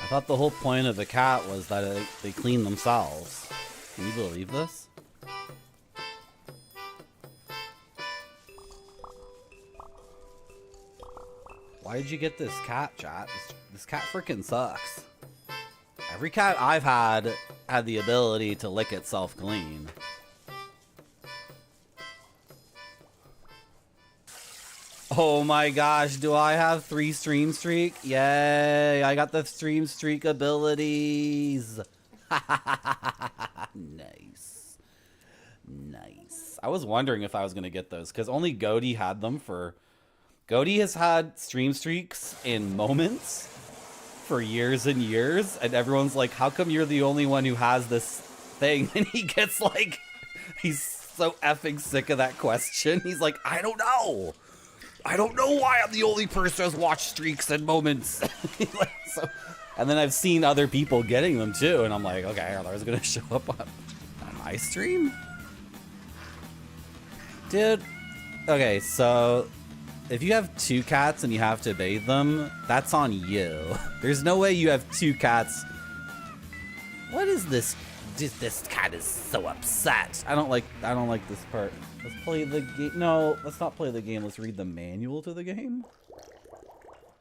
I thought the whole point of the cat was that they clean themselves. Can you believe this? Why did you get this cat, chat? This cat freaking sucks. Every cat I've had the ability to lick itself clean. Oh my gosh, do I have 3 stream streak? Yay, I got the stream streak abilities. Nice. Nice. I was wondering if I was going to get those because only Goaty had them for... Goaty has had stream streaks in moments for years and years, and everyone's like, how come you're the only one who has this thing? And he gets like, he's so effing sick of that question. He's like, I don't know. I don't know why I'm the only person who's watched streaks and moments. Like, so, and then I've seen other people getting them too, and I'm like, okay, are those gonna show up on my stream? Dude, okay, so if you have 2 cats and you have to bathe them, that's on you. There's no way you have 2 cats. What is this? This cat is so upset. I don't like this part. Let's play the game. No, let's not play the game. Let's read the manual to the game.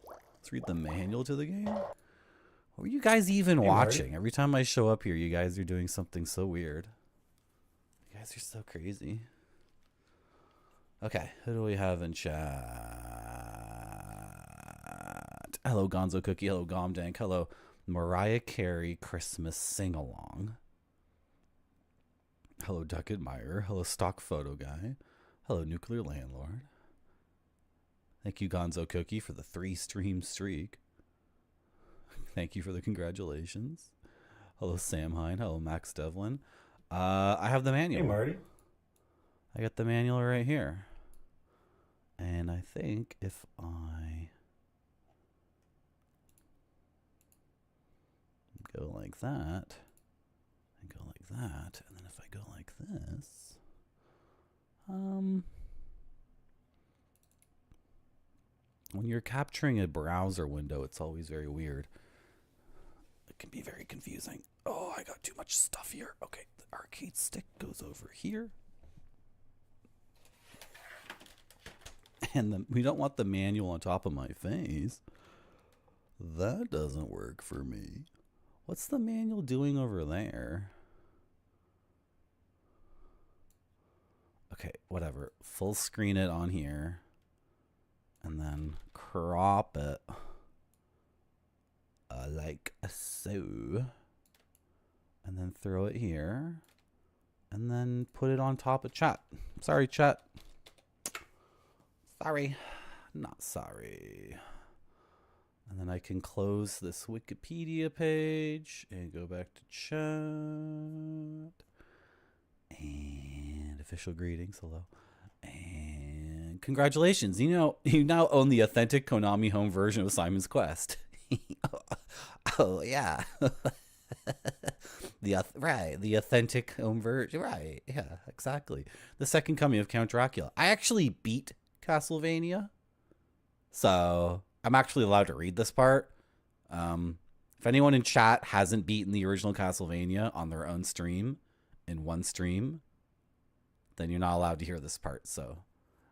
Let's read the manual to the game. What are you guys even watching? Every time I show up here, you guys are doing something so weird. You guys are so crazy. Okay, who do we have in chat? Hello, Gonzo Cookie. Hello, Gomdank. Hello, Mariah Carey Christmas Sing-Along. Hello, Duck Admirer. Hello, Stock Photo Guy. Hello, Nuclear Landlord. Thank you, Gonzo Cookie, for the 3 stream streak. Thank you for the congratulations. Hello, Sam Hine. Hello, Max Devlin. I have the manual. Hey, Marty. I got the manual right here. And I think if I go like that, and go like that, and then if I go like this, when you're capturing a browser window, it's always very weird. It can be very confusing. Oh, I got too much stuff here. Okay, the arcade stick goes over here. And we don't want the manual on top of my face. That doesn't work for me. What's the manual doing over there? Okay, whatever. Full screen it on here. And then crop it. Like so. And then throw it here. And then put it on top of chat. Sorry, chat. Sorry. Not sorry. And then I can close this Wikipedia page and go back to chat. And official greetings. Hello. And congratulations. You now own the authentic Konami home version of Simon's Quest. Oh, yeah. The authentic home version. Right, yeah, exactly. The second coming of Count Dracula. I actually beat Castlevania. So I'm actually allowed to read this part. If anyone in chat hasn't beaten the original Castlevania on their own stream, in one stream, then you're not allowed to hear this part. So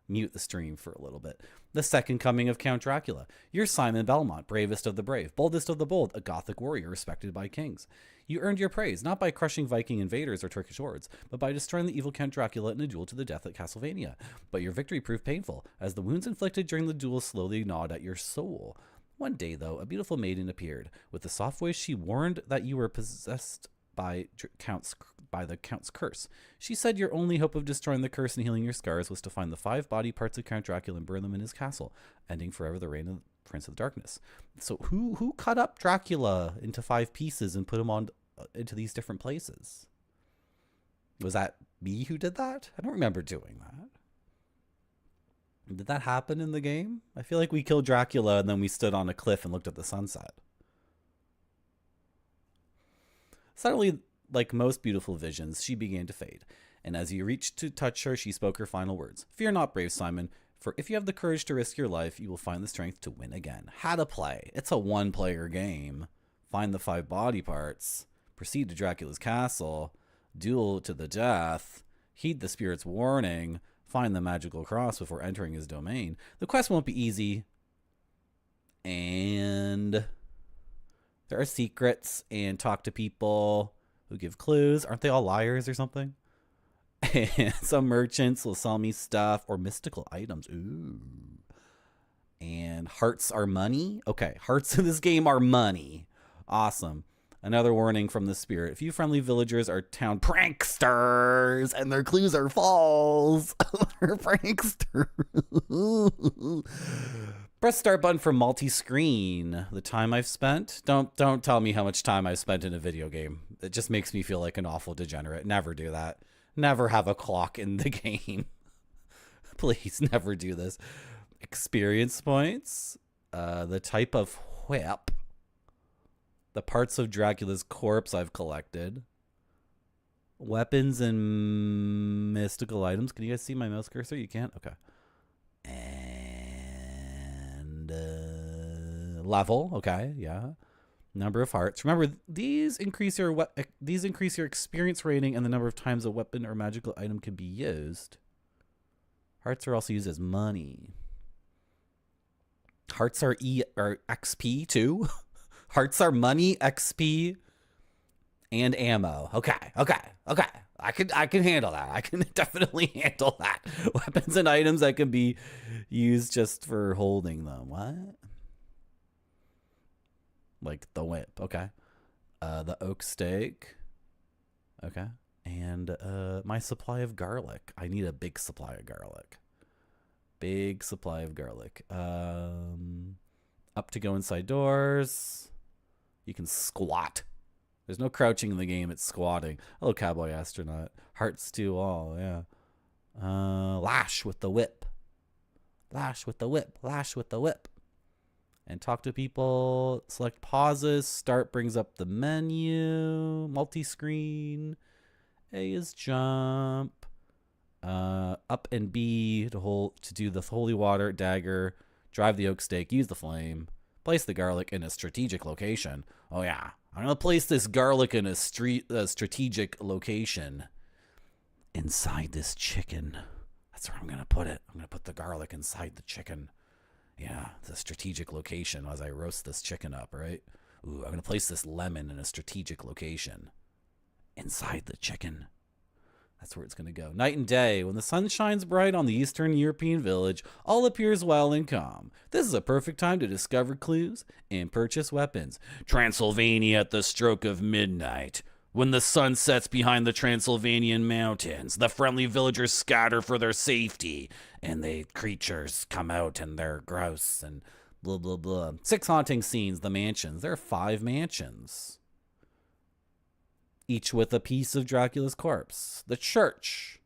mute the stream for a little bit. The second coming of Count Dracula. You're Simon Belmont, bravest of the brave, boldest of the bold, a Gothic warrior respected by kings. You earned your praise, not by crushing Viking invaders or Turkish hordes, but by destroying the evil Count Dracula in a duel to the death at Castlevania. But your victory proved painful, as the wounds inflicted during the duel slowly gnawed at your soul. One day, though, a beautiful maiden appeared. With a soft voice, she warned that you were possessed by the Count's curse. She said your only hope of destroying the curse and healing your scars was to find the 5 body parts of Count Dracula and burn them in his castle, ending forever the reign of Prince of Darkness. So who cut up Dracula into 5 pieces and put him on into these different places? Was that me who did that? I don't remember doing that. Did that happen in the game? I feel like we killed Dracula and then we stood on a cliff and looked at the sunset. Suddenly, like most beautiful visions, she began to fade, and as you reached to touch her, she spoke her final words. Fear not, brave Simon, for if you have the courage to risk your life, you will find the strength to win again. How to play. It's a one-player game. Find the 5 body parts, proceed to Dracula's castle, duel to the death, heed the spirit's warning, find the magical cross before entering his domain. The quest won't be easy, and there are secrets, and talk to people who give clues. Aren't they all liars or something? And some merchants will sell me stuff or mystical items. Ooh. And hearts are money? Okay, hearts in this game are money. Awesome. Another warning from the spirit. A few friendly villagers are town pranksters, and their clues are false. They're pranksters. Press start button for multi-screen. The time I've spent. Don't tell me how much time I've spent in a video game. It just makes me feel like an awful degenerate. Never do that. Never have a clock in the game. Please never do this. Experience points. The type of whip. The parts of Dracula's corpse I've collected. Weapons and mystical items. Can you guys see my mouse cursor? You can't? Okay. And level. Okay, yeah. Number of hearts. Remember, these increase your experience rating and the number of times a weapon or magical item can be used. Hearts are also used as money. Hearts are XP too. Hearts are money, XP, and ammo. Okay. I can handle that. I can definitely handle that. Weapons and items that can be used just for holding them. What? Like the whip. Okay. The oak stake. Okay. And my supply of garlic. I need a big supply of garlic. Big supply of garlic. Up to go inside doors. You can squat. There's no crouching in the game. It's squatting. Hello, cowboy astronaut. Hearts to all. Yeah. Lash with the whip. Lash with the whip. Lash with the whip. And talk to people. Select pauses. Start brings up the menu. Multi-screen. A is jump. Up and B to do the holy water dagger. Drive the oak stake. Use the flame. Place the garlic in a strategic location. Oh yeah, I'm gonna place this garlic in a strategic location. Inside this chicken. That's where I'm going to put it. I'm going to put the garlic inside the chicken. Yeah, the strategic location as I roast this chicken up, right? Ooh, I'm going to place this lemon in a strategic location. Inside the chicken. That's where it's going to go. Night and day, when the sun shines bright on the Eastern European village, all appears well and calm. This is a perfect time to discover clues and purchase weapons. Transylvania at the stroke of midnight. When the sun sets behind the Transylvanian mountains, the friendly villagers scatter for their safety, and the creatures come out and they're gross and blah, blah, blah. 6 haunting scenes, the mansions. There are 5 mansions, each with a piece of Dracula's corpse. The church.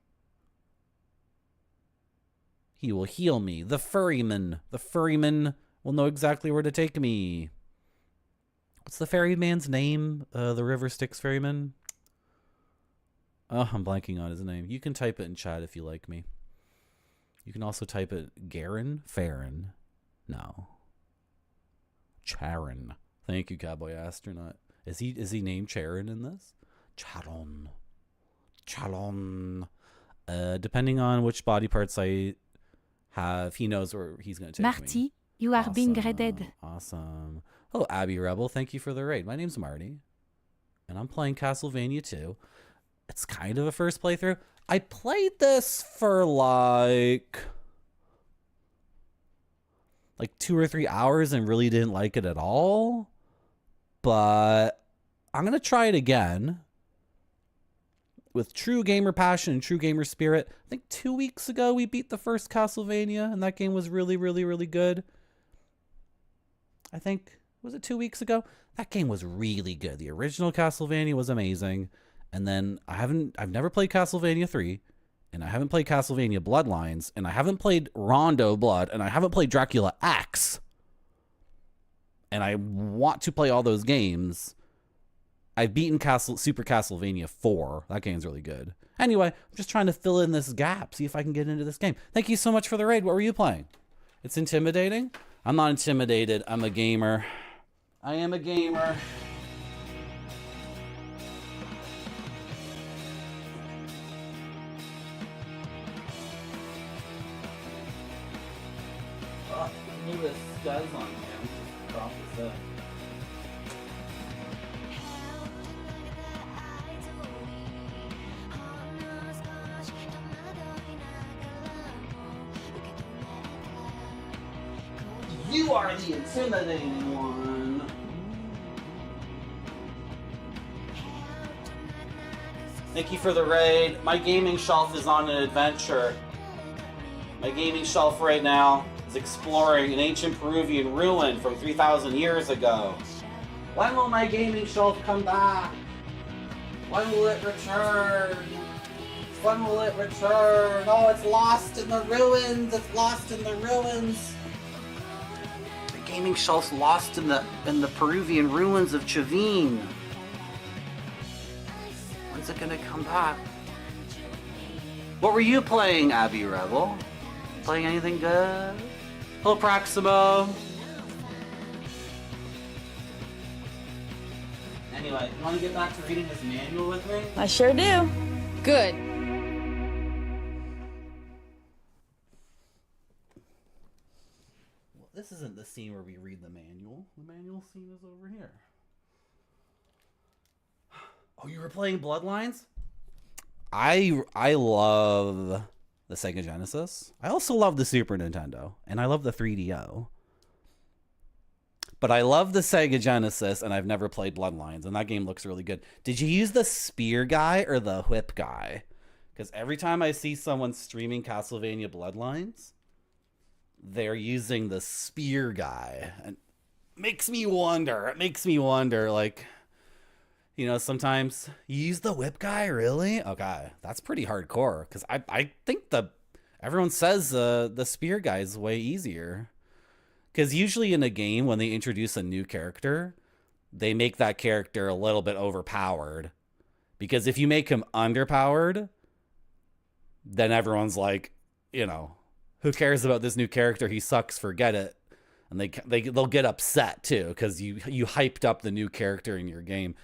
He will heal me. The ferryman. The ferryman will know exactly where to take me. What's the ferryman's name? The River Styx ferryman? Oh, I'm blanking on his name. You can type it in chat if you like me. You can also type it Garen? Farron. No. Charon. Thank you, Cowboy Astronaut. Is he named Charon in this? Charon. Charon. Depending on which body parts I have, he knows where he's going to take me. Marty, you are being raided. Awesome. Oh, Abby Rebel, thank you for the raid. My name's Marty, and I'm playing Castlevania II. It's kind of a first playthrough. I played this for like 2 or 3 hours and really didn't like it at all. But I'm going to try it again with true gamer passion and true gamer spirit. I think 2 weeks ago we beat the first Castlevania, and that game was really, really, really good. I think... Was it 2 weeks ago? That game was really good. The original Castlevania was amazing. And then I've never played Castlevania 3, and I haven't played Castlevania Bloodlines, and I haven't played Rondo Blood, and I haven't played Dracula X. And I want to play all those games. I've beaten Super Castlevania 4. That game's really good. Anyway, I'm just trying to fill in this gap, see if I can get into this game. Thank you so much for the raid. What were you playing? It's intimidating? I'm not intimidated. I'm a gamer. I am a gamer. Oh, I knew this guy's on me. I'm just drop this in. You are the intimidating one. Thank you for the raid. My gaming shelf is on an adventure. My gaming shelf right now is exploring an ancient Peruvian ruin from 3,000 years ago. When will my gaming shelf come back? When will it return? When will it return? Oh, it's lost in the ruins. It's lost in the ruins. Gaming shelf's lost in the Peruvian ruins of Chavin. When's it gonna come back? What were you playing, Abby Rebel? Playing anything good? Hello, Proximo. Anyway, you want to get back to reading this manual with me? I sure do. Good. This isn't the scene where we read the manual. The manual scene is over here. Oh, you were playing Bloodlines? I love the Sega Genesis. I also love the Super Nintendo, and I love the 3DO. But I love the Sega Genesis, and I've never played Bloodlines, and that game looks really good. Did you use the spear guy or the whip guy? Because every time I see someone streaming Castlevania Bloodlines, they're using the spear guy, and it makes me wonder, like, you know, sometimes you use the whip guy, really? Okay, that's pretty hardcore, because I think everyone says the spear guy is way easier, because usually in a game, when they introduce a new character, they make that character a little bit overpowered, because if you make him underpowered, then everyone's like, you know, who cares about this new character? He sucks. Forget it. And they'll get upset too, because you hyped up the new character in your game,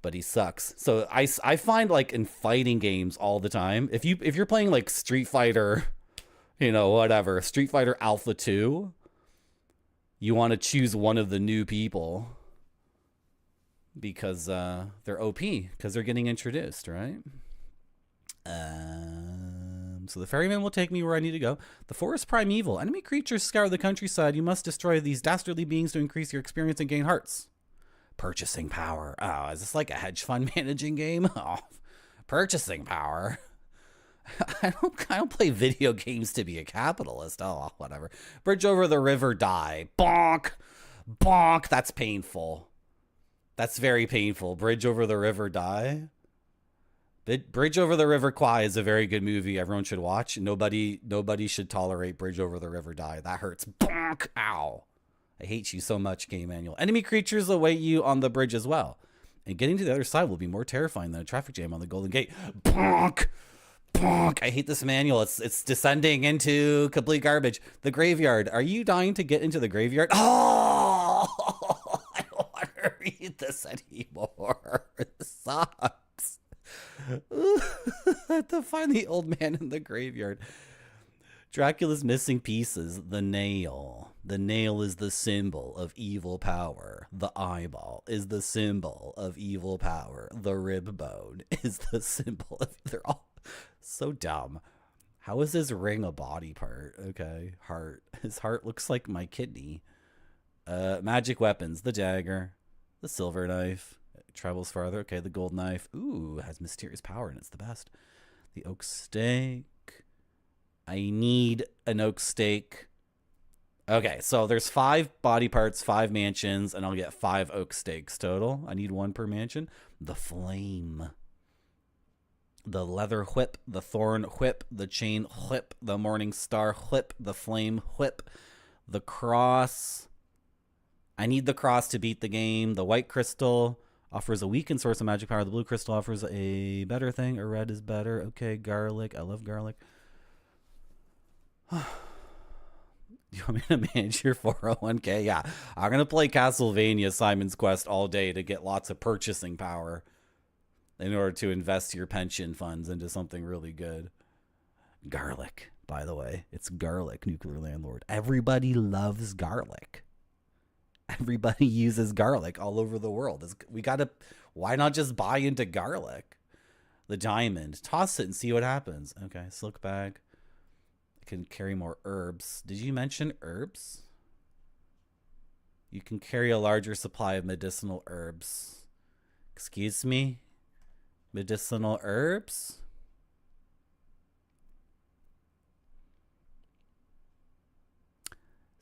but he sucks. So I find, like, in fighting games all the time, if you're playing like Street Fighter You know, whatever. Street Fighter Alpha 2. You want to choose one of the new people because they're OP, because they're getting introduced, right? So the ferryman will take me where I need to go. The forest primeval. Enemy creatures scour the countryside. You must destroy these dastardly beings to increase your experience and gain hearts. Purchasing power. Oh, is this like a hedge fund managing game? Oh, purchasing power. I don't play video games to be a capitalist. Oh, whatever. Bridge over the river, die. Bonk. Bonk. That's painful. That's very painful. Bridge over the river, die. Bridge over the River Kwai is a very good movie. Everyone should watch. Nobody should tolerate Bridge over the River Die. That hurts. Bonk. Ow. I hate you so much, game manual. Enemy creatures await you on the bridge as well. And getting to the other side will be more terrifying than a traffic jam on the Golden Gate. Bonk. Bonk. I hate this manual. It's descending into complete garbage. The graveyard. Are you dying to get into the graveyard? Oh! I don't want to read this anymore. This sucks. I have to find the old man in the graveyard. Dracula's missing pieces. The nail. The nail is the symbol of evil power. The eyeball is the symbol of evil power. The rib bone is the symbol of... They're all so dumb. How is his ring a body part? Okay. Heart. His heart looks like my kidney. Magic weapons. The dagger. The silver knife. Travels farther. Okay, the gold knife. Ooh, has mysterious power and it's the best. The oak stake. I need an oak stake. Okay, so there's 5 body parts, 5 mansions, and I'll get 5 oak stakes total. I need 1 per mansion. The flame. The leather whip. The thorn whip. The chain whip. The morning star whip. The flame whip. The cross. I need the cross to beat the game. The white crystal offers a weakened source of magic power. The blue crystal offers a better thing. A red is better. Okay, garlic. I love garlic. You want me to manage your 401k? Yeah, I'm going to play Castlevania Simon's Quest all day to get lots of purchasing power in order to invest your pension funds into something really good. Garlic, by the way. It's garlic, nuclear landlord. Everybody loves garlic. Everybody uses garlic all over the world. Why not just buy into garlic? The diamond. Toss it and see what happens. Okay, silk bag. I can carry more herbs. Did you mention herbs? You can carry a larger supply of medicinal herbs. Excuse me? Medicinal herbs?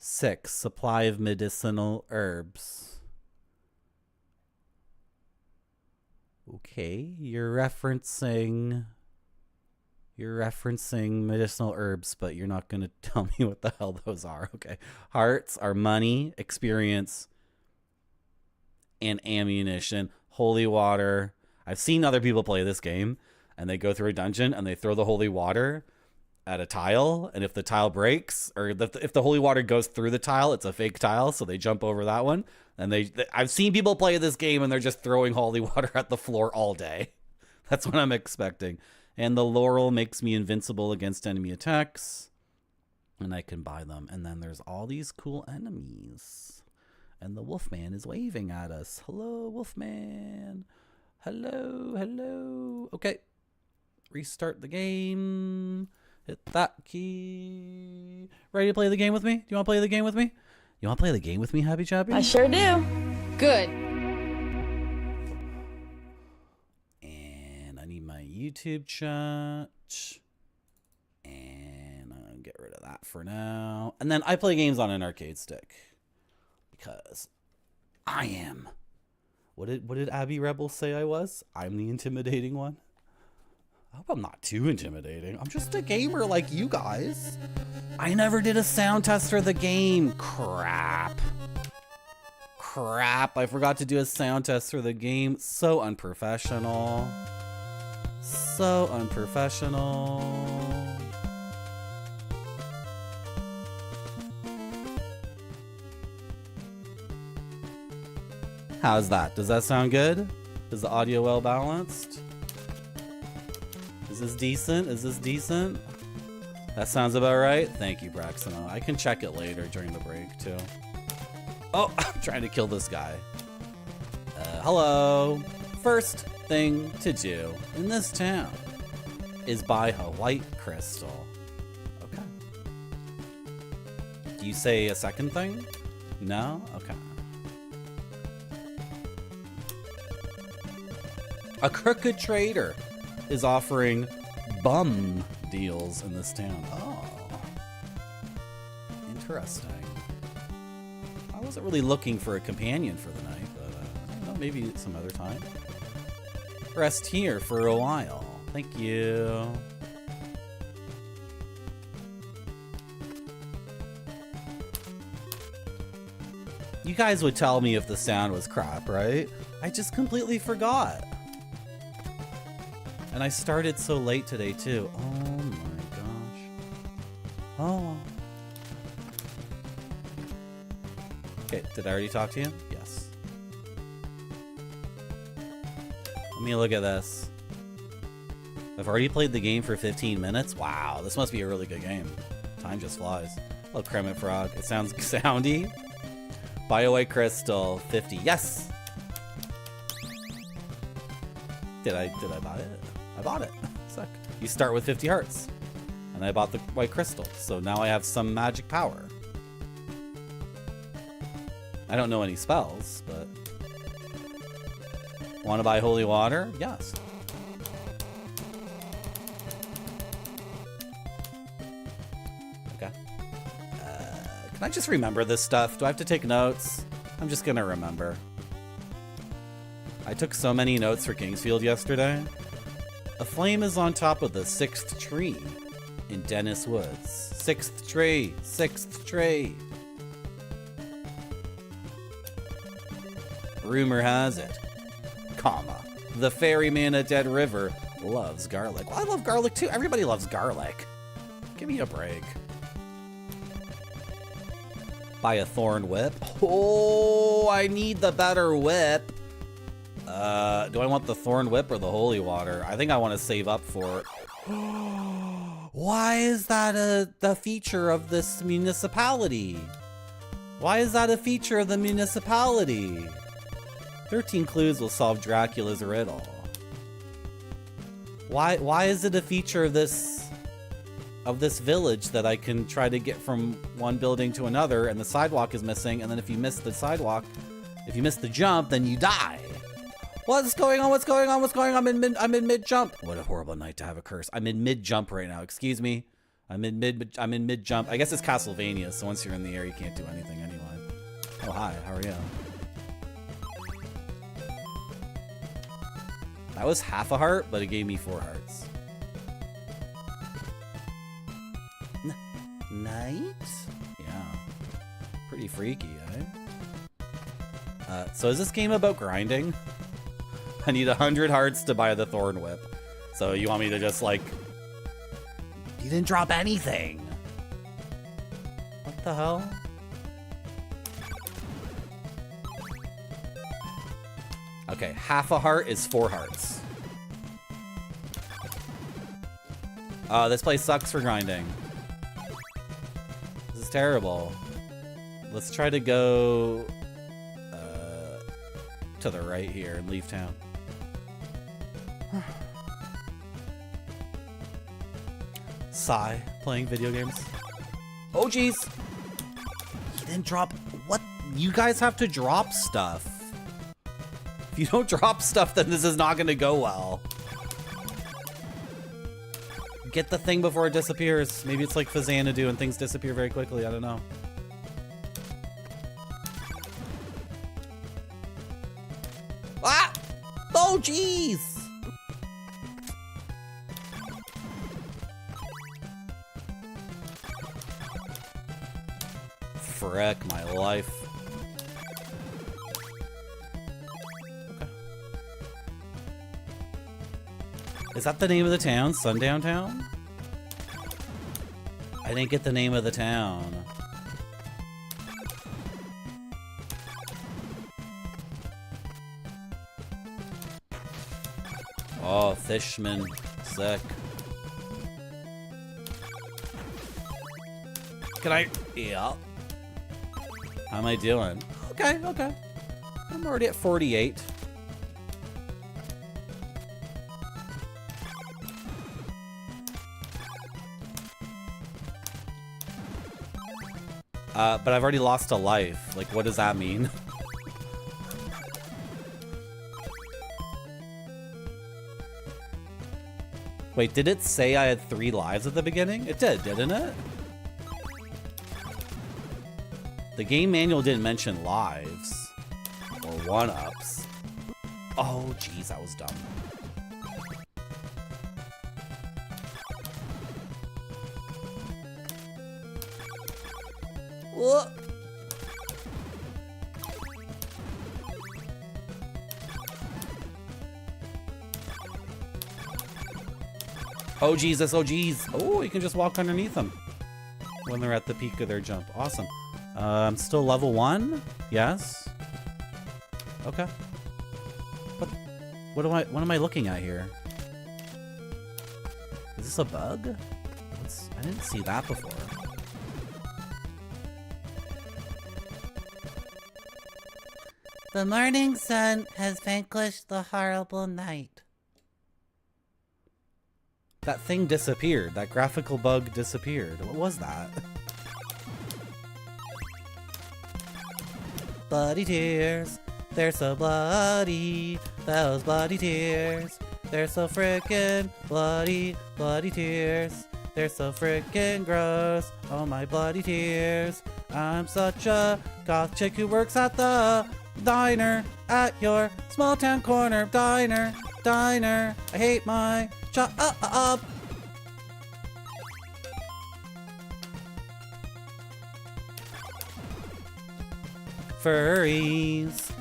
Six, supply of medicinal herbs. Okay, you're referencing medicinal herbs, but you're not going to tell me what the hell those are. Okay. Hearts are money, experience, and ammunition. Holy water. I've seen other people play this game, and they go through a dungeon, and they throw the holy water at a tile, and if the tile breaks, or if the holy water goes through the tile, it's a fake tile, so they jump over that one. And I've seen people play this game, and they're just throwing holy water at the floor all day. That's what I'm expecting. And the laurel makes me invincible against enemy attacks, and I can buy them. And then there's all these cool enemies, and the Wolfman is waving at us. Hello, Wolfman. Hello, hello. Okay, restart the game. Hit that key. Ready to play the game with me? Do you want to play the game with me? You want to play the game with me, Happy Chappy? I sure do. Good. And I need my YouTube chat. And I'm going to get rid of that for now. And then I play games on an arcade stick. Because I am. What did Abby Rebel say I was? I'm the intimidating one. I hope I'm not too intimidating. I'm just a gamer like you guys. I never did a sound test for the game. Crap. I forgot to do a sound test for the game. So unprofessional. So unprofessional. How's that? Does that sound good? Is the audio well balanced? Is this decent? Is this decent? That sounds about right. Thank you, Braxino. I can check it later during the break, too. Oh, I'm trying to kill this guy. Hello. First thing to do in this town is buy a white crystal. Okay. Do you say a second thing? No? Okay. A crooked trader is offering bum deals in this town. Oh. Interesting. I wasn't really looking for a companion for the night, but I don't know, maybe some other time. Rest here for a while. Thank you. You guys would tell me if the sound was crap, right? I just completely forgot. And I started so late today, too. Oh my gosh. Oh. Okay, did I already talk to you? Yes. Let me look at this. I've already played the game for 15 minutes. Wow, this must be a really good game. Time just flies. Oh, Kremit Frog. It sounds soundy. Buy a white crystal, 50. Yes! Did I buy it? I bought it. Suck. You start with 50 hearts. And I bought the white crystal. So now I have some magic power. I don't know any spells, but... Want to buy holy water? Yes. Okay. Can I just remember this stuff? Do I have to take notes? I'm just gonna remember. I took so many notes for Kingsfield yesterday. A flame is on top of the 6th tree in Dennis Woods. 6th tree, 6th tree. Rumor has it, comma, the ferryman at Dead River loves garlic. Well, I love garlic too. Everybody loves garlic. Give me a break. Buy a thorn whip. Oh, I need the better whip. Do I want the thorn whip or the holy water? I think I want to save up for it. Why is that the feature of this municipality? Why is that a feature of the municipality? 13 clues will solve Dracula's riddle. Why is it a feature of this village that I can try to get from one building to another, and the sidewalk is missing, and then if you miss the sidewalk, if you miss the jump, then you die? What's going on? What's going on? What's going on? I'm in mid jump. What a horrible night to have a curse. I'm in mid jump right now. Excuse me. I'm in mid jump. I guess it's Castlevania, so once you're in the air, you can't do anything anyway. Oh, hi. How are you? That was half a heart, but it gave me 4 hearts. Night? Yeah. Pretty freaky, eh? So is this game about grinding? I need 100 hearts to buy the Thorn Whip. So you want me to just, like... You didn't drop anything! What the hell? Okay, half a heart is 4 hearts. This place sucks for grinding. This is terrible. Let's try to go to the right here and leave town. Sigh, playing video games. Oh jeez! He didn't drop... What? You guys have to drop stuff. If you don't drop stuff, then this is not gonna go well. Get the thing before it disappears. Maybe it's like Fazanadu and things disappear very quickly. I don't know. Ah! Oh, jeez! Frick my life. Okay. Is that the name of the town? Sundown Town? I didn't get the name of the town. Oh, Fishman. Sick. Can I? Yeah. How am I doing? Okay, okay. I'm already at 48. But I've already lost a life. Like, what does that mean? Wait, did it say I had 3 lives at the beginning? It did, didn't it? The game manual didn't mention lives. Or 1-ups. Oh, jeez, that was dumb. Whoa. Oh, Jesus. Oh, jeez. Oh, you can just walk underneath them when they're at the peak of their jump. Awesome. I'm still level 1? Yes. Okay. What am I looking at here? Is this a bug? I didn't see that before. The morning sun has vanquished the horrible night. That thing disappeared. That graphical bug disappeared. What was that? Bloody tears. They're so bloody. Those bloody tears. They're so frickin' bloody, bloody tears. They're so frickin' gross. Oh, my bloody tears. I'm such a goth chick who works at the diner at your small town corner diner. I hate my job. Furries.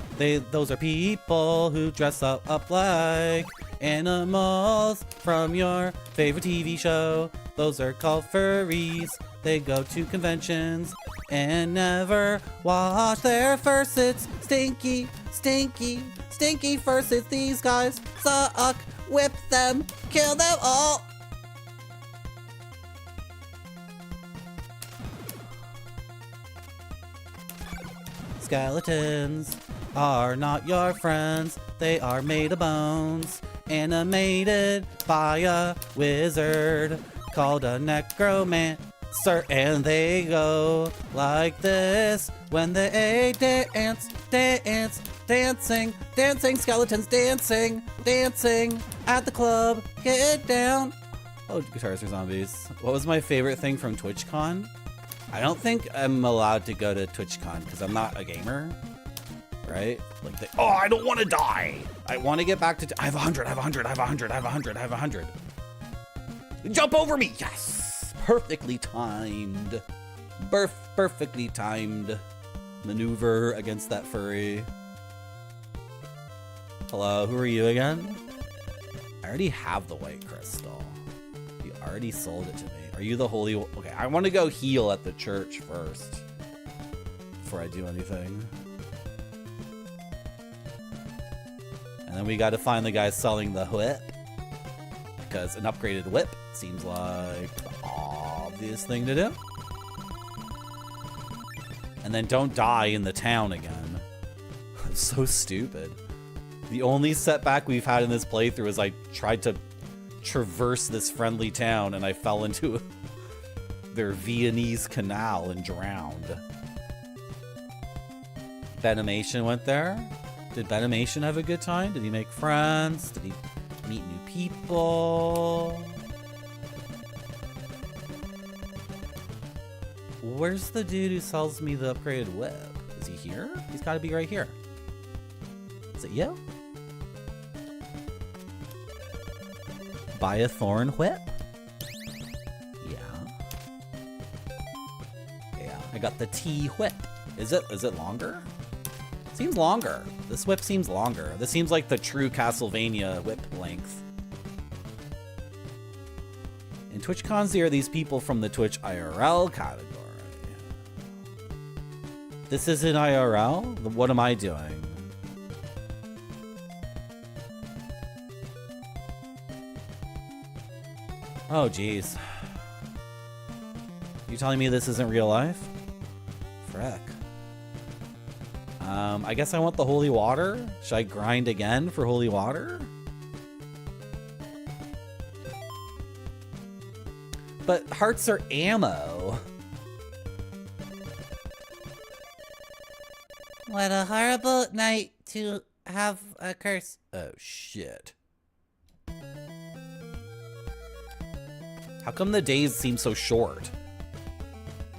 Those are people who dress up like animals from your favorite TV show. Those are called furries. They go to conventions and never wash their fursuits. Stinky, stinky, stinky fursuits. These guys suck. Whip them. Kill them all. Skeletons are not your friends. They are made of bones, animated by a wizard called a necromancer, and they go like this when they dance, dancing, skeletons dancing at the club. Get down. Oh, guitars are zombies. What was my favorite thing from TwitchCon? I don't think I'm allowed to go to TwitchCon because I'm not a gamer, right? Like, oh, I don't want to die. I want to get back to. I have 100. I have 100. I have 100. I have 100. I have 100. Jump over me. Yes, perfectly timed. Perfectly timed maneuver against that furry. Hello, who are you again? I already have the white crystal. You already sold it to me. Are you the holy? Okay, I want to go heal at the church first before I do anything. And then we got to find the guy selling the whip, because an upgraded whip seems like the obvious thing to do. And then don't die in the town again. It's so stupid. The only setback we've had in this playthrough is I tried to traverse this friendly town and I fell into their Viennese canal and drowned. Benimation went there. Did Benimation have a good time? Did he make friends? Did he meet new people? Where's the dude who sells me the upgraded whip? Is he here? He's got to be right here. Is it you? Buy a thorn whip? Yeah. Yeah, I got the T whip. Is it longer? Seems longer. This whip seems longer. This seems like the true Castlevania whip length. In TwitchCons, there are these people from the Twitch IRL category. This isn't IRL? What am I doing? Oh, geez. You telling me this isn't real life? Frick. I guess I want the holy water. Should I grind again for holy water? But hearts are ammo. What a horrible night to have a curse. Oh, shit. How come the days seem so short?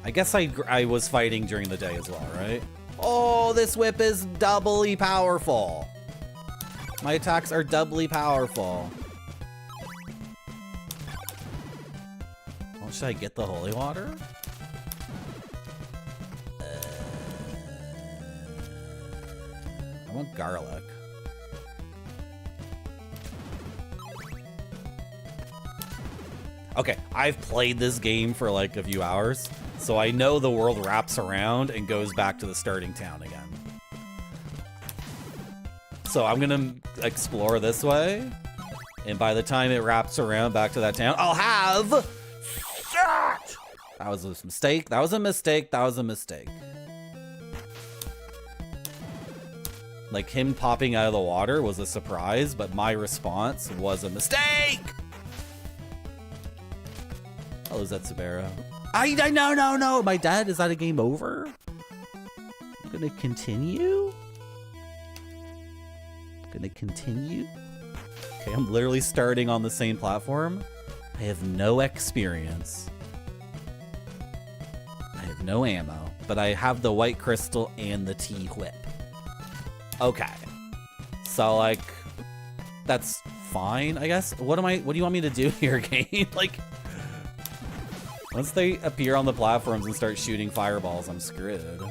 I guess I was fighting during the day as well, right? Oh, this whip is doubly powerful. My attacks are doubly powerful. Well, should I get the holy water? I want garlic. Okay, I've played this game for like a few hours, so I know the world wraps around and goes back to the starting town again. So I'm gonna explore this way, and by the time it wraps around back to that town, I'll have... Shit! That was a mistake, that was a mistake, that was a mistake. Like, him popping out of the water was a surprise, but my response was a mistake! Oh, is that Sabera? No. My dad, is that a game over? I'm gonna continue? Okay, I'm literally starting on the same platform. I have no experience. I have no ammo, but I have the white crystal and the T-whip. Okay. So, like, that's fine, I guess. What do you want me to do here, game? Like, once they appear on the platforms and start shooting fireballs, I'm screwed.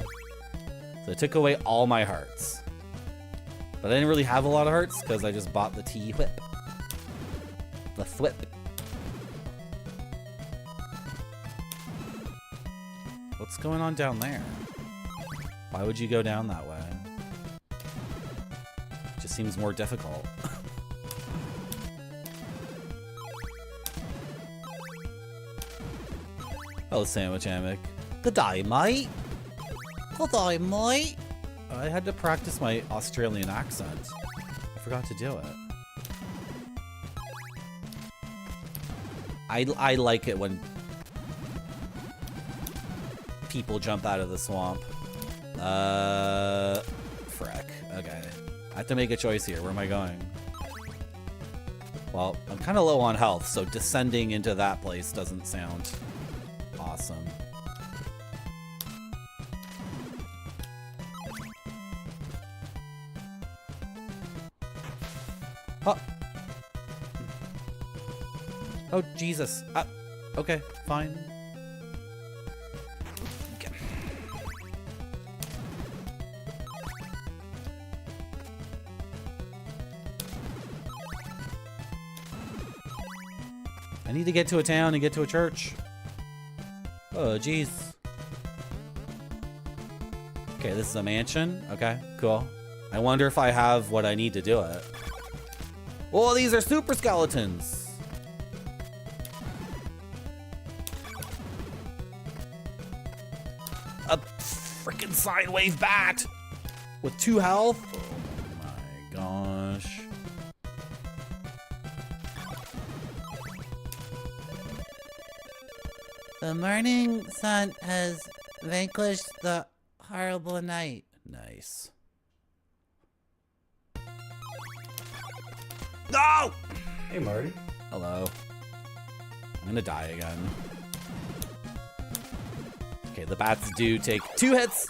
So it took away all my hearts. But I didn't really have a lot of hearts because I just bought the T-whip. The thwip. What's going on down there? Why would you go down that way? It just seems more difficult. Oh, sandwich hammock. Good day, mate. Good day, mate. I had to practice my Australian accent. I forgot to do it. I like it when people jump out of the swamp. Frick. Okay. I have to make a choice here. Where am I going? Well, I'm kind of low on health, so descending into that place doesn't sound awesome. Oh. Oh, Jesus. Okay, fine. Okay. I need to get to a town and get to a church. Oh, jeez. Okay, this is a mansion. Okay, cool. I wonder if I have what I need to do it. Oh, these are super skeletons. A freaking sine wave bat with 2 health. Oh my gosh. The morning sun has vanquished the horrible night. Nice. No! Hey, Marty. Hello. I'm gonna die again. Okay, the bats do take 2 hits.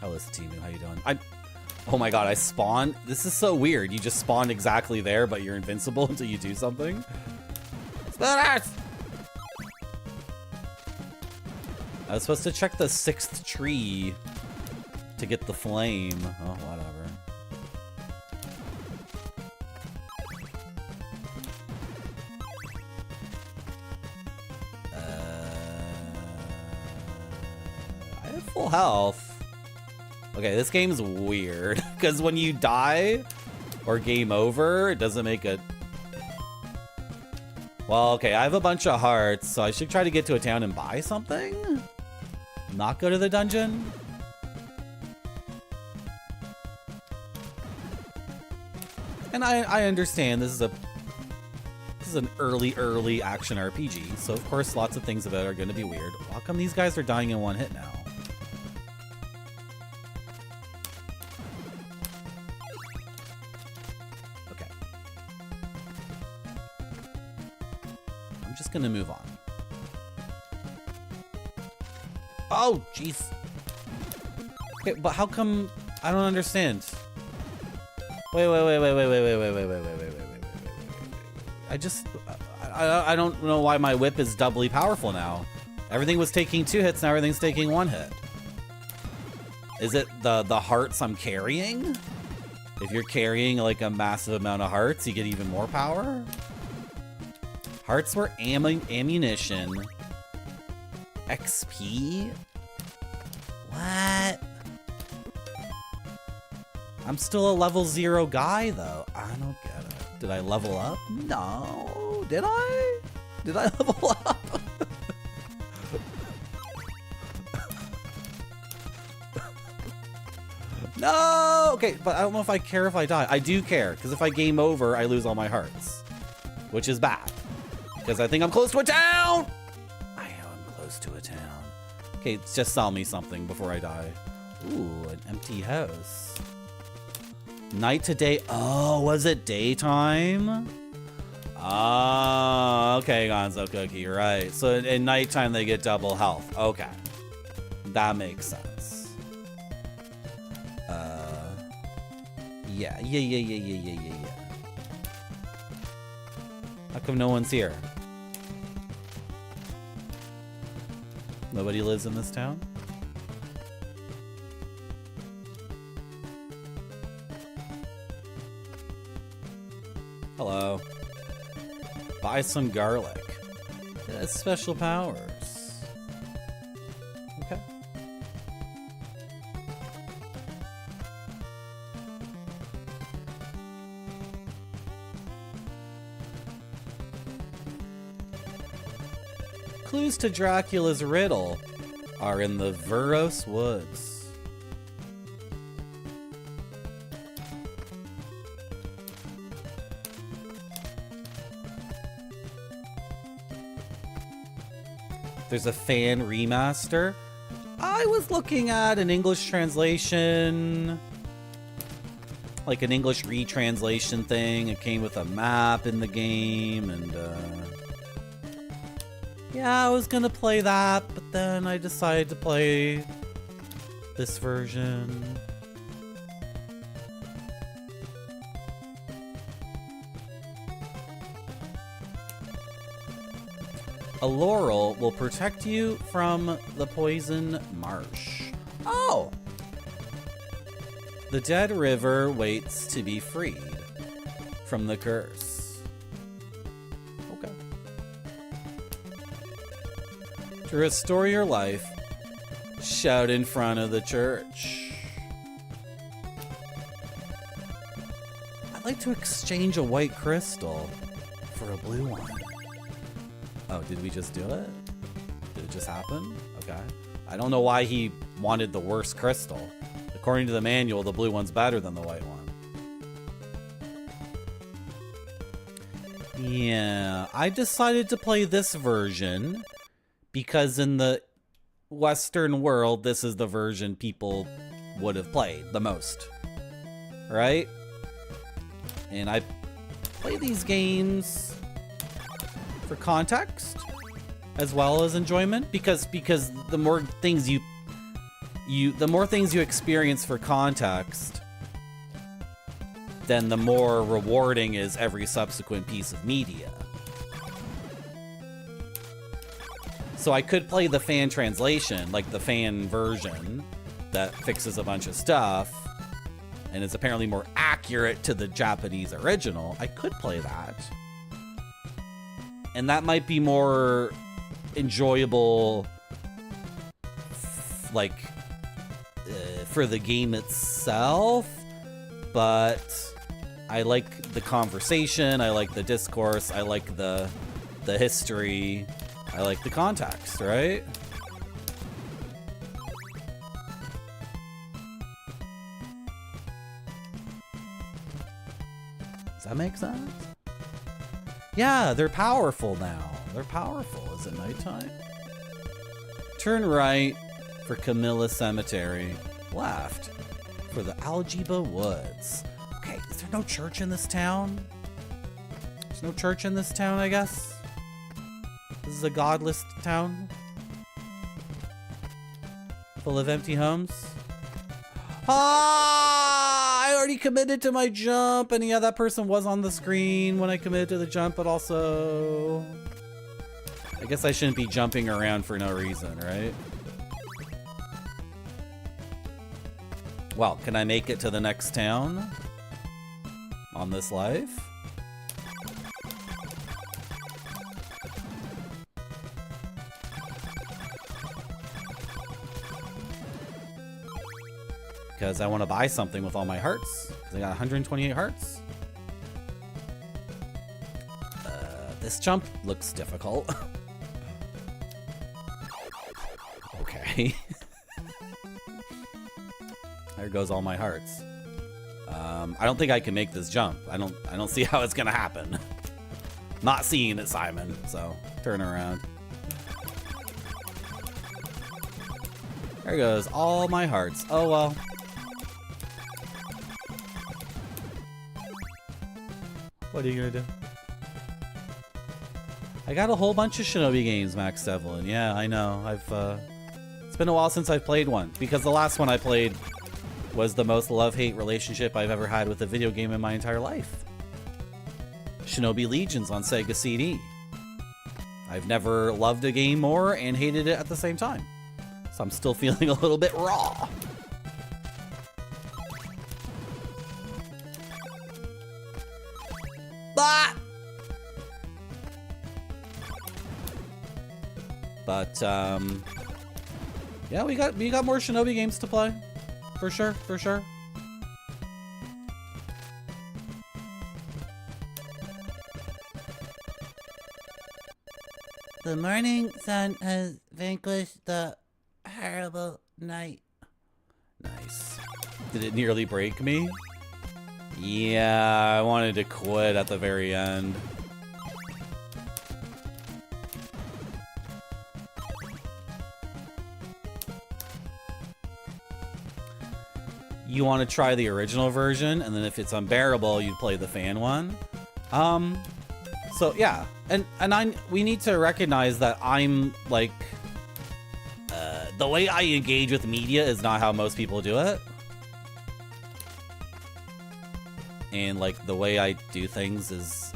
Oh, this is Timu. How you doing? Oh my god, I spawned. This is so weird. You just spawned exactly there, but you're invincible until you do something. Spinners! I was supposed to check the 6th tree to get the flame. Oh, whatever. I have full health. Okay, this game's weird because when you die or game over, it doesn't make a Well, okay, I have a bunch of hearts, so I should try to get to a town and buy something? Not go to the dungeon? And I understand this is an early action RPG, so of course lots of things about it are going to be weird. How come these guys are dying in one hit now? Okay. I'm just going to move on. Oh, jeez. Okay, but how come... I don't understand. Wait. I don't know why my whip is doubly powerful now. Everything was taking 2 hits, now everything's taking 1 hit. Is it the hearts I'm carrying? If you're carrying like a massive amount of hearts, you get even more power? Hearts were ammunition. XP? What? I'm still a level 0 guy, though. I don't get it. Did I level up? No. Did I? Did I level up? No! Okay, but I don't know if I care if I die. I do care, because if I game over, I lose all my hearts. Which is bad. Because I think I'm close to a town! I know I'm close to a town. Okay, just sell me something before I die. Ooh, an empty house. Night to day. Oh, was it daytime? Oh, okay, Gonzo Cookie, you're right. So in nighttime, they get double health. Okay. That makes sense. Yeah. How come no one's here? Nobody lives in this town? Hello. Buy some garlic. It has special powers. Okay. Clues to Dracula's riddle are in the Veros Woods. There's a fan remaster. I was looking at an English translation, like an English retranslation thing. It came with a map in the game, and yeah, I was gonna play that, but then I decided to play this version. A laurel will protect you from the poison marsh. Oh! The dead river waits to be freed from the curse. Okay. To restore your life, shout in front of the church. I'd like to exchange a white crystal for a blue one. Oh, did we just do it? Did it just happen? Okay. I don't know why he wanted the worst crystal. According to the manual, the blue one's better than the white one. Yeah, I decided to play this version because in the Western world, this is the version people would have played the most. Right? And I play these games for context as well as enjoyment, because the more things you experience for context, then the more rewarding is every subsequent piece of media. So I could play the fan translation, like the fan version that fixes a bunch of stuff and is apparently more accurate to the Japanese original. I could play that. And that might be more enjoyable, like, for the game itself. But I like the conversation, I like the discourse, I like the the history. I like the context, right? Does that make sense? Yeah, they're powerful now. They're powerful. Is it nighttime? Turn right for Camilla Cemetery. Left for the Algebra Woods. Okay, is there no church in this town? There's no church in this town, I guess? This is a godless town? Full of empty homes? Ah! I already committed to my jump, and yeah, that person was on the screen when I committed to the jump, but also... I guess I shouldn't be jumping around for no reason, right? Well, can I make it to the next town on this life? Because I want to buy something with all my hearts. Because I got 128 hearts. This jump looks difficult. Okay. There goes all my hearts. I don't think I can make this jump. I don't see how it's gonna happen. Not seeing it, Simon. So turn around. There goes all my hearts. Oh well. What are you gonna do? I got a whole bunch of Shinobi games, Max Devlin. Yeah, I know. It's been a while since I've played one because the last one I played was the most love-hate relationship I've ever had with a video game in my entire life. Shinobi Legions on Sega CD. I've never loved a game more and hated it at the same time. So I'm still feeling a little bit raw. Ah! But yeah, we got more Shinobi games to play. For sure, for sure. The morning sun has vanquished the horrible night. Nice. Did it nearly break me? Yeah, I wanted to quit at the very end. You want to try the original version, and then if it's unbearable, you'd play the fan one. So yeah, and we need to recognize that I'm like, the way I engage with media is not how most people do it. And like the way I do things is,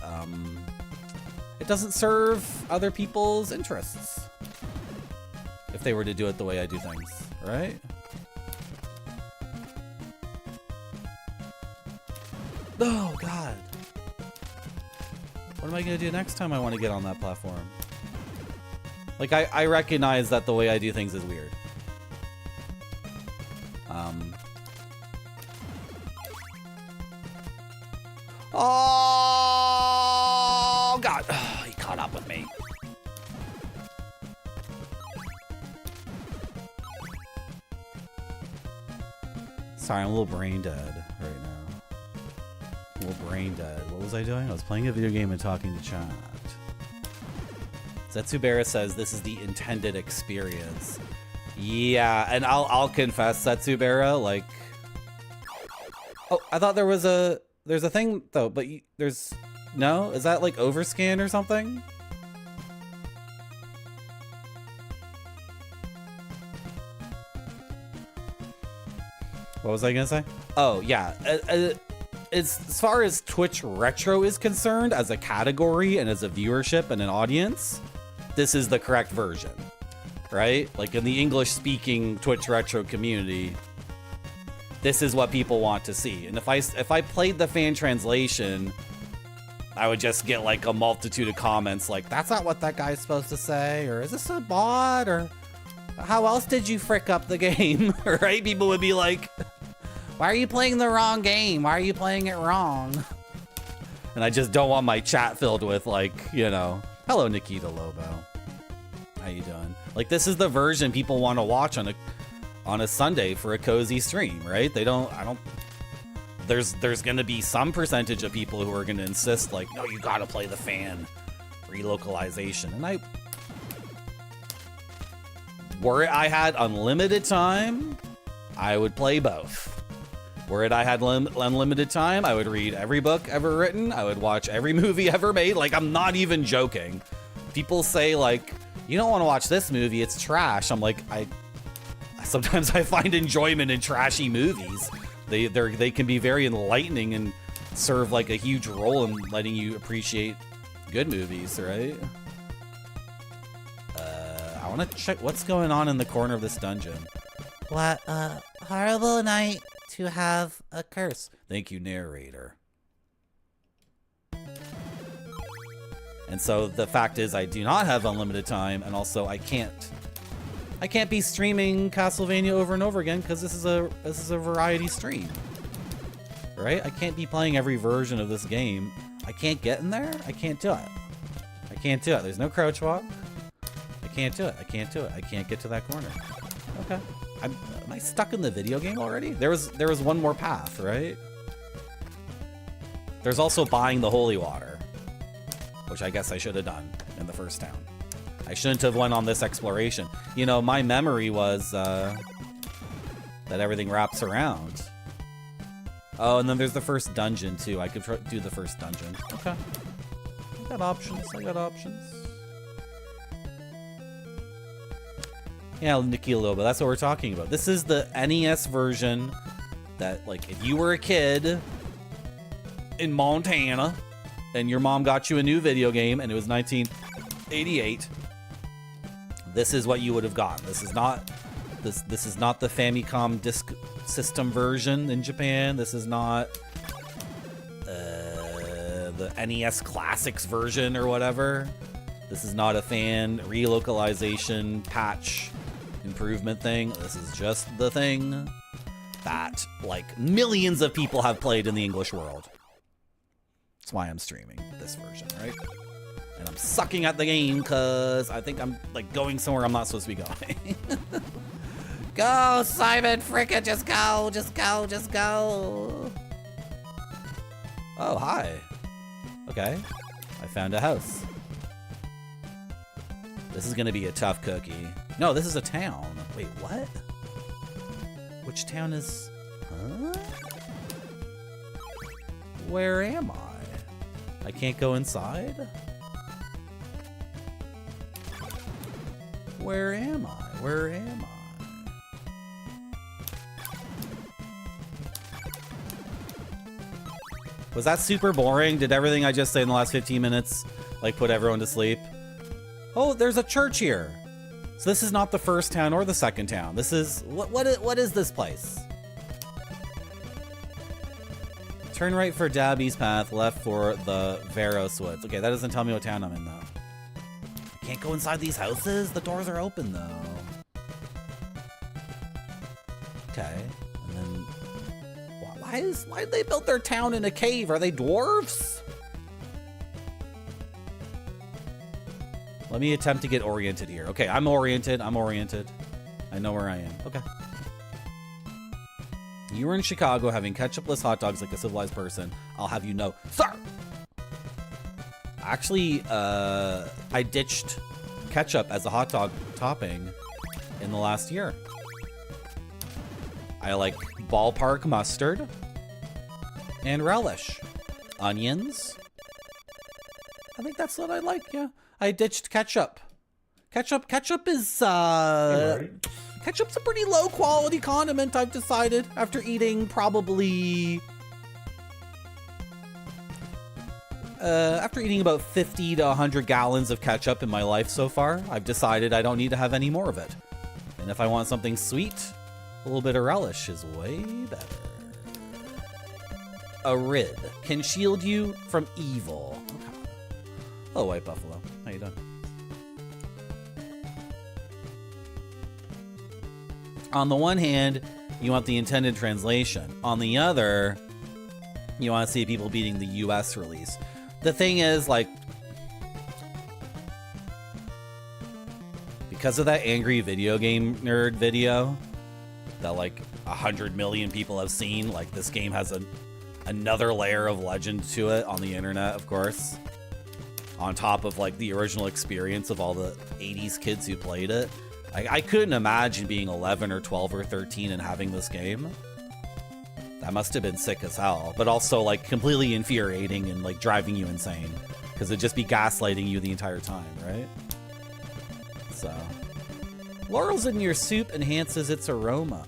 it doesn't serve other people's interests. If they were to do it the way I do things, right? Oh, God. What am I going to do next time I want to get on that platform? Like, I recognize that the way I do things is weird. Oh, God. Oh, he caught up with me. Sorry, I'm a little brain dead right now. A little brain dead. What was I doing? I was playing a video game and talking to chat. Setsubera says this is the intended experience. Yeah, and I'll confess, Setsubera, like... Oh, I thought there's a thing, though, but there's... No? Is that, like, overscan or something? What was I gonna say? Oh, yeah. As far as Twitch Retro is concerned, as a category and as a viewership and an audience, this is the correct version, right? Like in the English-speaking Twitch Retro community, this is what people want to see. And if I played the fan translation, I would just get like a multitude of comments like, that's not what that guy's supposed to say, or is this a bot, or how else did you frick up the game, right? People would be like... Why are you playing the wrong game? Why are you playing it wrong? And I just don't want my chat filled with, like, you know, Hello, Nikita Lobo. How you doing? Like, this is the version people want to watch on a Sunday for a cozy stream, right? There's gonna be some percentage of people who are gonna insist, like, no, you gotta play the fan relocalization. And were I had unlimited time, I would play both. Were it I had unlimited time, I would read every book ever written. I would watch every movie ever made. Like, I'm not even joking. People say, like, you don't want to watch this movie, it's trash. I'm like, sometimes I find enjoyment in trashy movies. They can be very enlightening and serve like a huge role in letting you appreciate good movies, right? I want to check what's going on in the corner of this dungeon. What a horrible night to have a curse. Thank you, narrator. And so the fact is I do not have unlimited time, and also I can't be streaming Castlevania over and over again because this is a variety stream. Right? I can't be playing every version of this game. I can't get in there. I can't do it. I can't do it. There's no crouch walk. I can't do it. I can't do it. I can't get to that corner. Okay. Am I stuck in the video game already? There was one more path, right? There's also buying the holy water, which I guess I should have done in the first town. I shouldn't have went on this exploration. You know, my memory was that everything wraps around. Oh, and then there's the first dungeon too. I could do the first dungeon. Okay. I got options. Yeah, Nikita Lobo, that's what we're talking about. This is the NES version that, like, if you were a kid in Montana and your mom got you a new video game and it was 1988, this is what you would have gotten. This is not the Famicom Disk System version in Japan. This is not the NES Classics version or whatever. This is not a fan relocalization patch improvement thing. This is just the thing that, like, millions of people have played in the English world. That's why I'm streaming this version, right? And I'm sucking at the game because I think I'm, like, going somewhere I'm not supposed to be going. Go, Simon! Frickin', just go! Just go! Just go! Oh, hi. Okay. I found a house. This is gonna be a tough cookie. No, this is a town. Wait, what? Which town is... Huh? Where am I? I can't go inside? Where am I? Where am I? Was that super boring? Did everything I just said in the last 15 minutes, like, put everyone to sleep? Oh, there's a church here. So this is not the first town or the second town. This is... What is this place? Turn right for Dabby's path, left for the Varos Woods. Okay, that doesn't tell me what town I'm in, though. I can't go inside these houses? The doors are open, though. Okay, and then... Why did they build their town in a cave? Are they dwarves? Let me attempt to get oriented here. Okay, I'm oriented. I know where I am. Okay. You were in Chicago having ketchupless hot dogs like a civilized person. I'll have you know, sir! Actually, I ditched ketchup as a hot dog topping in the last year. I like ballpark mustard and relish. Onions. I think that's what I like, yeah. I ditched ketchup. Ketchup is, ketchup's a pretty low quality condiment, I've decided, after eating probably... after eating about 50 to 100 gallons of ketchup in my life so far, I've decided I don't need to have any more of it. And if I want something sweet, a little bit of relish is way better. A rib can shield you from evil. Okay. Hello, White Buffalo. How you doing? On the one hand, you want the intended translation. On the other, you want to see people beating the US release. The thing is, like, because of that angry video game nerd video that like 100 million people have seen, like this game has another layer of legend to it on the internet, of course, on top of like the original experience of all the 80s kids who played it. I couldn't imagine being 11 or 12 or 13 and having this game. That must have been sick as hell, but also like completely infuriating and like driving you insane because it'd just be gaslighting you the entire time, right? So, laurels in your soup enhances its aroma.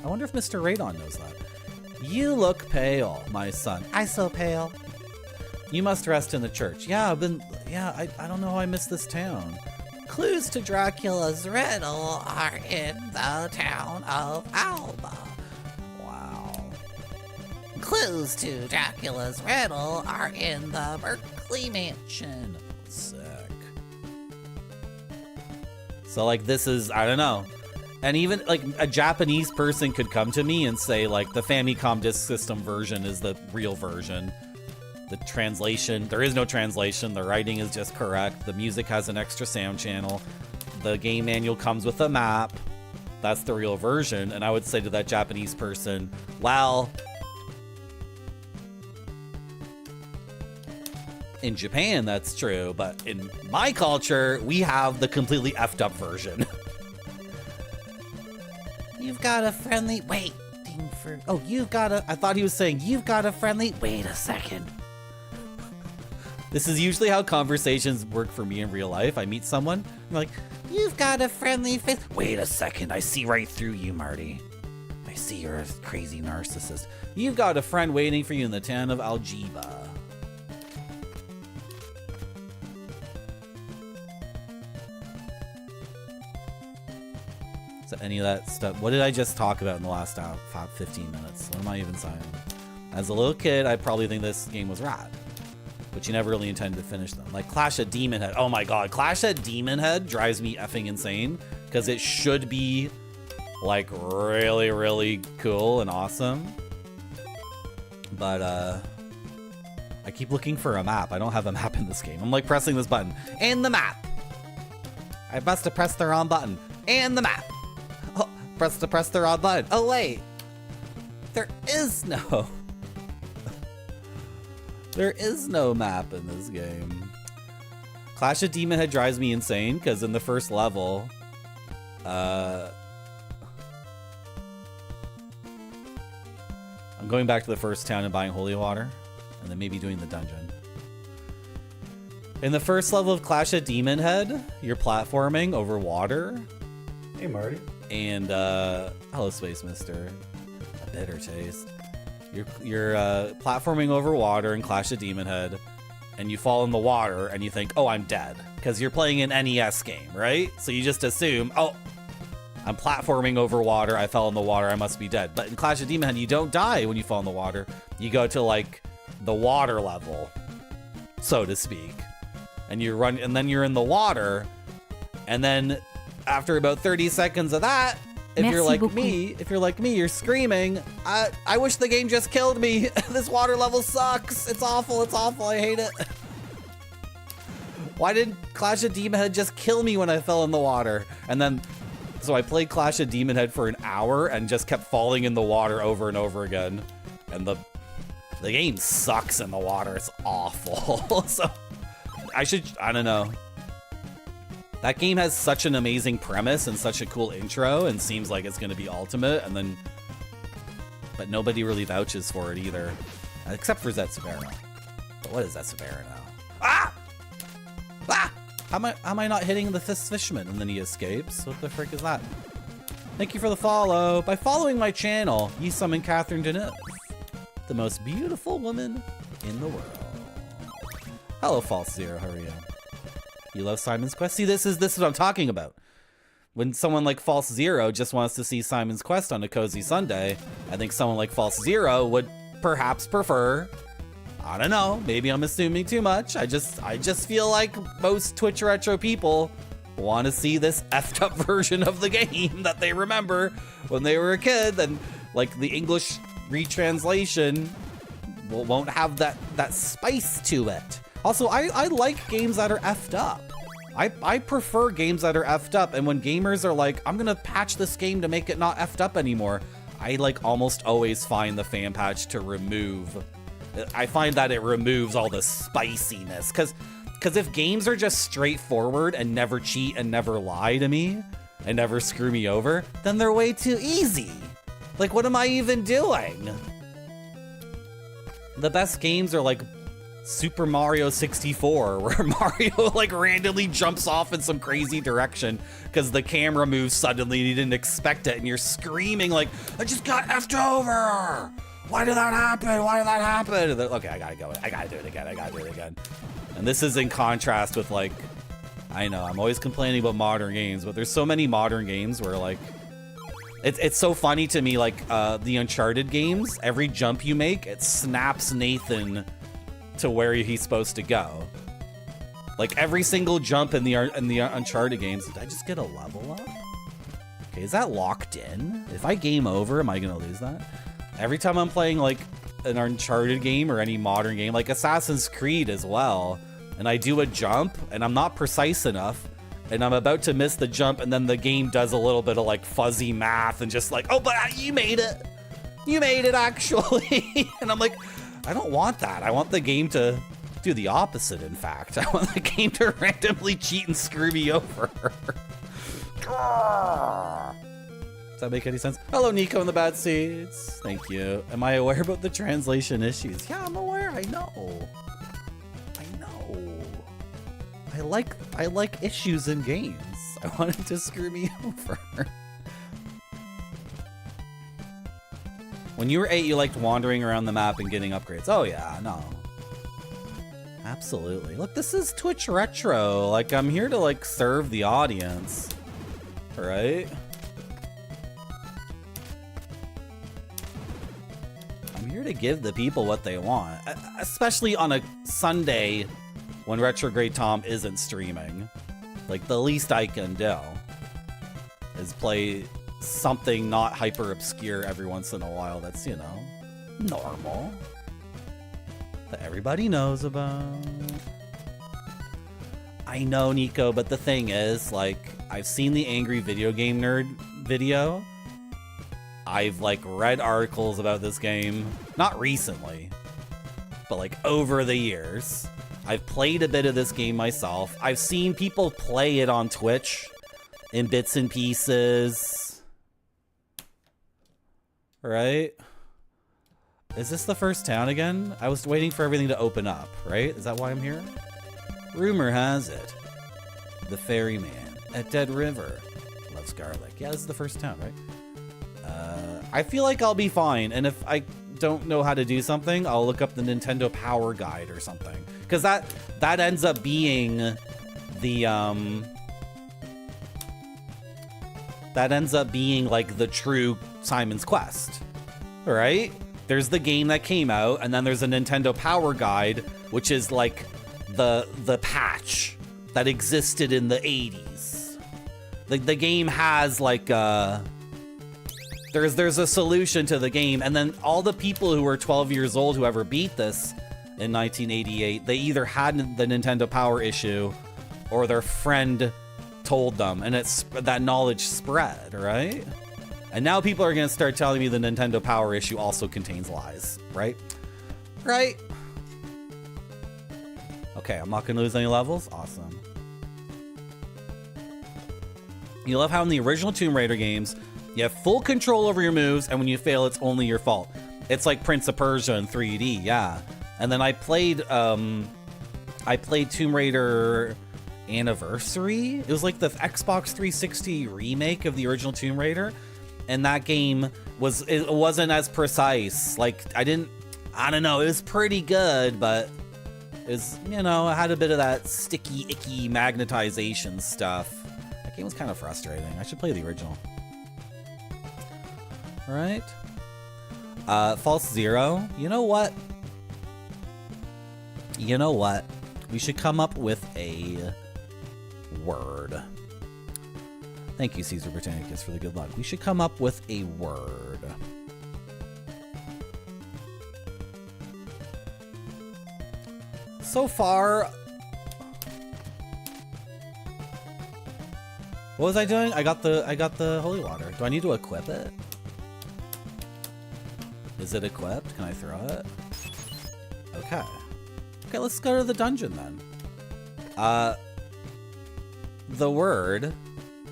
I wonder if Mr. Radon knows that. You look pale, my son. I so pale. You must rest in the church. Yeah, I don't know how I missed this town. Clues to Dracula's riddle are in the town of Alba. Wow. Clues to Dracula's riddle are in the Berkeley mansion. Sick. So like this is, I don't know. And even like a Japanese person could come to me and say like the Famicom Disk System version is the real version. The translation, there is no translation. The writing is just correct. The music has an extra sound channel. The game manual comes with a map. That's the real version. And I would say to that Japanese person, well, in Japan, that's true. But in my culture, we have the completely effed up version. You've got a friendly, waiting for, oh, you've got a, I thought he was saying, you've got a friendly, wait a second. This is usually how conversations work for me in real life. I meet someone, I'm like, you've got a friendly face. Wait a second, I see right through you, Marty. I see you're a crazy narcissist. You've got a friend waiting for you in the town of Algiba. So any of that stuff, what did I just talk about in the last 15 minutes? What am I even saying? As a little kid, I probably think this game was rad. But you never really intended to finish them. Like Clash of Demon Head. Oh my god, Clash of Demon Head drives me effing insane because it should be like really, really cool and awesome. But I keep looking for a map. I don't have a map in this game. I'm like pressing this button and the map. I must have pressed the wrong button and the map. Oh, press the wrong button. Oh wait, there is no. There is no map in this game. Clash of Demon Head drives me insane because in the first level, I'm going back to the first town and buying holy water and then maybe doing the dungeon. In the first level of Clash of Demon Head, you're platforming over water. Hey, Marty. And, hello, Space Mister. A bitter taste. You're platforming over water in Clash of Demon Head, and you fall in the water, and you think, oh, I'm dead. Because you're playing an NES game, right? So you just assume, oh, I'm platforming over water, I fell in the water, I must be dead. But in Clash of Demon Head, you don't die when you fall in the water. You go to, like, the water level, so to speak. And you run, and then you're in the water, and then after about 30 seconds of that, if you're like me, you're screaming, I wish the game just killed me. This water level sucks. It's awful. I hate it. Why did Clash of Demon Head just kill me when I fell in the water? And then, so I played Clash of Demon Head for an hour and just kept falling in the water over and over again. And the game sucks in the water. It's awful. So I don't know. That game has such an amazing premise and such a cool intro and seems like it's going to be ultimate, and then, but nobody really vouches for it either, except for Zetsubara. But what is Zetsubara now? Ah! Ah! How am I not hitting the fishman? And then he escapes. What the frick is that? Thank you for the follow. By following my channel, you summon Catherine Deneuve, the most beautiful woman in the world. Hello, False Zero. How are you? You love Simon's Quest? See, this is what I'm talking about. When someone like False Zero just wants to see Simon's Quest on a cozy Sunday, I think someone like False Zero would perhaps prefer, I don't know, maybe I'm assuming too much. I just feel like most Twitch Retro people want to see this effed up version of the game that they remember when they were a kid, and like the English retranslation won't have that spice to it. Also, I like games that are effed up. I prefer games that are effed up, and when gamers are like, I'm gonna patch this game to make it not effed up anymore, I like almost always find the fan patch to remove. I find that it removes all the spiciness, because if games are just straightforward and never cheat and never lie to me and never screw me over, then they're way too easy. Like, what am I even doing? The best games are like Super Mario 64, where Mario like randomly jumps off in some crazy direction because the camera moves suddenly and you didn't expect it, and you're screaming like, I just got effed over! Why did that happen? Why did that happen? And okay, I gotta go. I gotta do it again. I gotta do it again. And this is in contrast with, like, I know, I'm always complaining about modern games, but there's so many modern games where, like, it's so funny to me, like, the Uncharted games, every jump you make, it snaps Nathan to where he's supposed to go. Like, every single jump in the Uncharted games, did I just get a level up? Okay, is that locked in? If I game over, am I gonna lose that? Every time I'm playing, like, an Uncharted game or any modern game, like Assassin's Creed as well, and I do a jump and I'm not precise enough and I'm about to miss the jump, and then the game does a little bit of like fuzzy math and just like, oh, but you made it. You made it actually. And I'm like, I don't want that. I want the game to do the opposite, in fact. I want the game to randomly cheat and screw me over. Does that make any sense? Hello, Nico in the bad seats. Thank you. Am I aware about the translation issues? Yeah, I'm aware. I know. I like issues in games. I want it to screw me over. When you were 8, you liked wandering around the map and getting upgrades. Oh yeah, no. Absolutely. Look, this is Twitch Retro. Like, I'm here to, like, serve the audience. Right? I'm here to give the people what they want. Especially on a Sunday when Retrograde Tom isn't streaming. Like, the least I can do is play something not hyper obscure every once in a while that's, you know, normal, that everybody knows about. I know, Nico, but the thing is, like, I've seen the Angry Video Game Nerd video. I've, like, read articles about this game, not recently, but, like, over the years. I've played a bit of this game myself. I've seen people play it on Twitch in bits and pieces. Right? Is this the first town again? I was waiting for everything to open up, right? Is that why I'm here? Rumor has it, the ferryman at Dead River loves garlic. Yeah, this is the first town, right? I feel like I'll be fine, and if I don't know how to do something, I'll look up the Nintendo Power Guide or something, because that ends up being the that ends up being like the true Simon's Quest, right? There's the game that came out, and then there's a Nintendo Power Guide, which is like the patch that existed in the 80s. The game has like there's a solution to the game, and then all the people who were 12 years old who ever beat this in 1988, they either had the Nintendo Power issue or their friend told them, and that knowledge spread, right? And now people are gonna start telling me the Nintendo Power issue also contains lies, right? Right? Okay, I'm not gonna lose any levels. Awesome. You love how in the original Tomb Raider games, you have full control over your moves, and when you fail, it's only your fault. It's like Prince of Persia in 3D, yeah. And then I played Tomb Raider Anniversary. It was like the Xbox 360 remake of the original Tomb Raider, and that game wasn't as precise. Like, I don't know, it was pretty good, but it had a bit of that sticky, icky magnetization stuff. That game was kind of frustrating. I should play the original. All right. False Zero. You know what? We should come up with a word. Thank you, Caesar Britannicus, for the good luck. We should come up with a word. So far, What was I doing? I got the holy water. Do I need to equip it? Is it equipped? Can I throw it? Okay. Okay, let's go to the dungeon then. The word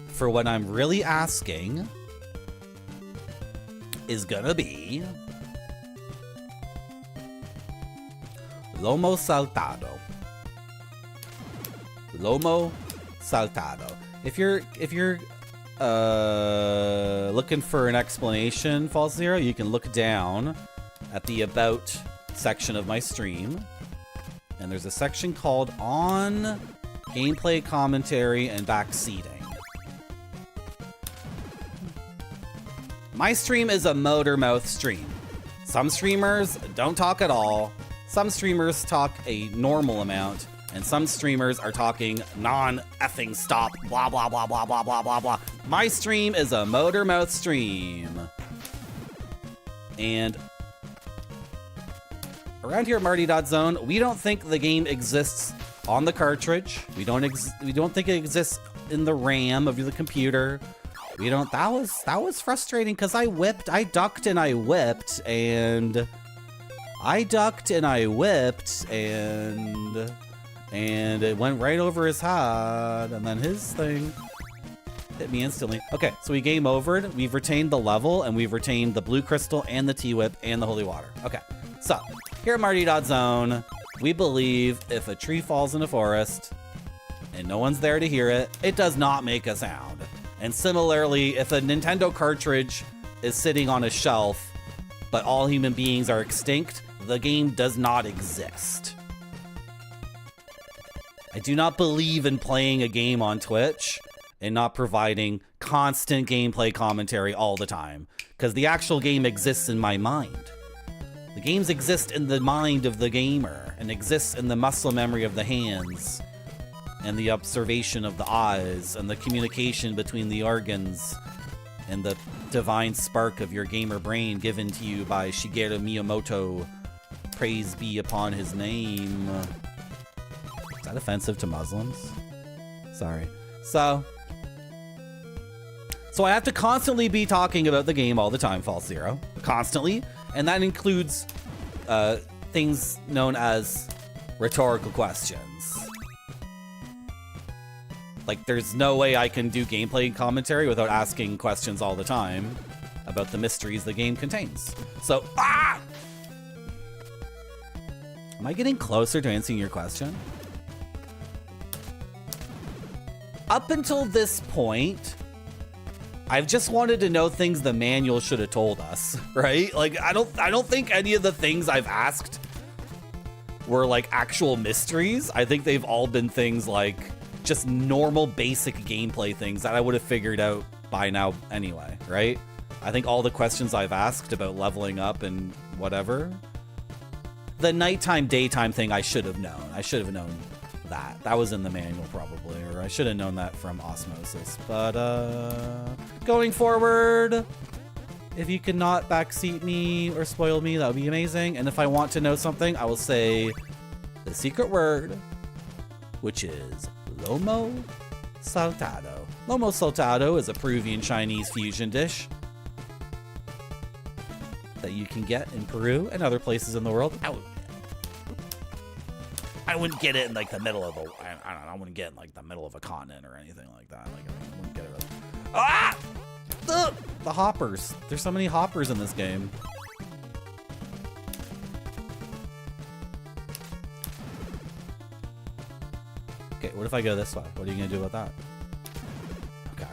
for what I'm really asking is gonna be Lomo saltado. Lomo saltado. If you're looking for an explanation, False Zero, you can look down at the About section of my stream, and there's a section called On Gameplay Commentary and Backseating. My stream is a motor mouth stream. Some streamers don't talk at all. Some streamers talk a normal amount. And some streamers are talking non-effing stop, blah, blah, blah, blah, blah, blah, blah, blah. My stream is a motor mouth stream. And around here at Marty.Zone, we don't think the game exists on the cartridge. We don't think it exists in the RAM of the computer. We don't. That was frustrating because I ducked and I whipped, and and it went right over his head, and then his thing hit me instantly. Okay, so we game overed. We've retained the level, and we've retained the blue crystal and the T-whip and the holy water. Okay, so here at Marty.Zone, we believe if a tree falls in a forest and no one's there to hear it, it does not make a sound. And similarly, if a Nintendo cartridge is sitting on a shelf, but all human beings are extinct, the game does not exist. I do not believe in playing a game on Twitch and not providing constant gameplay commentary all the time, because the actual game exists in my mind. The games exist in the mind of the gamer and exists in the muscle memory of the hands and the observation of the eyes and the communication between the organs and the divine spark of your gamer brain given to you by Shigeru Miyamoto. Praise be upon his name. Is that offensive to Muslims? Sorry. So I have to constantly be talking about the game all the time, False Zero. Constantly. And that includes things known as rhetorical questions. Like, there's no way I can do gameplay commentary without asking questions all the time about the mysteries the game contains. So, Am I getting closer to answering your question? Up until this point, I've just wanted to know things the manual should have told us, right? Like, I don't think any of the things I've asked were like actual mysteries. I think they've all been things like just normal basic gameplay things that I would have figured out by now anyway, right? I think all the questions I've asked about leveling up and whatever, the nighttime daytime thing I should have known. I should have known that. That was in the manual probably, or I should have known that from osmosis. But going forward, if you could not backseat me or spoil me, that would be amazing. And if I want to know something, I will say the secret word, which is Lomo Saltado. Lomo Saltado is a Peruvian Chinese fusion dish that you can get in Peru and other places in the world. I wouldn't get it in like the middle of I wouldn't get it in like the middle of a continent or anything like that. Like, I wouldn't get it. The hoppers. There's so many hoppers in this game. Okay, what if I go this way? What are you gonna do about that? Okay.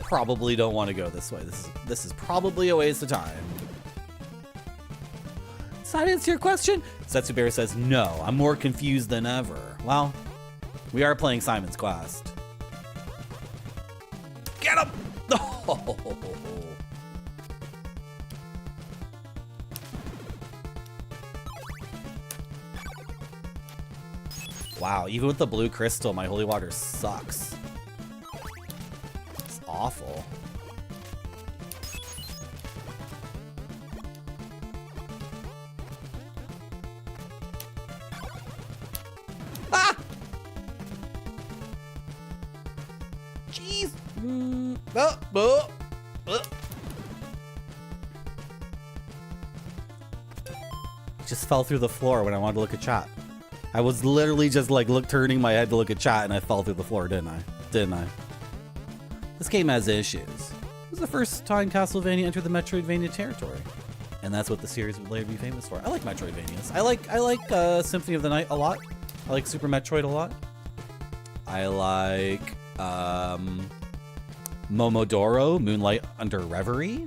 Probably don't want to go this way. This is probably a waste of time. Does that answer your question? Setsubear says, no, I'm more confused than ever. Well, we are playing Simon's Quest. Get him! Oh. Wow, even with the blue crystal, my holy water sucks. It's awful. Oh, oh, oh. Just fell through the floor when I wanted to look at chat. I was literally just like turning my head to look at chat and I fell through the floor, didn't I? Didn't I? This game has issues. This is the first time Castlevania entered the Metroidvania territory. And that's what the series would later be famous for. I like Metroidvanias. I like Symphony of the Night a lot. I like Super Metroid a lot. I like Momodoro, Moonlight Under Reverie.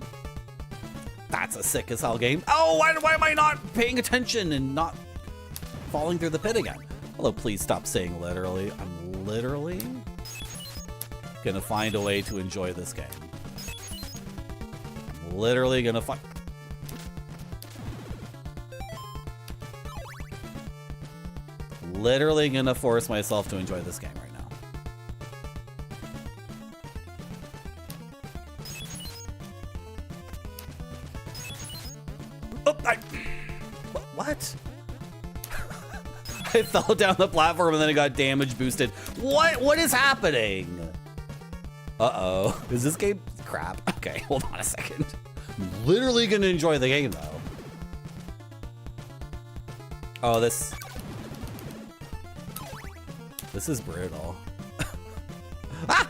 That's a sick as hell game. Oh, why am I not paying attention and not falling through the pit again? Although, please stop saying literally. I'm literally gonna find a way to enjoy this game. I'm literally gonna find... Literally gonna force myself to enjoy this game right now. Oh, what? I fell down the platform and then it got damage boosted. What is happening? Uh-oh. Is this game crap? Okay, hold on a second. I'm literally gonna enjoy the game though. Oh, this is brutal. Ah!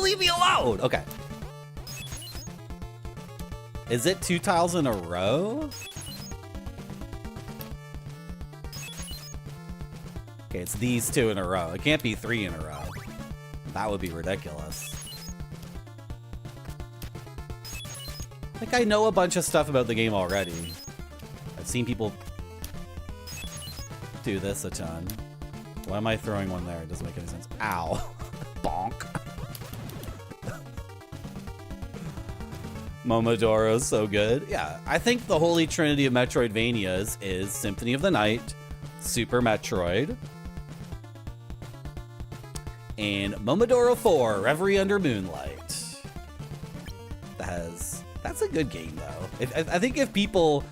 Leave me alone! Okay. Is it 2 tiles in a row? Okay, it's these 2 in a row. It can't be 3 in a row. That would be ridiculous. I think I know a bunch of stuff about the game already. I've seen people do this a ton. Why am I throwing one there? It doesn't make any sense. Ow. Bonk. Momodoro's so good. Yeah, I think the holy trinity of Metroidvanias is Symphony of the Night, Super Metroid, and Momodoro 4, Reverie Under Moonlight. That's a good game, though. I think if people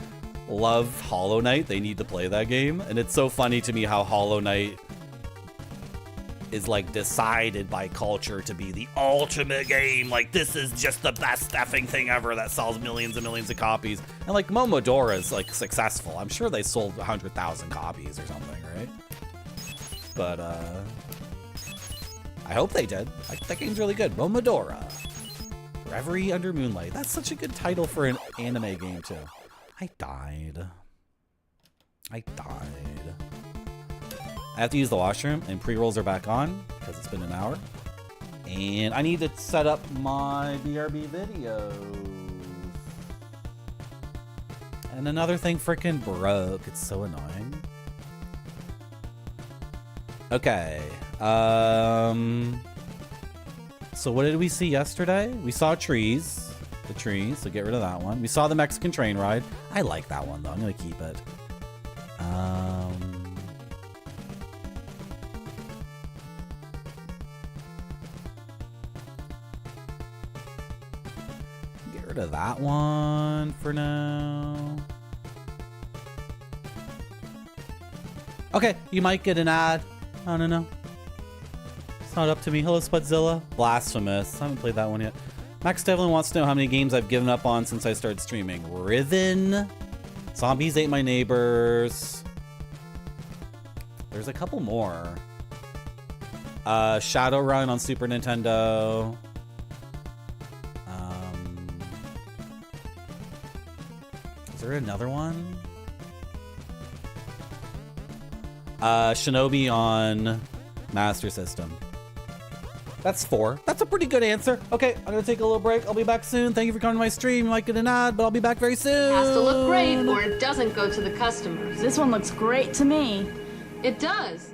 love Hollow Knight, they need to play that game. And it's so funny to me how Hollow Knight is like decided by culture to be the ultimate game. Like, this is just the best effing thing ever that sells millions and millions of copies. And like Momodora is like successful. I'm sure they sold 100,000 copies or something, right? But I hope they did. That game's really good. Momodora, Reverie Under Moonlight. That's such a good title for an anime game too. I died. I have to use the washroom, and pre-rolls are back on because it's been an hour. And I need to set up my BRB videos. And another thing freaking broke. It's so annoying. Okay. So what did we see yesterday? We saw trees. The trees, so get rid of that one. We saw the Mexican train ride. I like that one, though. I'm going to keep it. Get rid of that one for now. Okay, you might get an ad. I don't know. It's not up to me. Hello, Spudzilla. Blasphemous. I haven't played that one yet. Max Devlin wants to know how many games I've given up on since I started streaming. Riven. Zombies Ate My Neighbors. There's a couple more. Shadowrun on Super Nintendo. Is there another one? Shinobi on Master System. That's 4. That's a pretty good answer. Okay, I'm gonna take a little break. I'll be back soon. Thank you for coming to my stream. You might get an ad, but I'll be back very soon. Has to look great or it doesn't go to the customers. This one looks great to me. It does.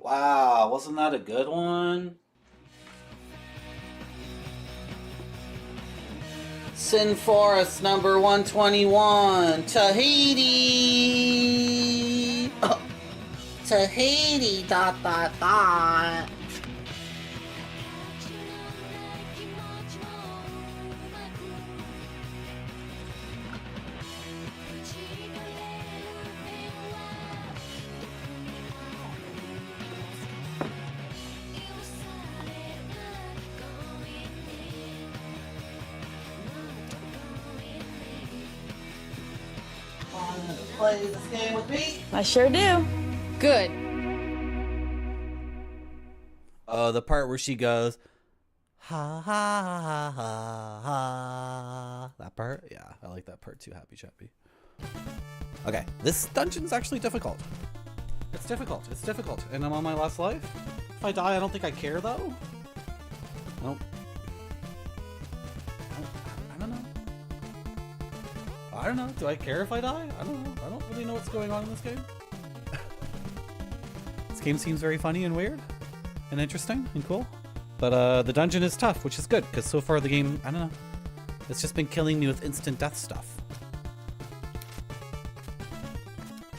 Wow, wasn't that a good one? Sin Forest number 121, Tahiti! Oh, Tahiti, dot, dot, dot. Play this game with me? I sure do. Good. Oh, the part where she goes, ha ha ha ha ha. That part? Yeah, I like that part too, Happy Chappy. Okay, this dungeon's actually difficult. It's difficult, and I'm on my last life. If I die, I don't think I care though. I don't know. Do I care if I die? I don't know. I don't really know what's going on in this game. This game seems very funny and weird and interesting and cool. But the dungeon is tough, which is good, because so far the game, I don't know. It's just been killing me with instant death stuff.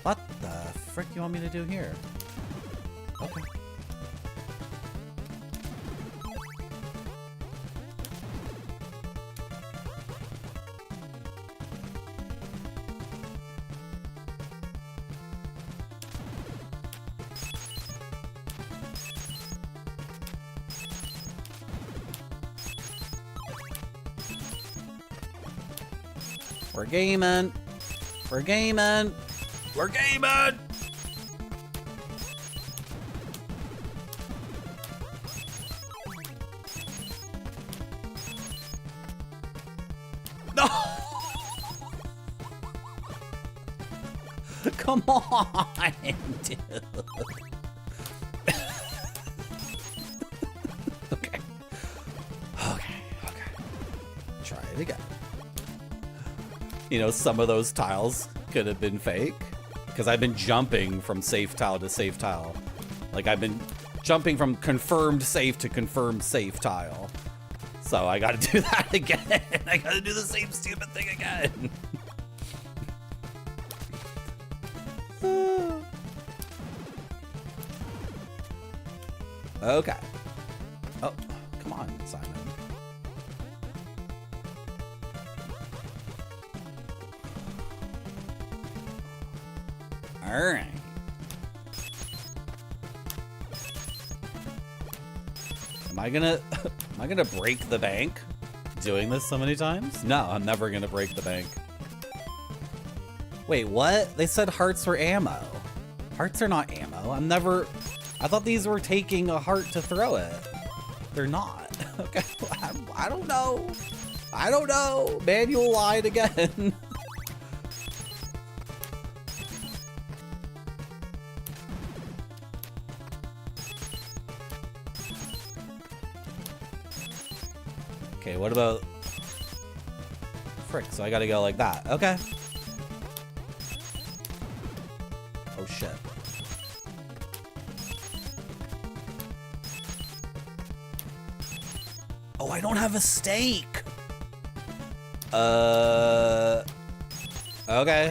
What the frick you want me to do here? Okay. We're gaming. We're gaming. We're gaming. No. Come on, dude. Okay. Try it again. You know, some of those tiles could have been fake, because I've been jumping from safe tile to safe tile. Like, I've been jumping from confirmed safe to confirmed safe tile. So I gotta do that again. I gotta do the same stupid thing again. Okay. Oh, come on, Simon. All right. Am I gonna break the bank doing this so many times? No, I'm never gonna break the bank. Wait, what? They said hearts were ammo. Hearts are not ammo. I thought these were taking a heart to throw it. They're not. Okay, I don't know. I don't know. Manual lied again. Okay, what about... Frick, so I gotta go like that. Okay. Oh, shit. Oh, I don't have a stake! Okay,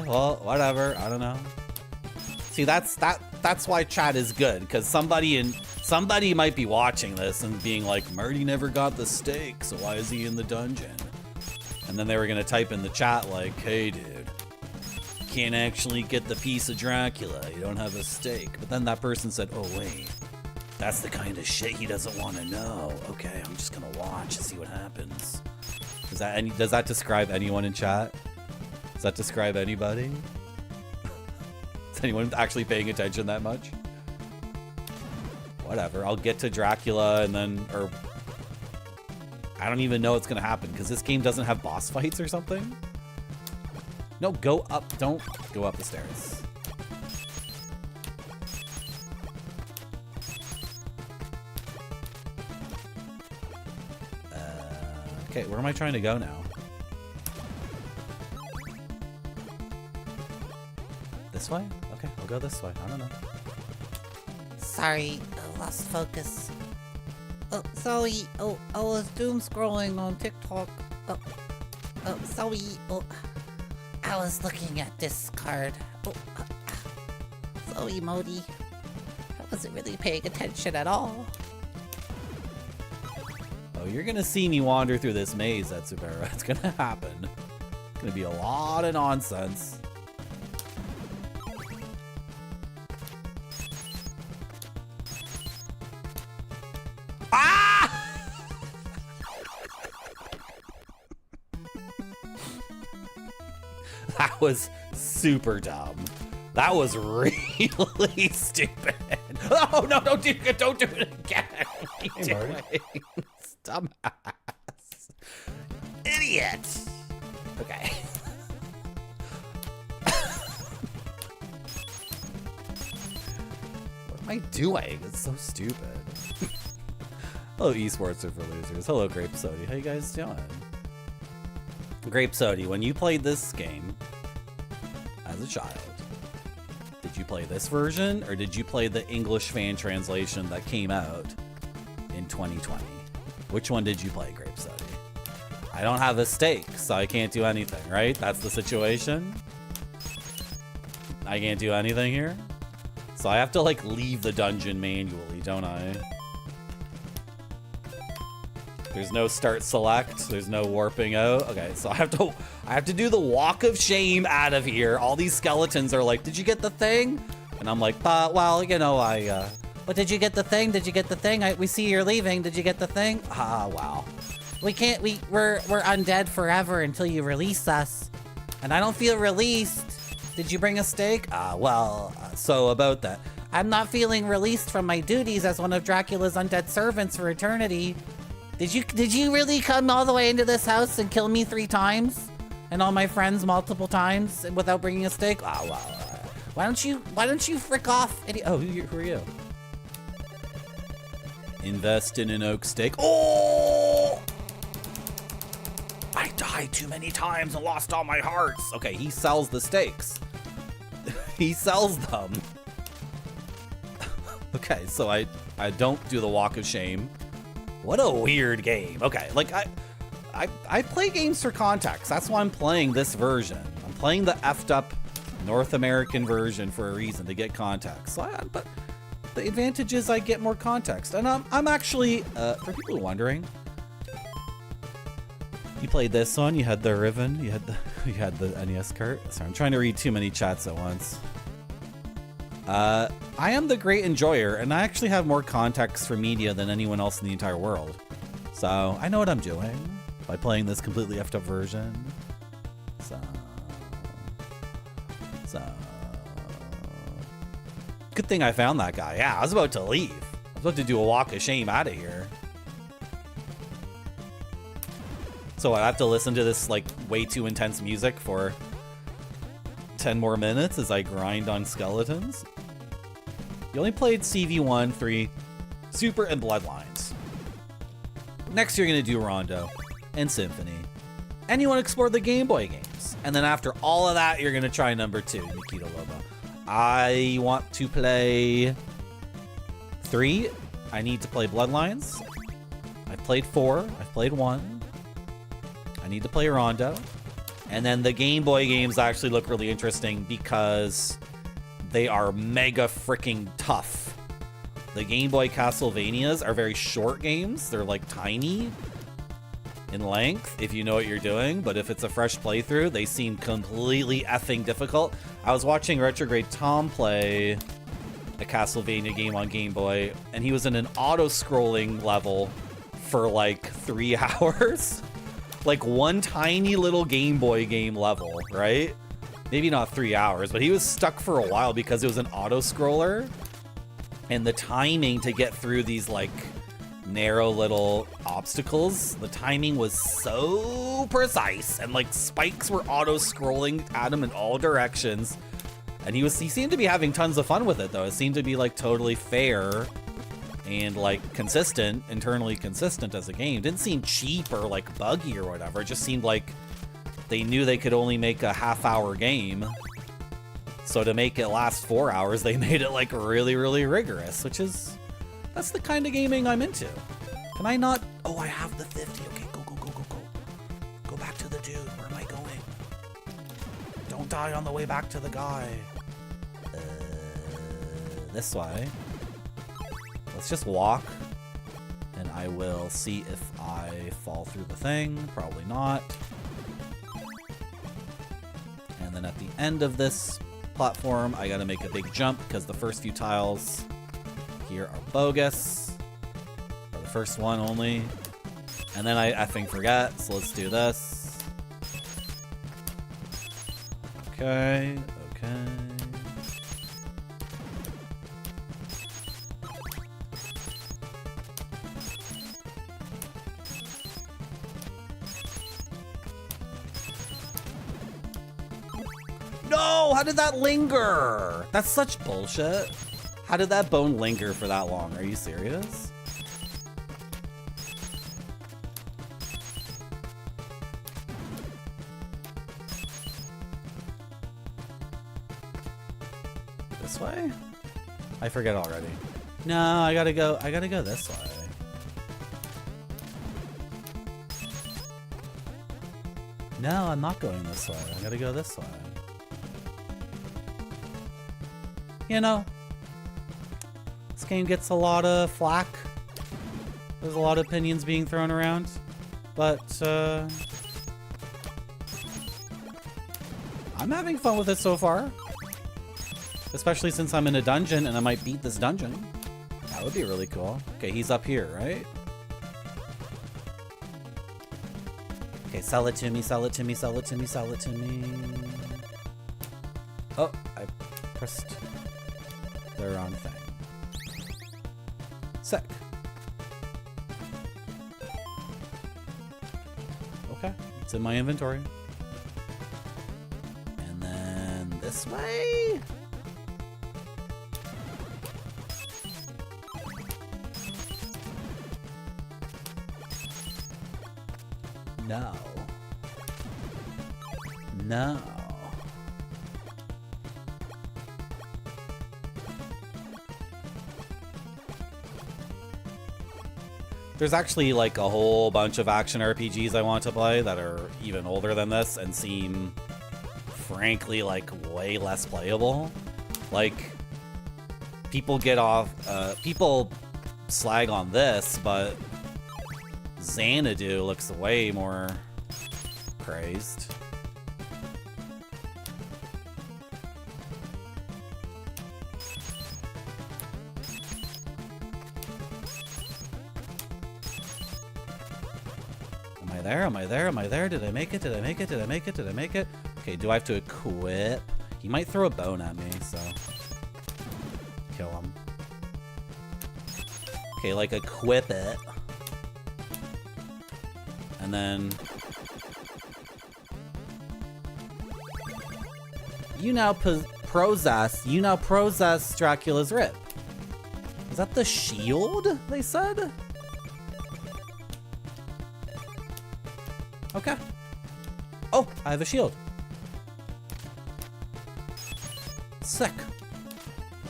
well, whatever. I don't know. See, that's why chat is good, because somebody might be watching this and being like, Marty never got the stake, so why is he in the dungeon? And then they were gonna type in the chat like, hey dude, you can't actually get the piece of Dracula, you don't have a stake. But then that person said, oh wait, that's the kind of shit he doesn't want to know. Okay, I'm just gonna watch and see what happens. Does that describe anyone in chat? Does that describe anybody? Is anyone actually paying attention that much? Whatever, I'll get to Dracula and then, or I don't even know what's gonna happen because this game doesn't have boss fights or something. No, go up, don't go up the stairs. Okay, where am I trying to go now? This way? Okay, I'll go this way. I don't know. sorry. Lost focus. Oh, sorry. Oh, I was doom scrolling on TikTok. Oh, sorry. Oh, I was looking at this card. Oh, sorry, Modi. I wasn't really paying attention at all. Oh, you're gonna see me wander through this maze, Etsubera. It's gonna happen. It's gonna be a lot of nonsense. That was super dumb. That was really stupid. Oh no! Don't do it again. What are you doing? Dumbass. Idiot. Okay. What am I doing? It's so stupid. Hello, esports are for losers. Hello, Grape Sody. How you guys doing? Grape Sody, when you played this game as a child, did you play this version or did you play the English fan translation that came out in 2020? Which one did you play, Grape Sody? I don't have a stake, so I can't do anything, right? That's the situation. I can't do anything here. So I have to like leave the dungeon manually, don't I? There's no start select. There's no warping out. Okay, so I have to do the walk of shame out of here. All these skeletons are like, "Did you get the thing?" And I'm like, well, you know, But did you get the thing? Did you get the thing? We see you're leaving. Did you get the thing? Ah, wow. We're undead forever until you release us. And I don't feel released. Did you bring a stake? So about that. I'm not feeling released from my duties as one of Dracula's undead servants for eternity. Did you really come all the way into this house and kill me 3 times? And all my friends multiple times without bringing a stake? Oh, wow. Why don't you frick off? Oh, who are you? Invest in an oak stake. Oh! I died too many times and lost all my hearts. Okay, he sells the stakes. He sells them. Okay, so I don't do the walk of shame. What a weird game. Okay, like I play games for context. That's why I'm playing this version. I'm playing the effed up North American version for a reason, to get context. But the advantage is I get more context. And I'm actually, for people wondering, you played this one, you had the Riven, you had the NES cart. Sorry, I'm trying to read too many chats at once. I am the great enjoyer, and I actually have more context for media than anyone else in the entire world. So I know what I'm doing by playing this completely effed up version. So good thing I found that guy. Yeah, I was about to leave. I was about to do a walk of shame out of here. So I have to listen to this like way too intense music for 10 more minutes as I grind on skeletons. You only played CV1, 3, Super, and Bloodlines. Next you're going to do Rondo and Symphony. And you want to explore the Game Boy games. And then after all of that, you're going to try number 2, Nikita Lobo. I want to play 3. I need to play Bloodlines. I've played 4. I've played 1. I need to play Rondo. And then the Game Boy games actually look really interesting because they are mega freaking tough. The Game Boy Castlevanias are very short games. They're like tiny in length if you know what you're doing, but if it's a fresh playthrough, they seem completely effing difficult. I was watching Retrograde Tom play a Castlevania game on Game Boy, and he was in an auto-scrolling level for like 3 hours. Like one tiny little Game Boy game level, right? Maybe not 3 hours, but he was stuck for a while because it was an auto-scroller, and the timing to get through these like narrow little obstacles, the timing was so precise, and like spikes were auto-scrolling at him in all directions, and he seemed to be having tons of fun with it though. It seemed to be like totally fair and like consistent, internally consistent as a game. Didn't seem cheap or like buggy or whatever. It just seemed like they knew they could only make a half-hour game. So to make it last 4 hours, they made it like really, really rigorous, that's the kind of gaming I'm into. Can I not? Oh, I have the 50. Okay, go. Go back to the dude. Where am I going? Don't die on the way back to the guy. This way. Let's just walk. And I will see if I fall through the thing. Probably not. And then at the end of this platform, I gotta make a big jump because the first few tiles here are bogus. For the first one only. And then I effing forget, so let's do this. Okay. No! How did that linger? That's such bullshit. How did that bone linger for that long? Are you serious? This way? I forget already. No, I gotta go this way. No, I'm not going this way. I gotta go this way. You know, this game gets a lot of flack. There's a lot of opinions being thrown around. But, I'm having fun with it so far. Especially since I'm in a dungeon and I might beat this dungeon. That would be really cool. Okay, he's up here, right? Okay, sell it to me, sell it to me, sell it to me, sell it to me. Oh, I pressed the wrong thing. Sick. Okay, it's in my inventory. And then this way? No. No. There's actually like a whole bunch of action RPGs I want to play that are even older than this and seem frankly like way less playable. Like people people slag on this, but Xanadu looks way more praised. Am I there? Am I there? Am I there? Did I make it? Did I make it? Did I make it? Did I make it? Okay, do I have to equip? He might throw a bone at me, so kill him. Okay, like equip it. And then you now possess Dracula's Rip. Is that the shield they said? Okay. Oh, I have a shield. Sick.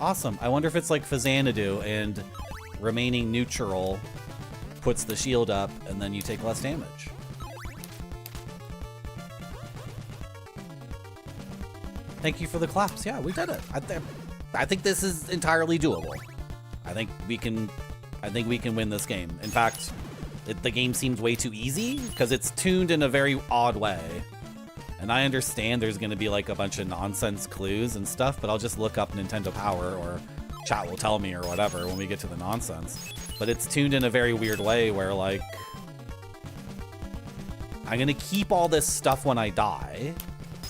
Awesome. I wonder if it's like Xanadu and remaining neutral puts the shield up, and then you take less damage. Thank you for the claps. Yeah, we did it. I think this is entirely doable. I think we can win this game. In fact, the game seems way too easy because it's tuned in a very odd way. And I understand there's going to be like a bunch of nonsense clues and stuff, but I'll just look up Nintendo Power or chat will tell me or whatever when we get to the nonsense. But it's tuned in a very weird way where, like, I'm gonna keep all this stuff when I die.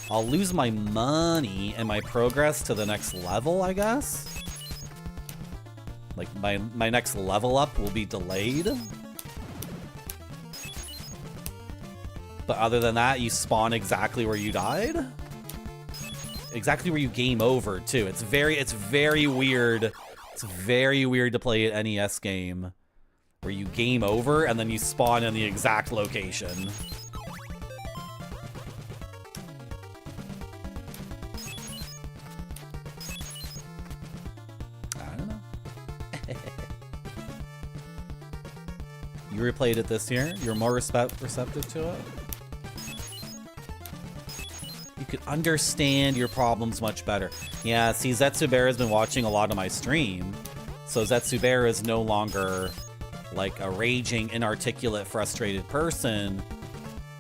I'll lose my money and my progress to the next level, I guess. Like, my next level up will be delayed. But other than that, you spawn exactly where you died. Exactly where you game over, too. It's very weird. It's very weird to play an NES game where you game over and then you spawn in the exact location. You replayed it this year? You're more receptive to it? You could understand your problems much better. Yeah, see, Zetsubera's been watching a lot of my stream, so Zetsubera is no longer like a raging, inarticulate, frustrated person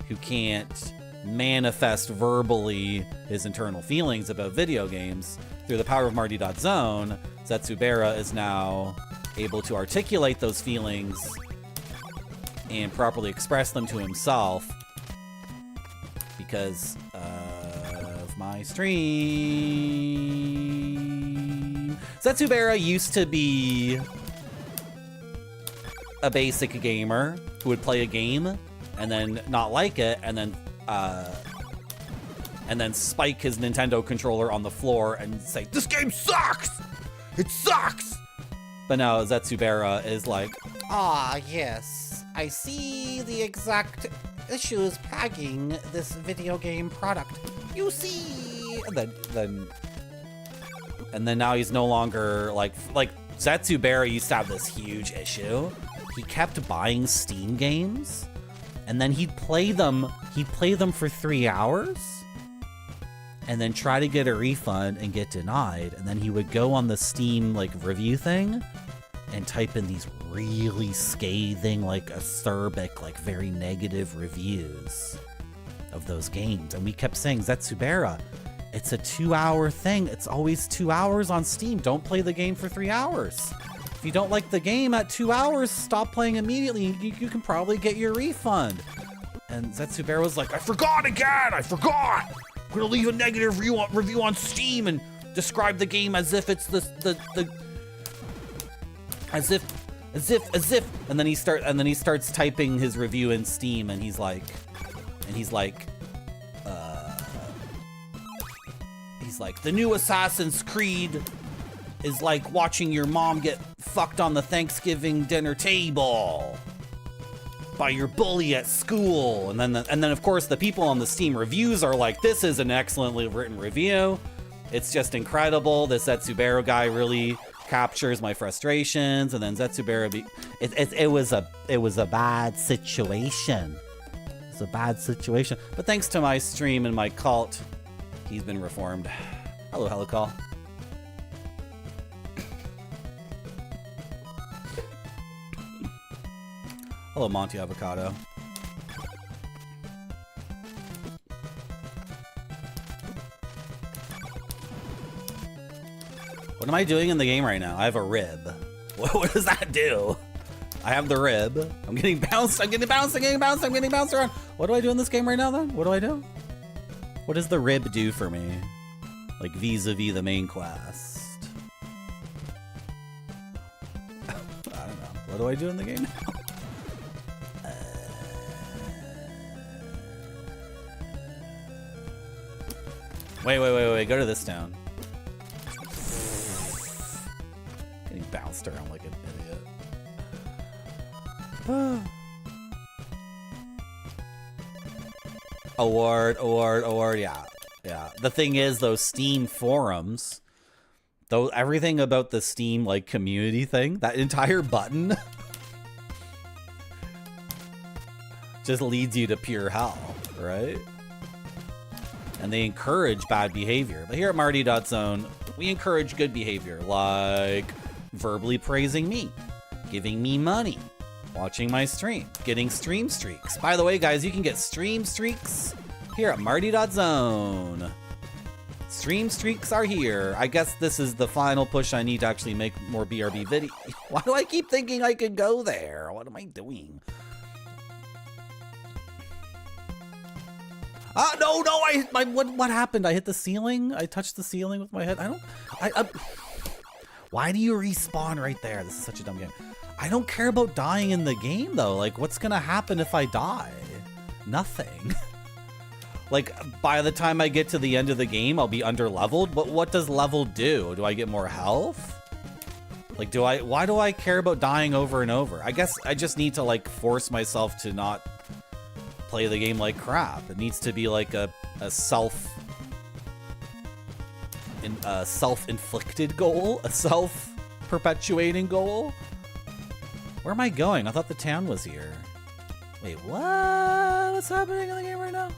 who can't manifest verbally his internal feelings about video games. Through the power of Marty.zone, Zetsubera is now able to articulate those feelings and properly express them to himself because of my stream. Zetsubera used to be a basic gamer who would play a game and then not like it and then spike his Nintendo controller on the floor and say, "This game sucks! It sucks!" But now Zetsubera is like, Ah, yes. I see the exact issues plaguing this video game product. You see... and then now he's no longer like Zetsubera used to have this huge issue. He kept buying Steam games and then he'd play them for 3 hours and then try to get a refund and get denied, and then he would go on the Steam like review thing and type in these really scathing, like acerbic, like very negative reviews of those games. And we kept saying, Zetsubera, it's a 2-hour thing. It's always 2 hours on Steam. Don't play the game for 3 hours. If you don't like the game at 2 hours, stop playing immediately. You can probably get your refund. And Zetsubera was like, I forgot again. I forgot. I'm gonna leave a negative review on Steam and describe the game as if it's as if, and then he starts typing his review in Steam, and he's like, the new Assassin's Creed is like watching your mom get fucked on the Thanksgiving dinner table by your bully at school. And then of course the people on the Steam reviews are like, this is an excellently written review. It's just incredible. This Zetsubera guy really captures my frustrations. And then Zetsubera it was a bad situation. It's a bad situation. But thanks to my stream and my cult, he's been reformed. Hello, Helicall. Hello, Monty Avocado. What am I doing in the game right now? I have a rib. What does that do? I have the rib. I'm getting bounced. I'm getting bounced. I'm getting bounced. I'm getting bounced around. What do I do in this game right now, then? What do I do? What does the rib do for me? Like, vis-a-vis the main quest. I don't know. What do I do in the game now? Wait. Go to this town. Getting bounced around like an idiot. Award. Yeah. The thing is, those Steam forums, though, everything about the Steam like community thing, that entire button just leads you to pure hell, right? And they encourage bad behavior. But here at Marty.zone, we encourage good behavior, like verbally praising me, giving me money, watching my stream, getting stream streaks. By the way, guys, you can get stream streaks here at Marty.zone. Stream streaks are here. I guess this is the final push I need to actually make more BRB videos. Why do I keep thinking I could go there? What am I doing? No, what happened? I hit the ceiling? I touched the ceiling with my head? Why do you respawn right there? This is such a dumb game. I don't care about dying in the game, though. Like, what's gonna happen if I die? Nothing. Like, by the time I get to the end of the game, I'll be under-leveled, but what does level do? Do I get more health? Like, why do I care about dying over and over? I guess I just need to, like, force myself to not play the game like crap. It needs to be like a self-inflicted goal, a self perpetuating goal. Where am I going? I thought the town was here. Wait, what? What's happening in the game right now?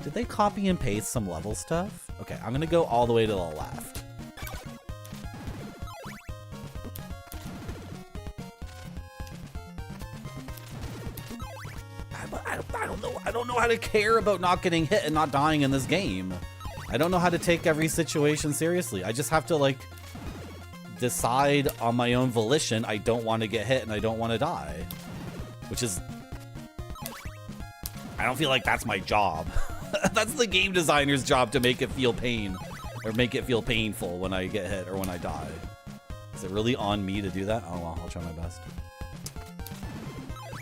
Did they copy and paste some level stuff? Okay, I'm gonna go all the way to the left. I don't know how to care about not getting hit and not dying in this game. I don't know how to take every situation seriously. I just have to, like, decide on my own volition I don't want to get hit and I don't want to die. Which is... I don't feel like that's my job. That's the game designer's job, to make it feel pain. Or make it feel painful when I get hit or when I die. Is it really on me to do that? Oh well, I'll try my best.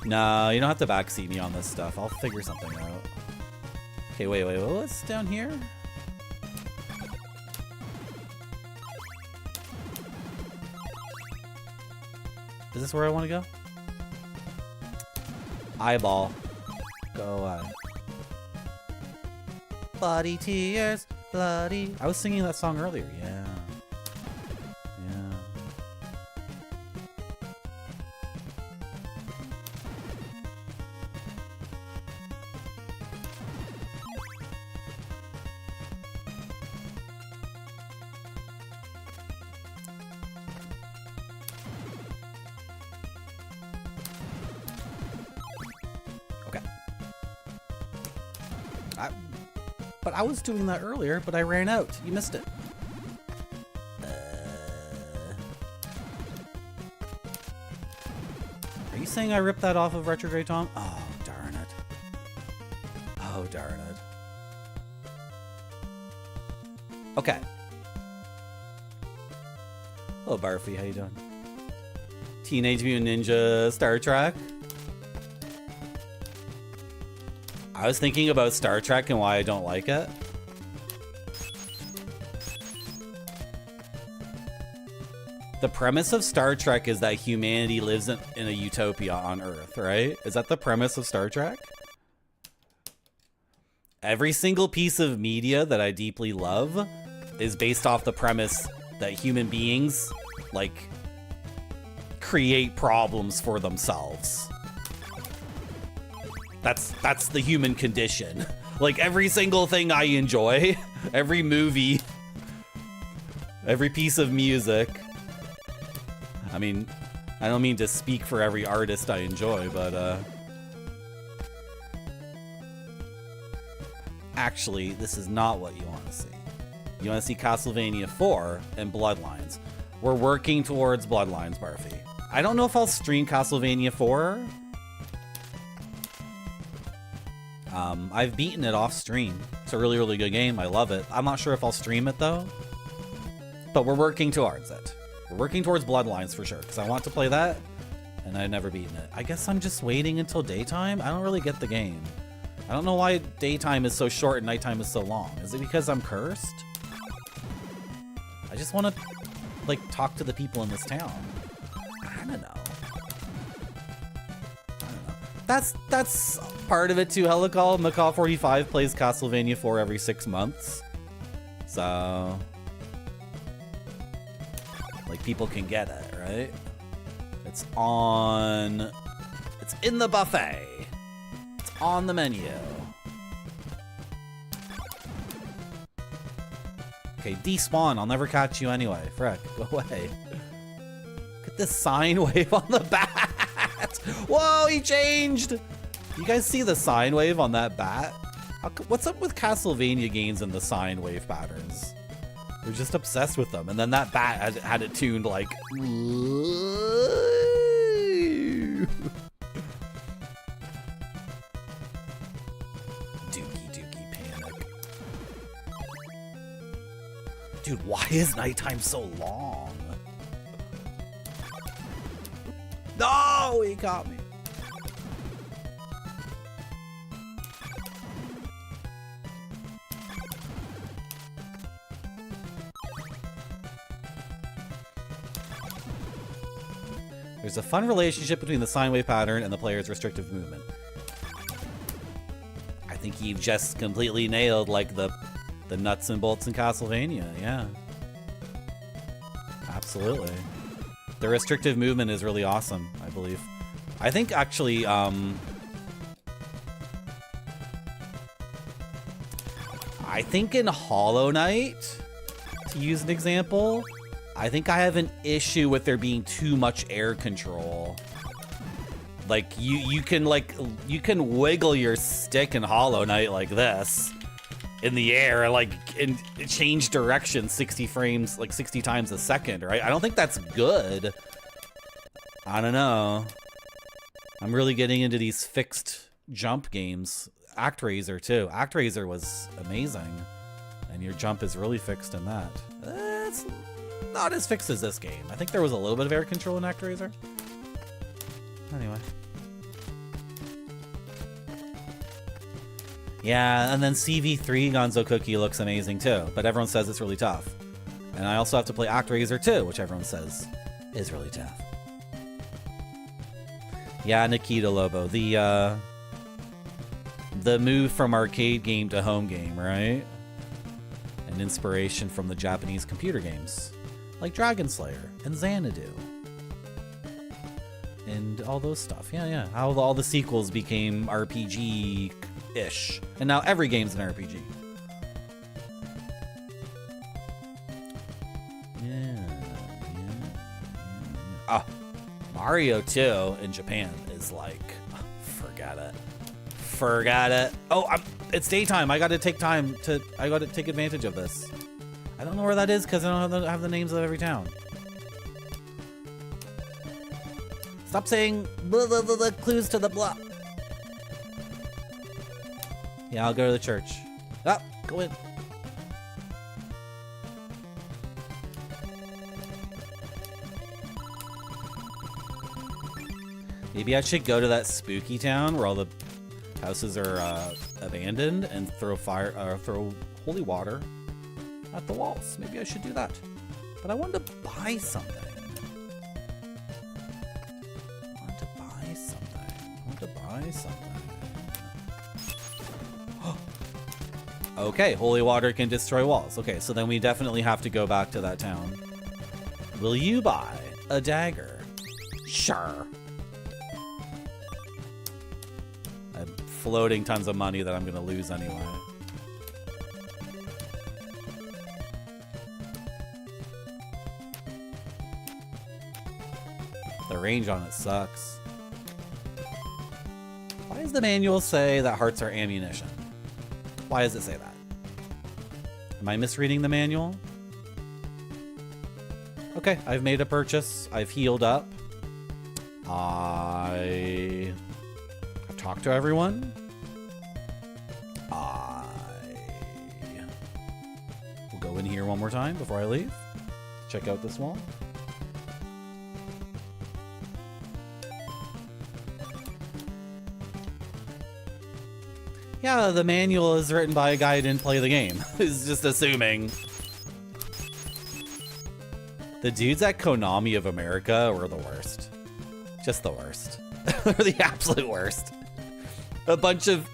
No, you don't have to backseat me on this stuff. I'll figure something out. Okay, wait, what's down here? Is this where I want to go? Eyeball. Go away. Bloody tears, bloody... I was singing that song earlier, yeah. Yeah. Okay. But I was doing that earlier, but I ran out. You missed it. Are you saying I ripped that off of Retrograde Tom? Oh, darn it. Oh, darn it. Okay. Hello, Barfy. How you doing? Teenage Mutant Ninja Star Trek. I was thinking about Star Trek and why I don't like it. The premise of Star Trek is that humanity lives in a utopia on Earth, right? Is that the premise of Star Trek? Every single piece of media that I deeply love is based off the premise that human beings, like, create problems for themselves. That's the human condition. Like, every single thing I enjoy, every movie, every piece of music. I mean, I don't mean to speak for every artist I enjoy, but actually, this is not what you want to see. You want to see Castlevania 4 and Bloodlines. We're working towards Bloodlines, Barfy. I don't know if I'll stream Castlevania 4. I've beaten it off stream. It's a really, really good game. I love it. I'm not sure if I'll stream it though, but we're working towards it. We're working towards Bloodlines for sure, because I want to play that, and I've never beaten it. I guess I'm just waiting until daytime? I don't really get the game. I don't know why daytime is so short and nighttime is so long. Is it because I'm cursed? I just want to, like, talk to the people in this town. I don't know. That's part of it too, Helicol. Macaw45 plays Castlevania 4 every 6 months. So, like, people can get it, right? It's in the buffet. It's on the menu. Okay, despawn. I'll never catch you anyway. Frick, go away. Look at this sine wave on the bat. Whoa, he changed! You guys see the sine wave on that bat? What's up with Castlevania games and the sine wave patterns? We're just obsessed with them. And then that bat had it tuned like... Dookie panic. Dude, why is nighttime so long? No, he got me. There's a fun relationship between the sine wave pattern and the player's restrictive movement. I think you've just completely nailed like the nuts and bolts in Castlevania. Yeah, absolutely. The restrictive movement is really awesome, I believe. I think actually, I think in Hollow Knight, to use an example, I think I have an issue with there being too much air control. Like you can wiggle your stick in Hollow Knight like this in the air, like and change direction 60 frames, like 60 times a second, right? I don't think that's good. I don't know. I'm really getting into these fixed jump games. ActRaiser too. ActRaiser was amazing, and your jump is really fixed in that. It's not as fixed as this game. I think there was a little bit of air control in ActRaiser. Anyway. Yeah, and then CV3 Gonzo Cookie looks amazing too, but everyone says it's really tough. And I also have to play ActRaiser 2, which everyone says is really tough. Yeah, Nikita Lobo, the move from arcade game to home game, right? An inspiration from the Japanese computer games, like Dragon Slayer and Xanadu. And all those stuff. Yeah. How all the sequels became RPG-ish. And now every game's an RPG. Yeah. Ah, Mario 2 in Japan is like, forget it. Oh, it's daytime. I gotta take advantage of this. I don't know where that is because I don't have the names of every town. Stop saying the clues to the block. Yeah, I'll go to the church. Ah, go in. Maybe I should go to that spooky town where all the houses are abandoned and throw holy water at the walls. Maybe I should do that. But I wanted to buy something. Okay, holy water can destroy walls. Okay, so then we definitely have to go back to that town. Will you buy a dagger? Sure. I'm floating tons of money that I'm gonna lose anyway. The range on it sucks. Why does the manual say that hearts are ammunition? Why does it say that? Am I misreading the manual? Okay, I've made a purchase. I've healed up. I've talked to everyone. We'll go in here one more time before I leave. Check out this wall. Yeah, the manual is written by a guy who didn't play the game. Is just assuming. The dudes at Konami of America were the worst. Just the worst. They're the absolute worst. A bunch of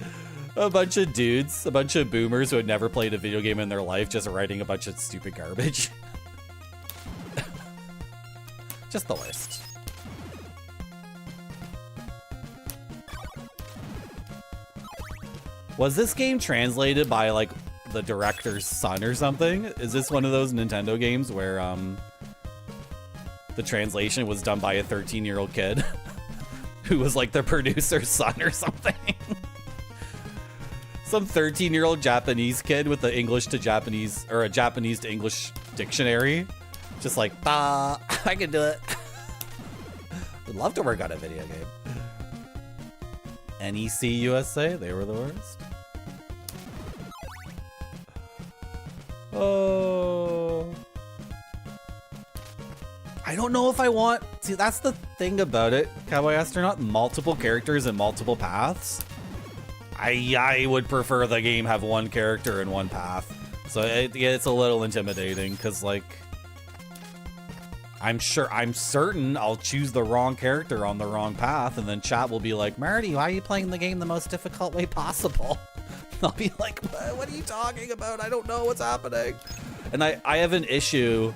dudes, a bunch of boomers who had never played a video game in their life, just writing a bunch of stupid garbage. Just the worst. Was this game translated by like the director's son or something? Is this one of those Nintendo games where the translation was done by a 13-year-old kid who was like the producer's son or something? Some 13-year-old Japanese kid with the English to Japanese or a Japanese to English dictionary. Just like, bah, I can do it. Would love to work on a video game. NEC USA, they were the worst. Oh. I don't know if I want... See, that's the thing about it, Cowboy Astronaut. Multiple characters and multiple paths. I would prefer the game have one character and one path. So it's a little intimidating, because, like... I'm certain I'll choose the wrong character on the wrong path, and then chat will be like, Marty, why are you playing the game the most difficult way possible? I'll be like, what are you talking about? I don't know what's happening. And I have an issue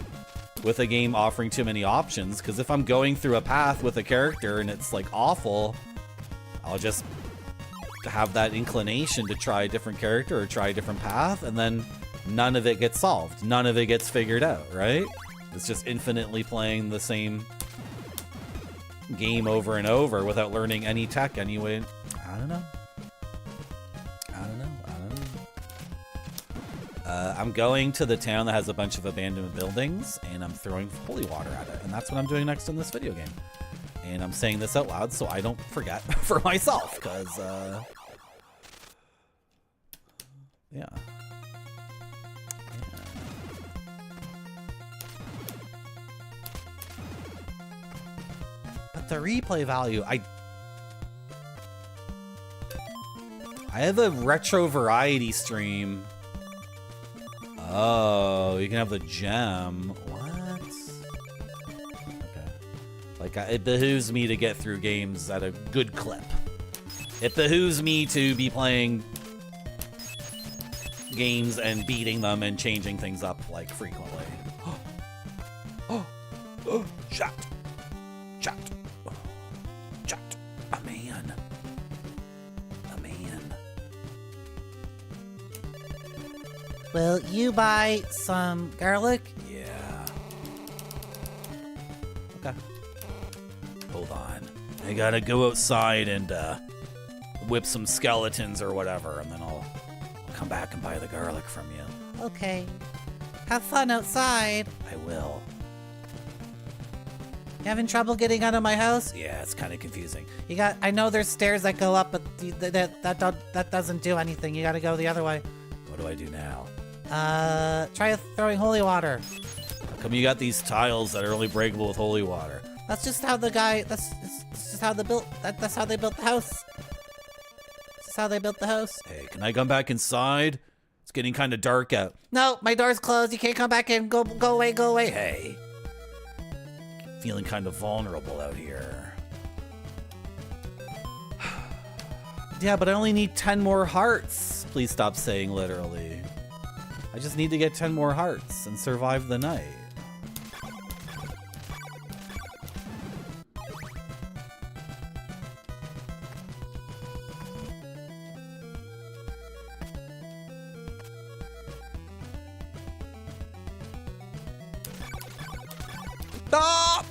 with a game offering too many options, because if I'm going through a path with a character and it's like awful, I'll just have that inclination to try a different character or try a different path, and then none of it gets solved. None of it gets figured out, right? It's just infinitely playing the same game over and over without learning any tech anyway. I don't know. I'm going to the town that has a bunch of abandoned buildings, and I'm throwing holy water at it, and that's what I'm doing next in this video game. And I'm saying this out loud so I don't forget for myself, because, yeah. But the replay value, I have a retro variety stream. Oh, you can have the gem. What? Okay. Like, it behooves me to get through games at a good clip. It behooves me to be playing games and beating them and changing things up, like, frequently. Oh, chat. A man. Will you buy some garlic? Yeah. Okay. Hold on. I gotta go outside and whip some skeletons or whatever, and then I'll come back and buy the garlic from you. Okay. Have fun outside. I will. You having trouble getting out of my house? Yeah, it's kind of confusing. I know there's stairs that go up, but that doesn't do anything. You gotta go the other way. What do I do now? Try throwing holy water. How come you got these tiles that are only breakable with holy water? That's just how the guy. That's just how they built. That's how they built the house. That's how they built the house. Hey, can I come back inside? It's getting kind of dark out. No, my door's closed. You can't come back in. Go away. Go away. Hey. Feeling kind of vulnerable out here. Yeah, but I only need 10 more hearts. Please stop saying literally. I just need to get 10 more hearts and survive the night. Stop!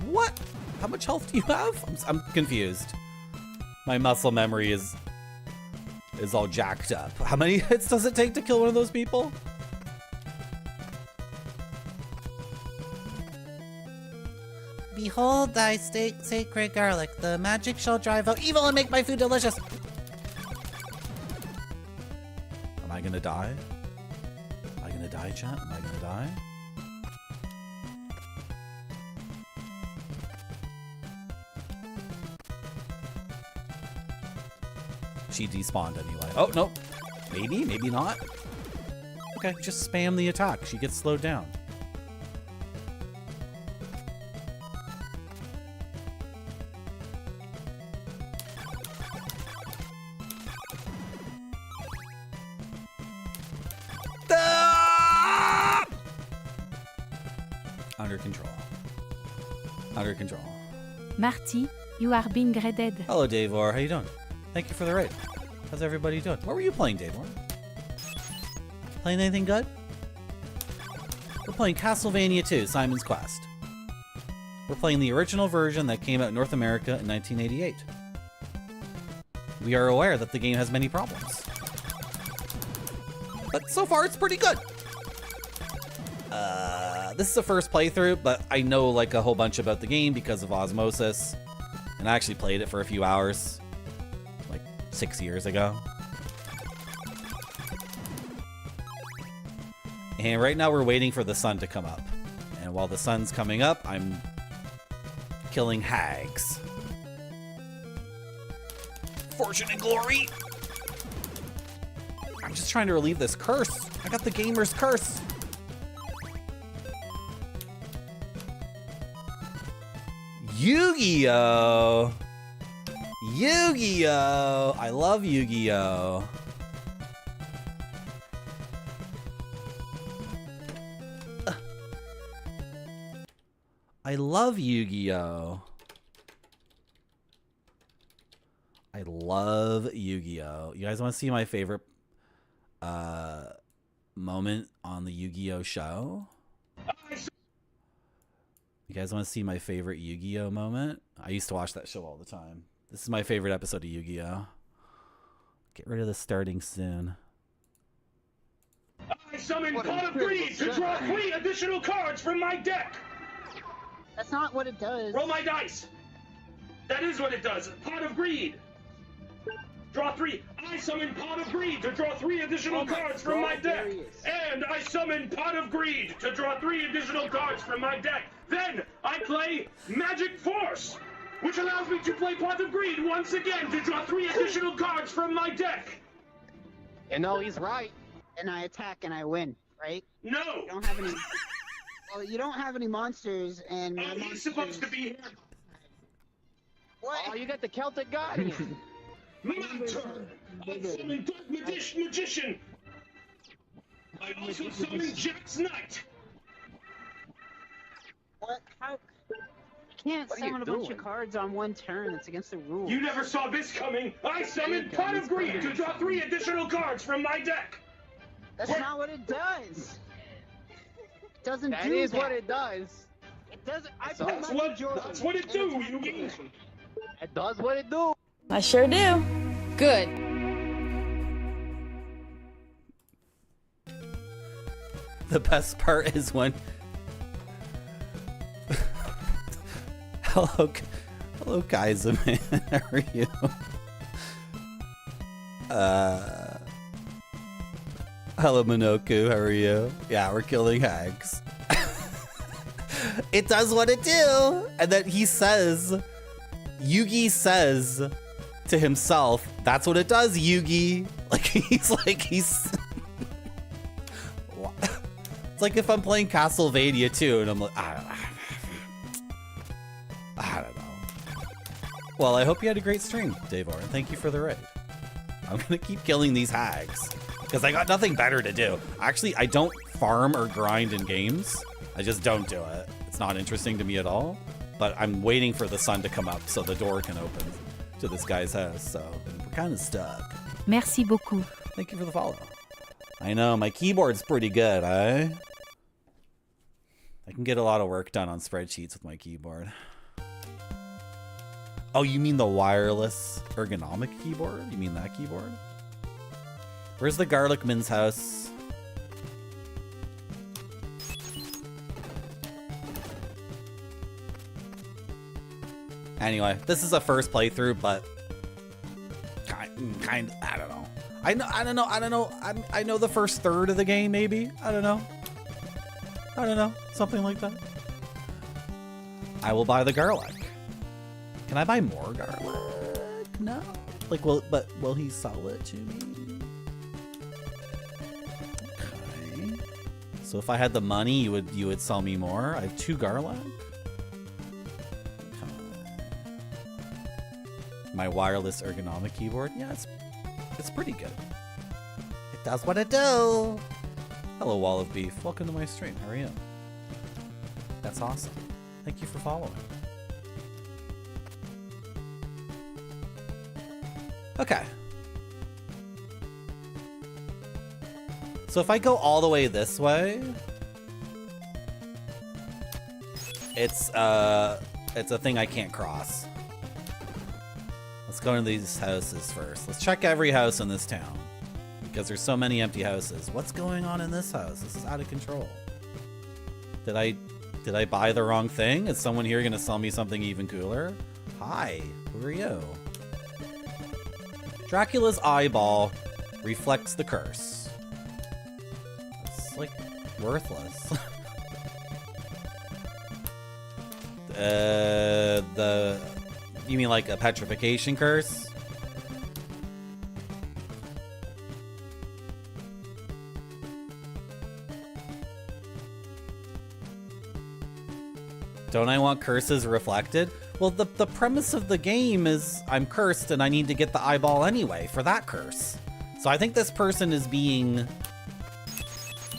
What? How much health do you have? I'm confused. My muscle memory is all jacked up. How many hits does it take to kill one of those people? Behold thy sacred garlic. The magic shall drive out evil and make my food delicious. Am I gonna die? Am I gonna die, chat? Am I gonna die? She despawned anyway. Oh, no. Maybe, maybe not. Okay, just spam the attack. She gets slowed down. Ah! Under control. Under control. Marty, you are being raided. Hello, Davor. How you doing? Thank you for the raid. How's everybody doing? What were you playing, Davor? Playing anything good? We're playing Castlevania II, Simon's Quest. We're playing the original version that came out in North America in 1988. We are aware that the game has many problems. But so far, it's pretty good. This is the first playthrough, but I know like a whole bunch about the game because of Osmosis. And I actually played it for a few hours. 6 years ago. And right now we're waiting for the sun to come up. And while the sun's coming up, I'm killing hags. Fortune and glory! I'm just trying to relieve this curse. I got the gamer's curse. Yu-Gi-Oh! Yu-Gi-Oh! I love Yu-Gi-Oh! I love Yu-Gi-Oh! I love Yu-Gi-Oh! You guys want to see my favorite moment on the Yu-Gi-Oh! Show? You guys want to see my favorite Yu-Gi-Oh! Moment? I used to watch that show all the time. This is my favorite episode of Yu-Gi-Oh! Get rid of the starting soon. I summon Pot of Greed to draw 3 additional cards from my deck! That's not what it does. Roll my dice! That is what it does. Pot of Greed! Draw 3. I summon Pot of Greed to draw 3 additional cards from my deck! And I summon Pot of Greed to draw 3 additional cards from my deck! Then I play Magic Force, which allows me to play Pot of Greed once again to draw 3 additional cards from my deck! You know, he's right. And I attack and I win, right? No! You don't have any... Well, you don't have any monsters, and... He's supposed to be here. What? Oh, you got the Celtic Guardian. My turn! I summon Dark Magician! I also summon Jack's Knight! What? How... You can't summon a bunch of cards on one turn. It's against the rules. You never saw this coming! I summoned Pot of Greed to draw 3 additional cards from my deck! That's not what it does! It doesn't do that. That is what it does. It doesn't... That's what it do, Yugi! It does what it do. I sure do. Good. The best part is when... Hello Kaiser, man. How are you? Hello Minoku, how are you? Yeah, we're killing hags. It does what it do! And then he says... Yugi says to himself, that's what it does, Yugi. He's... It's like if I'm playing Castlevania 2 and I'm like, I don't know. Well, I hope you had a great stream, Davor, and thank you for the raid. I'm gonna keep killing these hags because I got nothing better to do. Actually, I don't farm or grind in games. I just don't do it. It's not interesting to me at all. But I'm waiting for the sun to come up so the door can open to this guy's house. So we're kind of stuck. Merci beaucoup. Thank you for the follow. I know, my keyboard's pretty good, eh? I can get a lot of work done on spreadsheets with my keyboard. Oh, you mean the wireless ergonomic keyboard? You mean that keyboard? Where's the Garlic Man's house? Anyway, this is a first playthrough, but kind I don't know. I know. I know the first third of the game, maybe. I don't know. Something like that. I will buy the garlic. Can I buy more garlic? No. Will he sell it to me? Okay. So if I had the money, you would sell me more. I have 2 garlic. My wireless ergonomic keyboard, yeah, it's pretty good. It does what it do. Hello, Wall of Beef. Welcome to my stream. How are you? That's awesome. Thank you for following. Okay. So if I go all the way this way, it's a thing I can't cross. Let's go into these houses first. Let's check every house in this town because there's so many empty houses. What's going on in this house? This is out of control. Did I buy the wrong thing? Is someone here gonna sell me something even cooler? Hi, who are you? Dracula's eyeball reflects the curse. It's like worthless. You mean like a petrification curse? Don't I want curses reflected? Well, the premise of the game is I'm cursed and I need to get the eyeball anyway for that curse. So I think this person is being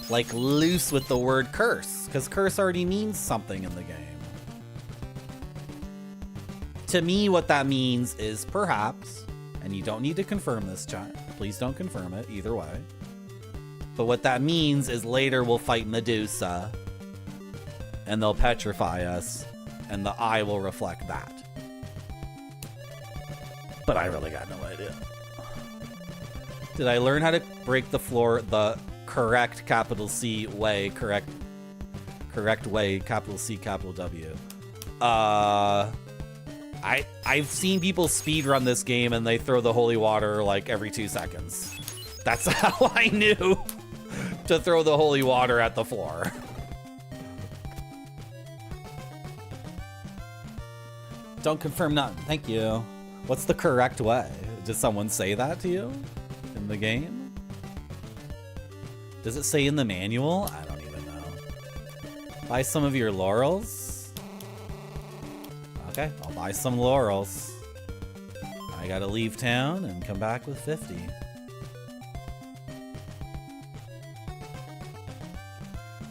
like loose with the word curse because curse already means something in the game. To me, what that means is perhaps, and you don't need to confirm this, chat. Please don't confirm it either way. But what that means is later we'll fight Medusa, and they'll petrify us, and the eye will reflect that. But I really got no idea. Did I learn how to break the floor the correct capital C way, correct way, capital C, capital W? I've seen people speedrun this game and they throw the holy water like every 2 seconds. That's how I knew to throw the holy water at the floor. Don't confirm nothing. Thank you. What's the correct way? Did someone say that to you in the game? Does it say in the manual? I don't even know. Buy some of your laurels. Okay, I'll buy some laurels. I gotta leave town and come back with 50.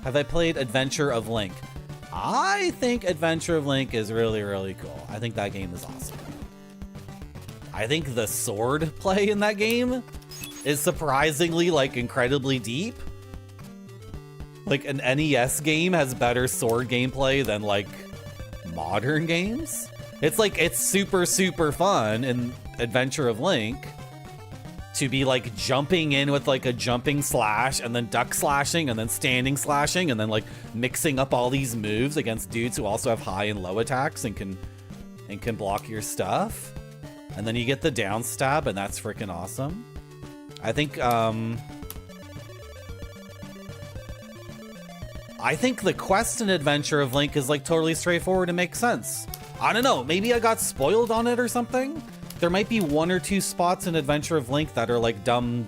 Have I played Adventure of Link? I think Adventure of Link is really, really cool. I think that game is awesome. I think the sword play in that game is surprisingly, like, incredibly deep. Like, an NES game has better sword gameplay than, like, modern games. It's like, it's super, super fun in Adventure of Link to be, like, jumping in with, like, a jumping slash and then duck slashing and then standing slashing and then, like, mixing up all these moves against dudes who also have high and low attacks and can block your stuff. And then you get the down stab, and that's freaking awesome. I think the quest and adventure of Link is like totally straightforward and makes sense. I don't know, maybe I got spoiled on it or something. There might be 1 or 2 spots in Adventure of Link that are like dumb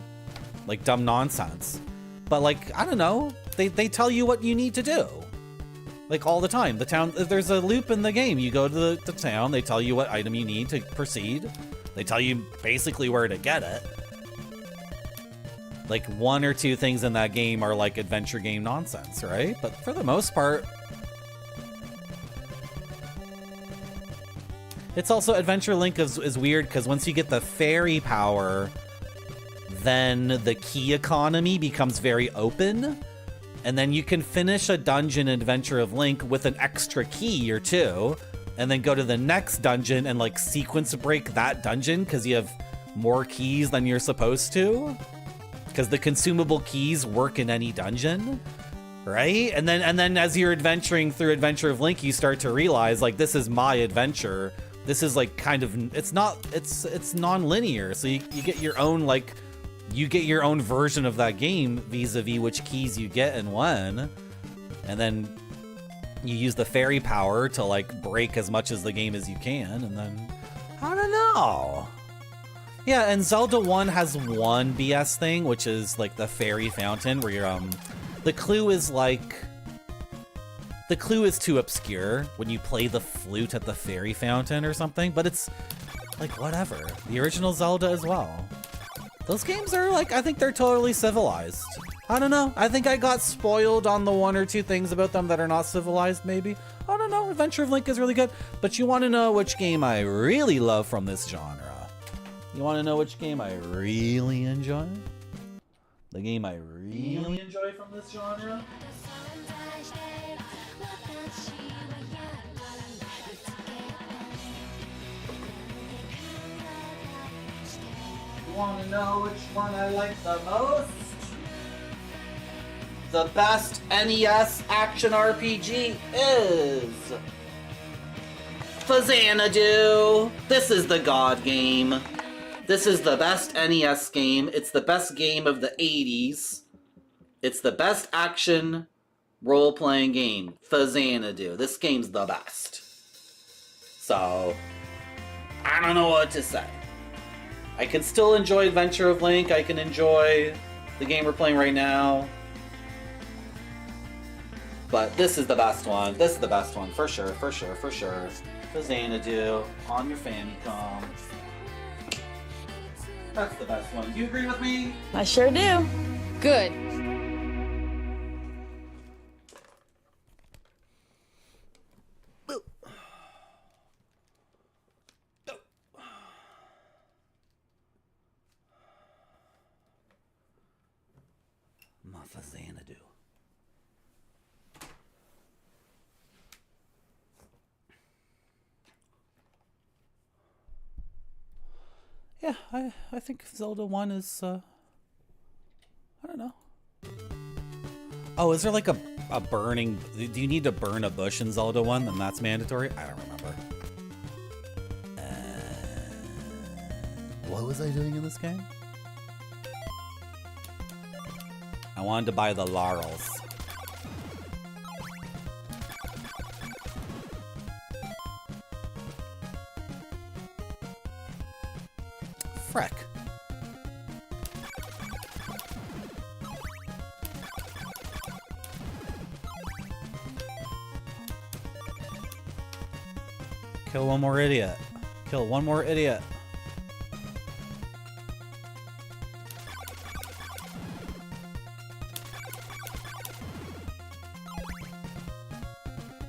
nonsense. But like, I don't know, they tell you what you need to do. Like all the time. The town, there's a loop in the game. You go to the town, they tell you what item you need to proceed. They tell you basically where to get it. Like 1 or 2 things in that game are like adventure game nonsense, right? But for the most part, it's also Adventure Link is weird because once you get the fairy power, then the key economy becomes very open. And then you can finish a dungeon in Adventure of Link with an extra key or 2, and then go to the next dungeon and like sequence break that dungeon because you have more keys than you're supposed to. Because the consumable keys work in any dungeon, right? And then as you're adventuring through Adventure of Link, you start to realize like this is my adventure. This is like kind of it's non-linear. So you get your own like. You get your own version of that game vis-a-vis which keys you get and when. And then you use the fairy power to like break as much as the game as you can. And then, I don't know. Yeah, and Zelda 1 has one BS thing, which is like the fairy fountain where you're, the clue is too obscure when you play the flute at the fairy fountain or something, but it's like, whatever. The original Zelda as well. Those games are like, I think they're totally civilized. I don't know. I think I got spoiled on the 1 or 2 things about them that are not civilized, maybe. I don't know. Adventure of Link is really good. But you want to know which game I really love from this genre? You want to know which game I really enjoy? The game I really enjoy from this genre? Want to know which one I like the most? The best NES action RPG is Xanadu. This is the God game. This is the best NES game. It's the best game of the 80s. It's the best action role-playing game. Xanadu. This game's the best. So, I don't know what to say. I can still enjoy Adventure of Link. I can enjoy the game we're playing right now. But this is the best one. This is the best one, for sure, for sure, for sure. Xanadu on your Famicom. That's the best one. Do you agree with me? I sure do. Good. Muffa Xanadu. Yeah, I think Zelda 1 is, I don't know. Oh, is there like a burning... Do you need to burn a bush in Zelda 1? Then that's mandatory? I don't remember. What was I doing in this game? I wanted to buy the laurels. Frick. Kill one more idiot. Kill one more idiot.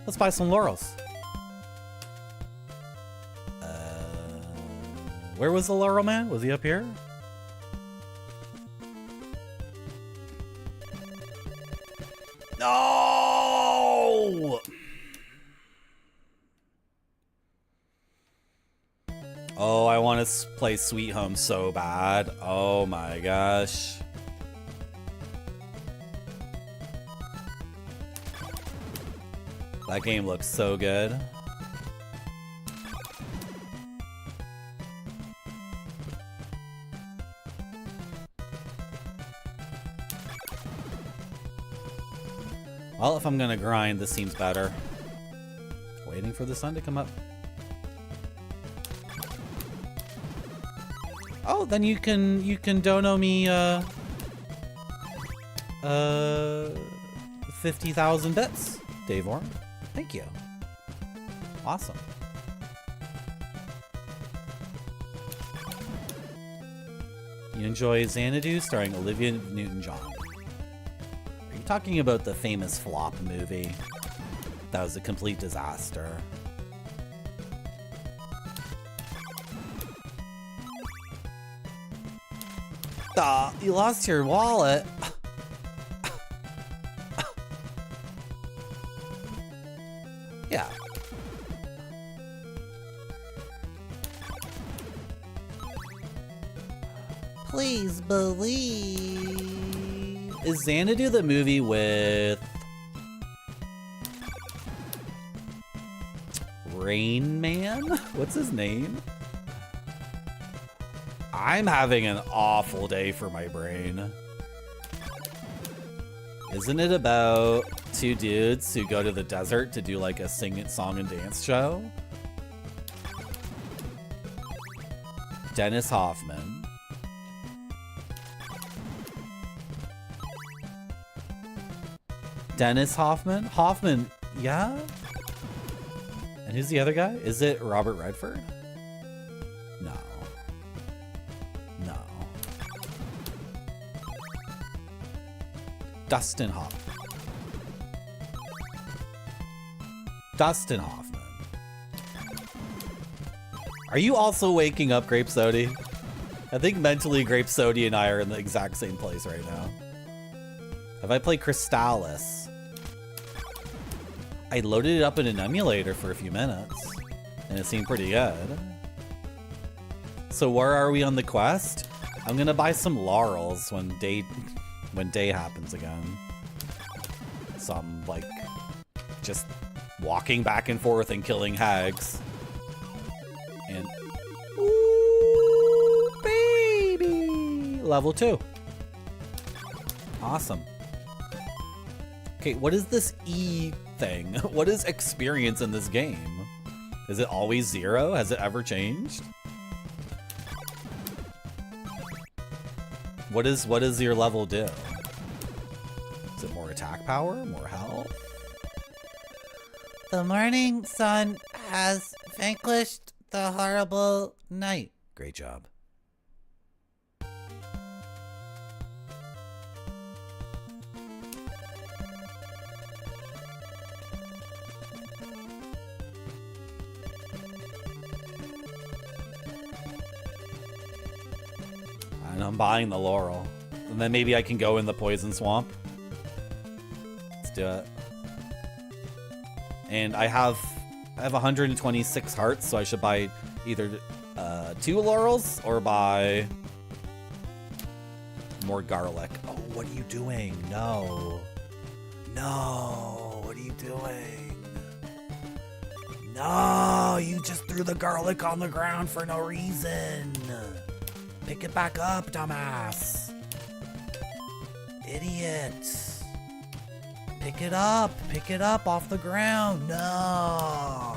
Let's buy some laurels. Where was the laurel man? Was he up here? No! Oh, I want to play Sweet Home so bad. Oh my gosh. That game looks so good. Well, if I'm gonna grind, this seems better. Waiting for the sun to come up. Oh, then you can dono me 50,000 bits, Dave Orr. Thank you. Awesome. You enjoy Xanadu starring Olivia Newton-John. Are you talking about the famous flop movie? That was a complete disaster. You lost your wallet. Yeah. Please believe. Is Xanadu the movie with Rain Man? What's his name? I'm having an awful day for my brain. Isn't it about two dudes who go to the desert to do like a song and dance show? Dennis Hoffman. Dennis Hoffman? Hoffman, yeah? And who's the other guy? Is it Robert Redford? No. No. Dustin Hoffman. Dustin Hoffman. Are you also waking up, Grape Sody? I think mentally Grape Sody and I are in the exact same place right now. Have I played Crystallis? I loaded it up in an emulator for a few minutes, and it seemed pretty good. So where are we on the quest? I'm gonna buy some laurels when day happens again. So I'm like just walking back and forth and killing hags. And ooh, baby, level 2. Awesome. Okay, what is this E thing? What is experience in this game? Is it always 0? Has it ever changed? What does your level do? Is it more attack power? More health? The morning sun has vanquished the horrible night. Great job. And I'm buying the laurel. And then maybe I can go in the poison swamp. Let's do it. And I have 126 hearts, so I should buy either 2 laurels or buy more garlic. Oh, what are you doing? No. No, what are you doing? No, you just threw the garlic on the ground for no reason. Pick it back up, dumbass. Idiot. Pick it up off the ground. No.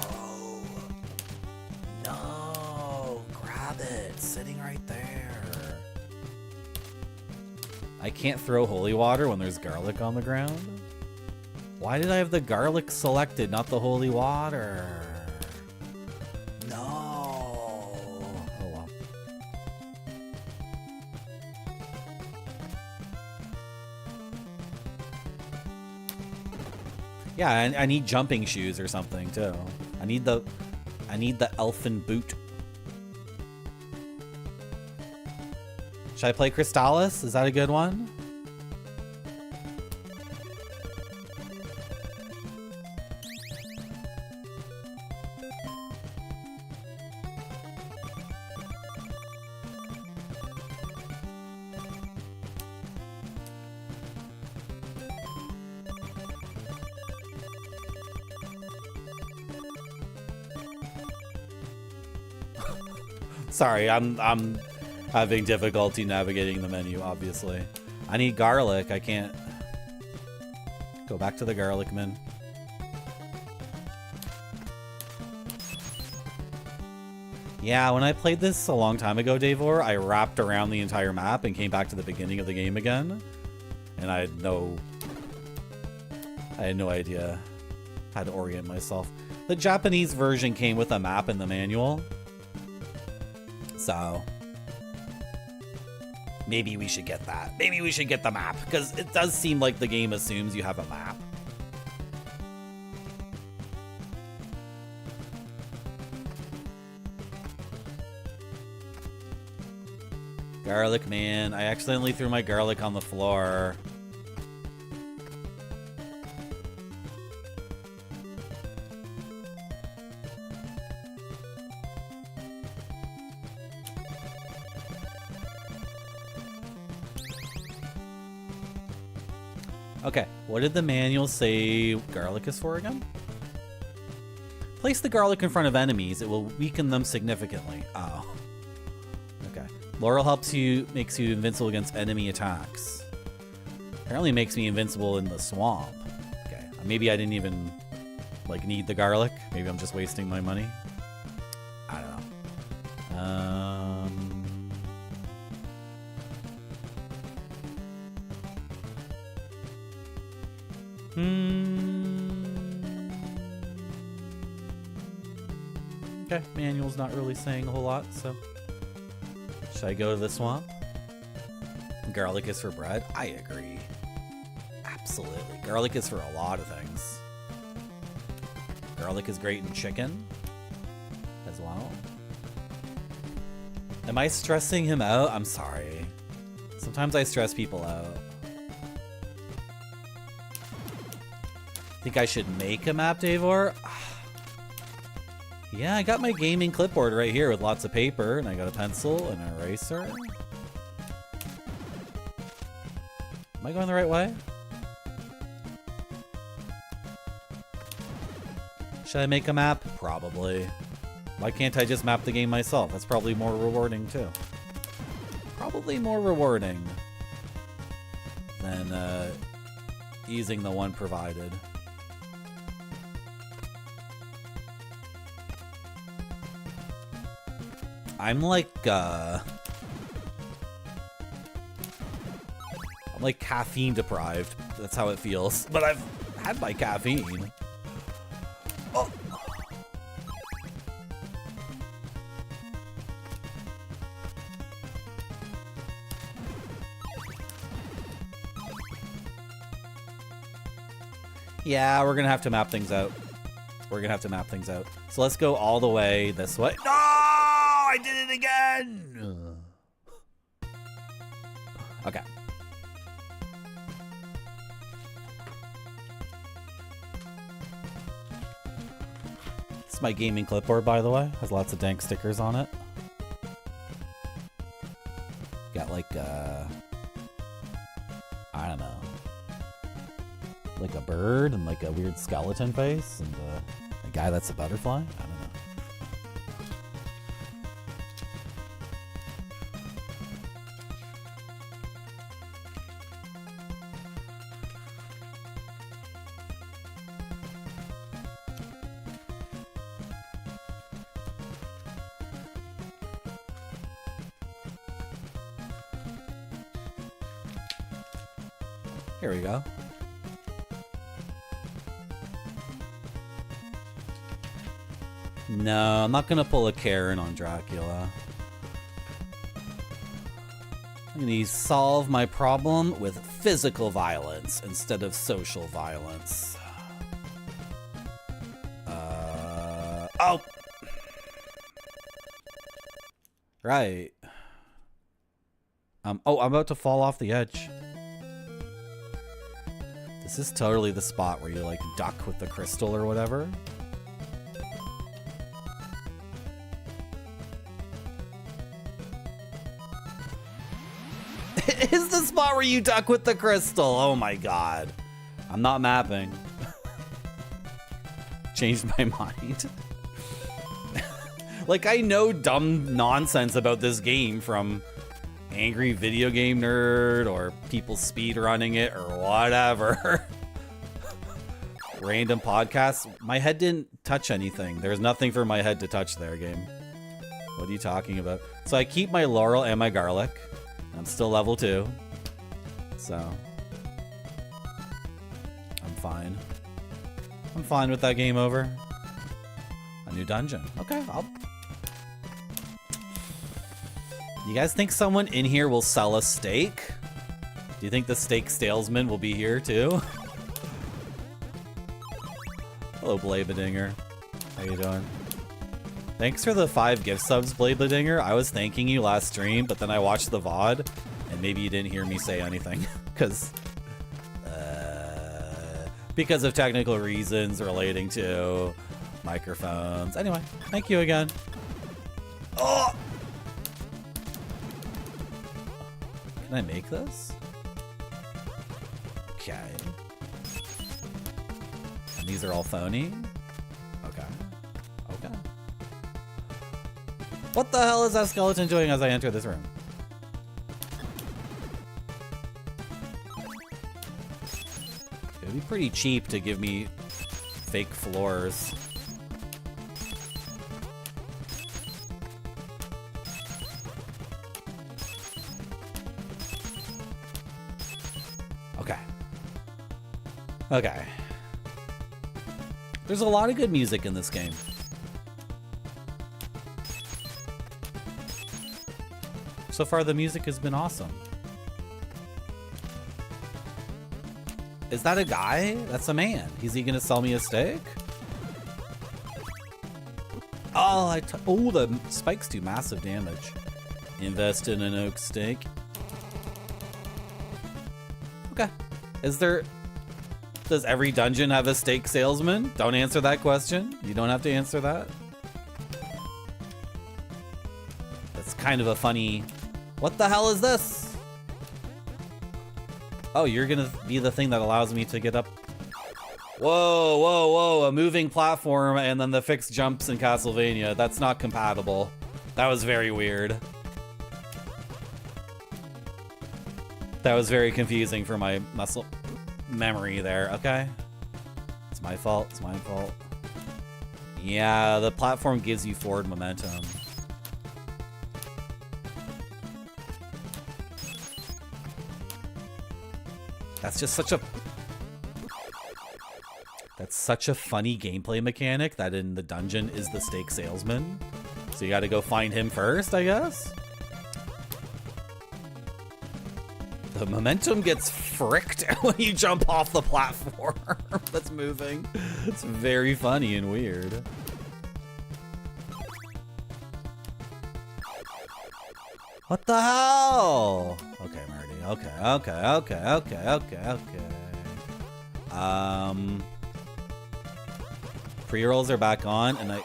No, grab it, sitting right there. I can't throw holy water when there's garlic on the ground. Why did I have the garlic selected, not the holy water? No. Oh well. Yeah, I need jumping shoes or something too. I need the elfin boot. Should I play Crystallis? Is that a good one? Sorry, I'm having difficulty navigating the menu, obviously. I need garlic. I can't go back to the garlic man. Yeah, when I played this a long time ago, Davor, I wrapped around the entire map and came back to the beginning of the game again. And I had no idea how to orient myself. The Japanese version came with a map in the manual. So maybe we should get that. Maybe we should get the map, because it does seem like the game assumes you have a map. Garlic man. I accidentally threw my garlic on the floor. Okay, what did the manual say garlic is for again? Place the garlic in front of enemies. It will weaken them significantly. Oh. Okay. Laurel makes you invincible against enemy attacks. Apparently makes me invincible in the swamp. Okay. Maybe I didn't even, need the garlic. Maybe I'm just wasting my money. I don't know. Okay, manual's not really saying a whole lot, so should I go to the swamp? Garlic is for bread? I agree. Absolutely. Garlic is for a lot of things. Garlic is great in chicken as well. Am I stressing him out? I'm sorry. Sometimes I stress people out. Think I should make a map, Davor? Yeah, I got my gaming clipboard right here with lots of paper, and I got a pencil and an eraser. Am I going the right way? Should I make a map? Probably. Why can't I just map the game myself? That's probably more rewarding, too. Probably more rewarding than using the one provided. I'm like caffeine deprived. That's how it feels. But I've had my caffeine. Oh. Yeah, we're gonna have to map things out. So let's go all the way this way. No! I did it again! Okay. It's my gaming clipboard, by the way. Has lots of dank stickers on it. Got like I don't know, like a bird and like a weird skeleton face and a guy that's a butterfly. I don't know. Here we go. No, I'm not gonna pull a Karen on Dracula. I'm gonna solve my problem with physical violence instead of social violence. Oh! Right. Oh, I'm about to fall off the edge. This is totally the spot where you like duck with the crystal or whatever. It is the spot where you duck with the crystal. Oh my god. I'm not mapping. Changed my mind. Like, I know dumb nonsense about this game from Angry Video Game Nerd or people speedrunning it or whatever. Random podcasts. My head didn't touch anything. There's nothing for my head to touch there, game. What are you talking about? So I keep my laurel and my garlic. I'm still level 2. So I'm fine. I'm fine with that game over. A new dungeon. Okay, You guys think someone in here will sell a steak? Do you think the steak salesman will be here too? Hello, Blabedinger. How you doing? Thanks for the 5 gift subs, Blabedinger. I was thanking you last stream, but then I watched the VOD, and maybe you didn't hear me say anything, because of technical reasons relating to microphones. Anyway, thank you again. Oh! Can I make this? Okay. And these are all phony? Okay. Okay. What the hell is that skeleton doing as I enter this room? It'd be pretty cheap to give me fake floors. Okay. There's a lot of good music in this game. So far, the music has been awesome. Is that a guy? That's a man. Is he gonna sell me a steak? Oh, oh, the spikes do massive damage. Invest in an oak steak. Okay. Does every dungeon have a steak salesman? Don't answer that question. You don't have to answer that. That's kind of a funny... What the hell is this? Oh, you're gonna be the thing that allows me to get up. Whoa, whoa, whoa. A moving platform and then the fixed jumps in Castlevania. That's not compatible. That was very weird. That was very confusing for my muscle memory there. Okay. It's my fault. It's my fault. Yeah, the platform gives you forward momentum. That's just such a... That's such a funny gameplay mechanic that in the dungeon is the steak salesman. So you gotta go find him first, I guess? The momentum gets fricked when you jump off the platform that's moving. It's very funny and weird. What the hell? Okay, Marty. Okay. pre-rolls are back on, and I...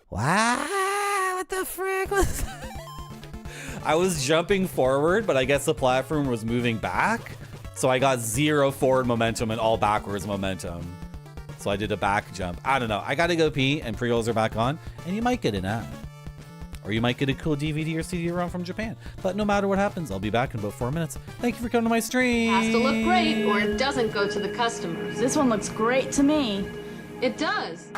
Wow, what the frick was that? I was jumping forward, but I guess the platform was moving back. So I got 0 forward momentum and all backwards momentum. So I did a back jump. I don't know. I gotta go pee, and pre-rolls are back on, and you might get an ad. Or you might get a cool DVD or CD-ROM from Japan. But no matter what happens, I'll be back in about 4 minutes. Thank you for coming to my stream. Has to look great or it doesn't go to the customers. This one looks great to me. It does.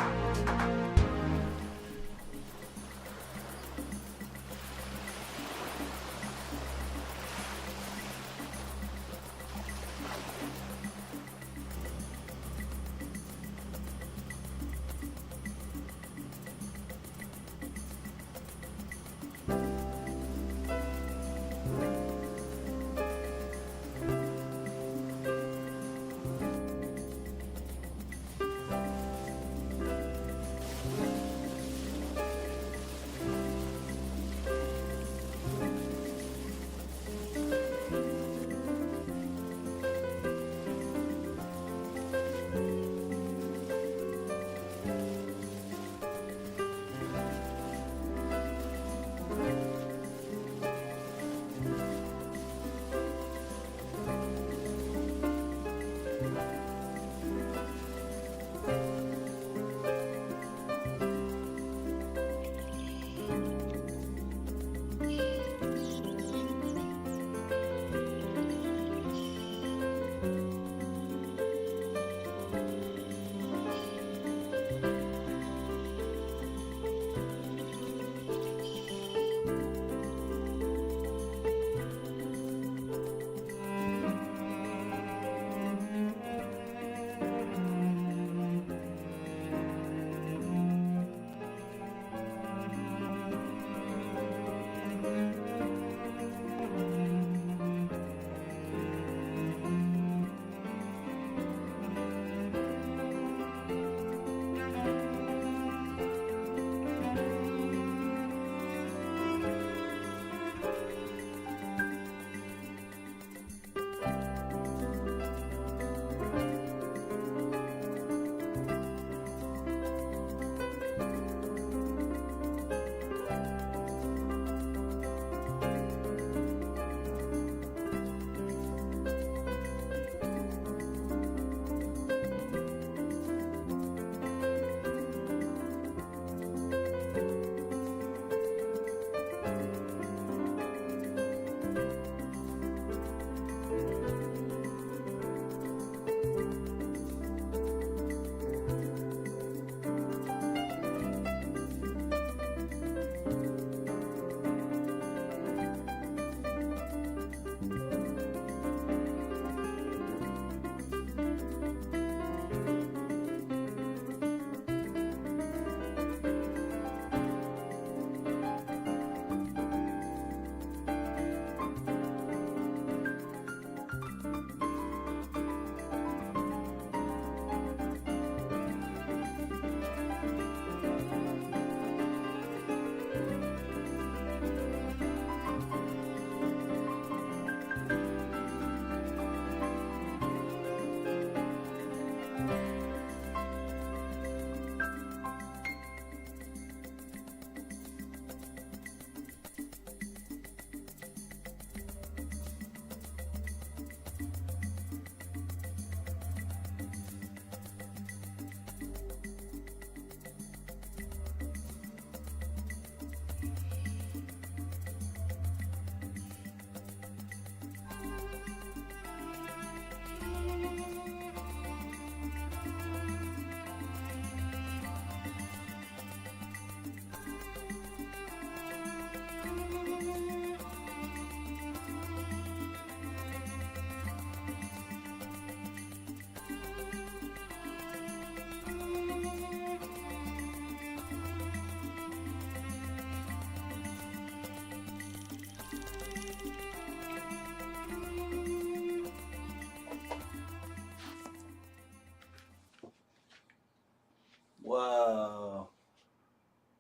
Whoa.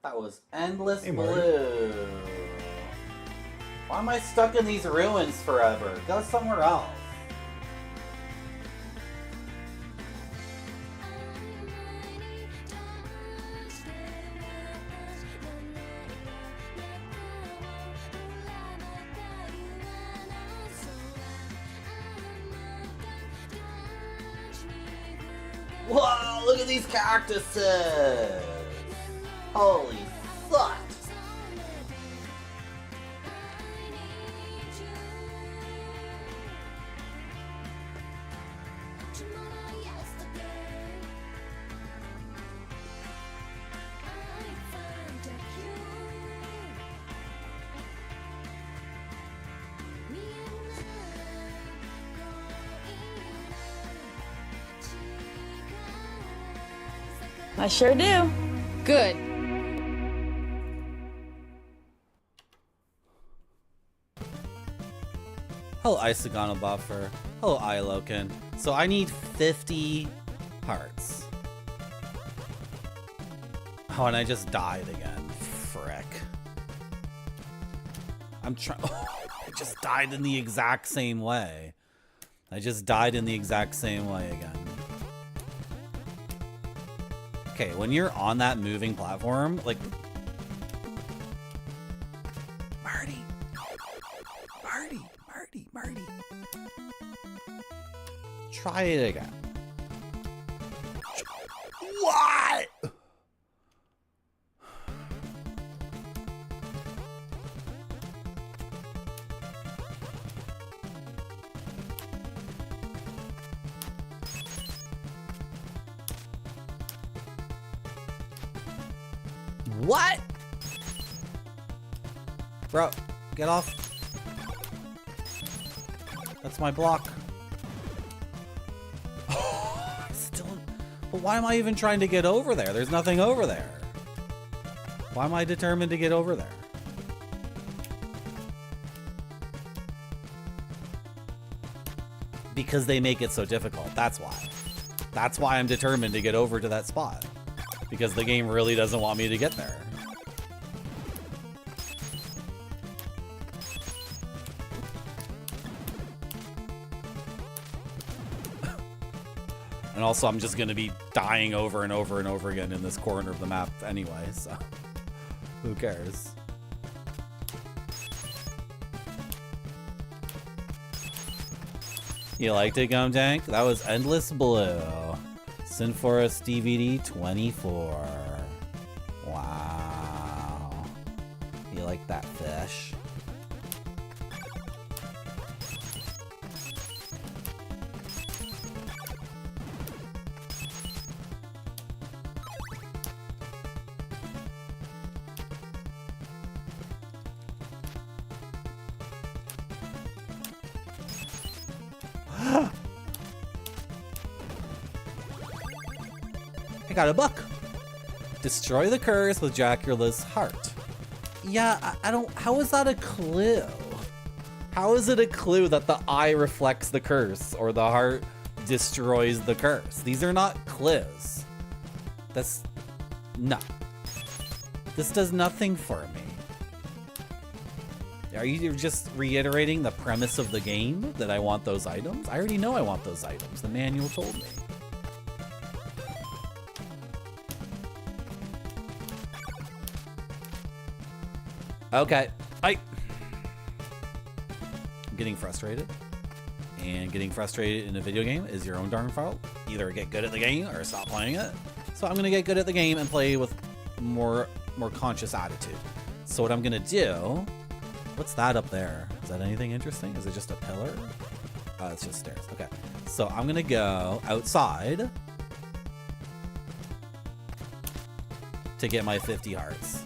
That was endless blue. Why am I stuck in these ruins forever? Go somewhere else. Whoa, look at these cactuses! Holy fuck! I sure do. Good. Hello, Isagana Buffer. Hello, Iloken. So I need 50 hearts. Oh, and I just died again. Frick. I'm trying. Oh, I just died in the exact same way. I just died in the exact same way again. Okay, when you're on that moving platform, like... Marty. Try it again. What? What? Bro, get off. That's my block. Still, but why am I even trying to get over there? There's nothing over there. Why am I determined to get over there? Because they make it so difficult. That's why. That's why I'm determined to get over to that spot. Because the game really doesn't want me to get there. And also, I'm just going to be dying over and over and over again in this corner of the map anyway, so who cares? You liked it, Gum Tank? That was Endless Blue. Sinforest DVD 24. Wow. You like that fish? I got a book. Destroy the curse with Dracula's heart. Yeah, I don't... How is that a clue? How is it a clue that the eye reflects the curse or the heart destroys the curse? These are not clues. That's... No. This does nothing for me. Are you just reiterating the premise of the game that I want those items? I already know I want those items. The manual told me. Okay, I'm getting frustrated. And getting frustrated in a video game is your own darn fault. Either get good at the game or stop playing it. So I'm gonna get good at the game and play with more conscious attitude. So what I'm gonna do, what's that up there? Is that anything interesting? Is it just a pillar? Oh, it's just stairs. Okay, so I'm gonna go outside to get my 50 hearts.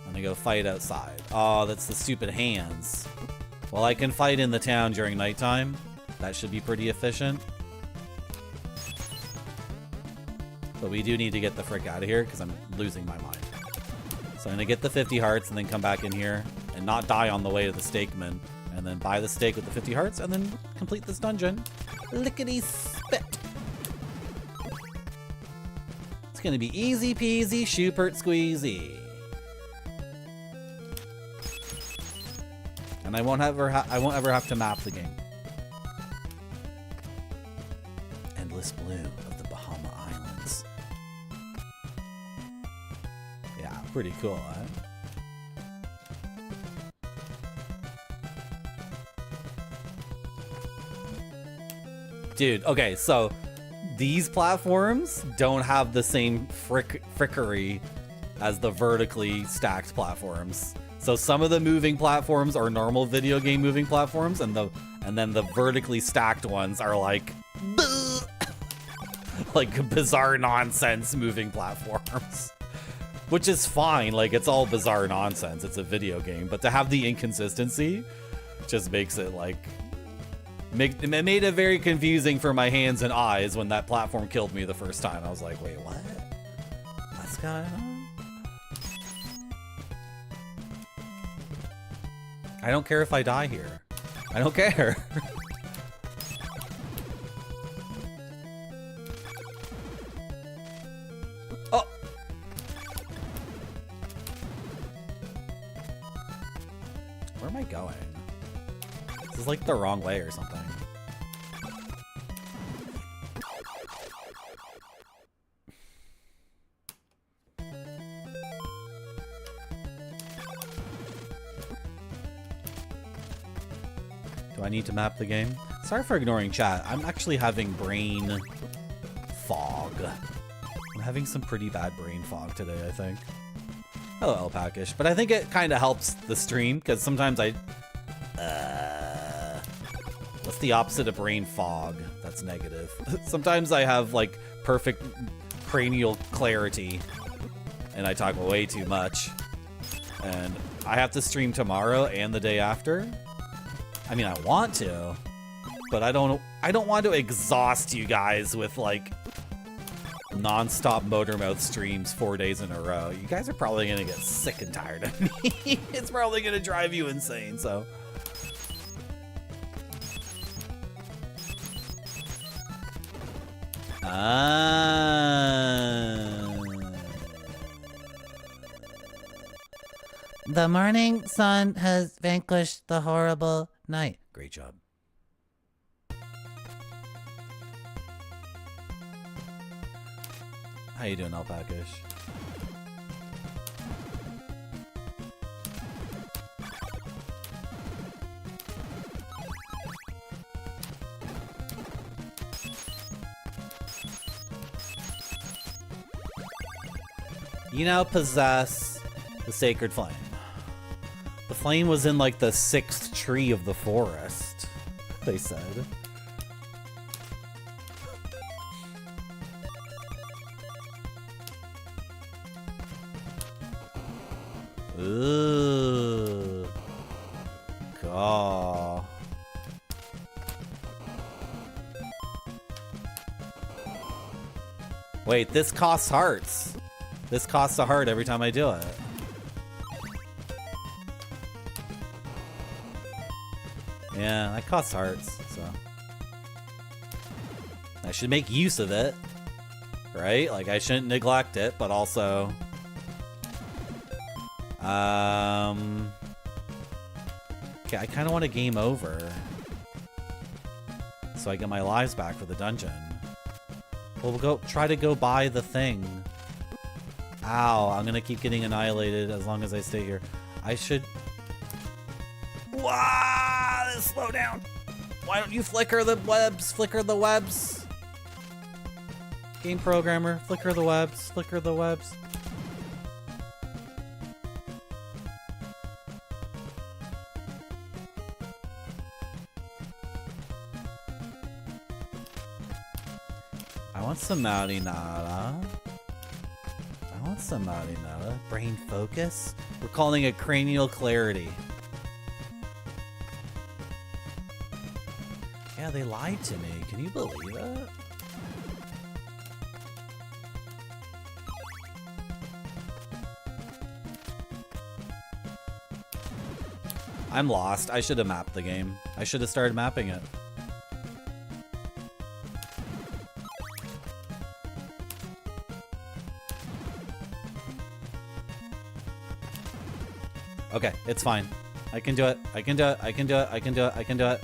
I'm gonna go fight outside. Oh, that's the stupid hands. Well, I can fight in the town during nighttime. That should be pretty efficient. But we do need to get the frick out of here because I'm losing my mind. So I'm gonna get the 50 hearts and then come back in here and not die on the way to the stakeman. And then buy the steak with the 50 hearts and then complete this dungeon. Lickety spit. It's gonna be easy peasy, shoopert squeezy. And I won't ever have to map the game. Endless blue of the Bahama Islands. Yeah, pretty cool, huh? Dude, okay, so these platforms don't have the same frickery as the vertically stacked platforms. So some of the moving platforms are normal video game moving platforms, and then the vertically stacked ones are like like bizarre nonsense moving platforms. Which is fine, like it's all bizarre nonsense. It's a video game, but to have the inconsistency just makes it like it made it very confusing for my hands and eyes when that platform killed me the first time. I was like, wait, what? What's going on? I don't care if I die here. I don't care. Oh! Where am I going? This is like the wrong way or something. Do I need to map the game? Sorry for ignoring chat. I'm actually having brain fog. I'm having some pretty bad brain fog today, I think. Hello, Alpacish. But I think it kind of helps the stream, because sometimes I... what's the opposite of brain fog? That's negative. Sometimes I have, like, perfect cranial clarity, and I talk way too much. And I have to stream tomorrow and the day after. I mean, I want to, but I don't want to exhaust you guys with, like, non-stop Motormouth streams 4 days in a row. You guys are probably gonna get sick and tired of me. It's probably gonna drive you insane, so. The morning sun has vanquished the horrible night. Great job. How you doing, Alpacish? You now possess the sacred flame. The flame was in like the 6th tree of the forest, they said. Ooh. God. Wait, this costs hearts. This costs a heart every time I do it. Yeah, that costs hearts, so. I should make use of it, right? Like, I shouldn't neglect it, but also... Okay, I kind of want a game over. So I get my lives back for the dungeon. Well, we'll try to go buy the thing. Ow, I'm gonna keep getting annihilated as long as I stay here. I should... Wow, slow down. Why don't you flicker the webs? Flicker the webs. Game programmer, flicker the webs. Flicker the webs. I want some marinara. I want some marinara. Brain focus? We're calling it cranial clarity. Yeah, they lied to me. Can you believe it? I'm lost. I should have mapped the game. I should have started mapping it. Okay, it's fine. I can do it. I can do it. I can do it. I can do it. I can do it.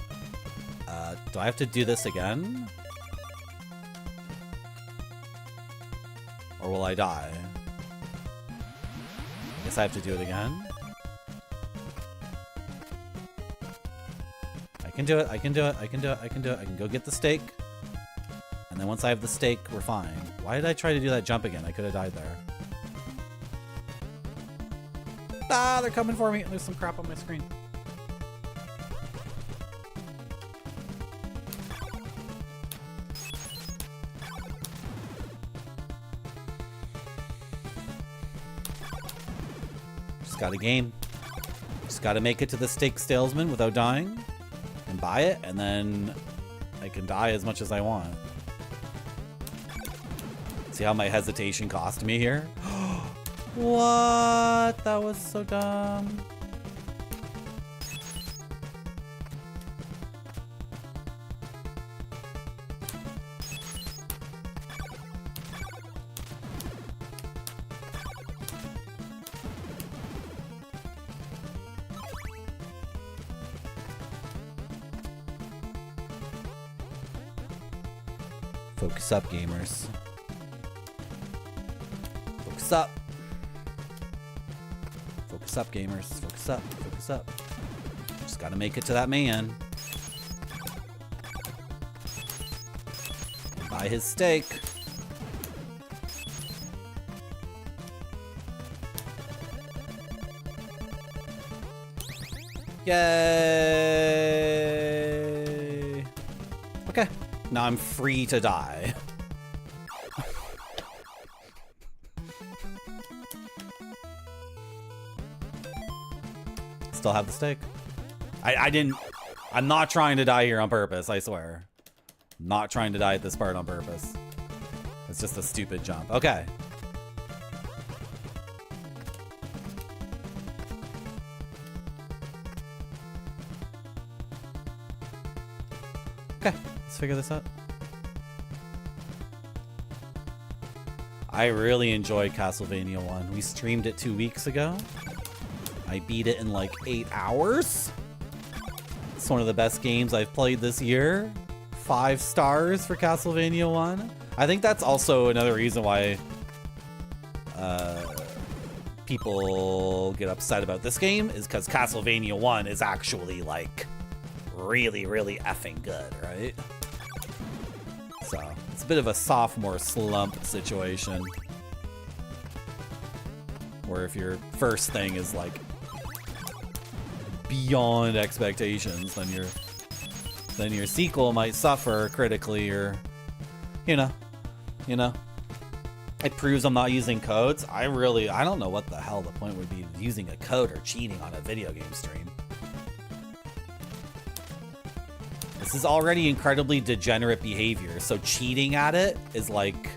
Do I have to do this again? Or will I die? Guess I have to do it again. I can do it. I can do it. I can do it. I can do it. I can go get the steak. And then once I have the stake, we're fine. Why did I try to do that jump again? I could have died there. Ah, they're coming for me. There's some crap on my screen. Just got a game. Just got to make it to the stake salesman without dying and buy it, and then I can die as much as I want. See how my hesitation cost me here? What? That was so dumb. Focus up, gamers. Focus up. Focus up, gamers. Focus up. Focus up. Just gotta make it to that man. Buy his steak. Yay! Okay. Now I'm free to die. Still have the stake. I'm not trying to die here on purpose, I swear. I'm not trying to die at this part on purpose. It's just a stupid jump. Okay. Okay, let's figure this out. I really enjoyed Castlevania 1. We streamed it 2 weeks ago. I beat it in like 8 hours. It's one of the best games I've played this year. 5 stars for Castlevania 1. I think that's also another reason why people get upset about this game, is because Castlevania 1 is actually like really, really effing good, right? So it's a bit of a sophomore slump situation, where if your first thing is like beyond expectations, then your sequel might suffer critically, or you know, it proves I'm not using codes. I don't know what the hell the point would be of using a code or cheating on a video game stream. This is already incredibly degenerate behavior, so cheating at it is like...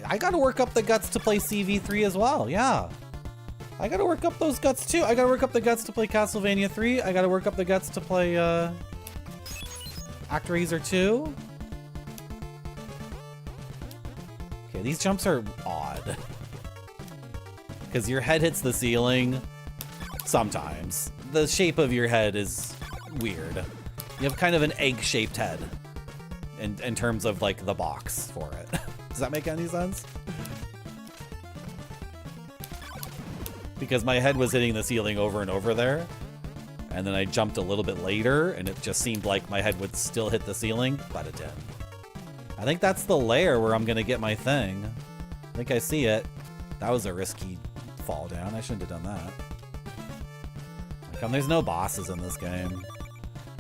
I gotta work up the guts to play CV3 as well, yeah. I gotta work up those guts too. I gotta work up the guts to play Castlevania 3. I gotta work up the guts to play ActRaiser 2. Okay, these jumps are odd. Because your head hits the ceiling sometimes. The shape of your head is weird. You have kind of an egg-shaped head in terms of like the box for it. Does that make any sense? Because my head was hitting the ceiling over and over there, and then I jumped a little bit later, and it just seemed like my head would still hit the ceiling, but it didn't. I think that's the layer where I'm gonna get my thing. I think I see it. That was a risky fall down. I shouldn't have done that. How come there's no bosses in this game?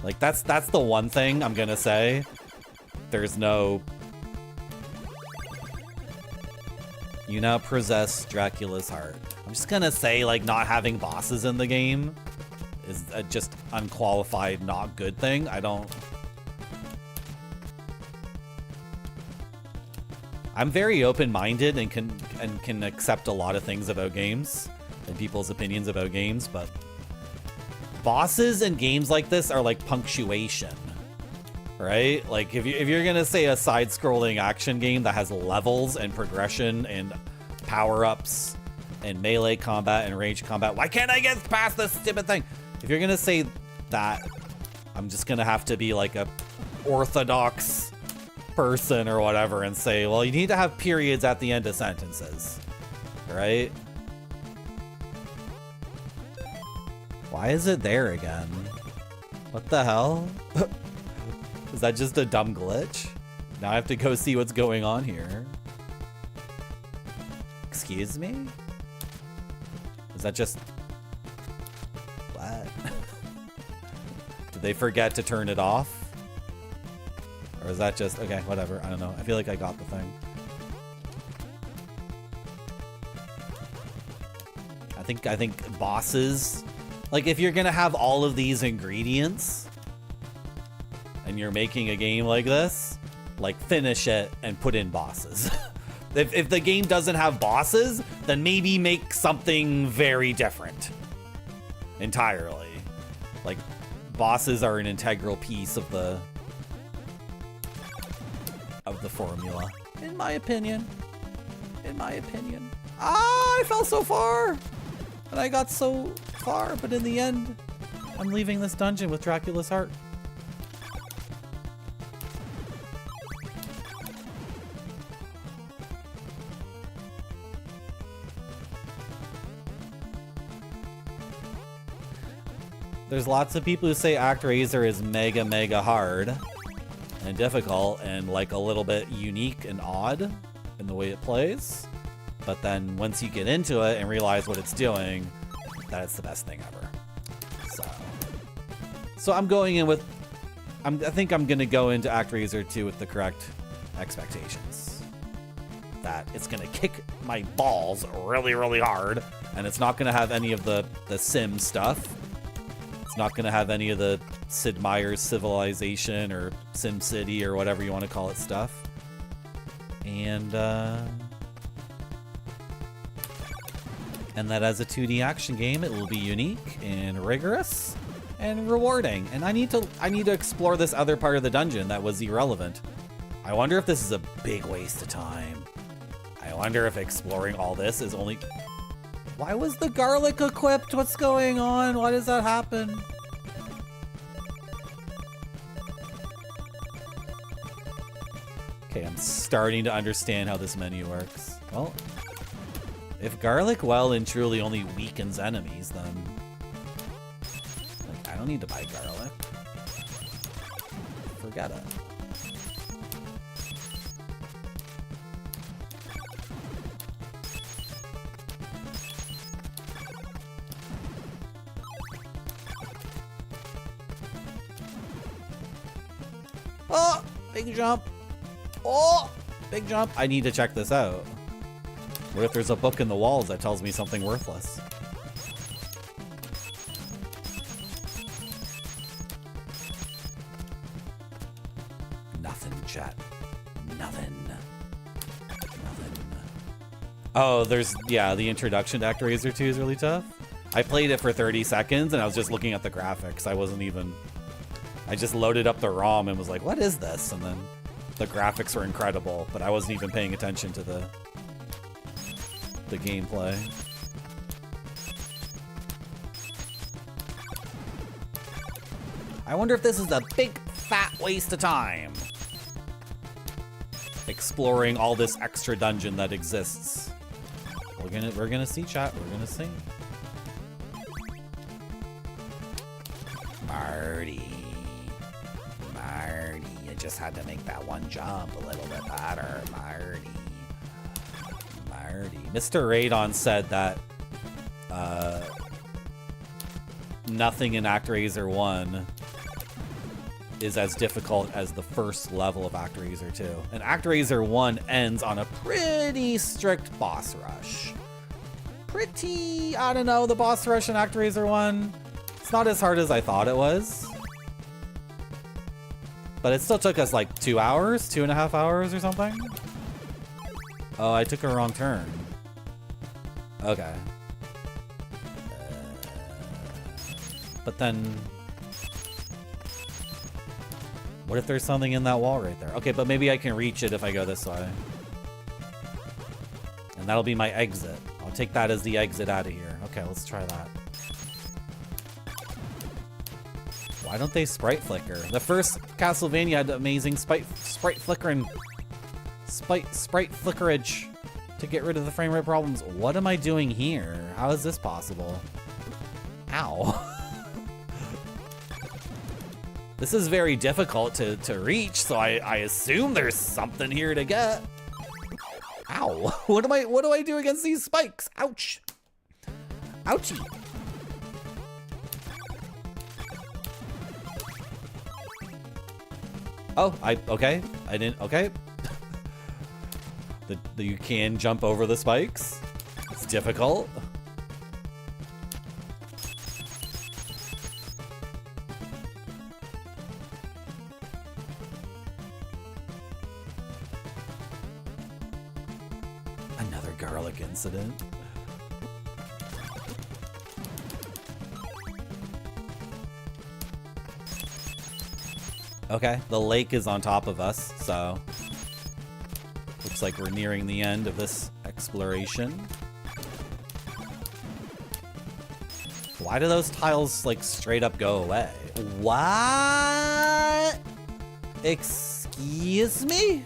Like, that's the one thing I'm gonna say. There's no... You now possess Dracula's heart. I'm just gonna say, like, not having bosses in the game is a just unqualified, not good thing. I'm very open-minded and can accept a lot of things about games and people's opinions about games, but bosses in games like this are like punctuation, right? Like if you're gonna say a side-scrolling action game that has levels and progression and power-ups and melee combat and range combat, why can't I get past this stupid thing? If you're gonna say that, I'm just gonna have to be like a orthodox person or whatever and say, well, you need to have periods at the end of sentences, right? Why is it there again? What the hell? Is that just a dumb glitch? Now I have to go see what's going on here. Excuse me? Is that just... What? Did they forget to turn it off? Or is that just... Okay, whatever. I don't know. I feel like I got the thing. I think bosses... Like, if you're gonna have all of these ingredients, and you're making a game like this, like, finish it and put in bosses. If the game doesn't have bosses, then maybe make something very different. Entirely. Like, bosses are an integral piece of the formula. In my opinion. In my opinion. Ah, I fell so far! And I got so far, but in the end, I'm leaving this dungeon with Dracula's heart. There's lots of people who say ActRaiser is mega hard and difficult and like a little bit unique and odd in the way it plays. But then once you get into it and realize what it's doing, that's the best thing ever. So I'm going in with... I think I'm going to go into ActRaiser 2 with the correct expectations. That it's going to kick my balls really hard, and it's not going to have any of the sim stuff. It's not going to have any of the Sid Meier's Civilization or Sim City or whatever you want to call it stuff. And that as a 2D action game, it will be unique and rigorous and rewarding. And I need to explore this other part of the dungeon that was irrelevant. I wonder if this is a big waste of time. I wonder if exploring all this is only... Why was the garlic equipped? What's going on? Why does that happen? Okay, I'm starting to understand how this menu works. Well, if garlic well and truly only weakens enemies, then... Like, I don't need to buy garlic. Forget it. Oh! Big jump! Oh! Big jump! I need to check this out. What if there's a book in the walls that tells me something worthless? Nothing, chat. Nothing. Oh, the introduction to ActRaiser 2 is really tough. I played it for 30 seconds and I was just looking at the graphics. I just loaded up the ROM and was like, what is this? And then the graphics were incredible, but I wasn't even paying attention to the gameplay. I wonder if this is a big fat waste of time. Exploring all this extra dungeon that exists. We're gonna see, chat. We're gonna see. Marty, I just had to make that one jump a little bit better. Marty. Mr. Radon said that nothing in ActRaiser 1 is as difficult as the first level of ActRaiser 2. And ActRaiser 1 ends on a pretty strict boss rush. I don't know, the boss rush in ActRaiser 1, it's not as hard as I thought it was. But it still took us like 2 hours, 2.5 hours or something. Oh, I took a wrong turn. Okay. But then... What if there's something in that wall right there? Okay, but maybe I can reach it if I go this way. And that'll be my exit. I'll take that as the exit out of here. Okay, let's try that. Why don't they sprite flicker? The first Castlevania had amazing sprite flickerage to get rid of the frame rate problems. What am I doing here? How is this possible? Ow. This is very difficult to reach, so I assume there's something here to get. Ow. What do I do against these spikes? Ouch. Ouchie. Oh, okay. I didn't, okay. You can jump over the spikes. It's difficult. Another garlic incident. Okay, the lake is on top of us, so looks like we're nearing the end of this exploration. Why do those tiles like straight up go away? What? Excuse me?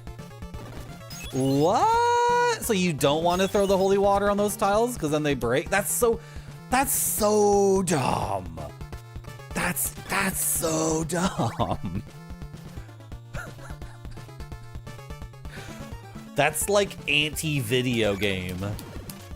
What? So you don't want to throw the holy water on those tiles because then they break? That's so dumb. That's so dumb. That's like anti-video game.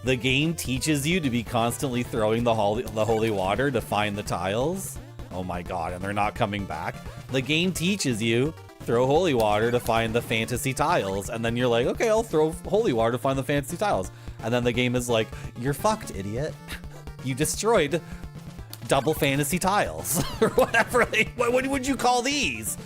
The game teaches you to be constantly throwing the holy water to find the tiles. Oh my god, and they're not coming back. The game teaches you throw holy water to find the fantasy tiles, and then you're like, okay, I'll throw holy water to find the fantasy tiles. And then the game is like, you're fucked, idiot. You destroyed double fantasy tiles. Or whatever. What would you call these?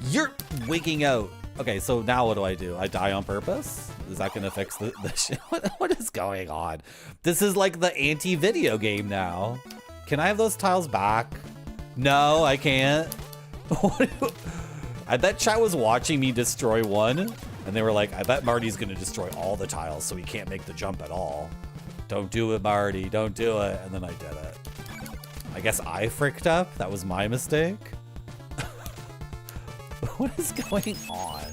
You're wigging out. Okay, so now what do? I die on purpose? Is that gonna fix the shit? What is going on? This is like the anti-video game now. Can I have those tiles back? No, I can't. I bet chat was watching me destroy one, and they were like, I bet Marty's gonna destroy all the tiles, so he can't make the jump at all. Don't do it, Marty, don't do it. And then I did it. I guess I fricked up. That was my mistake. What is going on?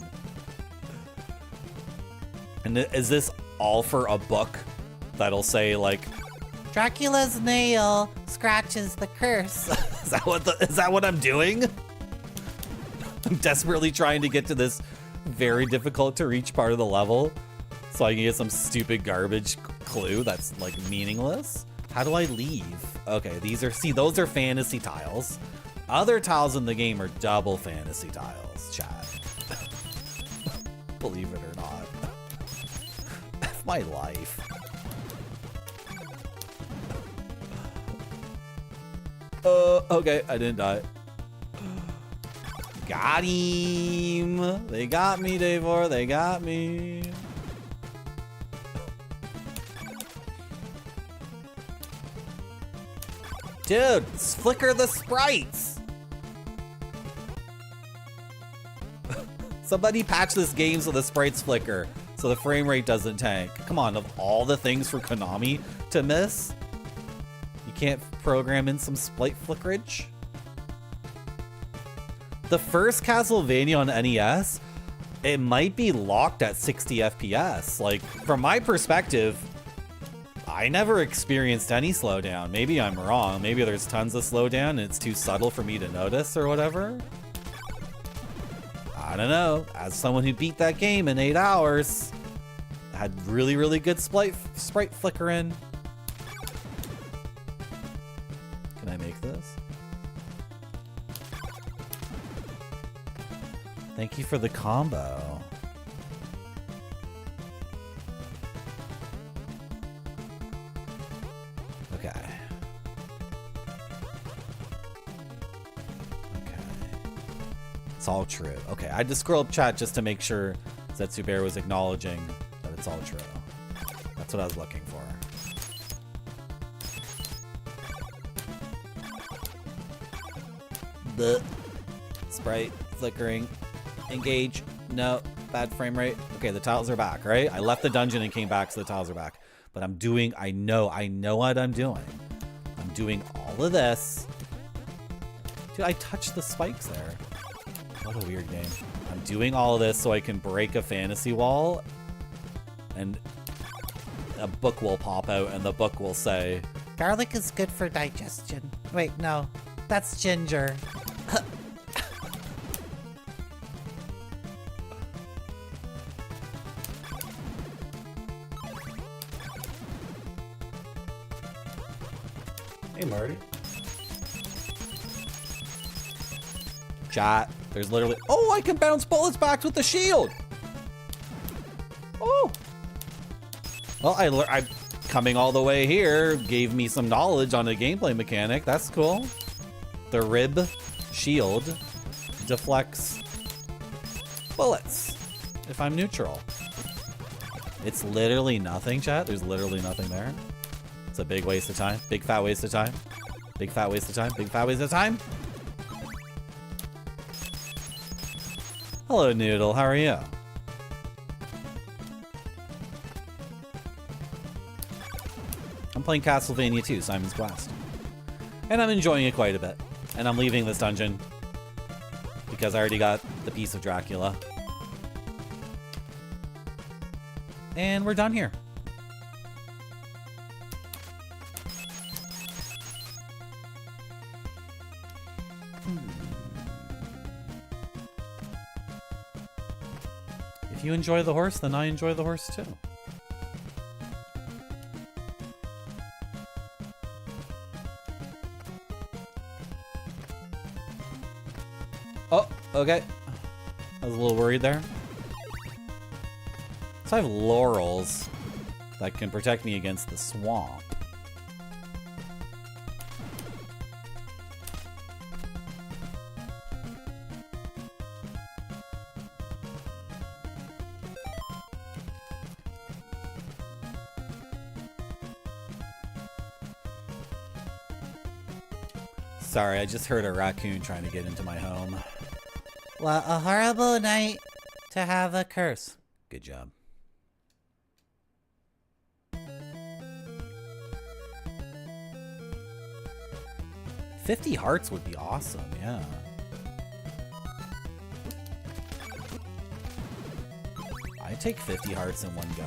And is this all for a book that'll say like, Dracula's nail scratches the curse. is that what I'm doing? I'm desperately trying to get to this very difficult to reach part of the level so I can get some stupid garbage clue that's like meaningless. How do I leave? Okay, those are fantasy tiles. Other tiles in the game are double fantasy tiles, chat. Believe it or not. F my life. Okay, I didn't die. Got him. They got me, Davor. They got me. Dude, flicker the sprites. Somebody patch this game so the sprites flicker, so the frame rate doesn't tank. Come on, of all the things for Konami to miss, you can't program in some sprite flickerage? The first Castlevania on NES, it might be locked at 60 FPS. Like, from my perspective, I never experienced any slowdown. Maybe I'm wrong. Maybe there's tons of slowdown and it's too subtle for me to notice or whatever. I don't know. As someone who beat that game in 8 hours, had really, really good sprite flickering. Can I make this? Thank you for the combo. Okay. It's all true. Okay, I just scroll up chat just to make sure Zetsu Bear was acknowledging that it's all true. That's what I was looking for. The sprite flickering. Engage. No. Bad frame rate. Okay, the tiles are back, right? I left the dungeon and came back, so the tiles are back. But I'm doing, I know what I'm doing. I'm doing all of this Dude, I touched the spikes there. What a weird game. I'm doing all of this so I can break a fantasy wall, and a book will pop out, and the book will say, Garlic is good for digestion. Wait, no. That's ginger. hey, Marty. Chat. There's literally... Oh, I can bounce bullets back with the shield! Oh! Well, I'm coming all the way here gave me some knowledge on a gameplay mechanic. That's cool. The rib shield deflects bullets if I'm neutral. It's literally nothing, chat. There's literally nothing there. It's a big waste of time. Big fat waste of time. Big fat waste of time. Big fat waste of time. Hello, Noodle. How are you? I'm playing Castlevania II, Simon's Quest. And I'm enjoying it quite a bit. And I'm leaving this dungeon because I already got the piece of Dracula. And we're done here. If you enjoy the horse, then I enjoy the horse too. Oh, okay. I was a little worried there. So I have laurels that can protect me against the swamp. Sorry, I just heard a raccoon trying to get into my home. What a horrible night to have a curse. Good job. $50 hearts would be awesome, yeah. I'd take 50 hearts in one go.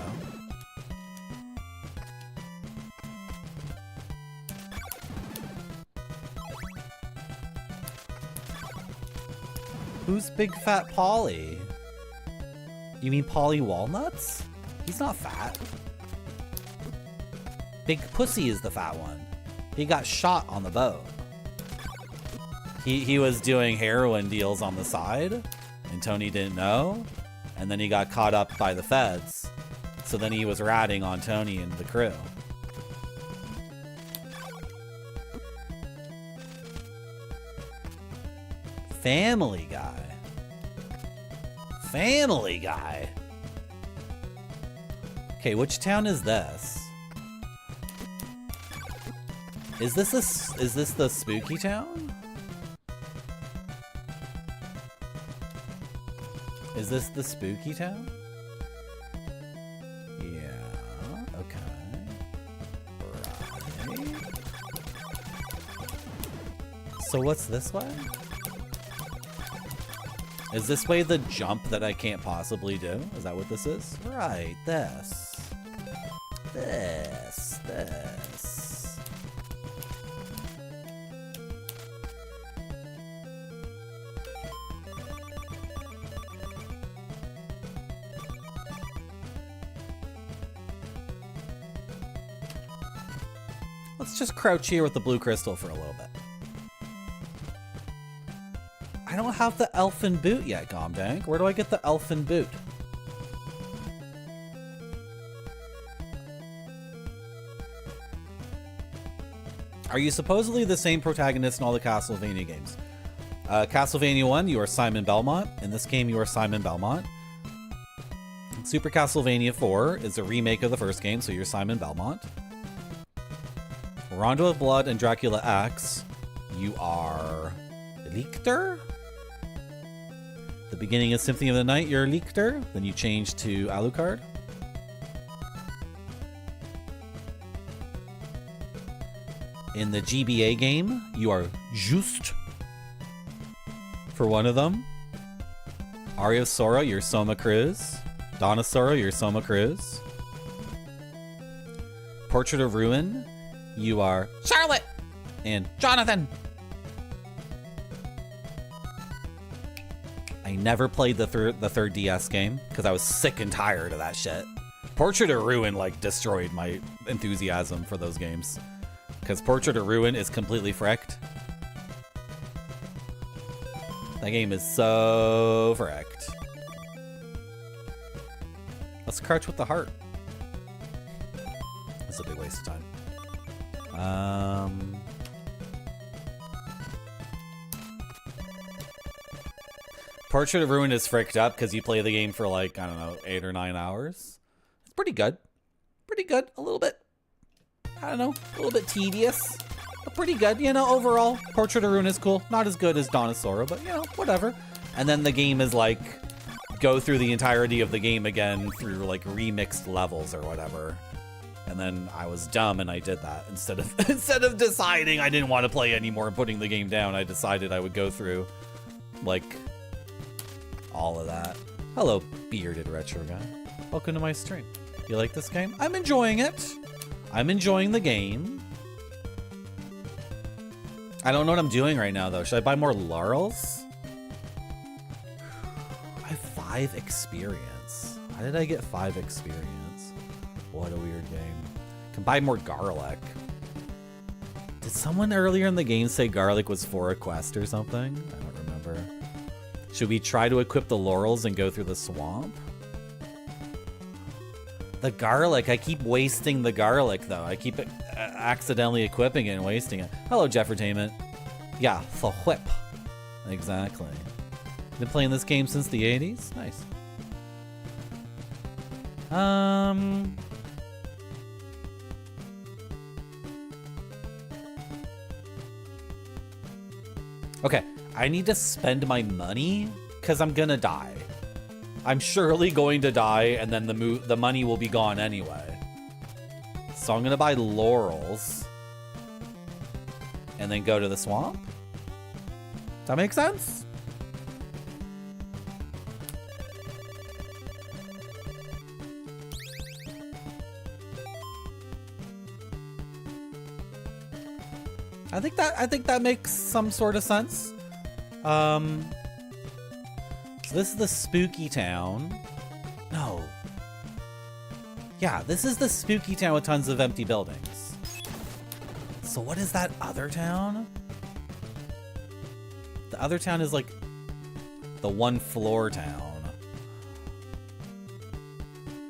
Who's Big Fat Polly? You mean Polly Walnuts? He's not fat. Big Pussy is the fat one. He got shot on the boat. He was doing heroin deals on the side, and Tony didn't know, and then he got caught up by the feds. So then he was ratting on Tony and the crew. Family Guy. Family Guy. Okay, which town is this? Is this the spooky town? Is this the spooky town? Yeah, okay. Right. So what's this way? Is this way the jump that I can't possibly do? Is that what this is? Right, this. This. Let's just crouch here with the blue crystal for a little bit. I don't have the elfin boot yet, Gomdank. Where do I get the elfin boot? Are you supposedly the same protagonist in all the Castlevania games? Castlevania 1, you are Simon Belmont. In this game, you are Simon Belmont. Super Castlevania 4 is a remake of the first game, so you're Simon Belmont. Rondo of Blood and Dracula X, you are Lichter. The beginning of Symphony of the Night, you're Lichter. Then you change to Alucard. In the GBA game, you are Just. for one of them. Aria Sora, you're Soma Cruz. Donna Sora, you're Soma Cruz. Portrait of Ruin, you are Charlotte and Jonathan. I never played the third DS game because I was sick and tired of that shit. Portrait of Ruin like destroyed my enthusiasm for those games because Portrait of Ruin is completely fricked. That game is so fricked. Let's crouch with the heart. This is a big waste of time. Portrait of Ruin is fricked up because you play the game for like, I don't know, 8 or 9 hours. It's pretty good. Pretty good. A little bit, I don't know, a little bit tedious. But pretty good, you know, overall. Portrait of Ruin is cool. Not as good as Donna Sora, but, you know, whatever. And then the game is like, go through the entirety of the game again through like remixed levels or whatever. And then I was dumb and I did that. Instead of deciding I didn't want to play anymore and putting the game down, I decided I would go through like all of that. Hello, bearded retro guy. Welcome to my stream. You like this game? I'm enjoying it. I'm enjoying the game. I don't know what I'm doing right now though. Should I buy more laurels? I have 5 experience. How did I get 5 experience? What a weird game. Can buy more garlic. Did someone earlier in the game say garlic was for a quest or something? I don't remember. Should we try to equip the laurels and go through the swamp? The garlic, I keep wasting the garlic though. I keep accidentally equipping it and wasting it. Hello, Jeffertainment. Yeah, the whip. Exactly. Been playing this game since the 80s? Nice. Okay, I need to spend my money because I'm gonna die. I'm surely going to die, and then the money will be gone anyway. So I'm gonna buy laurels and then go to the swamp. Does that make sense? I think that makes some sort of sense. So this is the spooky town. No. Yeah, this is the spooky town with tons of empty buildings. So what is that other town? The other town is like the 1-floor town.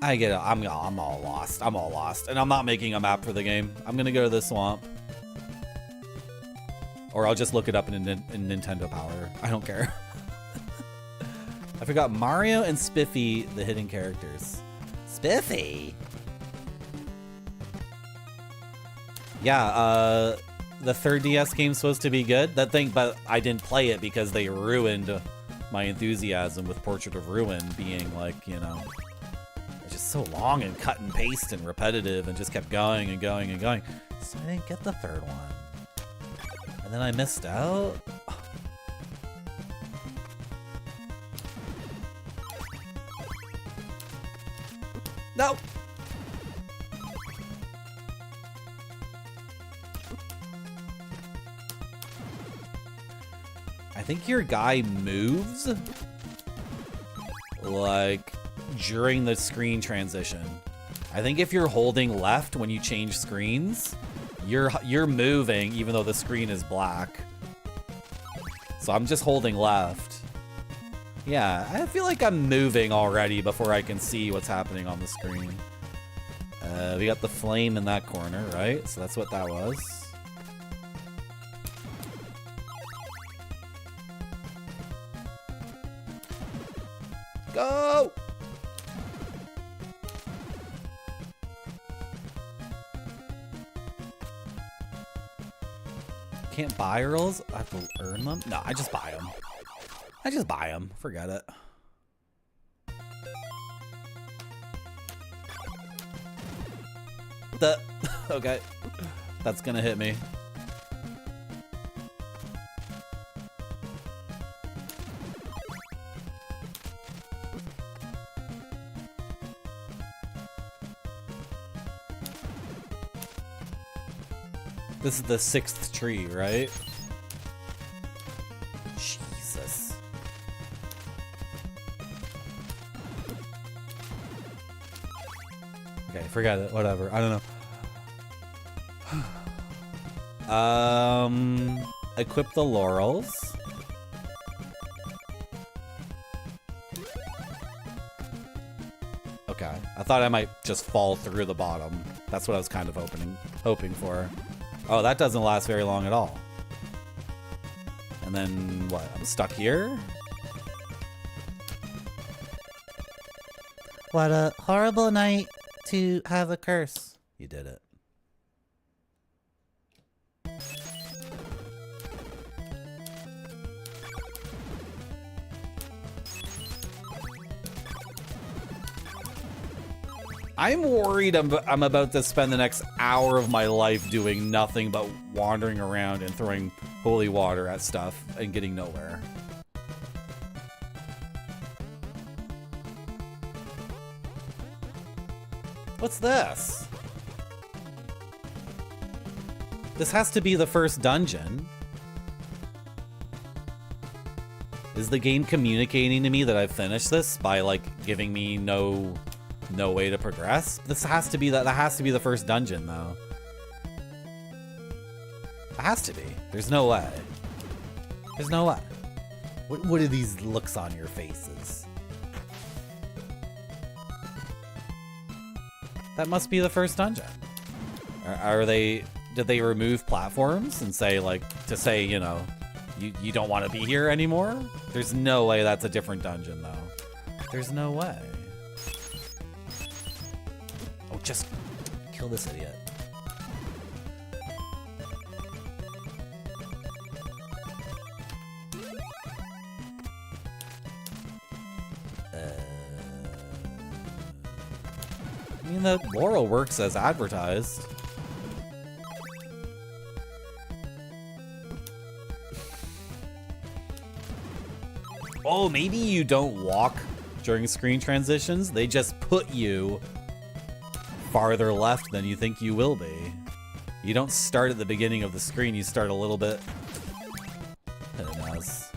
I get it. I'm all lost. I'm all lost. And I'm not making a map for the game. I'm gonna go to the swamp. Or I'll just look it up in Nintendo Power. I don't care. I forgot Mario and Spiffy, the hidden characters. Spiffy! Yeah, the third DS game's supposed to be good. That thing, but I didn't play it because they ruined my enthusiasm with Portrait of Ruin being like, you know, just so long and cut and paste and repetitive and just kept going and going and going. So I didn't get the third one. And then I missed out. No. I think your guy moves like during the screen transition. I think if you're holding left when you change screens, you're moving even though the screen is black. So I'm just holding left. Yeah, I feel like I'm moving already before I can see what's happening on the screen. We got the flame in that corner, right? So that's what that was. Go! Can't buy rolls? I have to earn them? No, I just buy them. I just buy them. Forget it. Okay. That's gonna hit me. This is the 6th tree, right? Jesus. Okay, forget it. Whatever. I don't know. Equip the laurels. Okay. I thought I might just fall through the bottom. That's what I was kind of hoping for. Oh, that doesn't last very long at all. And then what? I'm stuck here? What a horrible night to have a curse. You did it. I'm worried I'm about to spend the next hour of my life doing nothing but wandering around and throwing holy water at stuff and getting nowhere. What's this? This has to be the first dungeon. Is the game communicating to me that I've finished this by like giving me no way to progress? This has to be that has to be the first dungeon though. It has to be. There's no way. There's no way. What are these looks on your faces? That must be the first dungeon. Are they, did they remove platforms and say like, to say, you know, you don't want to be here anymore? There's no way that's a different dungeon though. There's no way. Oh, just kill this idiot. I mean, the laurel works as advertised. Oh, maybe you don't walk during screen transitions. They just put you farther left than you think you will be. You don't start at the beginning of the screen. You start a little bit. Who knows?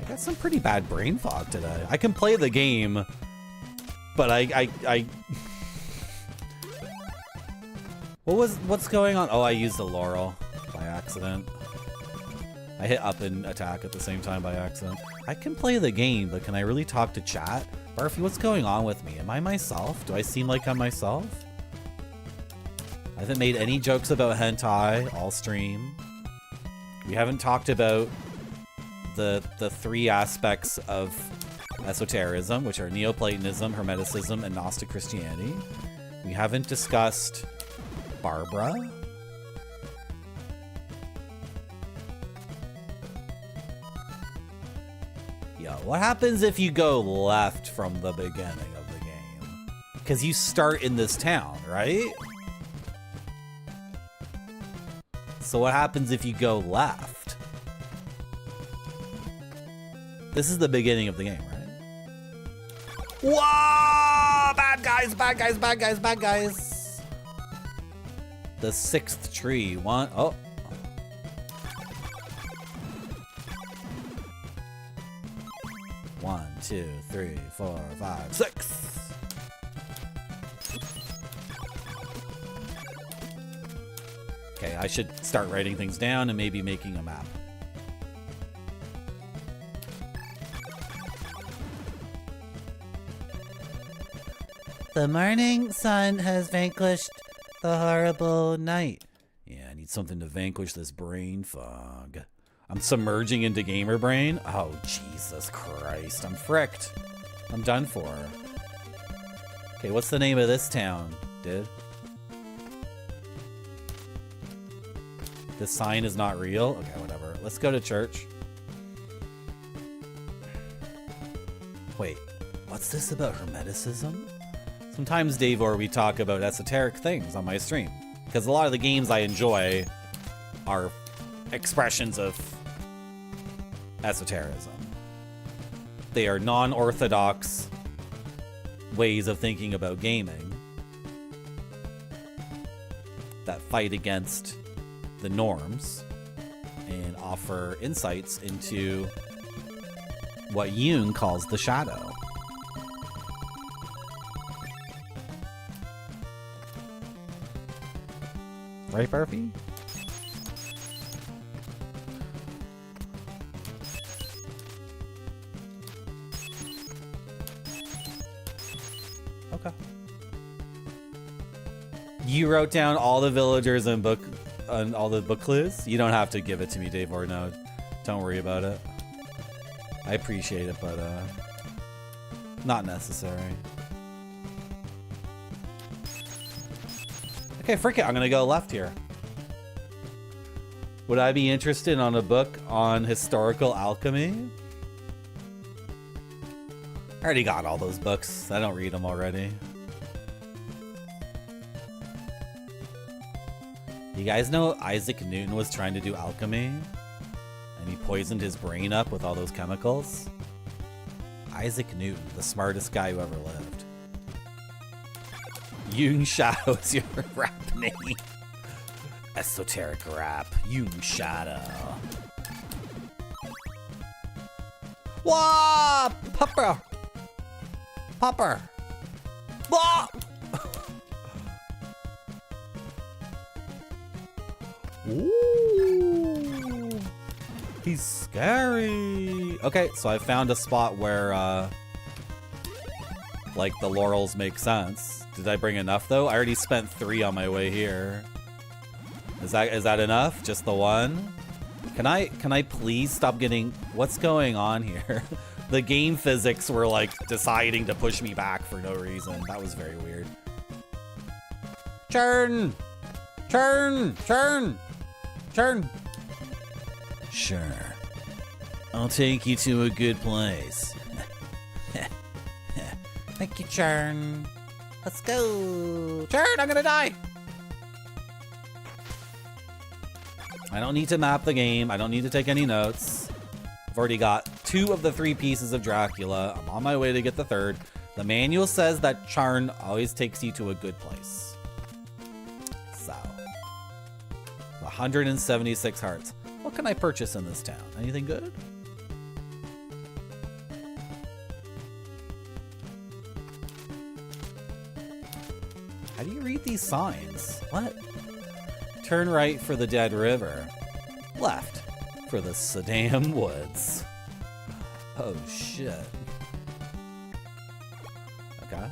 I got some pretty bad brain fog today. I can play the game, but I what's going on? Oh, I used a laurel by accident. I hit up and attack at the same time by accident. I can play the game, but can I really talk to chat? Barfy, what's going on with me? Am I myself? Do I seem like I'm myself? I haven't made any jokes about hentai all stream. We haven't talked about the three aspects of esotericism, which are Neoplatonism, Hermeticism, and Gnostic Christianity. We haven't discussed Barbara. Yo, what happens if you go left from the beginning of the game? Because you start in this town, right? So what happens if you go left? This is the beginning of the game, right? Whoa! Bad guys, bad guys, bad guys, bad guys. The 6th tree. Oh. One, 2, 3, 4, 5, 6. Okay, I should start writing things down and maybe making a map. The morning sun has vanquished the horrible night. Yeah, I need something to vanquish this brain fog. I'm submerging into gamer brain. Oh, Jesus Christ. I'm fricked. I'm done for. Okay, what's the name of this town, dude? This sign is not real? Okay, whatever. Let's go to church. Wait, what's this about Hermeticism? Sometimes, Davor, we talk about esoteric things on my stream. Because a lot of the games I enjoy are expressions of esotericism. They are non-orthodox ways of thinking about gaming that fight against the norms and offer insights into what Jung calls the shadow. Right, Barfy? Okay. You wrote down all the villagers and all the book clues? You don't have to give it to me, Dave, or no. Don't worry about it. I appreciate it, but not necessary. Okay, frick it. I'm gonna go left here. Would I be interested on a book on historical alchemy? I already got all those books. I don't read them already. You guys know Isaac Newton was trying to do alchemy? And he poisoned his brain up with all those chemicals? Isaac Newton, the smartest guy who ever lived. Jung Shadow is your rap name. Esoteric rap. Jung Shadow. Wah! Pupper! Popper! Wah! Ooh! He's scary! Okay, so I found a spot where, like, the laurels make sense. Did I bring enough, though? I already spent 3 on my way here. Is that enough? Just the one? Can I please stop getting... What's going on here? The game physics were, like, deciding to push me back for no reason. That was very weird. Churn! Churn! Churn! Churn! Sure. I'll take you to a good place. Thank you, Churn. Let's go. Churn, I'm gonna die! I don't need to map the game. I don't need to take any notes. I've already got 2 of the 3 pieces of Dracula. I'm on my way to get the 3rd. The manual says that Charn always takes you to a good place. So. 176 hearts. What can I purchase in this town? Anything good? How do you read these signs? What? Turn right for the Dead River. Left for the Saddam Woods. Oh, shit. Okay.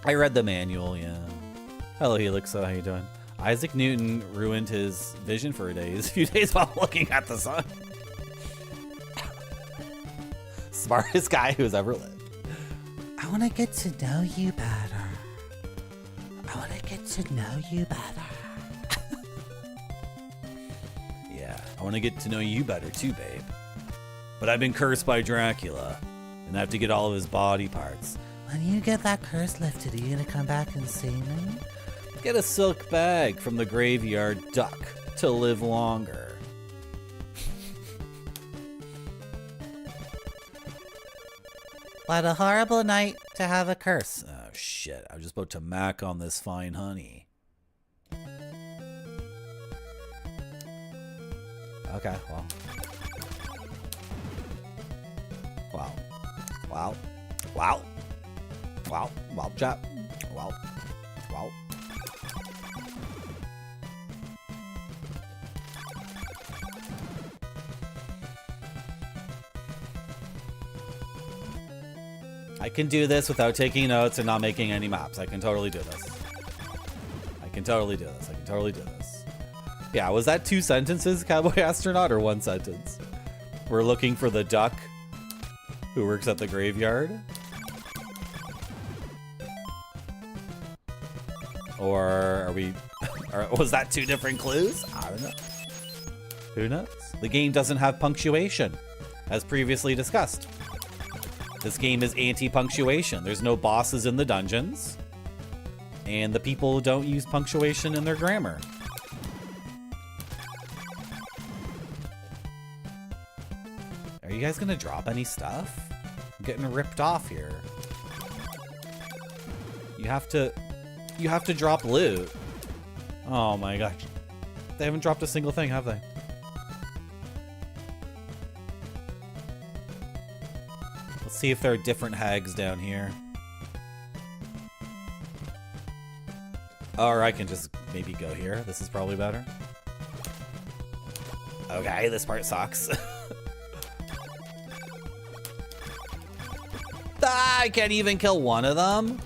I read the manual, yeah. Hello, Helixo. How you doing? Isaac Newton ruined his vision for a few days while looking at the sun. Smartest guy who's ever lived. I want to get to know you better. I want to get to know you better. Yeah, I want to get to know you better too, babe. But I've been cursed by Dracula, and I have to get all of his body parts. When you get that curse lifted, are you gonna come back and see me? Get a silk bag from the graveyard duck to live longer. What a horrible night to have a curse. Oh shit, I was just about to mac on this fine honey. Okay, well. Wow. Wow. Wow. Wow. Wow, chat. Wow. Wow. I can do this without taking notes and not making any maps. I can totally do this. I can totally do this. I can totally do this. Yeah, was that 2 sentences, Cowboy Astronaut, or 1 sentence? We're looking for the duck who works at the graveyard. Or are we... was that 2 different clues? I don't know. Who knows? The game doesn't have punctuation, as previously discussed. This game is anti-punctuation. There's no bosses in the dungeons. And the people don't use punctuation in their grammar. Are you guys gonna drop any stuff? I'm getting ripped off here. You have to drop loot. Oh my gosh. They haven't dropped a single thing, have they? Let's see if there are different hags down here. Or I can just maybe go here. This is probably better. Okay, this part sucks. I can't even kill one of them.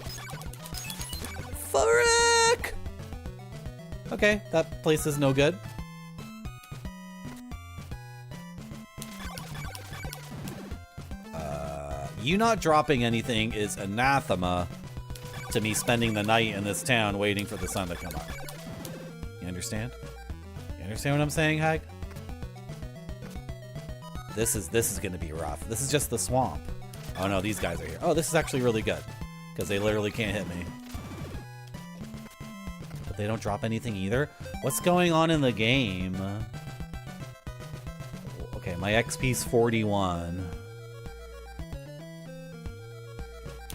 Frick! Okay, that place is no good. You not dropping anything is anathema to me spending the night in this town waiting for the sun to come up. You understand? You understand what I'm saying, Hag? This is gonna be rough. This is just the swamp. Oh no, these guys are here. Oh, this is actually really good. Because they literally can't hit me. But they don't drop anything either? What's going on in the game? Okay, my XP's 41.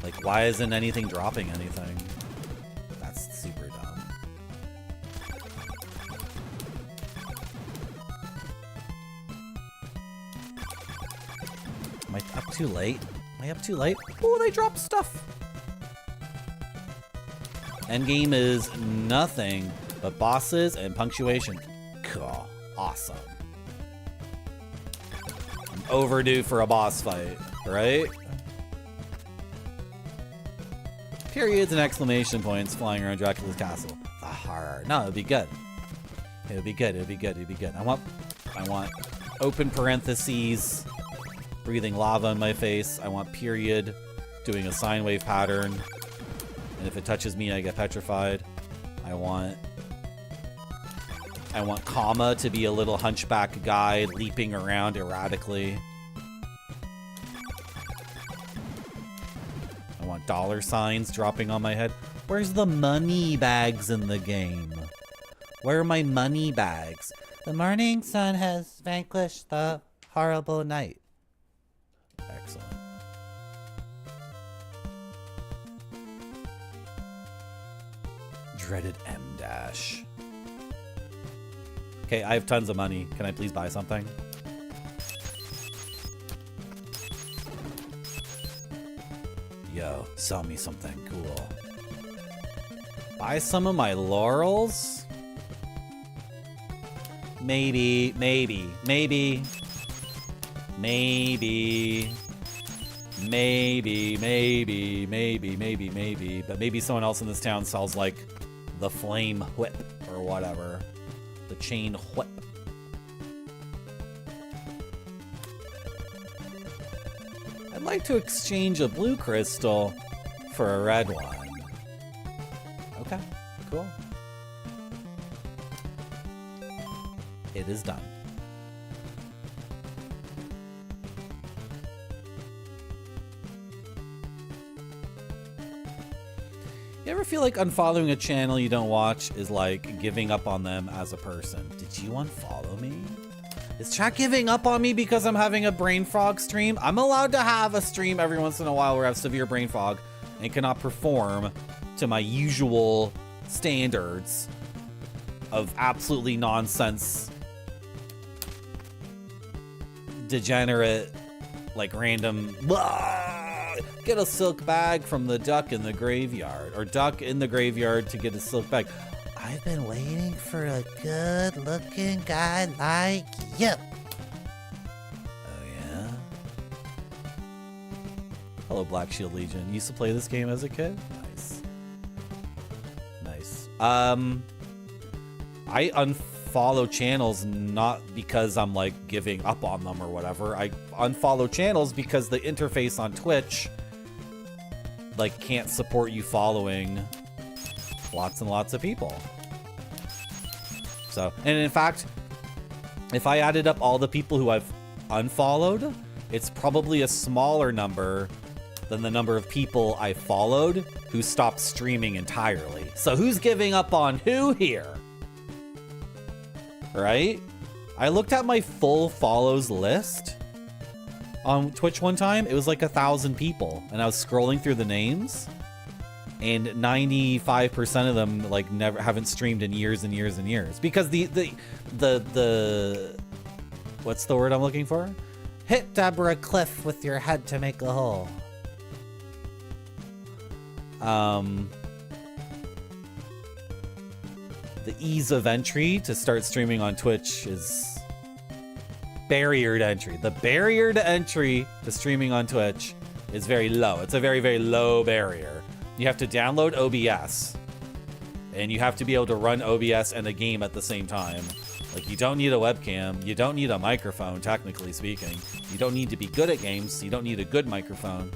Like, why isn't anything dropping anything? That's super dumb. Am I up too late? Am I up too late? Oh, they dropped stuff! Endgame is nothing but bosses and punctuation. Cool. Awesome. I'm overdue for a boss fight, right? Periods and exclamation points flying around Dracula's castle. The horror. No, it'd be good. It would be good. It would be good. It would be good. I want open parentheses, breathing lava in my face. I want period, doing a sine wave pattern. And if it touches me, I get petrified. I want comma to be a little hunchback guy leaping around erratically. I want dollar signs dropping on my head. Where's the money bags in the game? Where are my money bags? The morning sun has vanquished the horrible night. Excellent. Dreaded M-dash. Okay, I have tons of money. Can I please buy something? Yo, sell me something cool. Buy some of my laurels? Maybe. Maybe, maybe, but maybe someone else in this town sells like the flame whip or whatever. The chain whip. I'd like to exchange a blue crystal for a red one. Okay, cool. It is done. You ever feel like unfollowing a channel you don't watch is like giving up on them as a person? Did you unfollow me? Is chat giving up on me because I'm having a brain fog stream? I'm allowed to have a stream every once in a while where I have severe brain fog and cannot perform to my usual standards of absolutely nonsense, degenerate, like random, get a silk bag from the duck in the graveyard, or duck in the graveyard to get a silk bag. I've been waiting for a good-looking guy like you. Oh, yeah? Hello, Black Shield Legion. You used to play this game as a kid? Nice. Nice. I unfollow channels not because I'm, like, giving up on them or whatever. I unfollow channels because the interface on Twitch, like, can't support you following lots and lots of people. So, and in fact, if I added up all the people who I've unfollowed, it's probably a smaller number than the number of people I followed who stopped streaming entirely. So who's giving up on who here? Right? I looked at my full follows list, on Twitch one time, it was like 1,000 people, and I was scrolling through the names, and 95% of them like never haven't streamed in years and years and years because the what's the word I'm looking for? Hit Deborah Cliff with your head to make a hole. The ease of entry to start streaming on Twitch is barrier to entry. The barrier to entry to streaming on Twitch is very low. It's a very, very low barrier. You have to download OBS, and you have to be able to run OBS and a game at the same time. Like, you don't need a webcam. You don't need a microphone, technically speaking. You don't need to be good at games. You don't need a good microphone.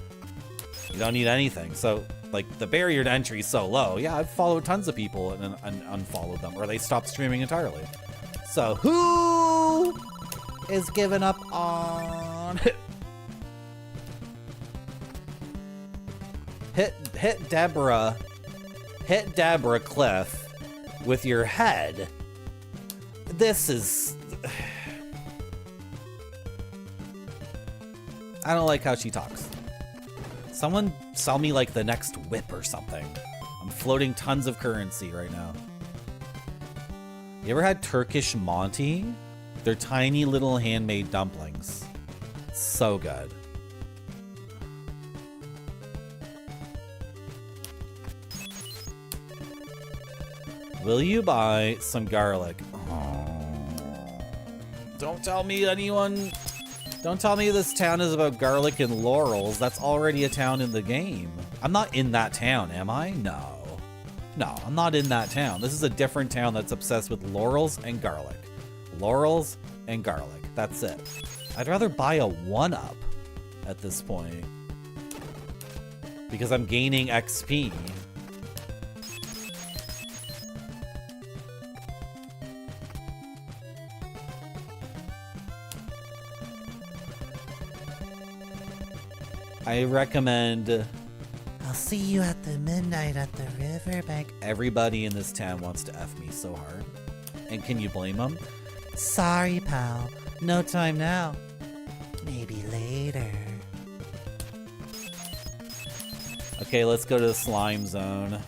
You don't need anything. So, like, the barrier to entry is so low. Yeah, I've followed tons of people and unfollowed them, or they stopped streaming entirely. So, who is giving up on... Hit Deborah Cliff with your head. This is... I don't like how she talks. Someone sell me like the next whip or something. I'm floating tons of currency right now. You ever had Turkish Monty? They're tiny little handmade dumplings. So good. Will you buy some garlic? Oh. Don't tell me anyone... Don't tell me this town is about garlic and laurels. That's already a town in the game. I'm not in that town, am I? No. No, I'm not in that town. This is a different town that's obsessed with laurels and garlic. Laurels and garlic. That's it. I'd rather buy a 1-up at this point. Because I'm gaining XP. I recommend... I'll see you at the midnight at the riverbank. Everybody in this town wants to F me so hard. And can you blame them? Sorry, pal. No time now. Maybe later. Okay, let's go to the slime zone.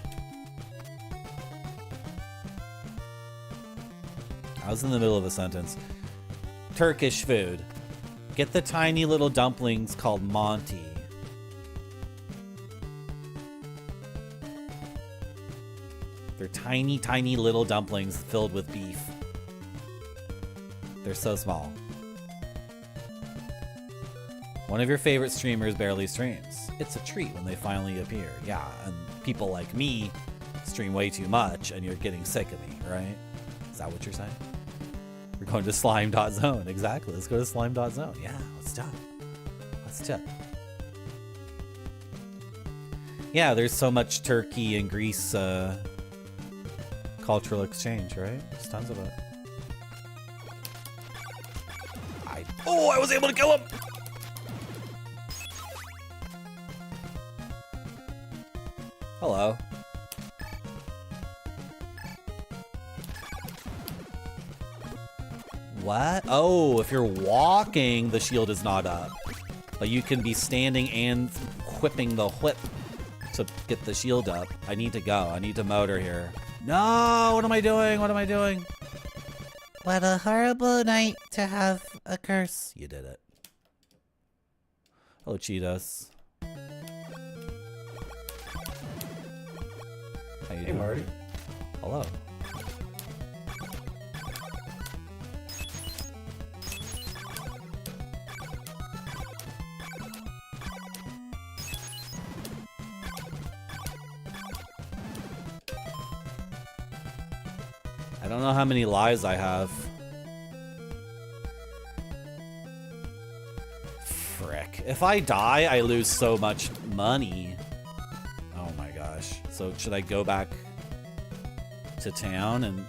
I was in the middle of a sentence. Turkish food. Get the tiny little dumplings called Monty. They're tiny, tiny little dumplings filled with beef. They're so small. One of your favorite streamers barely streams. It's a treat when they finally appear. Yeah, and people like me stream way too much and you're getting sick of me, right? Is that what you're saying? We're going to slime.zone. Exactly. Let's go to slime.zone. Yeah, let's do it. Let's do it. Yeah, there's so much Turkey and Greece cultural exchange, right? There's tons of it. Oh, I was able to kill him! Hello. What? Oh, if you're walking, the shield is not up. But you can be standing and whipping the whip to get the shield up. I need to go. I need to motor here. No! What am I doing? What am I doing? What a horrible night to have a curse. You did it. Hello, Cheetos. How you doing? Marty. Hello. I don't know how many lives I have. Frick. If I die, I lose so much money. Oh my gosh. So should I go back to town and...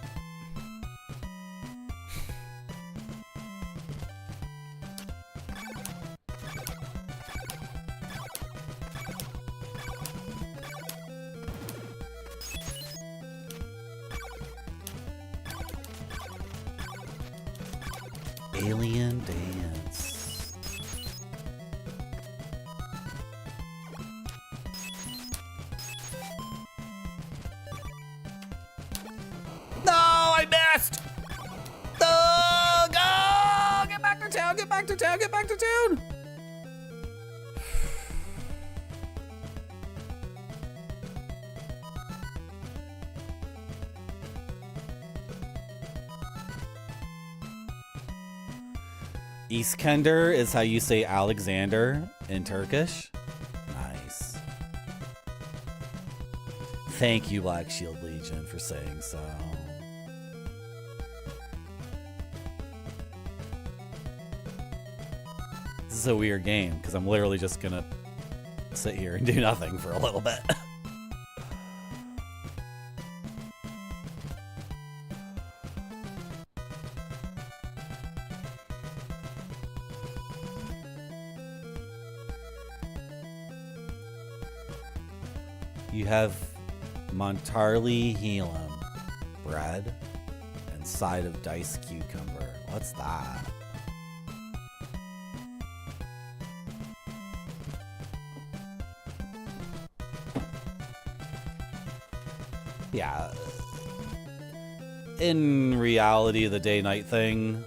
Alien Dance. back to town! Get back to town! Iskender is how you say Alexander in Turkish. Nice. Thank you, Black Shield Legion, for saying so. This is a weird game, because I'm literally just gonna sit here and do nothing for a little bit. You have Montarli Helam bread and side of diced cucumber. What's that? Yeah. In reality, the day-night thing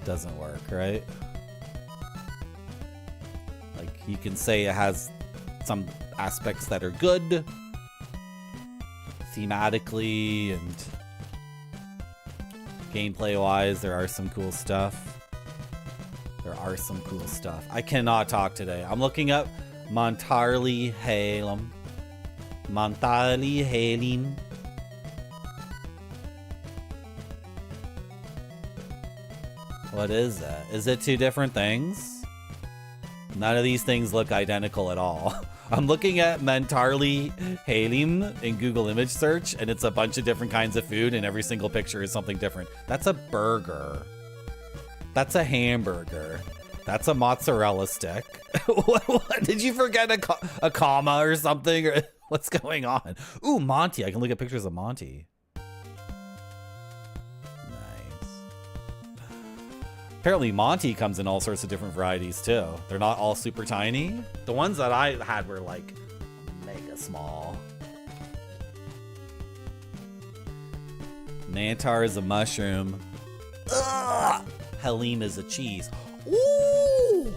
doesn't work, right? Like, you can say it has some aspects that are good thematically and gameplay wise. There are some cool stuff. I cannot talk today. I'm looking up Montarli Helam. Montarli Helim. What is that? Is it two different things? None of these things look identical at all. I'm looking at Mentarli Halim in Google image search, and it's a bunch of different kinds of food, and every single picture is something different. That's a burger. That's a hamburger. That's a mozzarella stick. what? Did you forget a comma or something? Or what's going on? Ooh, Monty. I can look at pictures of Monty. Apparently Monty comes in all sorts of different varieties too. They're not all super tiny. The ones that I had were like mega small. Mantar is a mushroom. Ugh! Halim is a cheese. Ooh!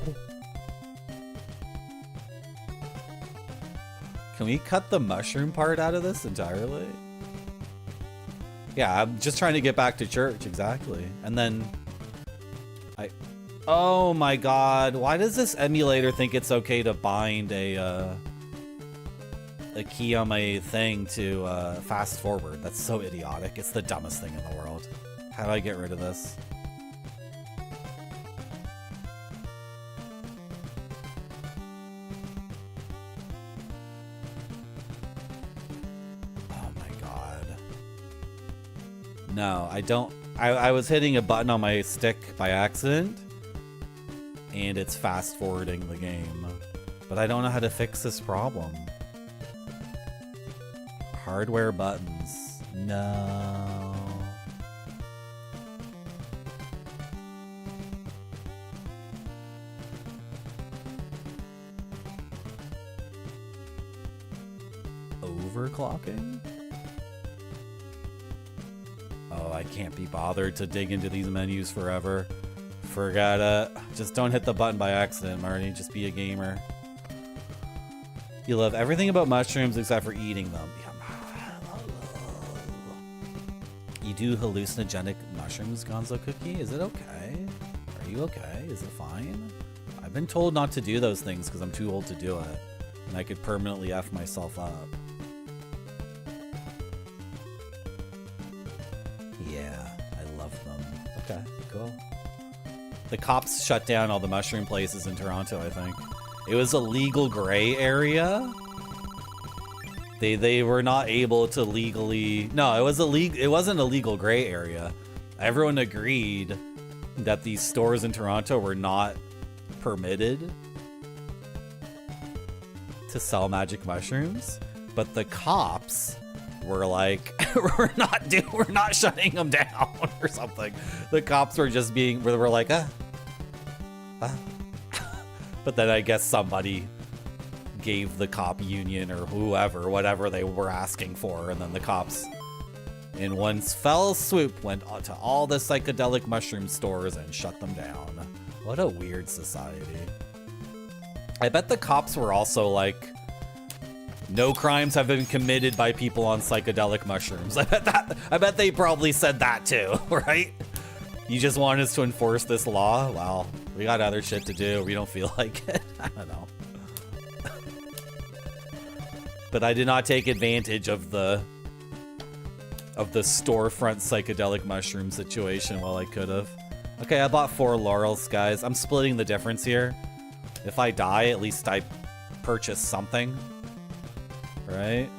Can we cut the mushroom part out of this entirely? Yeah, I'm just trying to get back to church, exactly. And then oh my god, why does this emulator think it's okay to bind a key on my thing to fast forward? That's so idiotic. It's the dumbest thing in the world. How do I get rid of this? Oh my god. No, I don't. I was hitting a button on my stick by accident, and it's fast forwarding the game. But I don't know how to fix this problem. Hardware buttons. No. Overclocking? Oh, I can't be bothered to dig into these menus forever. Forget it. Just don't hit the button by accident, Marty. Just be a gamer. You love everything about mushrooms except for eating them. You do hallucinogenic mushrooms, Gonzo Cookie? Is it okay? Are you okay? Is it fine? I've been told not to do those things because I'm too old to do it. And I could permanently F myself up. Yeah, I love them. Okay, cool. The cops shut down all the mushroom places in Toronto, I think. It was a legal gray area. They were not able to legally... No, it wasn't a legal gray area. Everyone agreed that these stores in Toronto were not permitted to sell magic mushrooms, but the cops were like, we're not shutting them down or something. The cops were just were like, But then I guess somebody gave the cop union or whoever, whatever they were asking for, and then the cops in one fell swoop went to all the psychedelic mushroom stores and shut them down. What a weird society. I bet the cops were also like, no crimes have been committed by people on psychedelic mushrooms. I bet they probably said that too, right? You just want us to enforce this law? Well, we got other shit to do. We don't feel like it. I don't know. But I did not take advantage of the storefront psychedelic mushroom situation while I could have. Okay, I bought 4 laurels, guys. I'm splitting the difference here. If I die, at least I purchase something. Right?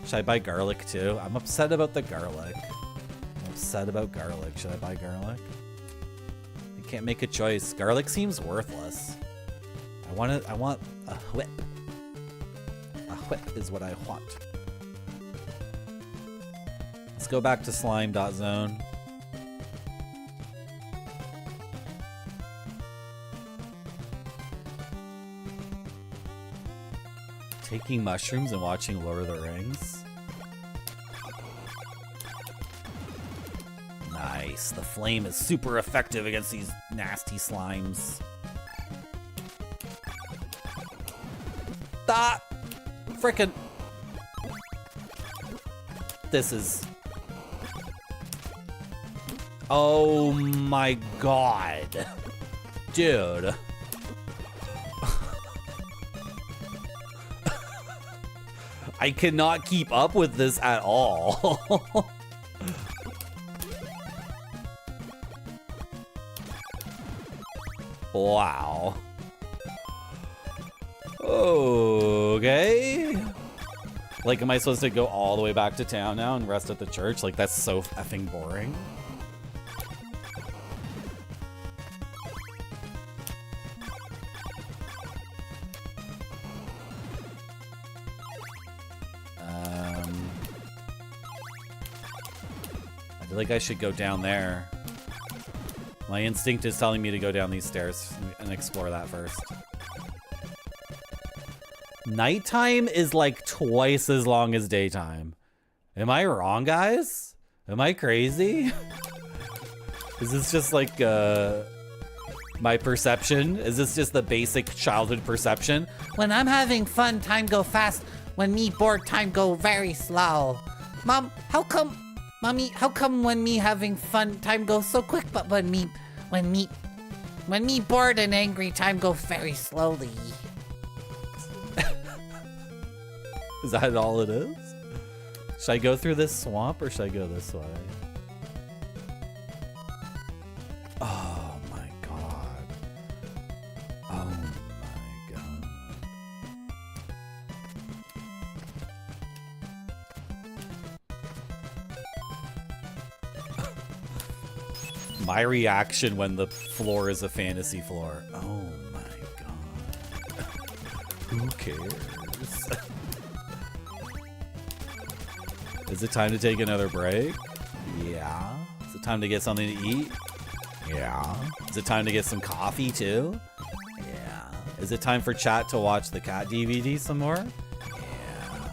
Should I buy garlic too? I'm upset about the garlic. I'm upset about garlic. Should I buy garlic? I can't make a choice. Garlic seems worthless. I want a whip. A whip is what I want. Let's go back to slime.zone. Taking mushrooms and watching Lord of the Rings. Nice. The flame is super effective against these nasty slimes. Ah! Frickin'. This is... Oh my god. Dude. I cannot keep up with this at all. Wow. Okay. Like, am I supposed to go all the way back to town now and rest at the church? Like, that's so effing boring. I feel like I should go down there. My instinct is telling me to go down these stairs and explore that first. Nighttime is like twice as long as daytime. Am I wrong, guys? Am I crazy? Is this just like my perception? Is this just the basic childhood perception? When I'm having fun, time go fast. When me bored, time go very slow. Mom, how come... Mommy, how come when me having fun, time goes so quick, but when me bored and angry, time goes very slowly? Is that all it is? Should I go through this swamp or should I go this way? Oh my god. Oh my god. My reaction when the floor is a fantasy floor. Oh my god. Who cares? Is it time to take another break? Yeah. Is it time to get something to eat? Yeah. Is it time to get some coffee too? Yeah. Is it time for chat to watch the cat DVD some more? Yeah.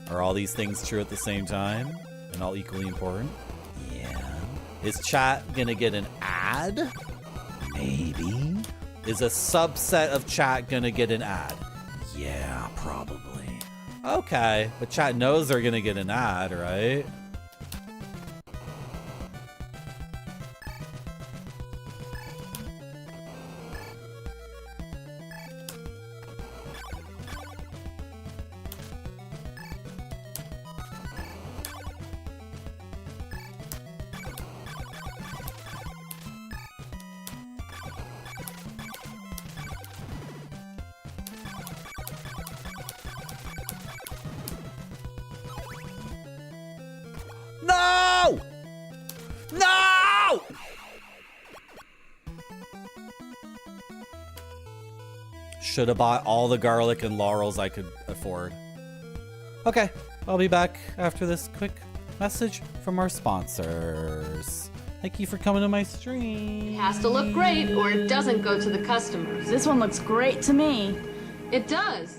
Are all these things true at the same time? And all equally important? Yeah. Is chat gonna get an ad? Maybe. Is a subset of chat gonna get an ad? Yeah, probably. Okay, but chat knows they're gonna get an ad, right? No! No! Should have bought all the garlic and laurels I could afford. Okay, I'll be back after this quick message from our sponsors. Thank you for coming to my stream. It has to look great or it doesn't go to the customers. This one looks great to me. It does.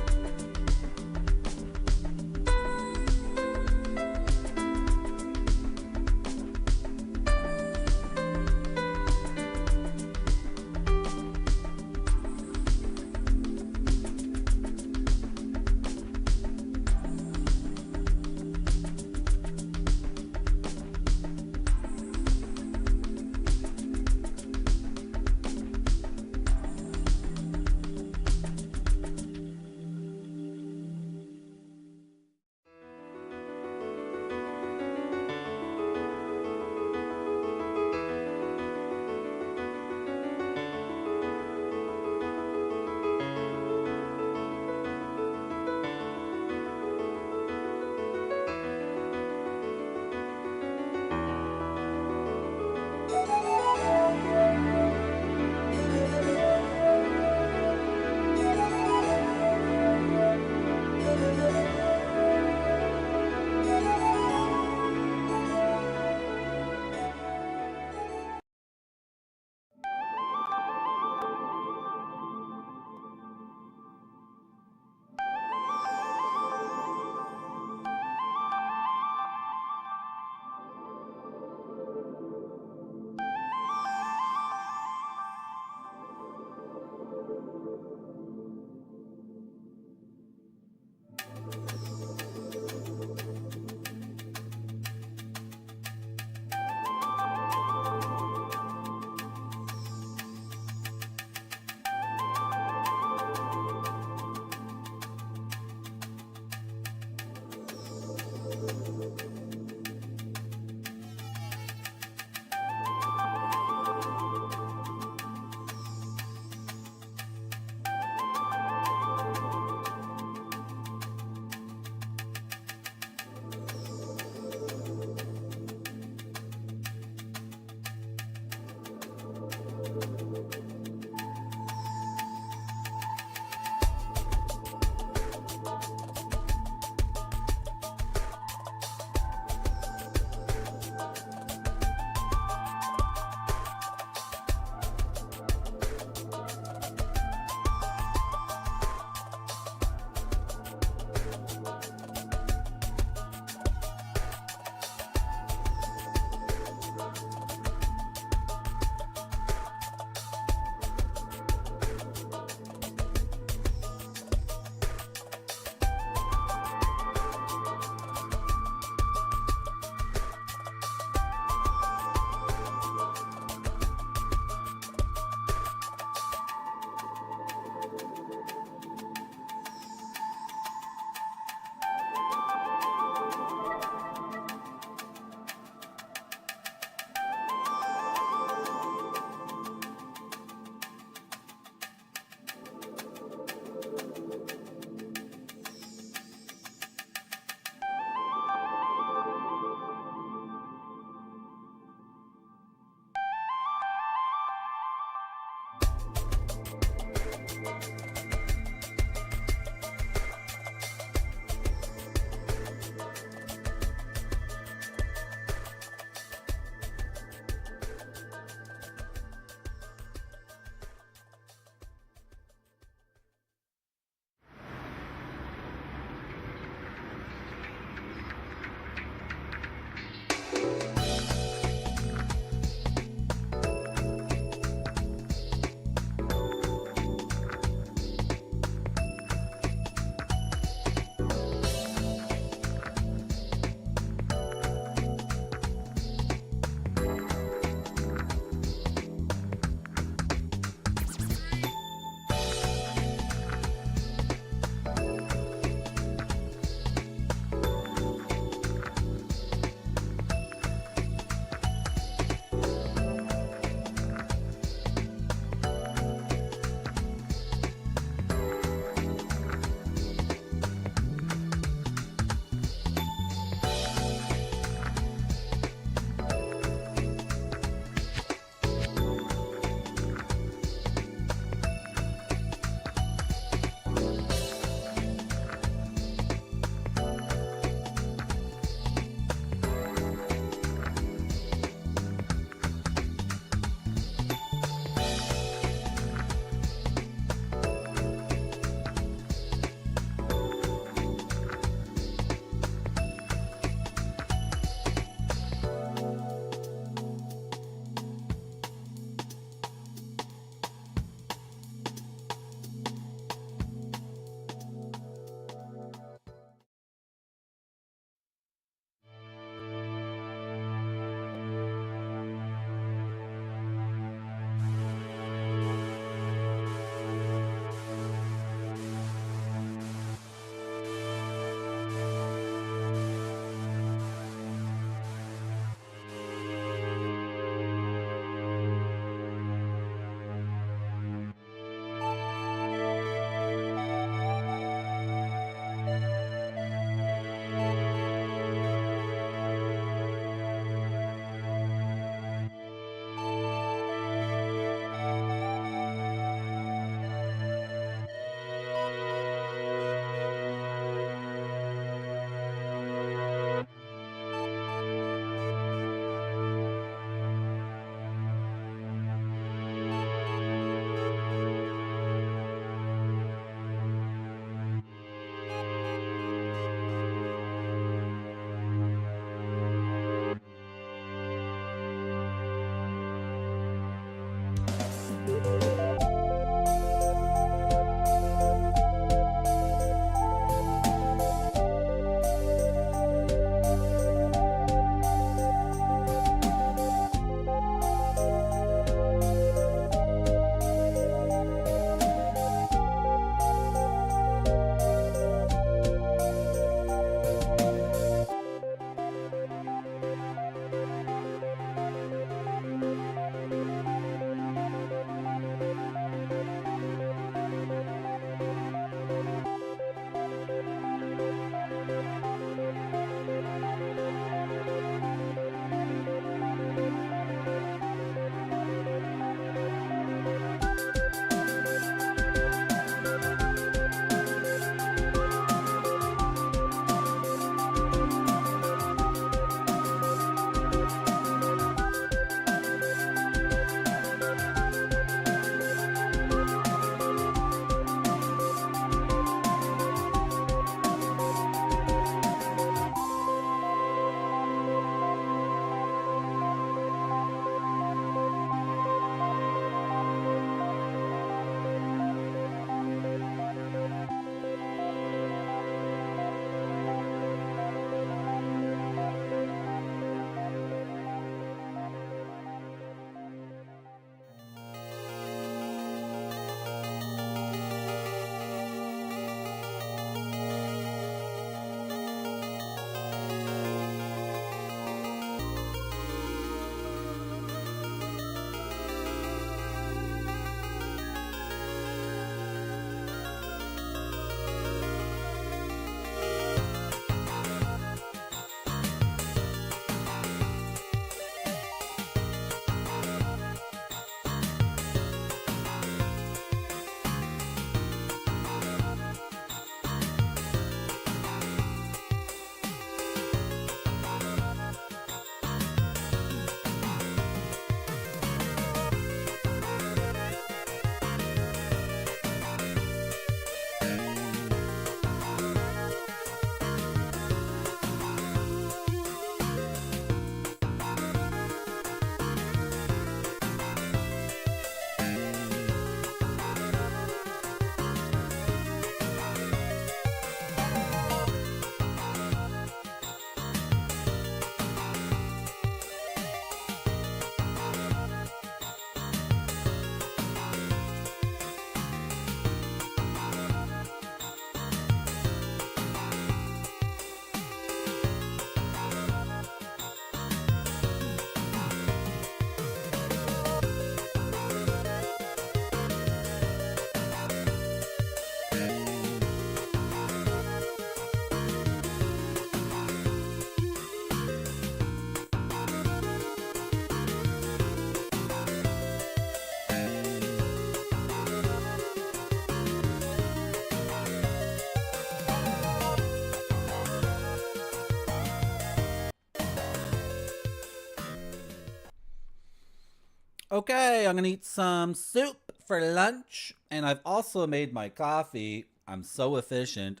Okay, I'm gonna eat some soup for lunch, and I've also made my coffee. I'm so efficient.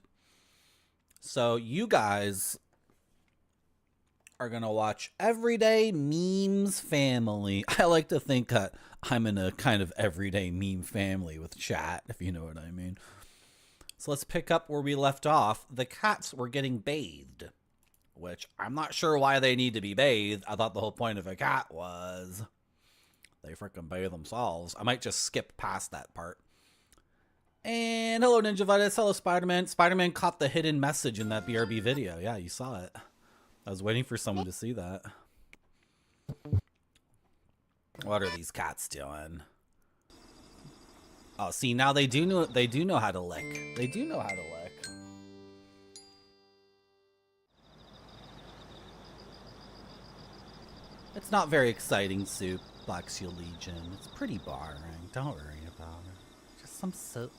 So you guys are gonna watch Everyday Memes Family. I like to think that I'm in a kind of everyday meme family with chat, if you know what I mean. So let's pick up where we left off. The cats were getting bathed, which I'm not sure why they need to be bathed. I thought the whole point of a cat was they freaking bathe themselves. I might just skip past that part. And hello, Ninja Vitus. Hello, Spider-Man. Spider-Man caught the hidden message in that BRB video. Yeah, you saw it. I was waiting for someone to see that. What are these cats doing? Oh, see, now they do know how to lick. They do know how to lick. It's not very exciting soup, Black Shield Legion. It's pretty boring. Don't worry about it. Just some soup.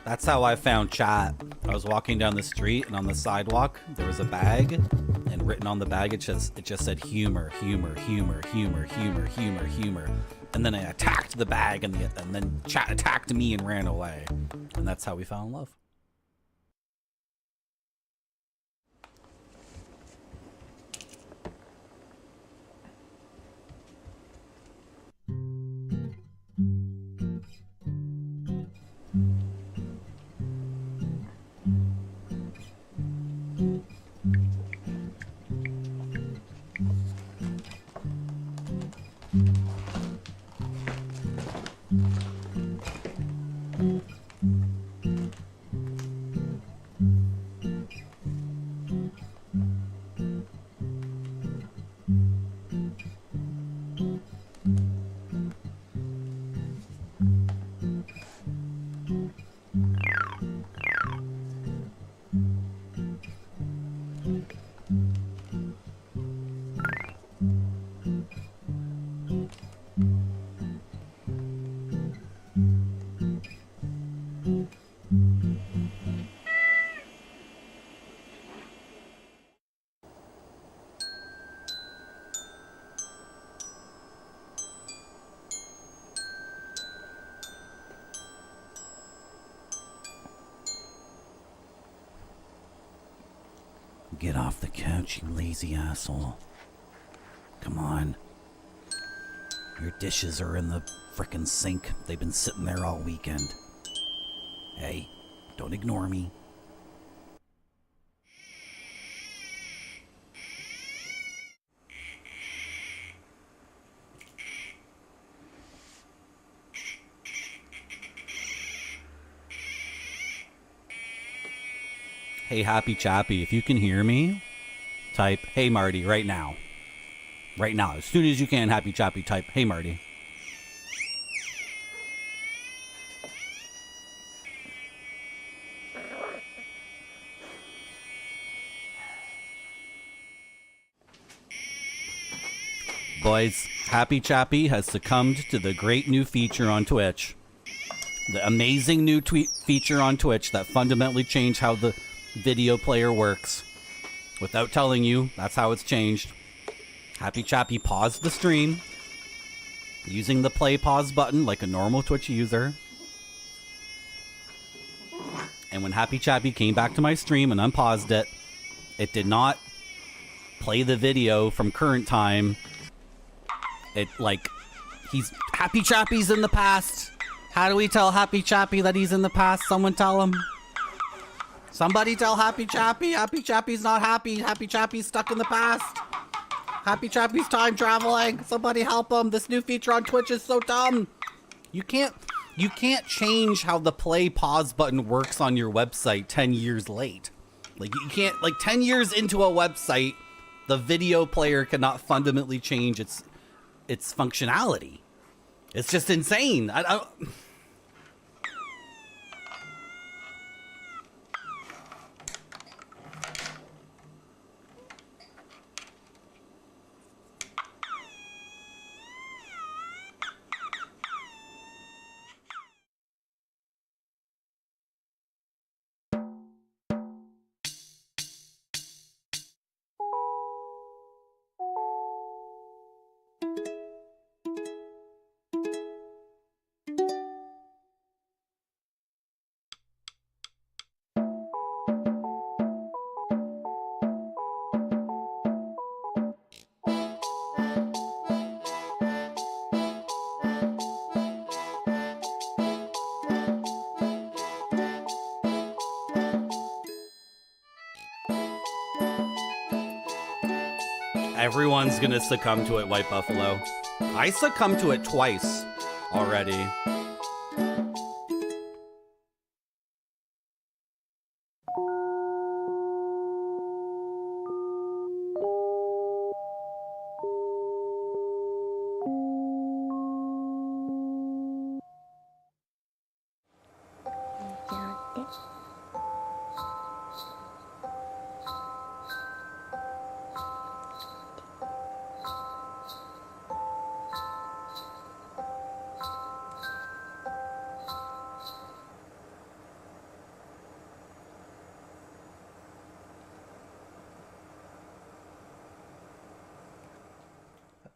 That's how I found chat. I was walking down the street, and on the sidewalk there was a bag, and written on the bag it just said humor, humor, humor, humor, humor, humor, humor. And then I attacked the bag, and then chat attacked me and ran away. And that's how we fell in love. Get off the couch, you lazy asshole. Come on. Your dishes are in the frickin' sink. They've been sitting there all weekend. Hey, Don't ignore me. Hey, Happy Chappy, if you can hear me, type, hey, Marty, right now. Right now. As soon as you can, Happy Chappy, type, hey, Marty. Boys, Happy Chappy has succumbed to the great new feature on Twitch. The amazing new feature on Twitch that fundamentally changed how the video player works. Without telling you, that's how it's changed. Happy Chappy paused the stream using the play pause button like a normal Twitch user. And when Happy Chappy came back to my stream and unpaused it, it did not play the video from current time. It, like, Happy Chappy's in the past. How do we tell Happy Chappy that he's in the past? Someone tell him. Somebody tell Happy Chappy. Happy Chappy's not happy. Happy Chappy's stuck in the past. Happy Chappy's time traveling. Somebody help him. This new feature on Twitch is so dumb. You can't change how the play pause button works on your website 10 years late. Like, you can't, like, 10 years into a website, the video player cannot fundamentally change its functionality. It's just insane. I Everyone's gonna succumb to it, White Buffalo. I succumbed to it twice already.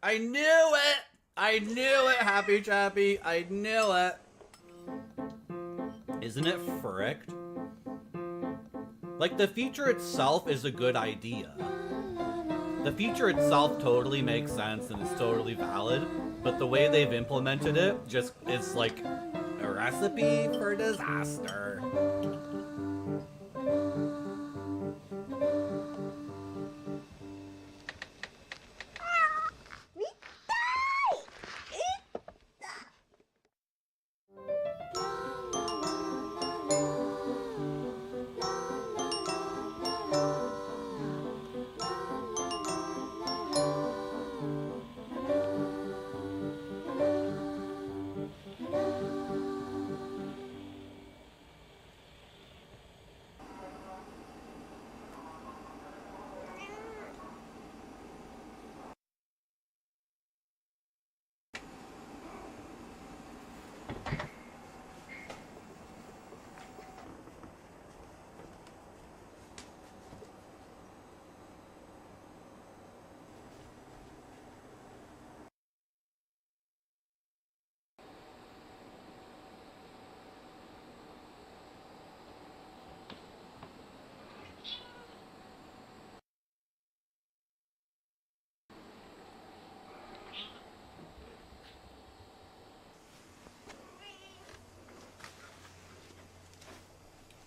I knew it! I knew it, Happy Chappy. I knew it. Isn't it fricked? Like, the feature itself is a good idea. The feature itself totally makes sense and is totally valid, but the way they've implemented it just is like a recipe for disaster.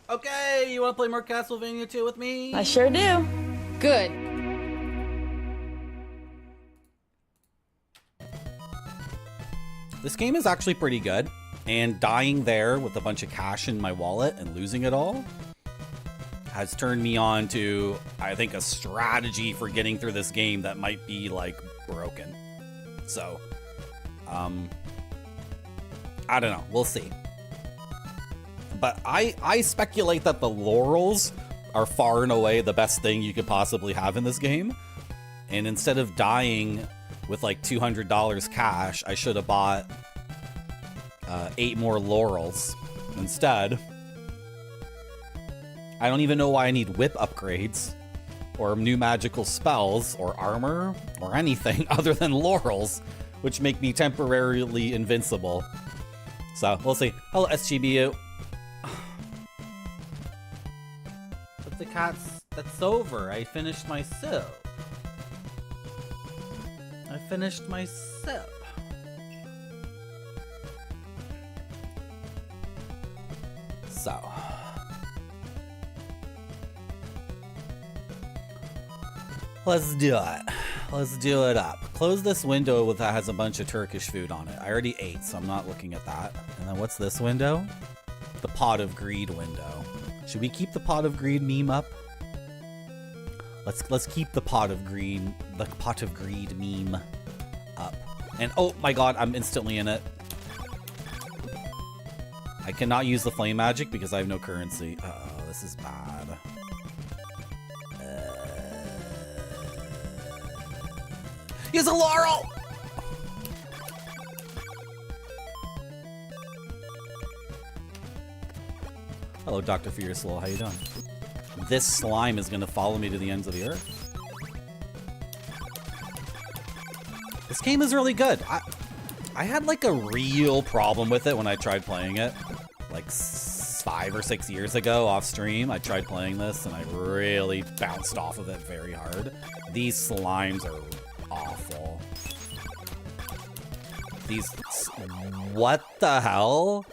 Okay, you want to play more Castlevania 2 with me? I sure do. Good. This game is actually pretty good, and dying there with a bunch of cash in my wallet and losing it all has turned me on to, I think, a strategy for getting through this game that might be, like, broken. So, I don't know. We'll see. But I speculate that the laurels are far and away the best thing you could possibly have in this game. And instead of dying with like $200 cash, I should have bought 8 more laurels instead. I don't even know why I need whip upgrades or new magical spells or armor or anything other than laurels, which make me temporarily invincible. So we'll see. Hello, SGBU. But the cat's... That's over. I finished my sip. I finished my sip. So. Let's do it. Let's do it up. Close this window that has a bunch of Turkish food on it. I already ate, so I'm not looking at that. And then what's this window? The Pot of Greed window. Should we keep the Pot of Greed meme up? Let's keep the Pot of Greed meme up. And oh my god, I'm instantly in it. I cannot use the flame magic because I have no currency. Uh-oh, this is bad. Use a laurel! Hello, Dr. Fiercelow. How you doing? This slime is gonna follow me to the ends of the earth. This game is really good. I had like a real problem with it when I tried playing it. Like 5 or 6 years ago off stream, I tried playing this and I really bounced off of it very hard. These slimes are awful. These... What the hell?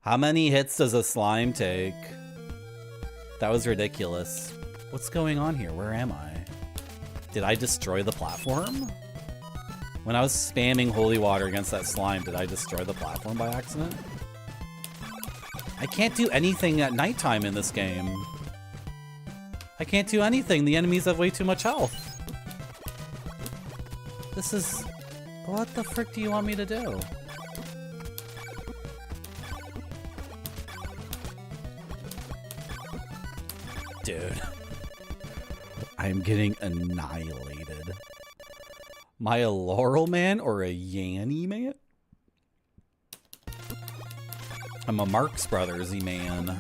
How many hits does a slime take? That was ridiculous. What's going on here? Where am I? Did I destroy the platform? When I was spamming holy water against that slime, did I destroy the platform by accident? I can't do anything at nighttime in this game. I can't do anything. The enemies have way too much health. This is... What the frick do you want me to do? Dude. I am getting annihilated. Am I a Laurel man or a Yanny man? I'm a Marx Brothers-y man.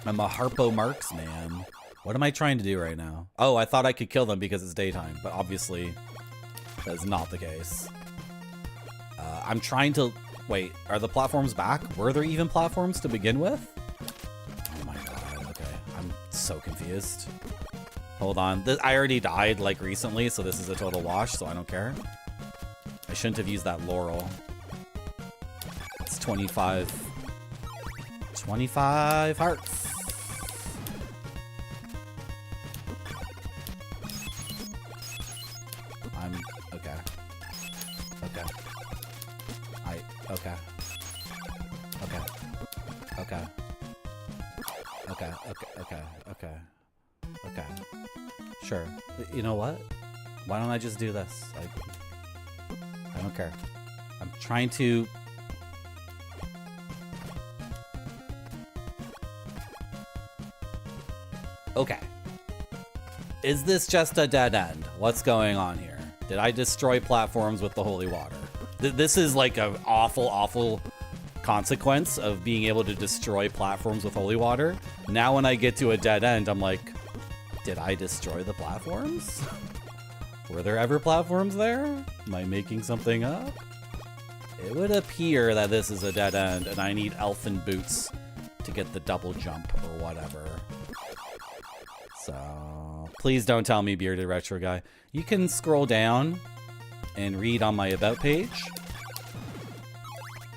I'm a Harpo Marx man. What am I trying to do right now? Oh, I thought I could kill them because it's daytime, but obviously that is not the case. I'm trying to... Wait, are the platforms back? Were there even platforms to begin with? Oh my god, okay. I'm so confused. Hold on. I already died, like, recently, so this is a total wash, so I don't care. I shouldn't have used that Laurel. It's 25... 25 hearts. I'm... Okay. Okay. Okay. Okay. Okay. Okay. Okay. Okay. Okay. Sure. You know what? Why don't I just do this? I don't care. I'm trying to... Okay. Is this just a dead end? What's going on here? Did I destroy platforms with the holy water? This is like an awful, awful consequence of being able to destroy platforms with holy water. Now when I get to a dead end, I'm like, did I destroy the platforms? Were there ever platforms there? Am I making something up? It would appear that this is a dead end and I need elfin boots to get the double jump or whatever. So please don't tell me Bearded Retro Guy. You can scroll down and read on my about page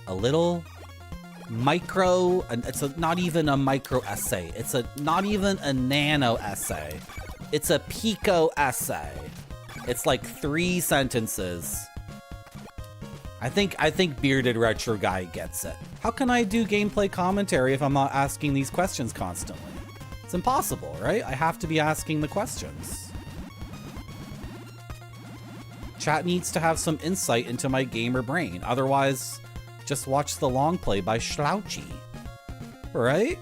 a little not even a micro essay. It's not even a nano essay. It's a pico essay. It's like 3 sentences. I think Bearded Retro Guy gets it. How can I do gameplay commentary if I'm not asking these questions constantly? It's impossible, right? I have to be asking the questions. Chat needs to have some insight into my gamer brain. Otherwise, just watch the long play by Schlouchy. Right?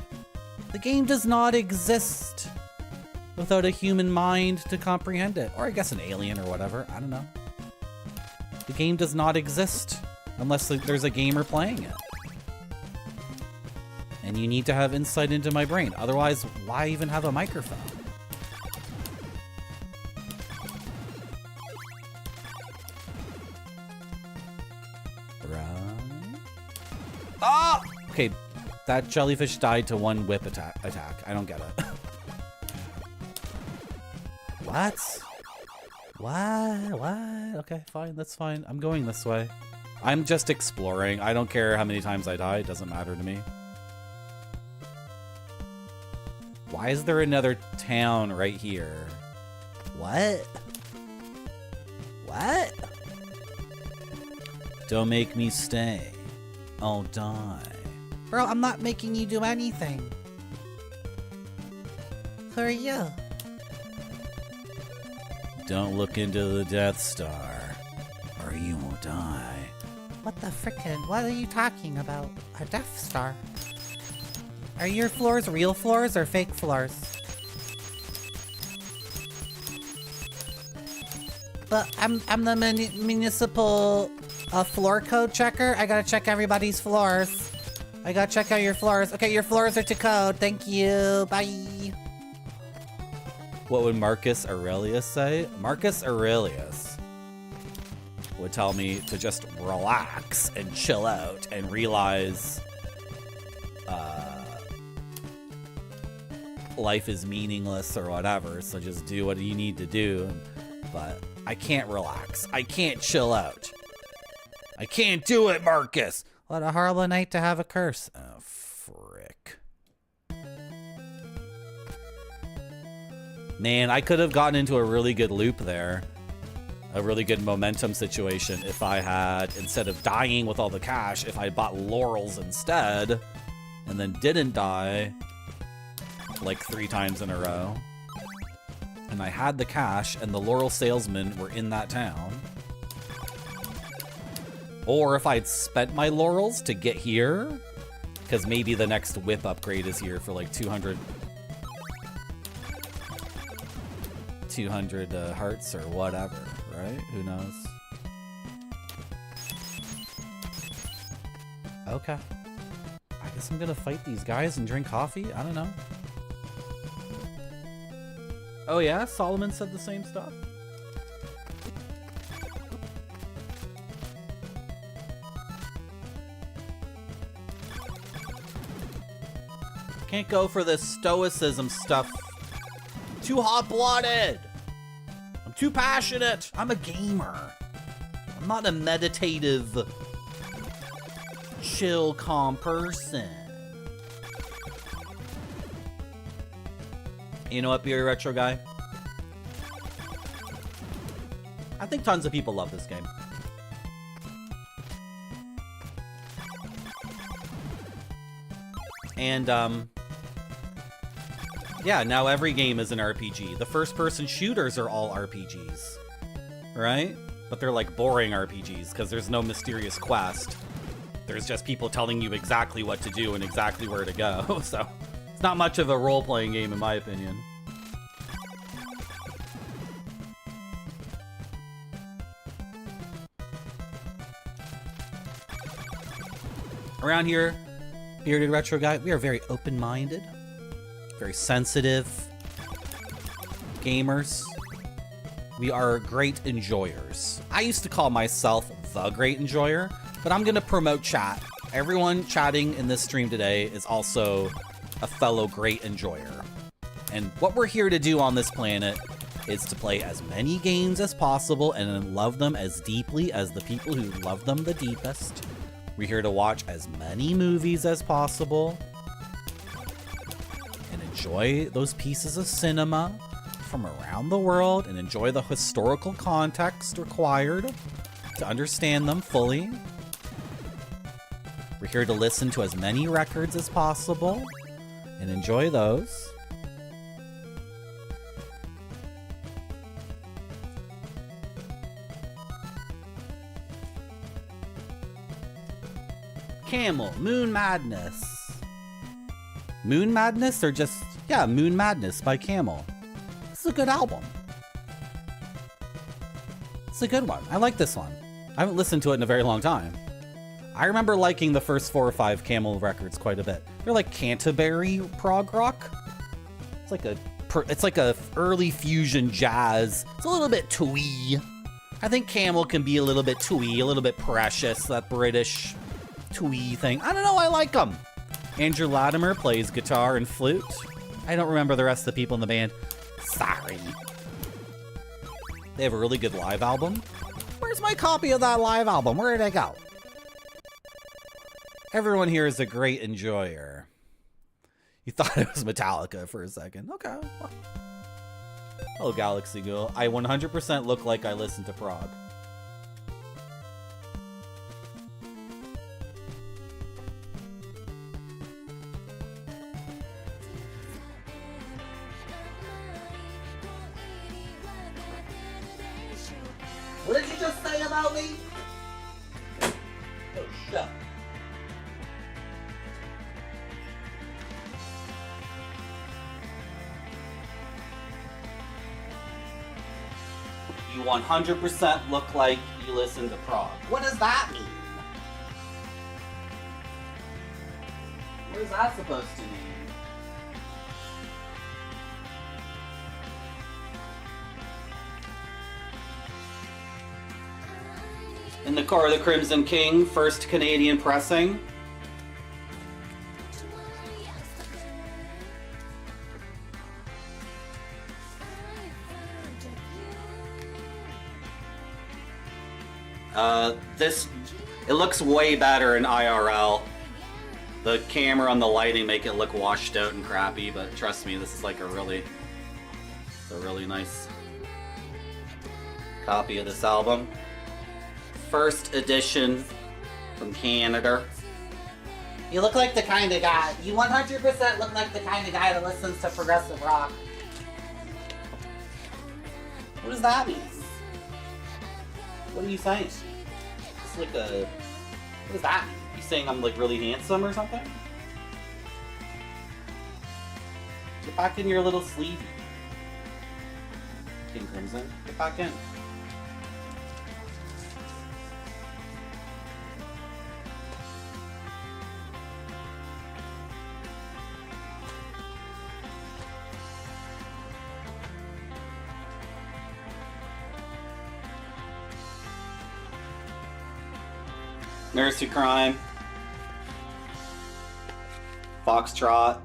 The game does not exist without a human mind to comprehend it. Or I guess an alien or whatever. I don't know. The game does not exist unless there's a gamer playing it. And you need to have insight into my brain. Otherwise, why even have a microphone? Right. Oh! Okay, that jellyfish died to 1 whip attack. I don't get it. What? What? Okay, fine, that's fine. I'm going this way. I'm just exploring. I don't care how many times I die. It doesn't matter to me. Why is there another town right here? What? What? Don't make me stay. I'll die. Bro, I'm not making you do anything. Who are you? Don't look into the Death Star, or you will die. What the frickin'? What are you talking about? A Death Star? Are your floors real floors or fake floors? But I'm the municipal floor code checker. I gotta check everybody's floors. I gotta check out your floors. Okay, your floors are to code. Thank you. Bye. What would Marcus Aurelius say? Marcus Aurelius would tell me to just relax and chill out and realize life is meaningless or whatever, so just do what you need to do. But I can't relax. I can't chill out. I can't do it, Marcus! What a horrible night to have a curse. Oh, frick. Man, I could have gotten into a really good loop there. A really good momentum situation if I had, instead of dying with all the cash, if I bought laurels instead, and then didn't die like 3 times in a row. And I had the cash, and the laurel salesmen were in that town. Or if I'd spent my laurels to get here, because maybe the next whip upgrade is here for like 200 hearts or whatever, right? Who knows? Okay. I guess I'm gonna fight these guys and drink coffee? I don't know. Oh yeah? Solomon said the same stuff? Can't go for this stoicism stuff. Too hot-blooded. I'm too passionate. I'm a gamer. I'm not a meditative, chill, calm person. You know what, Beer Retro Guy? I think tons of people love this game. And, yeah, now every game is an RPG. The first-person shooters are all RPGs, right? But they're like boring RPGs because there's no mysterious quest. There's just people telling you exactly what to do and exactly where to go. So it's not much of a role-playing game in my opinion. Around here, Bearded Retro Guy, we are very open-minded. Very sensitive gamers. We are great enjoyers. I used to call myself the great enjoyer, but I'm gonna promote chat. Everyone chatting in this stream today is also a fellow great enjoyer. And what we're here to do on this planet is to play as many games as possible and love them as deeply as the people who love them the deepest. We're here to watch as many movies as possible and enjoy those pieces of cinema from around the world and enjoy the historical context required to understand them fully. We're here to listen to as many records as possible and enjoy those. Camel, Moon Madness. Moon Madness or just, yeah, Moon Madness by Camel. This is a good album. It's a good one. I like this one. I haven't listened to it in a very long time. I remember liking the first 4 or 5 Camel records quite a bit. They're like Canterbury prog rock. It's like a early fusion jazz. It's a little bit twee. I think Camel can be a little bit twee, a little bit precious, that British twee thing. I don't know, I like them. Andrew Latimer plays guitar and flute. I don't remember the rest of the people in the band. Sorry. They have a really good live album. Where's my copy of that live album? Where did it go? Everyone here is a great enjoyer. You thought it was Metallica for a second. Okay. Hello, Galaxy Ghoul. I 100% look like I listen to prog. What did you just say about me? Oh, shut. You 100% look like you listen to prog. What does that mean? What is that supposed to mean? In the car of the Crimson King, first Canadian pressing. It looks way better in IRL. The camera and the lighting make it look washed out and crappy, but trust me, this is like a really nice copy of this album. First edition from Canada. You look like the kind of guy. You 100% look like the kind of guy that listens to progressive rock. What does that mean? What are you saying? It's like a... What does that mean? You saying I'm like really handsome or something? Get back in your little sleevey. King Crimson, get back in. Nursery Crime, Foxtrot,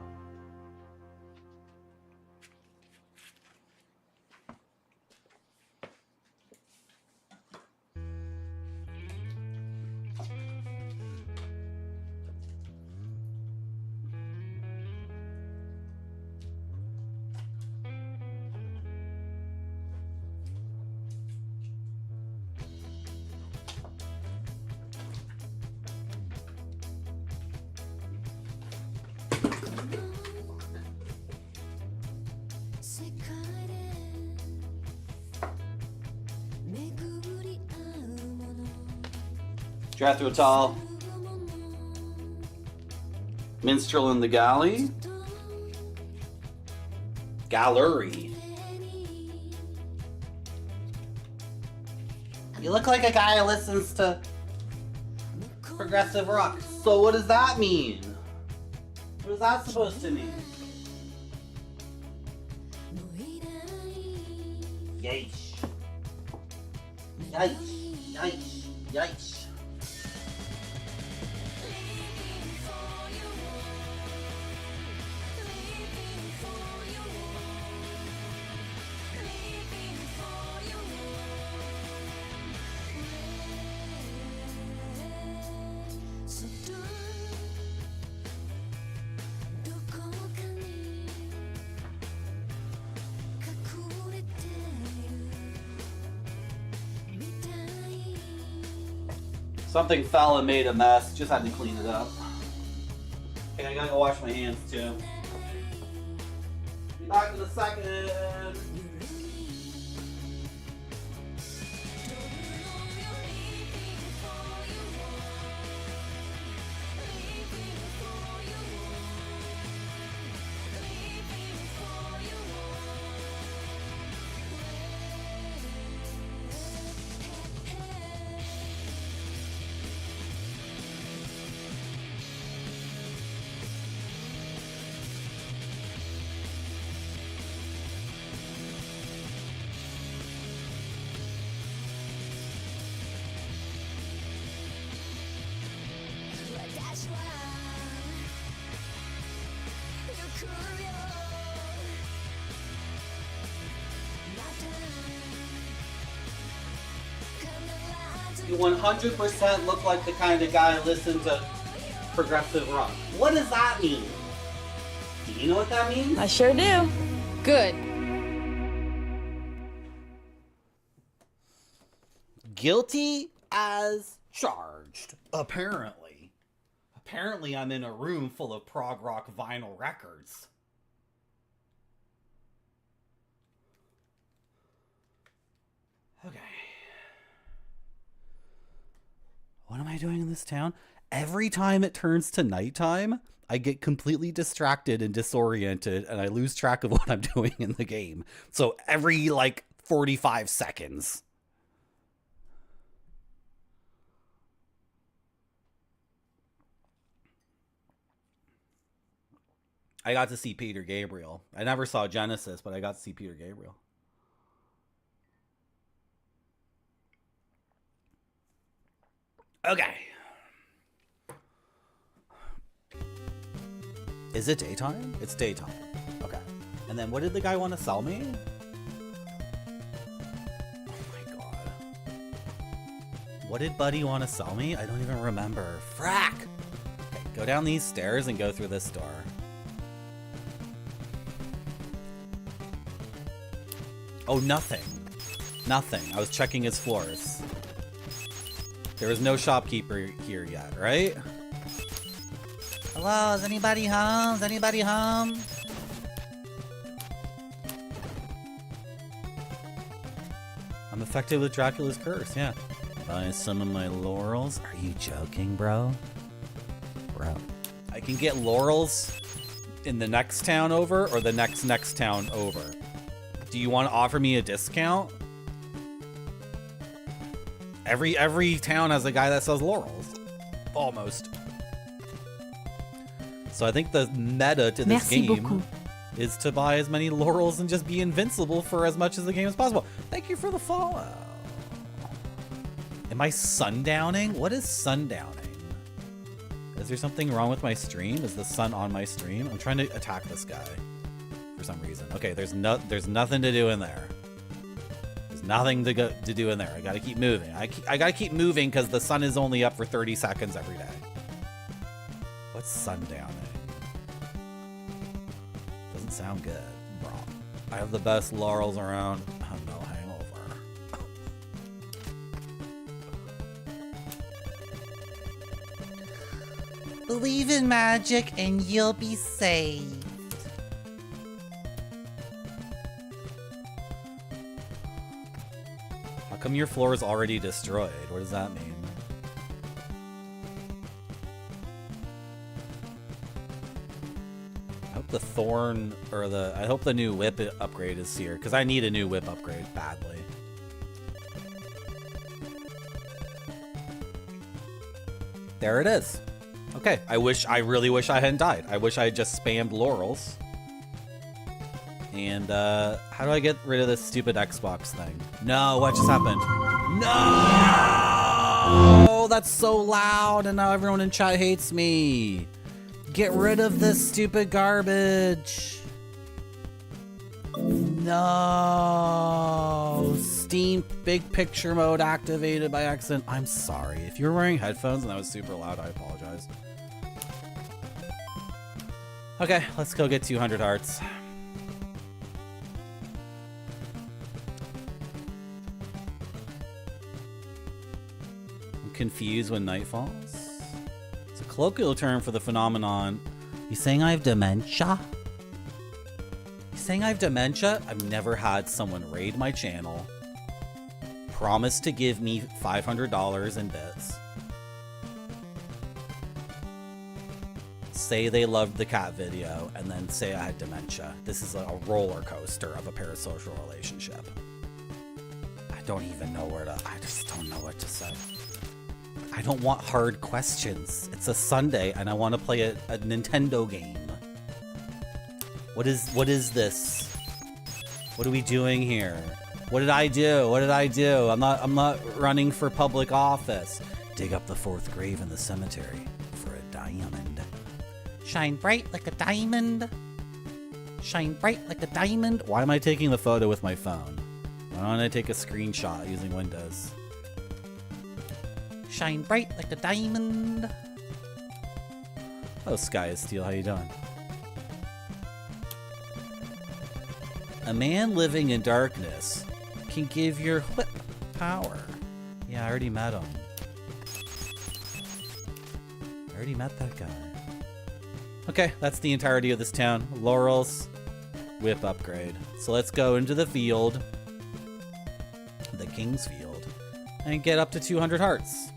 Jethro Tull, Minstrel in the Galley, Gallery. You look like a guy who listens to progressive rock. So what does that mean? What is that supposed to mean? Yeesh. Yikes. Yikes. Yikes. Something fell and made a mess. Just had to clean it up. Okay, I gotta go wash my hands too. Be back in a second. You 100% look like the kind of guy who listens to progressive rock. What does that mean? Do you know what that means? I sure do. Good. Guilty as charged. Apparently. Apparently I'm in a room full of prog rock vinyl records. Okay. What am I doing in this town? Every time it turns to nighttime, I get completely distracted and disoriented, and I lose track of what I'm doing in the game. So every, 45 seconds. I got to see Peter Gabriel. I never saw Genesis, but I got to see Peter Gabriel. Okay. Is it daytime? It's daytime. Okay. And then what did the guy want to sell me? Oh my god. What did Buddy want to sell me? I don't even remember. Frack! Okay, go down these stairs and go through this door. Oh, nothing. Nothing. I was checking his floors. There was no shopkeeper here yet, right? Hello, is anybody home? Is anybody home? I'm affected with Dracula's curse, yeah. Buy some of my laurels. Are you joking, bro? Bro. I can get laurels in the next town over or the next town over. Do you want to offer me a discount? Every town has a guy that sells laurels. Almost. So I think the meta to this game is to buy as many laurels and just be invincible for as much as the game as possible. Thank you for the follow. Am I sundowning? What is sundowning? Is there something wrong with my stream? Is the sun on my stream? I'm trying to attack this guy for some reason. Okay, there's nothing to do in there. There's nothing to do in there. I gotta keep moving. I gotta keep moving because the sun is only up for 30 seconds every day. What's sundowning? Doesn't sound good, bro. I have the best laurels around. Oh, no hangover. Believe in magic and you'll be saved. How come your floor is already destroyed? What does that mean? I hope the thorn or I hope the new whip upgrade is here because I need a new whip upgrade badly. There it is. Okay, I really wish I hadn't died. I wish I had just spammed laurels. And how do I get rid of this stupid Xbox thing? No, what just happened? No! That's so loud and now everyone in chat hates me. Get rid of this stupid garbage. No! Steam big picture mode activated by accident. I'm sorry. If you're wearing headphones and that was super loud, I apologize. Okay, let's go get 200 hearts. confused when night falls? It's a colloquial term for the phenomenon. You saying I have dementia? You saying I have dementia? I've never had someone raid my channel, promise to give me $500 in bits, say they loved the cat video, and then say I had dementia. This is a roller coaster of a parasocial relationship. I don't even know where to, I just don't know what to say. I don't want hard questions. It's a Sunday and I want to play a Nintendo game. What is this? What are we doing here? What did I do? What did I do? I'm not running for public office. Dig up the 4th grave in the cemetery for a diamond. Shine bright like a diamond. Shine bright like a diamond. Why am I taking the photo with my phone? Why don't I take a screenshot using Windows? Shine bright like a diamond. Oh, Sky is Steel, how you doing? A man living in darkness can give your whip power. Yeah, I already met him. I already met that guy. Okay, that's the entirety of this town. Laurels, whip upgrade. So let's go into the field, the King's Field, and get up to 200 hearts.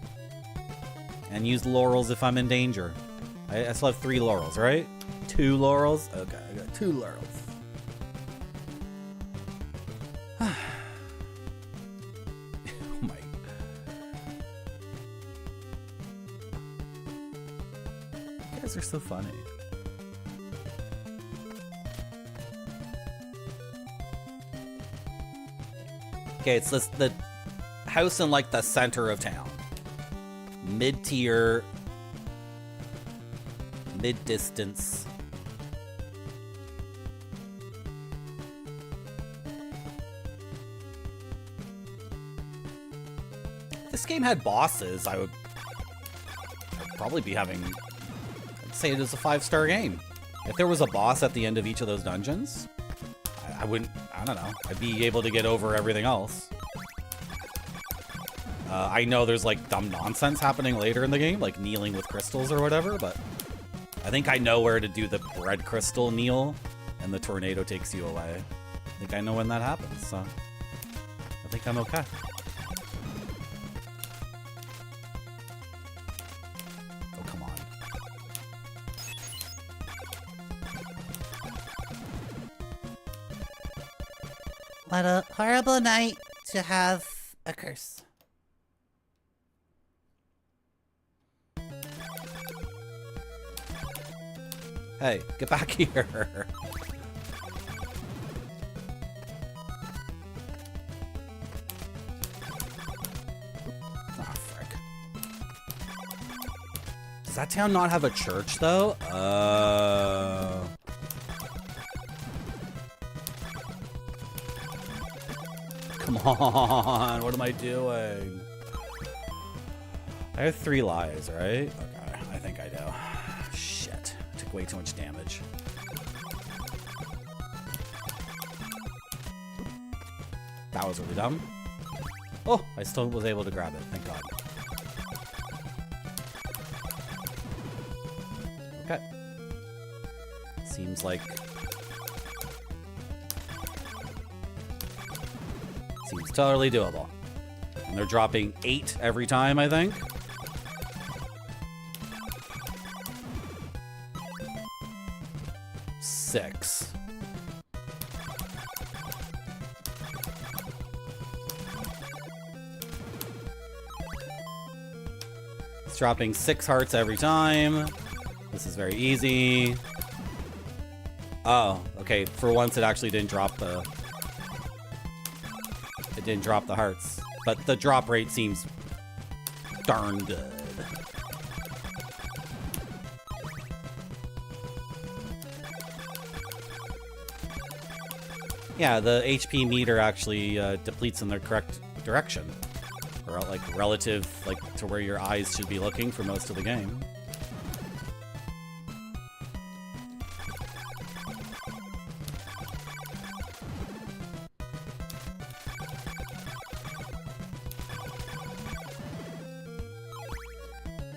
And use laurels if I'm in danger. I still have 3 laurels, right? 2 laurels? Okay, I got 2 laurels. Oh my. You guys are so funny. Okay, it's the house in like the center of town. Mid-tier, mid-distance. If this game had bosses, I'd probably be having, I'd say it is a 5-star game. If there was a boss at the end of each of those dungeons, I wouldn't, I don't know, I'd be able to get over everything else. I know there's like dumb nonsense happening later in the game, like kneeling with crystals or whatever, but I think I know where to do the bread crystal kneel and the tornado takes you away. I think I know when that happens, so I think I'm okay. Oh, come on. What a horrible night to have a curse. Hey, get back here. Ah, frick. Does that town not have a church, though? Come on, what am I doing? I have 3 lives, right? Okay, I think I do. Shit, took way too much damage. That was really dumb. Oh, I still was able to grab it, thank God. Okay. Seems like... Seems totally doable. And they're dropping 8 every time, I think. Six. It's dropping 6 hearts every time. This is very easy. Oh, okay. For once, it actually didn't drop the... It didn't drop the hearts. But the drop rate seems darn good. Yeah, the HP meter actually depletes in the correct direction. Or like relative like to where your eyes should be looking for most of the game.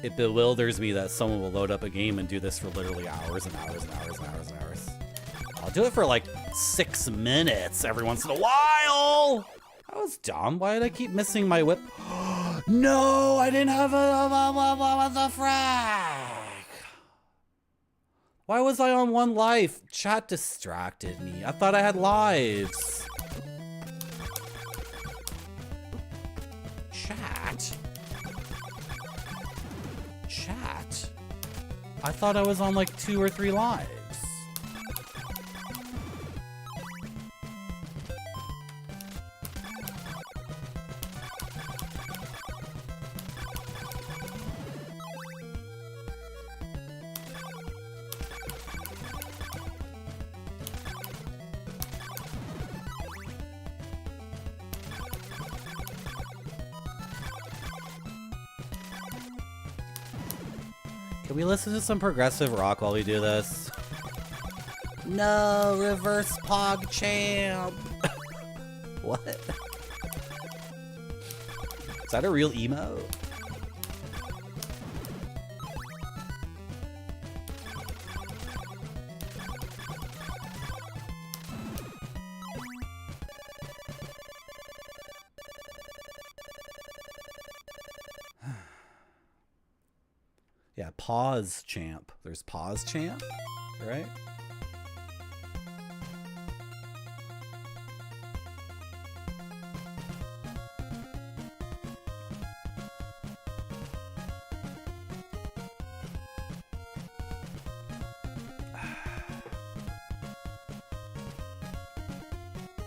It bewilders me that someone will load up a game and do this for literally hours and hours and hours and hours and hours. I'll do it for like 6 minutes every once in a while. That was dumb. Why did I keep missing my whip? No, I didn't have what the frack? Why was I on 1 life? Chat distracted me. I thought I had lives. Chat? Chat? I thought I was on like 2 or 3 lives. Can we listen to some progressive rock while we do this? No, reverse pog champ. What? Is that a real emo? Yeah, pause champ. There's pause champ, right?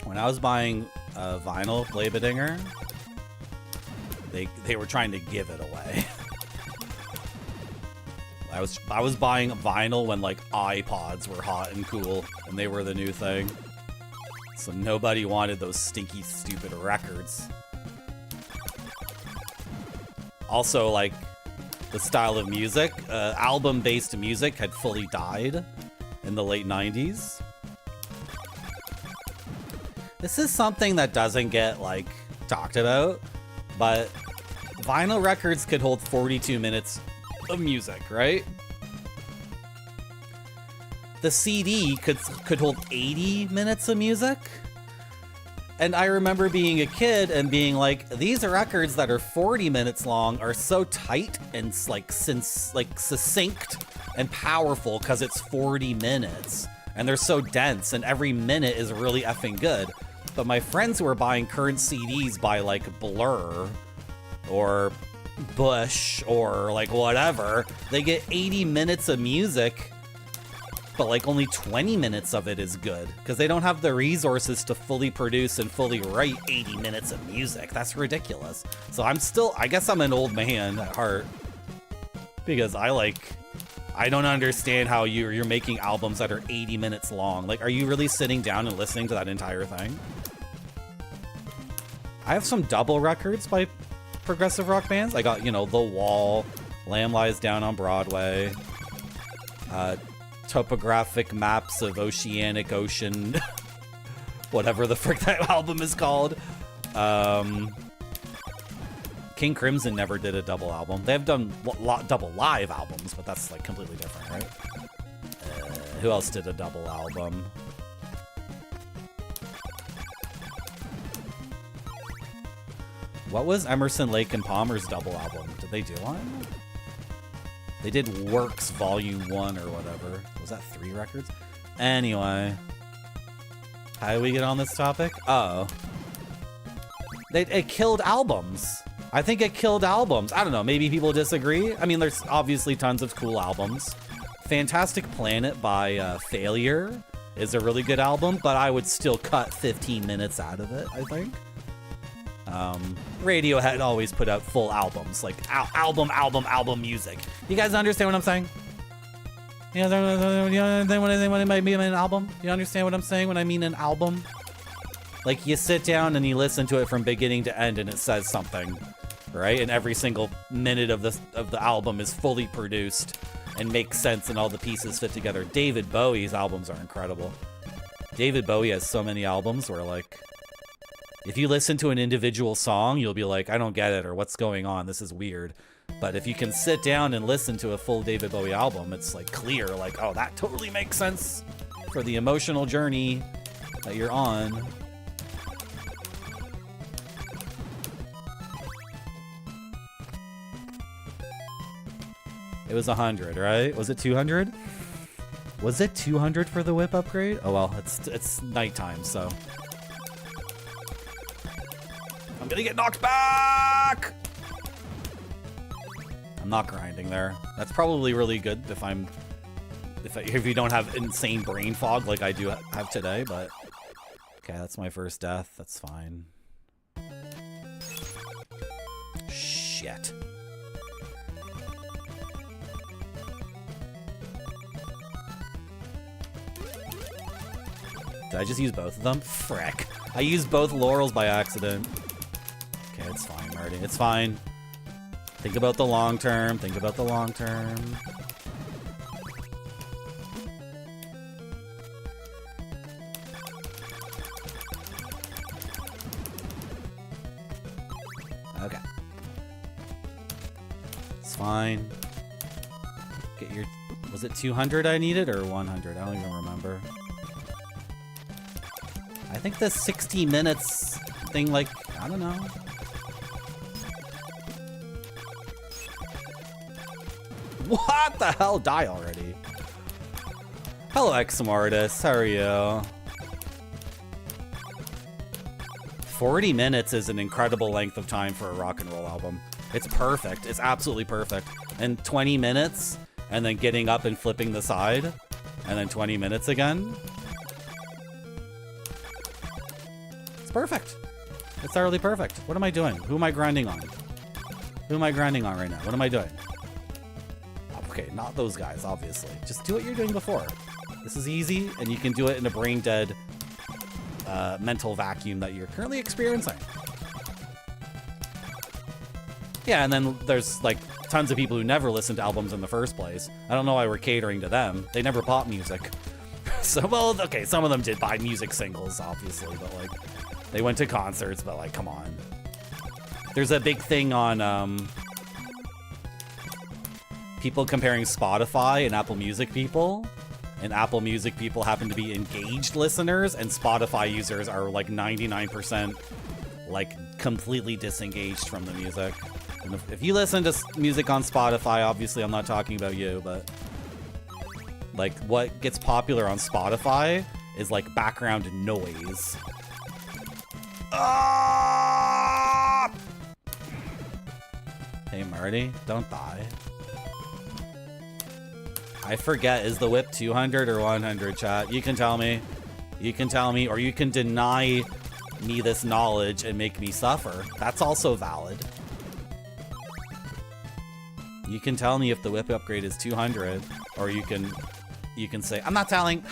When I was buying vinyl Labedinger, they were trying to give it away. I was buying vinyl when like iPods were hot and cool and they were the new thing. So nobody wanted those stinky, stupid records. Also, like, the style of music, album-based music had fully died in the late 90s. This is something that doesn't get, like, talked about, but vinyl records could hold 42 minutes of music, right? The CD could hold 80 minutes of music. And I remember being a kid and being like, these records that are 40 minutes long are so tight and succinct and powerful because it's 40 minutes. And they're so dense and every minute is really effing good. But my friends who are buying current CDs by like Blur or Bush or like whatever, they get 80 minutes of music, but like only 20 minutes of it is good because they don't have the resources to fully produce and fully write 80 minutes of music. That's ridiculous. So I guess I'm an old man at heart because I don't understand how you're making albums that are 80 minutes long. Like, are you really sitting down and listening to that entire thing? I have some double records by progressive rock bands. I got, you know, The Wall, Lamb Lies Down on Broadway, Topographic Maps of Oceanic Ocean, whatever the frick that album is called. King Crimson never did a double album. They have done double live albums, but that's like completely different, right? Who else did a double album? What was Emerson, Lake and Palmer's double album? Did they do one? They did Works Volume 1 or whatever. Was that 3 records? Anyway. How did we get on this topic? Oh. It killed albums. I think it killed albums. I don't know. Maybe people disagree. I mean, there's obviously tons of cool albums. Fantastic Planet by Failure is a really good album, but I would still cut 15 minutes out of it, I think. Radiohead always put out full albums, like album music. You guys understand what I'm saying? You understand what I mean an album? You understand what I'm saying when I mean an album? Like, you sit down and you listen to it from beginning to end and it says something, right? And every single minute of the album is fully produced and makes sense and all the pieces fit together. David Bowie's albums are incredible. David Bowie has so many albums where, like, if you listen to an individual song, you'll be like, I don't get it, or what's going on? This is weird. But if you can sit down and listen to a full David Bowie album, it's like clear, like, oh, that totally makes sense for the emotional journey that you're on. It was 100, right? Was it 200? Was it 200 for the whip upgrade? Oh well, it's nighttime, so I'm gonna get knocked back. I'm not grinding there. That's probably really good if you don't have insane brain fog like I do have today. But okay, that's my first death. That's fine. Shit. Did I just use both of them? Frick. I used both laurels by accident. Okay, it's fine, Marty. It's fine. Think about the long term. Think about the long term. Okay. It's fine. Get your... Was it 200 I needed or 100? I don't even remember. I think the 60 minutes thing, like, I don't know. What the hell? Die already. Hello, Exmartis. How are you? 40 minutes is an incredible length of time for a rock and roll album. It's perfect. It's absolutely perfect. And 20 minutes, and then getting up and flipping the side, and then 20 minutes again. It's perfect. It's utterly perfect. What am I doing? Who am I grinding on? Who am I grinding on right now? What am I doing? Okay, not those guys, obviously. Just do what you're doing before. This is easy, and you can do it in a brain-dead mental vacuum that you're currently experiencing. Yeah, and then there's, like, tons of people who never listened to albums in the first place. I don't know why we're catering to them. They never bought music. So, well, okay, some of them did buy music singles, obviously, but, like, they went to concerts, but, like, come on. There's a big thing on, people comparing Spotify and Apple Music people, and Apple Music people happen to be engaged listeners, and Spotify users are like 99% like completely disengaged from the music. And if you listen to music on Spotify, obviously I'm not talking about you, but like what gets popular on Spotify is like background noise. Ah! Hey Marty, don't die. I forget, is the whip 200 or 100, chat? You can tell me. You can tell me, or you can deny me this knowledge and make me suffer. That's also valid. You can tell me if the whip upgrade is 200, or you can say, I'm not telling.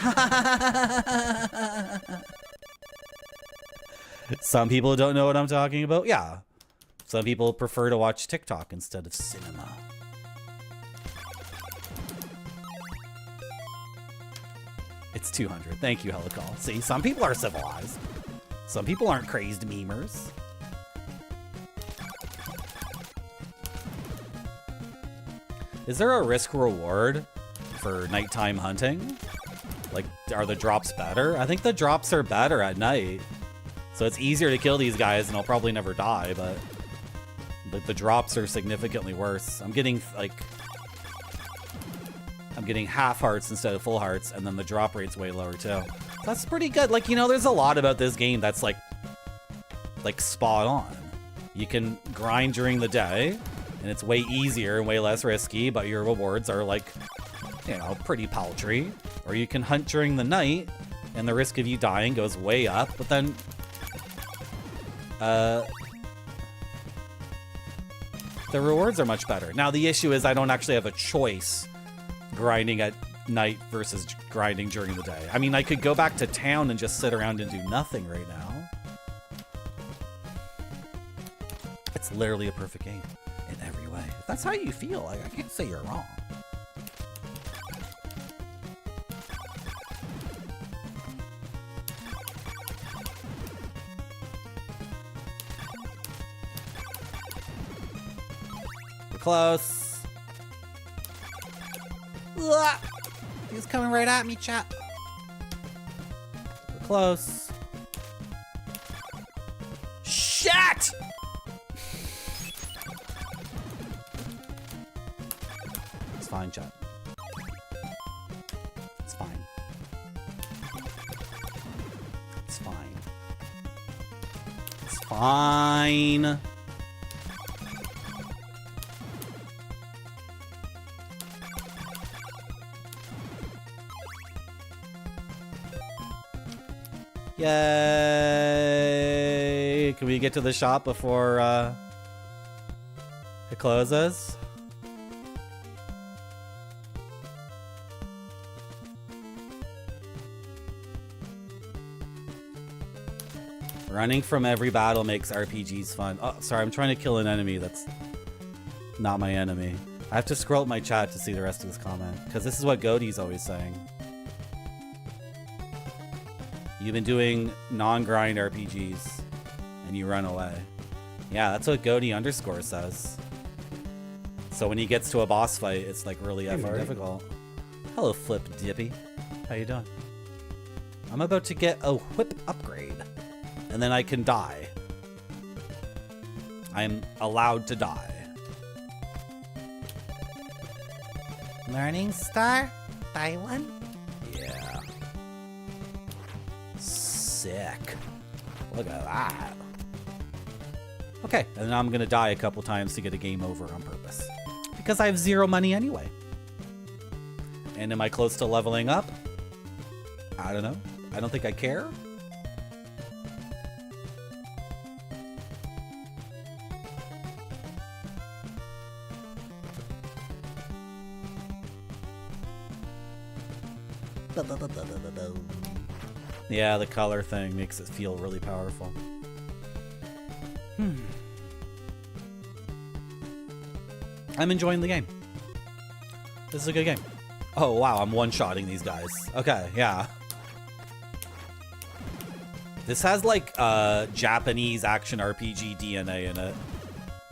Some people don't know what I'm talking about. Yeah. Some people prefer to watch TikTok instead of cinema. It's 200. Thank you, Helicol. See, some people are civilized. Some people aren't crazed memers. Is there a risk reward for nighttime hunting? Like, are the drops better? I think the drops are better at night. So it's easier to kill these guys and I'll probably never die, but the drops are significantly worse. I'm getting, like... I'm getting half hearts instead of full hearts, and then the drop rate's way lower too. That's pretty good. Like, you know, there's a lot about this game that's like spot on. You can grind during the day, and it's way easier and way less risky, but your rewards are like, you know, pretty paltry. Or you can hunt during the night, and the risk of you dying goes way up, but then the rewards are much better. Now, the issue is I don't actually have a choice grinding at night versus grinding during the day. I mean, I could go back to town and just sit around and do nothing right now. It's literally a perfect game in every way. If that's how you feel, I can't say you're wrong. close. Ugh. He's coming right at me, chat. We're close. Shit! It's fine, chat. It's fine. It's fine. It's fine. Yay! Can we get to the shop before it closes? Running from every battle makes RPGs fun. Oh, sorry, I'm trying to kill an enemy that's not my enemy. I have to scroll up my chat to see the rest of this comment, because this is what Goaty's always saying. You've been doing non-grind RPGs, and you run away. Yeah, that's what Goaty _ says. So when he gets to a boss fight, it's like really effing difficult. Hello, Flip Dippy. How you doing? I'm about to get a whip upgrade, and then I can die. I'm allowed to die. Learning Star? Buy one? Yeah. Sick. Look at that. Okay, and then I'm gonna die a couple times to get a game over on purpose. Because I have 0 money anyway. And am I close to leveling up? I don't know. I don't think I care. Yeah, the color thing makes it feel really powerful. I'm enjoying the game. This is a good game. Oh, wow, I'm one-shotting these guys. Okay, yeah. This has, like, Japanese action RPG DNA in it,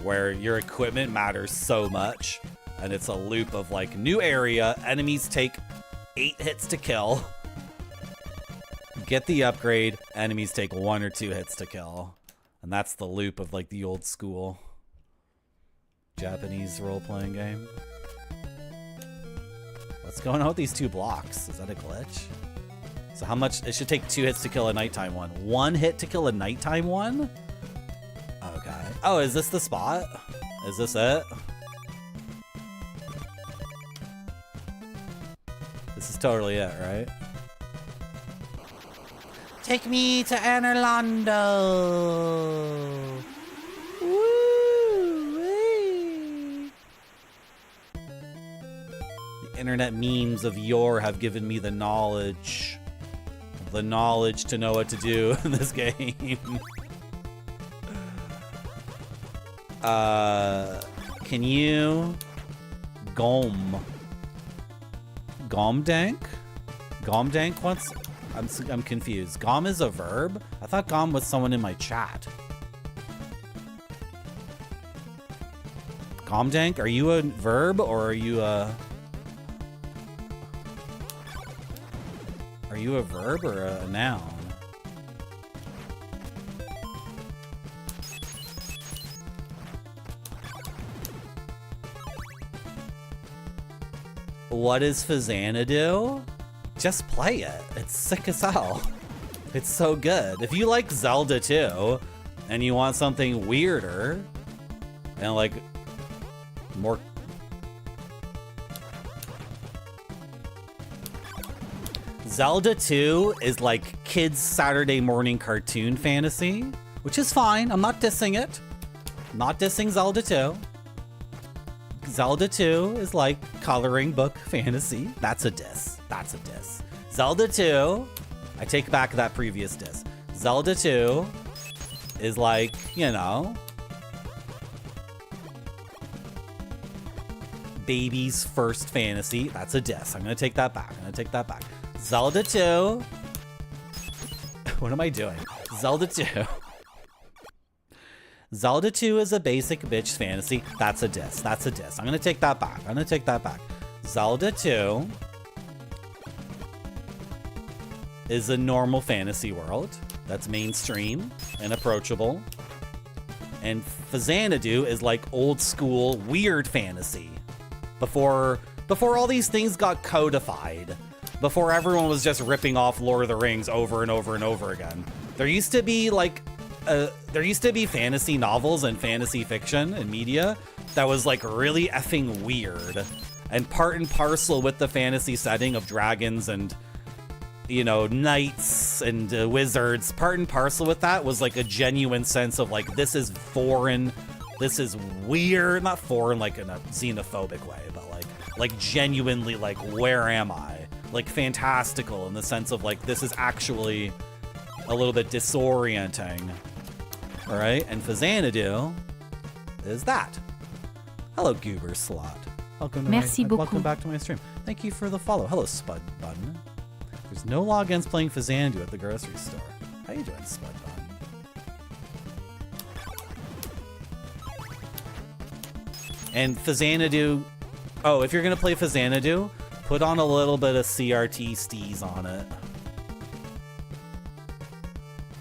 where your equipment matters so much, and it's a loop of, like, new area, enemies take 8 hits to kill. Get the upgrade, enemies take 1 or 2 hits to kill. And that's the loop of, like, the old school Japanese role-playing game. What's going on with these 2 blocks? Is that a glitch? So how much? It should take 2 hits to kill a nighttime one. 1 hit to kill a nighttime one? Okay. Oh, is this the spot? Is this it? This is totally it, right? Take me to Anorlando. Woo-wee. The internet memes of yore have given me the knowledge. The knowledge to know what to do in this game. Can you... Gomdank? Gomdank wants... I'm confused. Gom is a verb? I thought Gom was someone in my chat. Gomdank, are you a verb or are you a... Are you a verb or a noun? What does Fazanadu? Just play it. It's sick as hell. It's so good. If you like Zelda 2 and you want something weirder and like more... Zelda 2 is like kids' Saturday morning cartoon fantasy, which is fine. I'm not dissing it. I'm not dissing Zelda 2. Zelda 2 is like coloring book fantasy. That's a diss. That's a diss. Zelda 2, I take back that previous diss. Zelda 2 is like, you know, baby's first fantasy. That's a diss. I'm gonna take that back. I'm gonna take that back. Zelda 2. What am I doing? Zelda 2. Zelda 2 is a basic bitch fantasy. That's a diss. That's a diss. I'm gonna take that back. I'm gonna take that back. Zelda 2 is a normal fantasy world that's mainstream and approachable. And Xanadu is like old school weird fantasy. Before all these things got codified. Before everyone was just ripping off Lord of the Rings over and over and over again. There used to be fantasy novels and fantasy fiction and media that was like really effing weird and part and parcel with the fantasy setting of dragons and, you know, knights and wizards. Part and parcel with that was like a genuine sense of like, this is foreign, this is weird, not foreign like in a xenophobic way, but like genuinely like, where am I? Like fantastical in the sense of like, this is actually a little bit disorienting. All right, and Xanadu is that. Hello, Goober Slot. Merci beaucoup. Welcome back to my stream. Thank you for the follow. Hello, Spud Button. There's no logins playing Xanadu at the grocery store. How you doing, Spud Button? And Xanadu. Oh, if you're gonna play Xanadu, put on a little bit of CRT steez on it.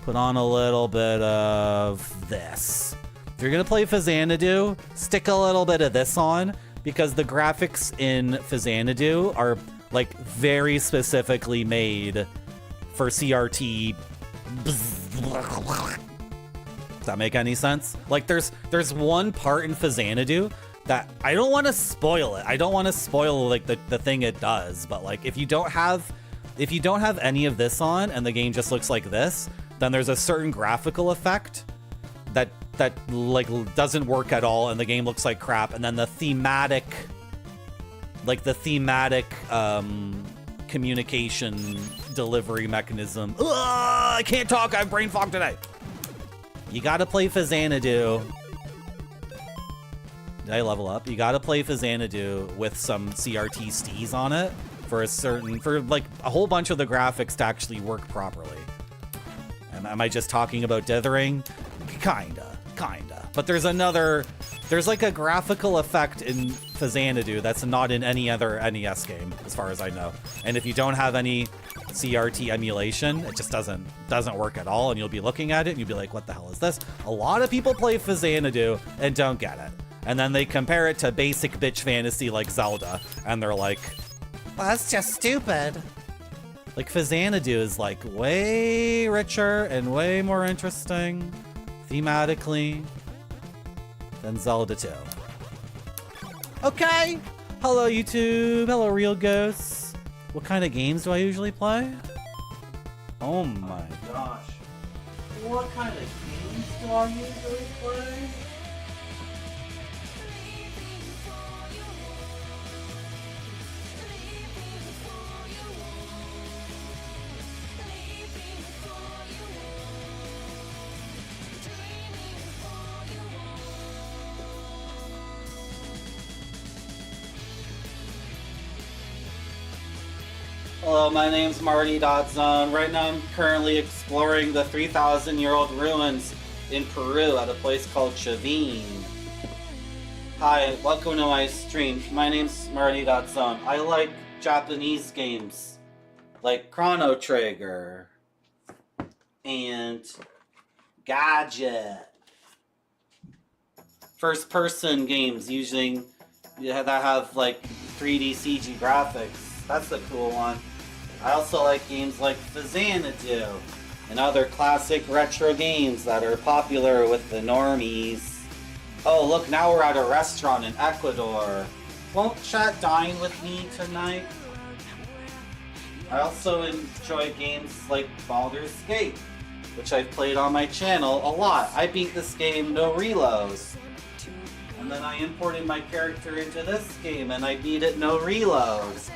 Put on a little bit of this. If you're gonna play Xanadu, stick a little bit of this on, because the graphics in Xanadu are like very specifically made for CRT. Does that make any sense? Like there's one part in Xanadu that I don't want to spoil it. I don't want to spoil like the thing it does, but like if you don't have any of this on and the game just looks like this, then there's a certain graphical effect that like doesn't work at all and the game looks like crap, and then the thematic communication delivery mechanism. Ugh, I can't talk, I have brain fog today. You gotta play Xanadu. Did I level up? You gotta play Xanadu with some CRT steez on it for like a whole bunch of the graphics to actually work properly. Am I just talking about dithering? Kinda. But there's like a graphical effect in Xanadu that's not in any other NES game, as far as I know. And if you don't have any CRT emulation, it just doesn't work at all, and you'll be looking at it and you'll be like, what the hell is this? A lot of people play Xanadu and don't get it. And then they compare it to basic bitch fantasy like Zelda, and they're like, Well, that's just stupid. like Xanadu is like way richer and way more interesting thematically than Zelda 2. Okay. Hello, YouTube. Hello, Real Ghosts. What kind of games do I usually play? Oh my gosh. What kind of games do I usually play? Hello, my name's Marty Dodzone. Right now I'm currently exploring the 3,000-year-old ruins in Peru at a place called Chavin. Hi, welcome to my stream. My name's Marty Dodzone. I like Japanese games like Chrono Trigger and Gadget. First-person games that have like 3D CG graphics. That's a cool one. I also like games like Xanadu and other classic retro games that are popular with the normies. Oh, look, now we're at a restaurant in Ecuador. Won't chat dine with me tonight? I also enjoy games like Baldur's Gate, which I've played on my channel a lot. I beat this game no reloads. And then I imported my character into this game and I beat it no reloads.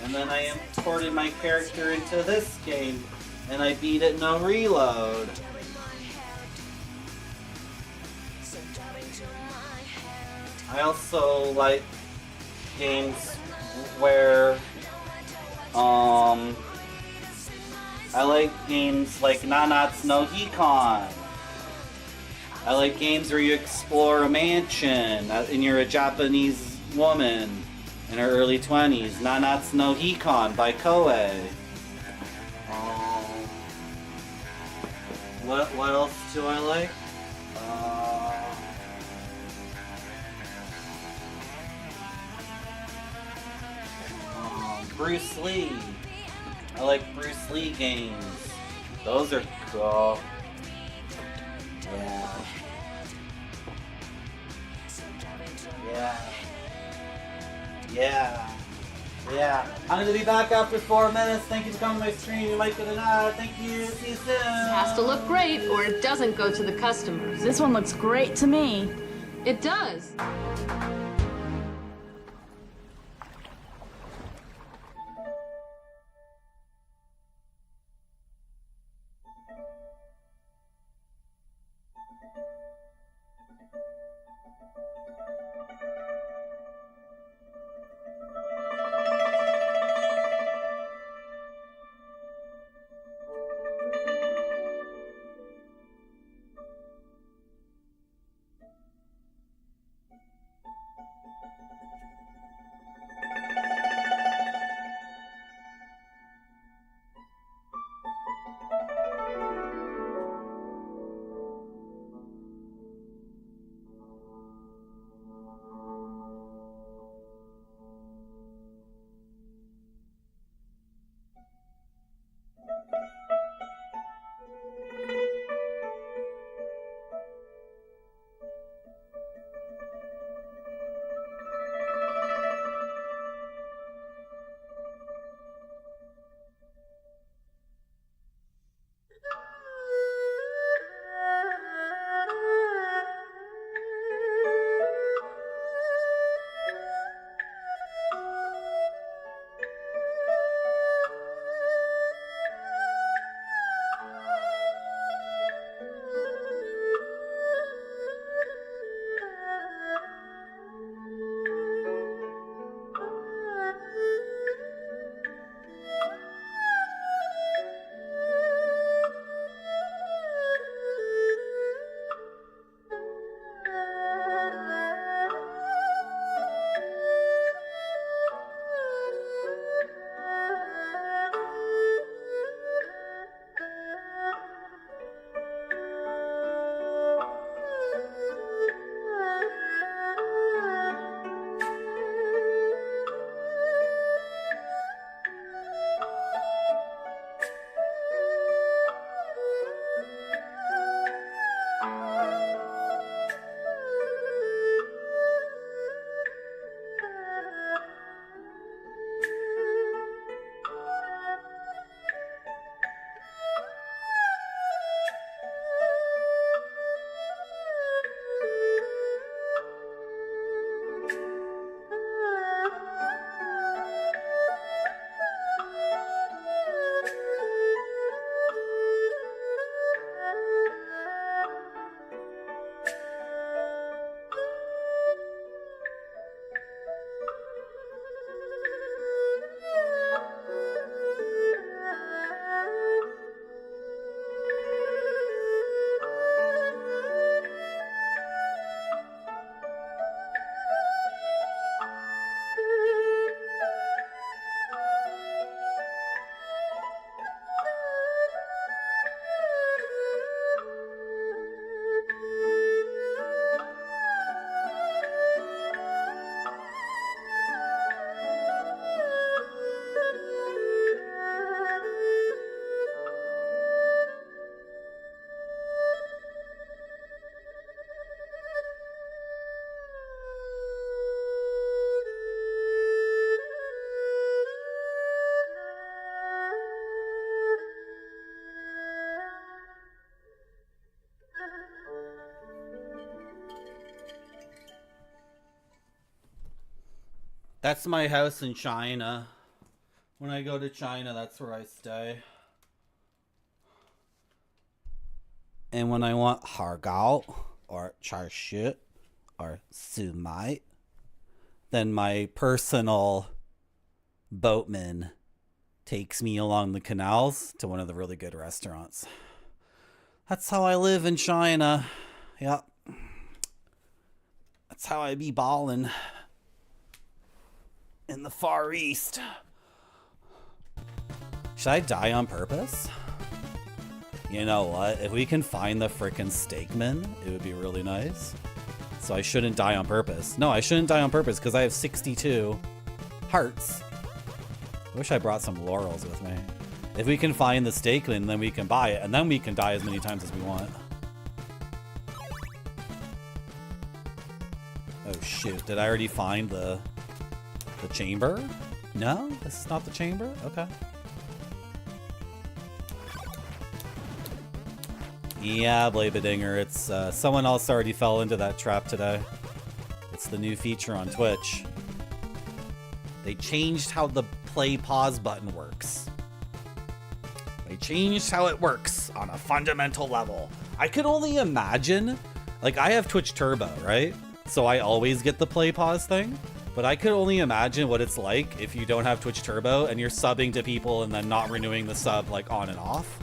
And then I imported my character into this game, and I beat it no reload. I also like games where, I like games like Nanatsu no Hikon. I like games where you explore a mansion and you're a Japanese woman in her early 20s. Nanatsu no Hikon by Koei. What else do I like? Bruce Lee. I like Bruce Lee games. Those are cool. Yeah. Yeah. I'm gonna be back after 4 minutes. Thank you for coming to my stream. You might get an ad. Thank you. See you soon. Has to look great or it doesn't go to the customers. This one looks great to me. It does. That's my house in China. When I go to China, that's where I stay. And when I want hargao or charshi or sumai, then my personal boatman takes me along the canals to one of the really good restaurants. That's how I live in China. Yep. That's how I be ballin' in the Far East. Should I die on purpose? You know what? If we can find the frickin' Steakman, it would be really nice. So I shouldn't die on purpose. No, I shouldn't die on purpose because I have 62 hearts. I wish I brought some laurels with me. If we can find the Steakman, then we can buy it, and then we can die as many times as we want. Oh shoot, did I already find the chamber? No? This is not the chamber? Okay. Yeah, Blabedinger, it's someone else already fell into that trap today. It's the new feature on Twitch. They changed how the play pause button works. They changed how it works on a fundamental level. I could only imagine, like I have Twitch Turbo, right? So I always get the play pause thing, but I could only imagine what it's like if you don't have Twitch Turbo and you're subbing to people and then not renewing the sub like on and off.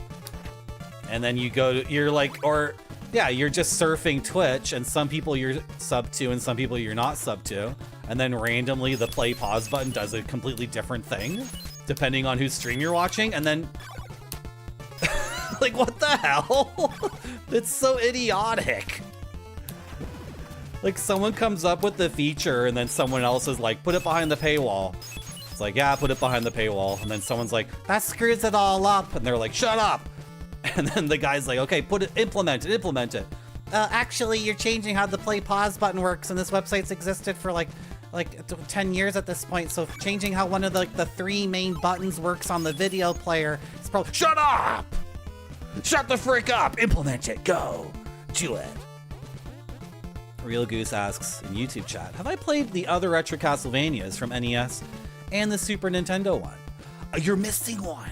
And then you go to, you're like, or yeah, you're just surfing Twitch and some people you're sub to and some people you're not sub to. And then randomly the play pause button does a completely different thing depending on whose stream you're watching. And then like, what the hell? It's so idiotic. Like someone comes up with the feature and then someone else is like, put it behind the paywall. It's like, yeah, put it behind the paywall. And then someone's like, that screws it all up. And they're like, shut up. And then the guy's like, okay, implement it. Actually, you're changing how the play pause button works, and this website's existed for like 10 years at this point. So changing how one of the 3 main buttons works on the video player is probably, shut up! Shut the frick up! Implement it, go! Do it. Real Goose asks in YouTube chat, have I played the other retro Castlevanias from NES and the Super Nintendo one? You're missing one.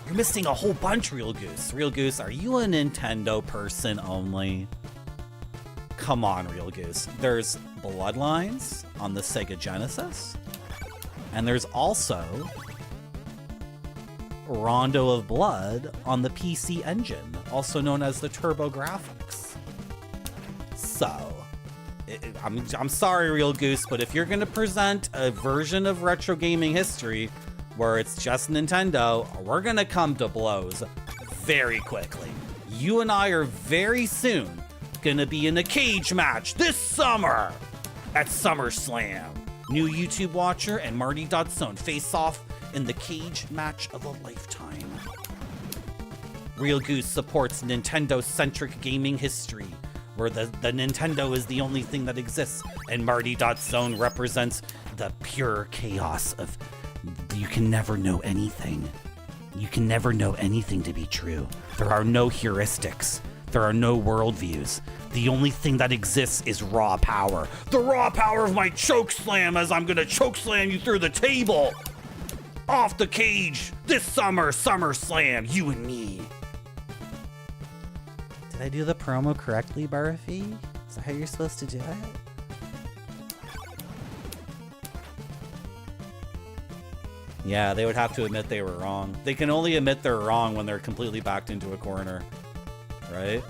You're missing a whole bunch, Real Goose. Real Goose, are you a Nintendo person only? Come on, Real Goose. There's Bloodlines on the Sega Genesis. And there's also Rondo of Blood on the PC Engine, also known as the TurboGrafx. So, I'm sorry, Real Goose, but if you're going to present a version of retro gaming history where it's just Nintendo, we're going to come to blows very quickly. You and I are very soon going to be in a cage match this summer at SummerSlam. New YouTube watcher and Marty Dodson face off in the cage match of a lifetime. Real Goose supports Nintendo-centric gaming history, where the Nintendo is the only thing that exists, and Marty Dodson represents the pure chaos of you can never know anything. You can never know anything to be true. There are no heuristics. There are no worldviews. The only thing that exists is raw power. The raw power of my choke slam as I'm gonna choke slam you through the table. Off the cage this summer, SummerSlam, you and me. Did I do the promo correctly, Barfy? Is that how you're supposed to do it? Yeah, they would have to admit they were wrong. They can only admit they're wrong when they're completely backed into a corner, right?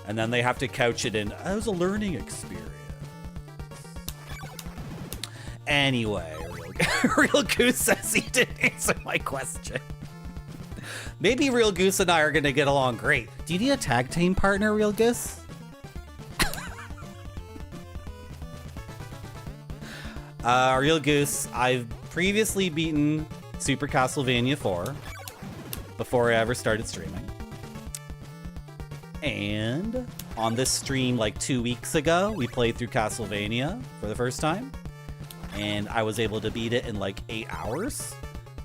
And then they have to couch it in, it was a learning experience. Anyway, Real Goose says he didn't answer my question. Maybe Real Goose and I are gonna get along great. Do you need a tag team partner, Real Goose? Real Goose, I've previously beaten Super Castlevania 4 before I ever started streaming. And on this stream like 2 weeks ago, we played through Castlevania for the first time. And I was able to beat it in like 8 hours,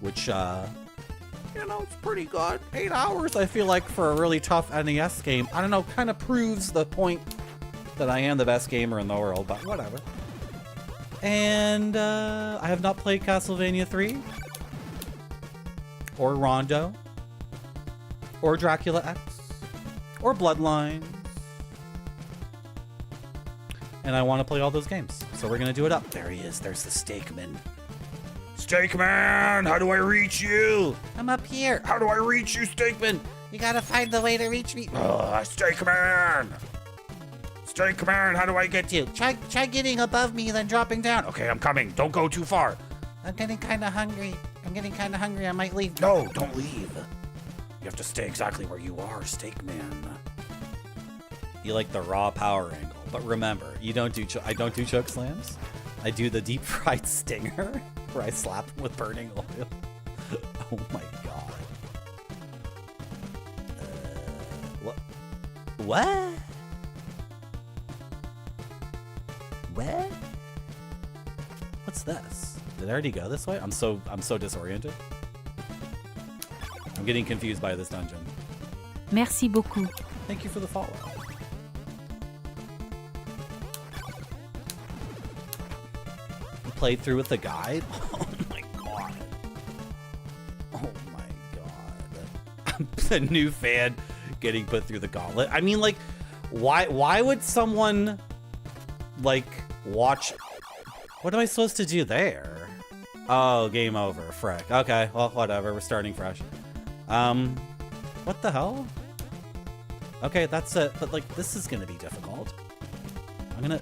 which, you know, it's pretty good. 8 hours, I feel like, for a really tough NES game. I don't know, kind of proves the point that I am the best gamer in the world, but whatever. And I have not played Castlevania 3, or Rondo, or Dracula X, or Bloodlines. And I want to play all those games, so we're going to do it up. There he is. There's the Steakman. Steakman, how do I reach you? I'm up here. How do I reach you, Steakman? You gotta find the way to reach me. Steakman. Steak man, how do I get you? Try getting above me, then dropping down. Okay, I'm coming. Don't go too far. I'm getting kind of hungry. I might leave. No, don't leave. You have to stay exactly where you are, Steak man. You like the raw power angle, but remember, I don't do choke slams. I do the deep fried stinger where I slap him with burning oil. Oh my god. What? What? What? What's this? Did I already go this way? I'm so disoriented. I'm getting confused by this dungeon. Merci beaucoup. Thank you for the follow. You played through with the guide? Oh my god. Oh my god. A new fan getting put through the gauntlet. I mean, like, why would someone, like, watch... What am I supposed to do there? Oh, game over. Frick. Okay, well, whatever. We're starting fresh. What the hell? Okay, that's it. But, like, this is gonna be difficult. I'm gonna...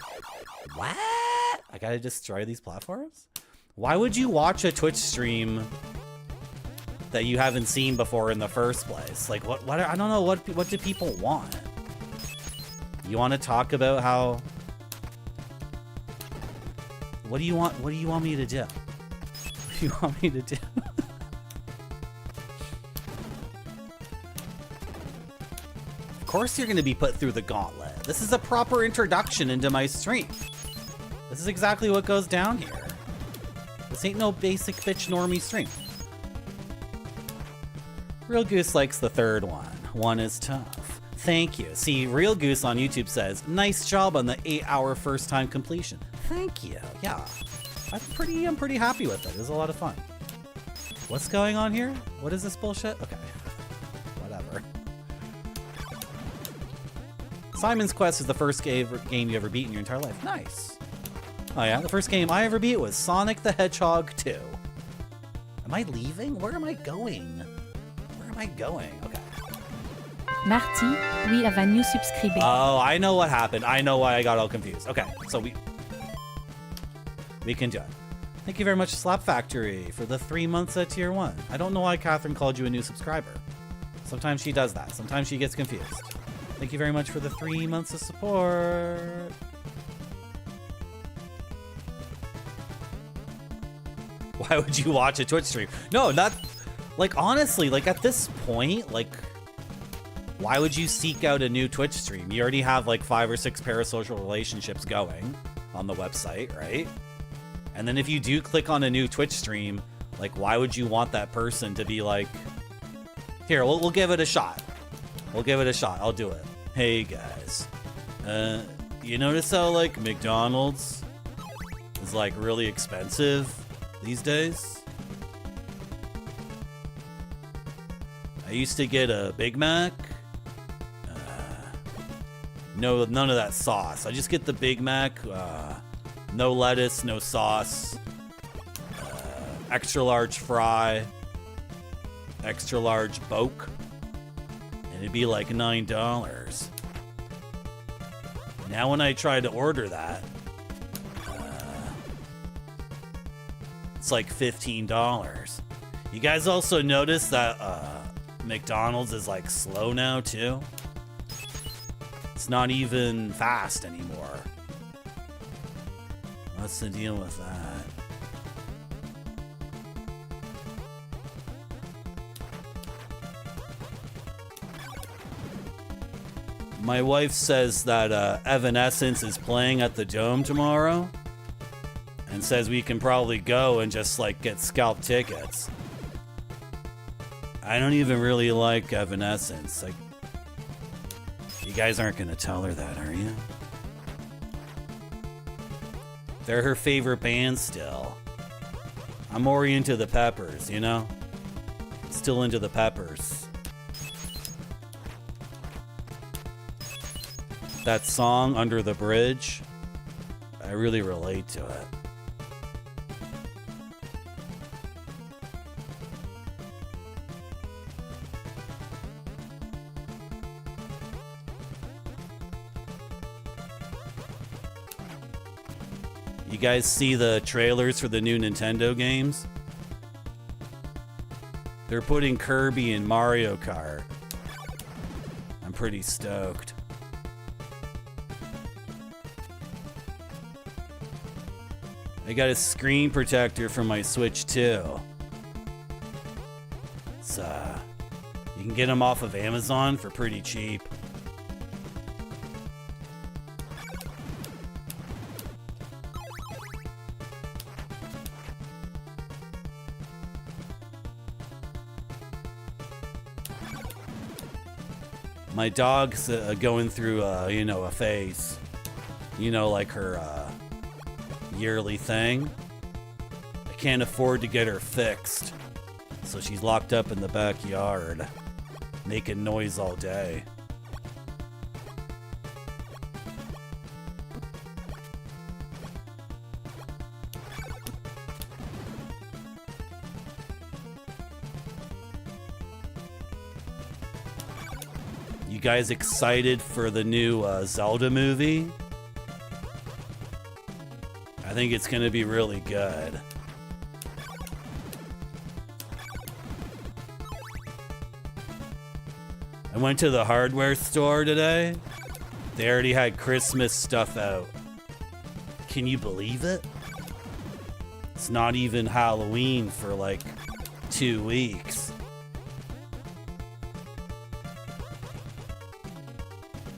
What? I gotta destroy these platforms? Why would you watch a Twitch stream that you haven't seen before in the first place? Like, what I don't know, what do people want? You want to talk about how... What do you want me to do? What do you want me to do? Of course you're going to be put through the gauntlet. This is a proper introduction into my stream. This is exactly what goes down here. This ain't no basic bitch normie stream. Real Goose likes the third one. One is tough. Thank you. See, Real Goose on YouTube says, nice job on the 8-hour first time completion. Thank you. Yeah. I'm pretty happy with it. It was a lot of fun. What's going on here? What is this bullshit? Okay. Whatever. Simon's Quest is the first game you ever beat in your entire life. Nice. Oh yeah, the first game I ever beat was Sonic the Hedgehog 2. Am I leaving? Where am I going? Where am I going? Okay. Marty, oui, elle va nous subscriber. Oh, I know what happened. I know why I got all confused. Okay, so we can do it. Thank you very much, Slap Factory, for the 3 months at Tier 1. I don't know why Catherine called you a new subscriber. Sometimes she does that. Sometimes she gets confused. Thank you very much for the 3 months of support. Why would you watch a Twitch stream? No, not... Like, honestly, like, at this point, like... Why would you seek out a new Twitch stream? You already have, like, 5 or 6 parasocial relationships going on the website, right? And then if you do click on a new Twitch stream, like, why would you want that person to be like... Here, we'll give it a shot. We'll give it a shot. I'll do it. Hey, guys. You notice how, like, McDonald's is, like, really expensive these days? I used to get a Big Mac. No, none of that sauce. I just get the Big Mac. No lettuce, no sauce. Extra large fry. Extra large Boke. And it'd be like $9. Now when I try to order that, it's like $15. You guys also notice that McDonald's is like slow now too? It's not even fast anymore. What's the deal with that? My wife says that Evanescence is playing at the Dome tomorrow, and says we can probably go and just like get scalp tickets. I don't even really like Evanescence. Like, you guys aren't gonna tell her that, are you? They're her favorite band still. I'm more into the Peppers, you know? Still into the Peppers. That song, Under the Bridge, I really relate to it. You guys see the trailers for the new Nintendo games? They're putting Kirby in Mario Kart. I'm pretty stoked. I got a screen protector for my Switch too. It's, you can get them off of Amazon for pretty cheap. My dog's going through, you know, a phase. You know, like her yearly thing. I can't afford to get her fixed. So she's locked up in the backyard, making noise all day. You guys excited for the new Zelda movie? I think it's gonna be really good. I went to the hardware store today. They already had Christmas stuff out. Can you believe it? It's not even Halloween for like 2 weeks.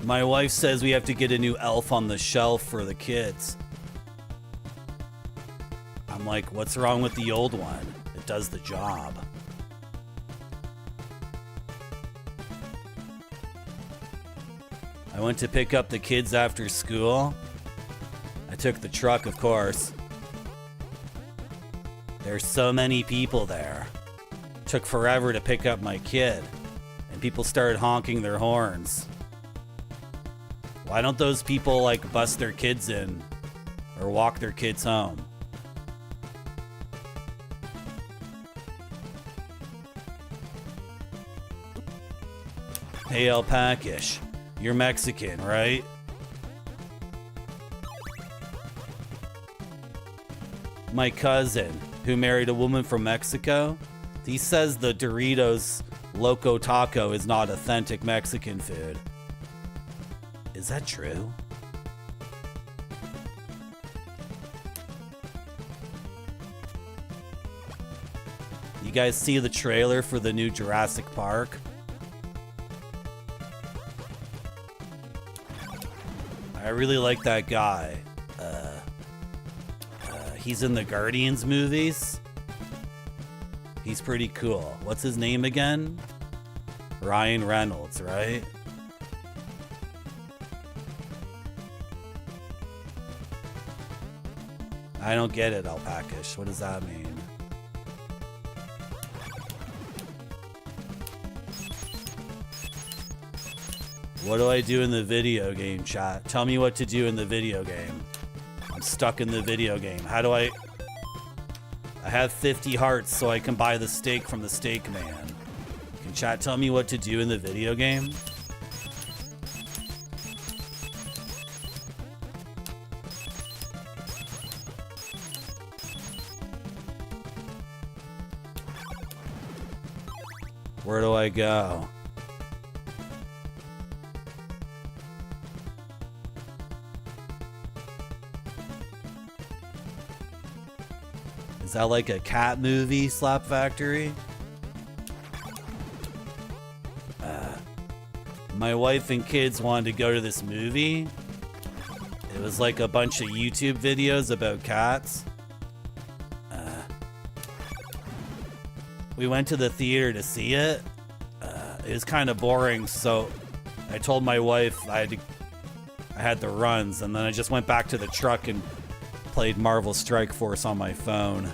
My wife says we have to get a new elf on the shelf for the kids. I'm like, what's wrong with the old one? It does the job. I went to pick up the kids after school. I took the truck, of course. There's so many people there. Took forever to pick up my kid, and people started honking their horns. Why don't those people like bust their kids in or walk their kids home? Hey, Alpacish, you're Mexican, right? My cousin, who married a woman from Mexico, he says the Doritos Loco Taco is not authentic Mexican food. Is that true? You guys see the trailer for the new Jurassic Park? I really like that guy. He's in the Guardians movies. He's pretty cool. What's his name again? Ryan Reynolds, right? I don't get it, Alpacish. What does that mean? What do I do in the video game, chat? Tell me what to do in the video game. I'm stuck in the video game. How do I have 50 hearts so I can buy the steak from the steak man. Can chat tell me what to do in the video game? Where do I go? Is that like a cat movie, Slap Factory? My wife and kids wanted to go to this movie. It was like a bunch of YouTube videos about cats. We went to the theater to see it. It was kind of boring, so I told my wife I had the runs, and then I just went back to the truck and played Marvel Strike Force on my phone.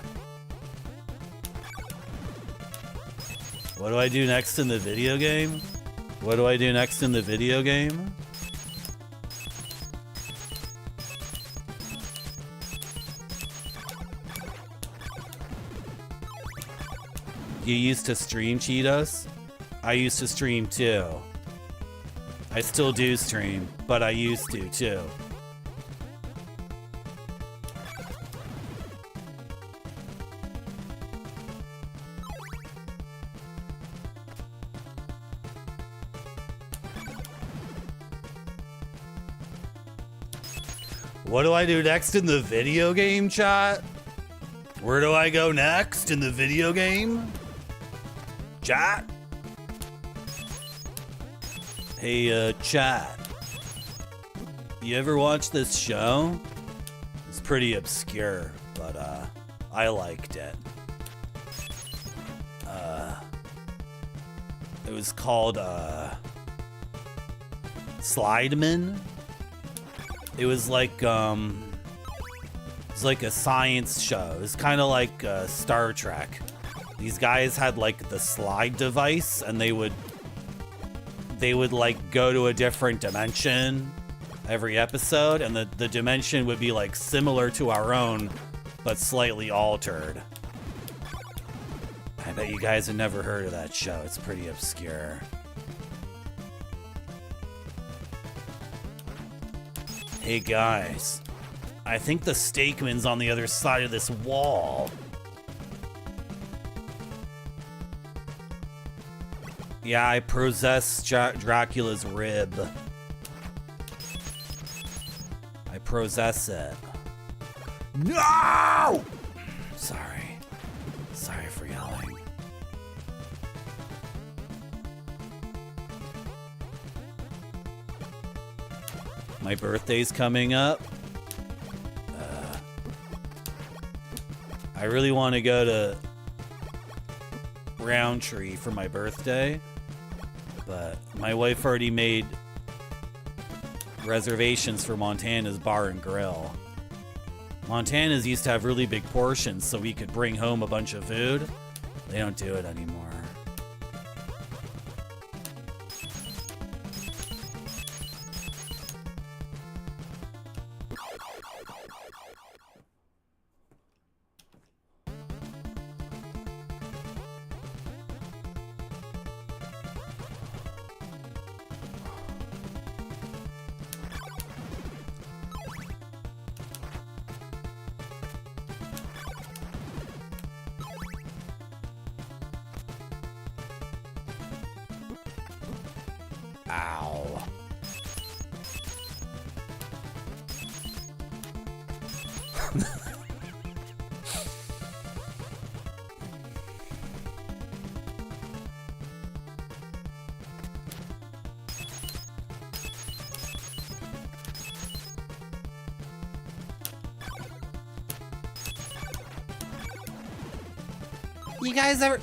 What do I do next in the video game? What do I do next in the video game? You used to stream, Cheetos? I used to stream too. I still do stream, but I used to too. What do I do next in the video game, chat? Where do I go next in the video game? Chat? Hey, chat. You ever watch this show? It's pretty obscure, but, I liked it. It was called, Slideman. It was like a science show. It was kind of like Star Trek. These guys had like the slide device, and they would like go to a different dimension every episode, and the dimension would be like similar to our own, but slightly altered. I bet you guys have never heard of that show. It's pretty obscure. Hey guys, I think the Steakman's on the other side of this wall. Yeah, I possess Dracula's rib. I possess it. No! Sorry. Sorry for yelling. My birthday's coming up. I really want to go to Roundtree for my birthday, but my wife already made reservations for Montana's Bar and Grill. Montana's used to have really big portions so we could bring home a bunch of food. They don't do it anymore. Ow.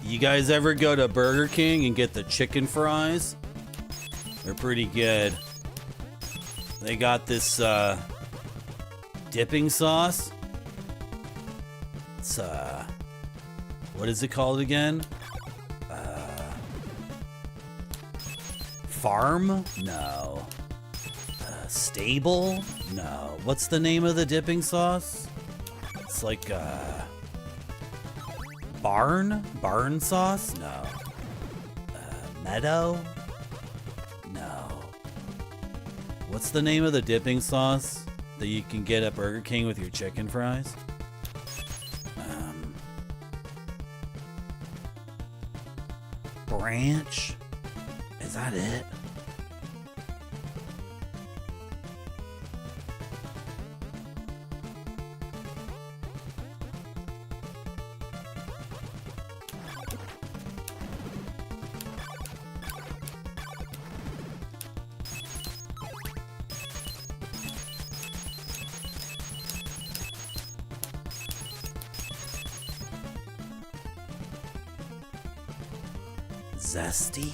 You guys ever go to Burger King and get the chicken fries? They're pretty good. They got this dipping sauce. It's what is it called again? Farm? No. Stable? No. What's the name of the dipping sauce? It's like barn? Barn sauce? No. Meadow? No. What's the name of the dipping sauce that you can get at Burger King with your chicken fries? Branch? Is that it? Zesty?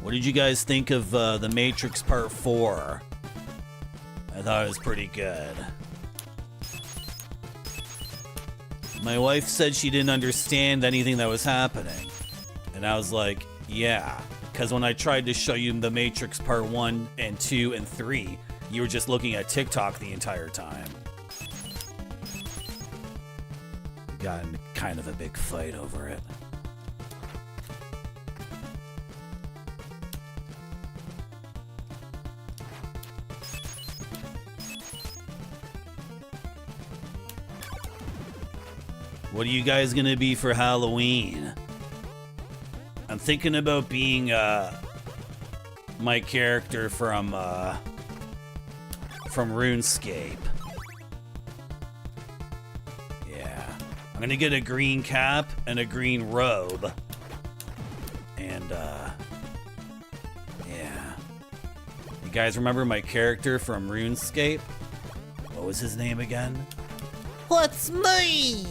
What did you guys think of The Matrix Part 4? I thought it was pretty good. My wife said she didn't understand anything that was happening. And I was like, yeah, Because when I tried to show you The Matrix Part 1 and 2 and 3, you were just looking at TikTok the entire time. We got in kind of a big fight over it. What are you guys gonna be for Halloween? I'm thinking about being my character from RuneScape. Yeah, I'm gonna get a green cap and a green robe, and yeah. You guys remember my character from RuneScape? What was his name again? What's me?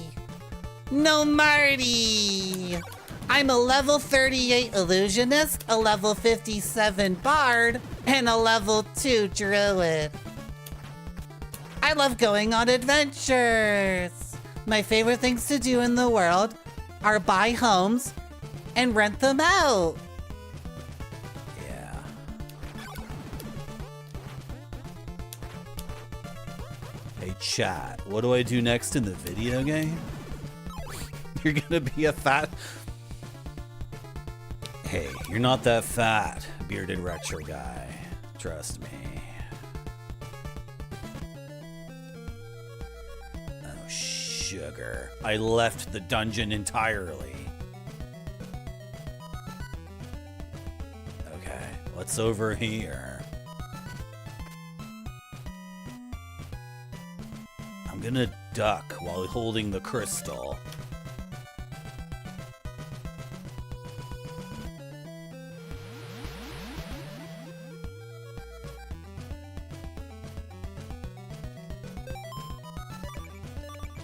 No Marty! I'm a level 38 illusionist, a level 57 bard, and a level 2 druid. I love going on adventures. My favorite things to do in the world are buy homes and rent them out. Yeah. Hey chat, what do I do next in the video game? You're gonna be a fat... Hey, you're not that fat, bearded retro guy. Trust me. Oh, sugar. I left the dungeon entirely. Okay, what's over here? I'm gonna duck while holding the crystal.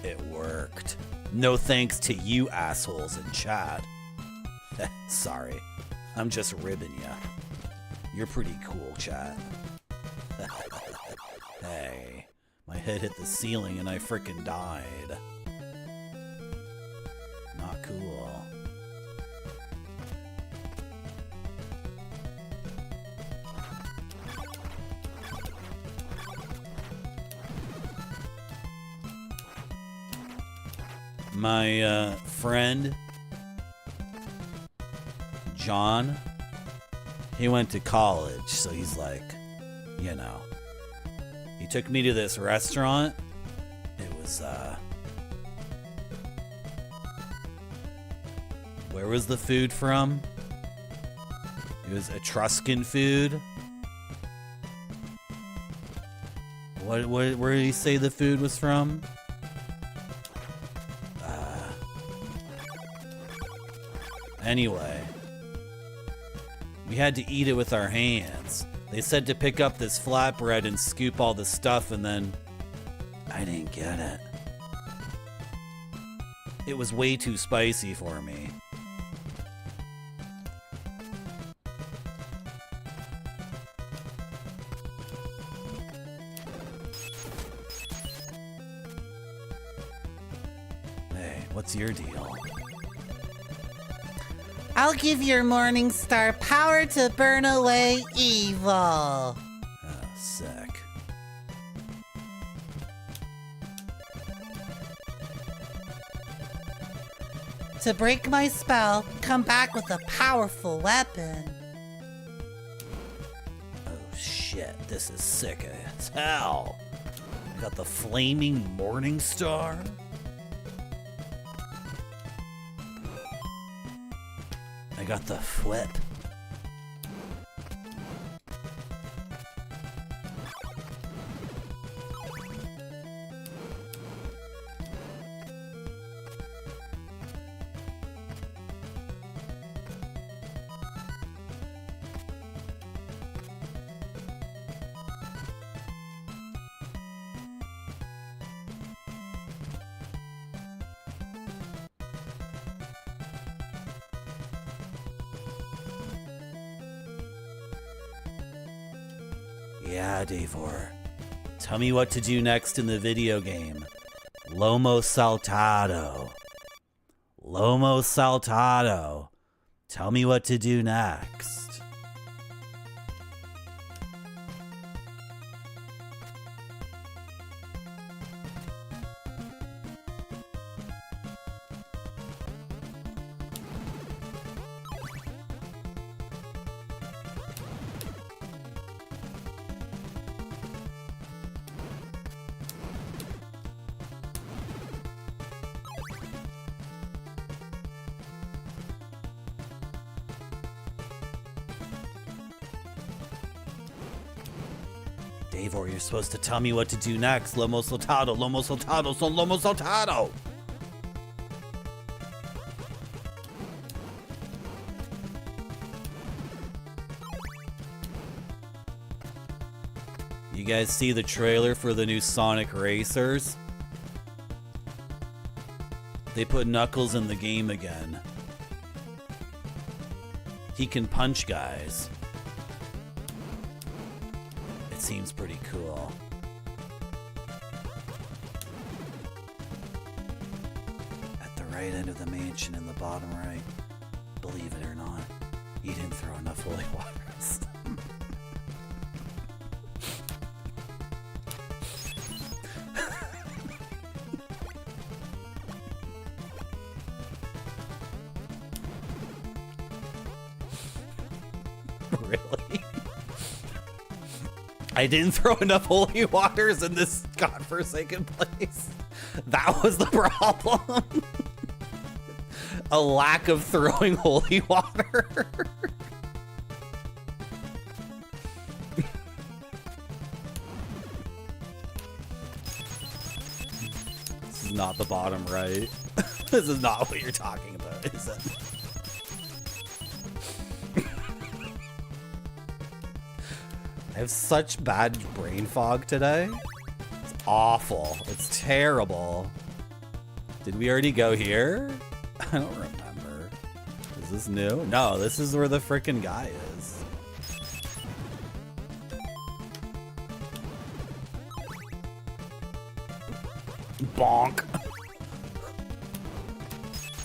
It worked. No thanks to you assholes in chat. Sorry. I'm just ribbing ya. You're pretty cool, chat. Hey. My head hit the ceiling and I frickin' died. Not cool. My friend John, he went to college, so he's like, you know, he took me to this restaurant. It was where was the food from? It was Etruscan food. Where did he say the food was from? Anyway, we had to eat it with our hands. They said to pick up this flatbread and scoop all the stuff, and then I didn't get it. It was way too spicy for me. Hey, what's your deal? I'll give your morning star power to burn away evil. Oh, sick. To break my spell, come back with a powerful weapon. Oh shit, this is sick as hell. I got the flaming morning star. I got the flip. Yeah, Davor. Tell me what to do next in the video game. Lomo saltado. Lomo saltado. Tell me what to do next. Davor, you're supposed to tell me what to do next. Lomo soltado, lomo soltado, son lomo soltado. You guys see the trailer for the new Sonic Racers? They put Knuckles in the game again. He can punch guys. It seems pretty cool. At the right end of the mansion in the bottom right. Believe it or not, you didn't throw enough holy waters. Really? I didn't throw enough holy waters in this godforsaken place. That was the problem. A lack of throwing holy water. This is not the bottom right. This is not what you're talking about, is it? I have such bad brain fog today. It's awful. It's terrible. Did we already go here? I don't remember. Is this new? No, this is where the frickin' guy is. Bonk.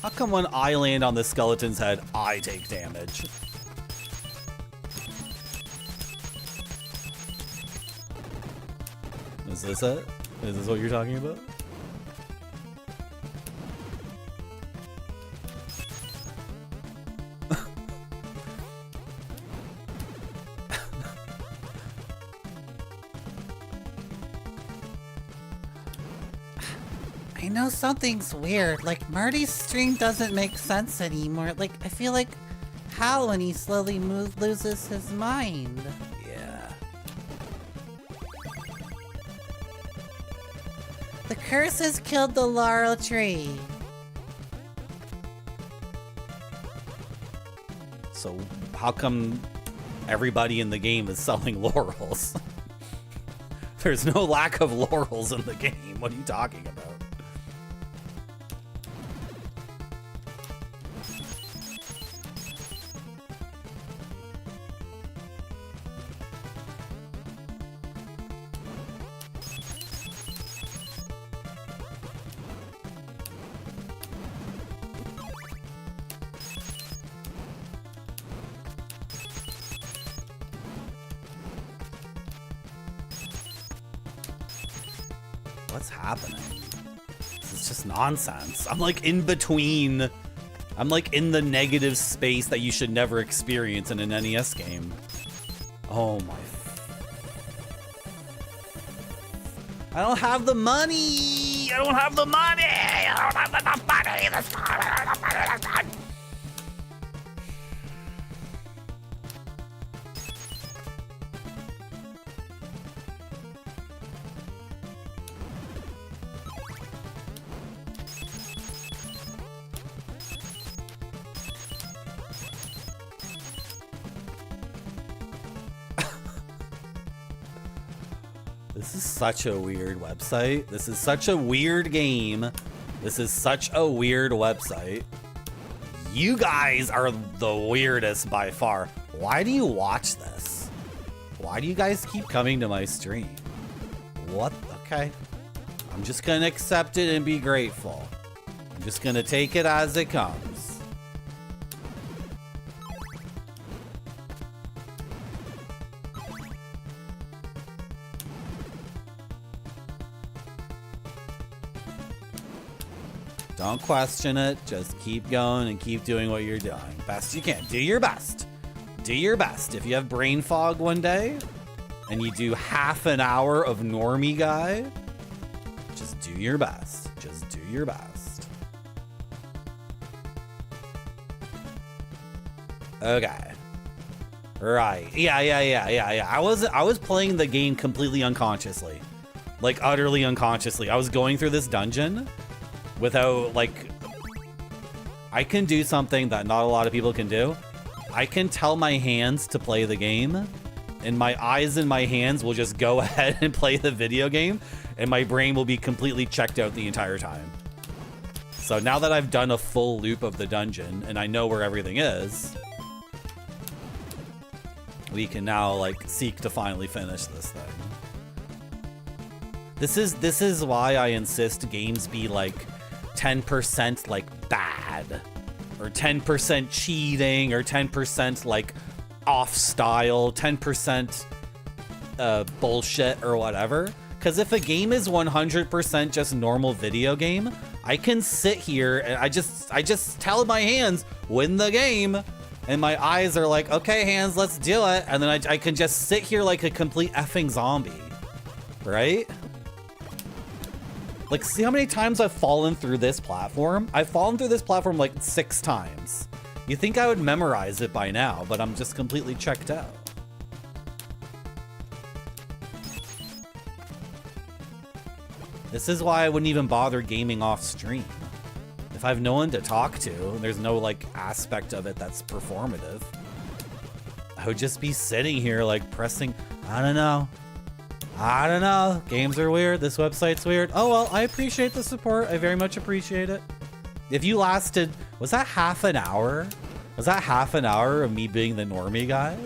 How come when I land on the skeleton's head, I take damage? Is this it? Is this what you're talking about? I know something's weird. Like, Marty's stream doesn't make sense anymore. Like, I feel like Hal when he slowly loses his mind. Yeah. The curse has killed the laurel tree. So how come everybody in the game is selling laurels? There's no lack of laurels in the game. What are you talking about? What's happening? This is just nonsense. I'm like in between. I'm like in the negative space that you should never experience in an NES game. Oh my. I don't have the money. I don't have the money. I don't have enough money. This is such a weird website. This is such a weird game. This is such a weird website. You guys are the weirdest by far. Why do you watch this? Why do you guys keep coming to my stream? What? Okay. I'm just gonna accept it and be grateful. I'm just gonna take it as it comes. Don't question it. Just keep going and keep doing what you're doing. Best you can. Do your best. Do your best. If you have brain fog one day and you do half an hour of normie guy, just do your best. Just do your best. Okay. Right. Yeah. I was playing the game completely unconsciously. Like utterly unconsciously. I was going through this dungeon without like I can do something that not a lot of people can do. I can tell my hands to play the game, and my eyes and my hands will just go ahead and play the video game, and my brain will be completely checked out the entire time. So now that I've done a full loop of the dungeon and I know where everything is, we can now like seek to finally finish this thing. This is why I insist games be like 10% like bad, or 10% cheating, or 10% like off style, 10% bullshit or whatever. Because if a game is 100% just normal video game, I can sit here and I just tell my hands, win the game. And my eyes are like, okay, hands, let's do it. And then I can just sit here like a complete effing zombie, right? Like, see how many times I've fallen through this platform? I've fallen through this platform like 6 times. You think I would memorize it by now, but I'm just completely checked out. This is why I wouldn't even bother gaming off stream. If I have no one to talk to, and there's no like aspect of it that's performative, I would just be sitting here like pressing, I don't know. Games are weird. This website's weird. Oh, well, I appreciate the support. I very much appreciate it. If you lasted, was that half an hour? Was that half an hour of me being the normie guy?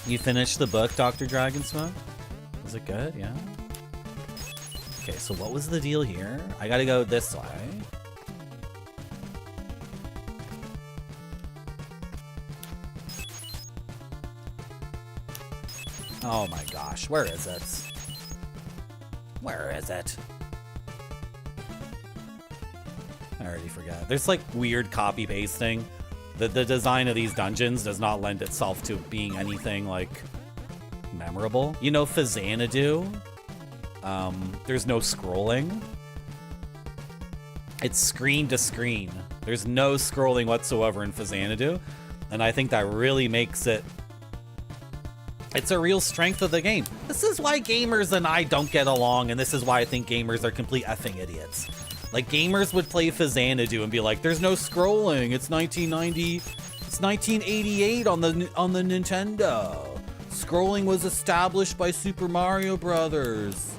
You finished the book, Dr. Dragonsmoke? Was it good? Yeah. Okay, so what was the deal here? I gotta go this way. Oh my gosh, where is it? Where is it? I already forgot. There's like weird copy pasting. The design of these dungeons does not lend itself to being anything like memorable. You know, Xanadu? There's no scrolling. It's screen to screen. There's no scrolling whatsoever in Xanadu, and I think that really makes it. It's a real strength of the game. This is why gamers and I don't get along, and this is why I think gamers are complete effing idiots. Like, gamers would play Xanadu and be like, there's no scrolling, it's 1990, it's 1988 on the Nintendo. Scrolling was established by Super Mario Brothers.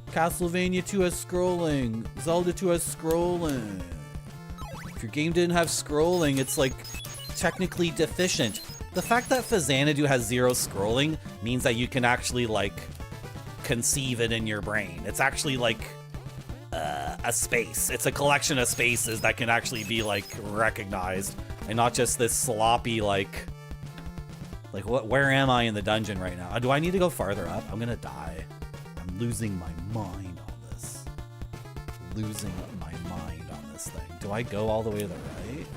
Castlevania 2 has scrolling. Zelda 2 has scrolling. If your game didn't have scrolling, it's like technically deficient. The fact that Xanadu has 0 scrolling means that you can actually like conceive it in your brain. It's actually like a space. It's a collection of spaces that can actually be like recognized, and not just this sloppy like what? Where am I in the dungeon right now? Do I need to go farther up? I'm gonna die. I'm losing my mind on this. Losing my mind on this thing. Do I go all the way to the right?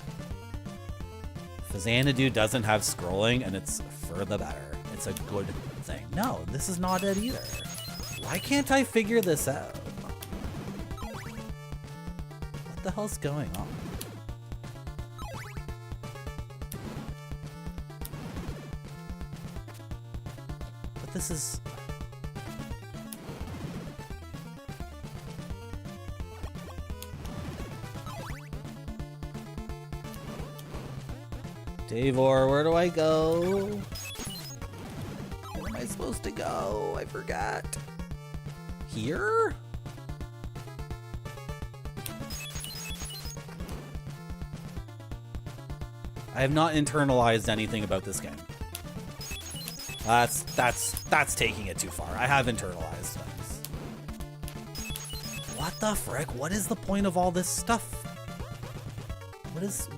Xanadu doesn't have scrolling, and it's for the better. It's a good thing. No, this is not it either. Why can't I figure this out? What the hell's going on? But this is... Davor, where do I go? Where am I supposed to go? I forgot. Here? I have not internalized anything about this game. That's taking it too far. I have internalized things. What the frick? What is the point of all this stuff? What is...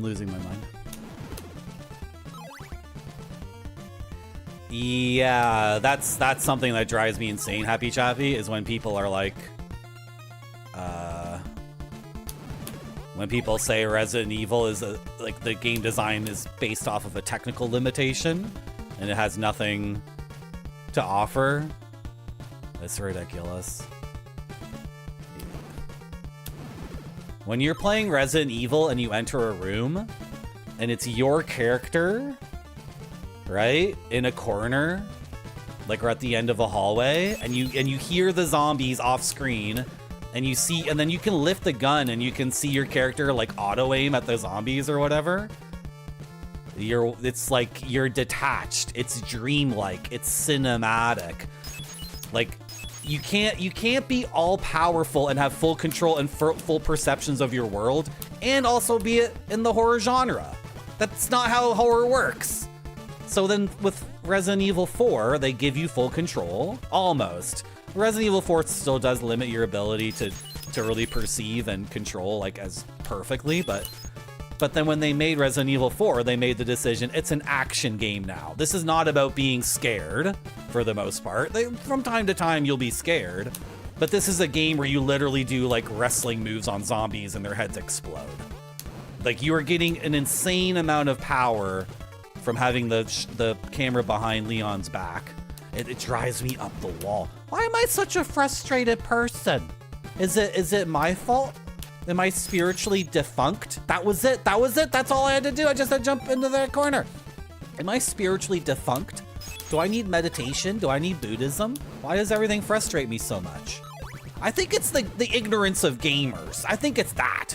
I'm losing my mind. Yeah, that's something that drives me insane, Happy Chappy, is when people are like, when people say Resident Evil is like the game design is based off of a technical limitation and it has nothing to offer. That's ridiculous. When you're playing Resident Evil and you enter a room and it's your character, right, in a corner, like we're at the end of a hallway, and you hear the zombies off screen, and you see, and then you can lift the gun and you can see your character like auto aim at the zombies or whatever. It's like you're detached. It's dreamlike. It's cinematic. Like you can't be all powerful and have full control and full perceptions of your world and also be it in the horror genre. That's not how horror works. So then with Resident Evil 4, they give you full control, almost. Resident Evil 4 still does limit your ability to really perceive and control like as perfectly, but then when they made Resident Evil 4, they made the decision, it's an action game now. This is not about being scared, for the most part. From time to time, you'll be scared, but this is a game where you literally do like wrestling moves on zombies and their heads explode. Like you are getting an insane amount of power from having the camera behind Leon's back. It drives me up the wall. Why am I such a frustrated person? Is it my fault? Am I spiritually defunct? That was it. That's all I had to do. I just had to jump into that corner. Am I spiritually defunct? Do I need meditation? Do I need Buddhism? Why does everything frustrate me so much? I think it's the ignorance of gamers. I think it's that.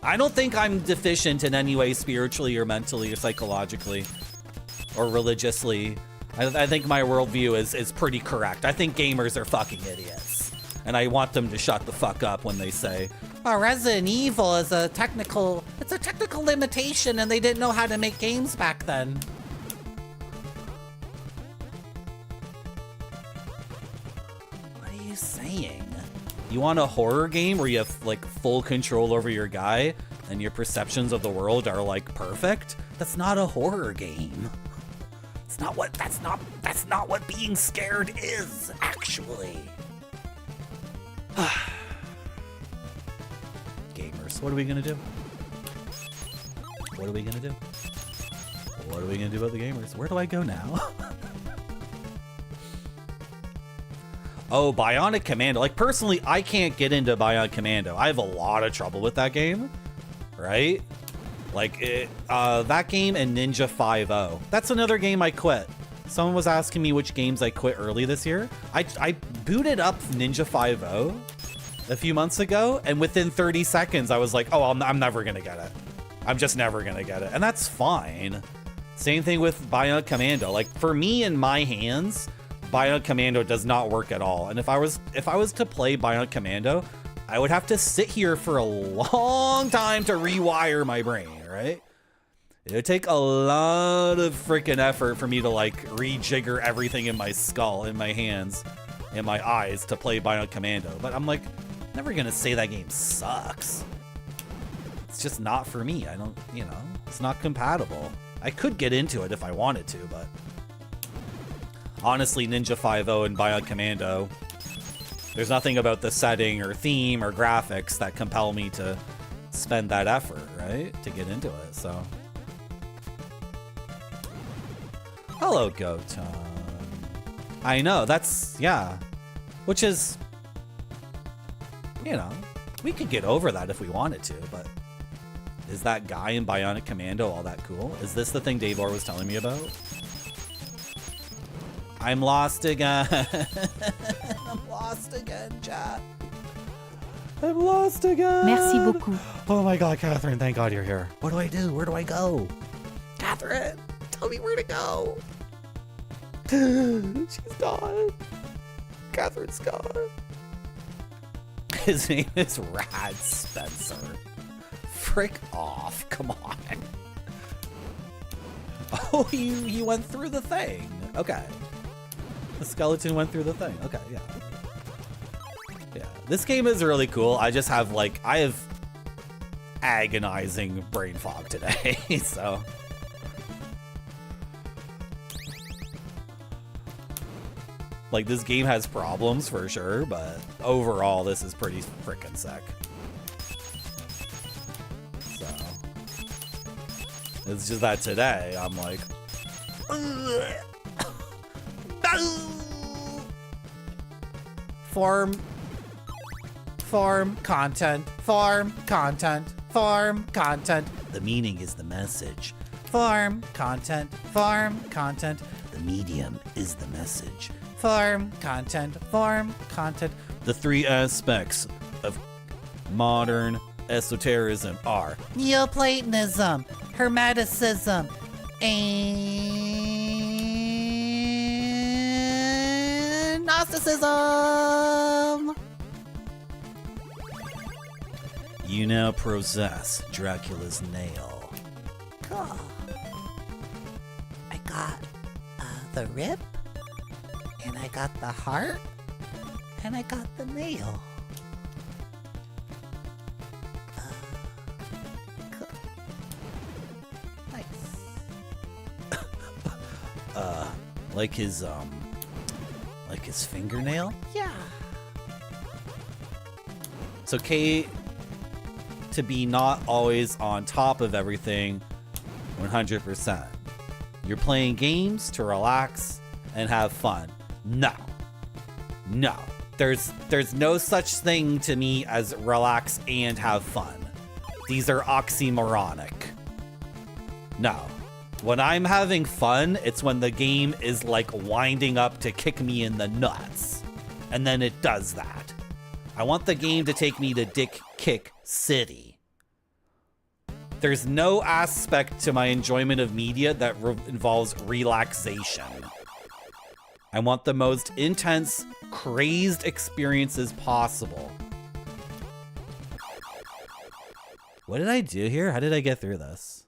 I don't think I'm deficient in any way spiritually or mentally or psychologically or religiously. I think my worldview is pretty correct. I think gamers are fucking idiots. And I want them to shut the fuck up when they say, oh, Resident Evil is a technical limitation and they didn't know how to make games back then. What are you saying? You want a horror game where you have like full control over your guy and your perceptions of the world are like perfect? That's not a horror game. That's not what being scared is, actually. Gamers, what are we gonna do? What are we gonna do? What are we gonna do about the gamers? Where do I go now? Oh, Bionic Commando. Like, personally, I can't get into Bionic Commando. I have a lot of trouble with that game, right? Like, that game and Ninja 5-0. That's another game I quit. Someone was asking me which games I quit early this year. I booted up Ninja 5-0 a few months ago, and within 30 seconds, I was like, oh, I'm never gonna get it. I'm just never gonna get it. And that's fine. Same thing with Bionic Commando. Like, for me, in my hands, Bionic Commando does not work at all. And if I was to play Bionic Commando, I would have to sit here for a long time to rewire my brain, right? It would take a lot of freaking effort for me to like rejigger everything in my skull, in my hands, in my eyes to play Bionic Commando. But I'm like, never gonna say that game sucks. It's just not for me. I don't, it's not compatible. I could get into it if I wanted to, but honestly, Ninja 5-0 and Bionic Commando, there's nothing about the setting or theme or graphics that compel me to spend that effort, right? To get into it, so. Hello, Goton. I know, that's, yeah. Which is, we could get over that if we wanted to, but is that guy in Bionic Commando all that cool? Is this the thing Davor was telling me about? I'm lost again. I'm lost again, chat. I'm lost again. Merci beaucoup. Oh my god, Catherine, thank god you're here. What do I do? Where do I go? Catherine, tell me where to go. She's gone. Catherine's gone. His name is Rad Spencer. Frick off, come on. Oh, you went through the thing. Okay. The skeleton went through the thing. Okay, yeah. Yeah, this game is really cool. I just have like, agonizing brain fog today, so. Like, this game has problems for sure, but overall, this is pretty freaking sick. So. It's just that today, I'm like. Farm content, farm content, farm content. The meaning is the message. Farm content, the medium is the message. Farm content, The three aspects of modern esotericism are Neoplatonism, Hermeticism, and Gnosticism. You now possess Dracula's nail. Cool. I got the rib, and I got the heart, and I got the nail. Cool. Nice. Like his fingernail? Yeah. It's okay to be not always on top of everything 100%. You're playing games to relax and have fun. No. There's no such thing to me as relax and have fun. These are oxymoronic. No. When I'm having fun, it's when the game is like winding up to kick me in the nuts. And then it does that. I want the game to take me to Dick Kick City. There's no aspect to my enjoyment of media that involves relaxation. I want the most intense, crazed experiences possible. What did I do here? How did I get through this?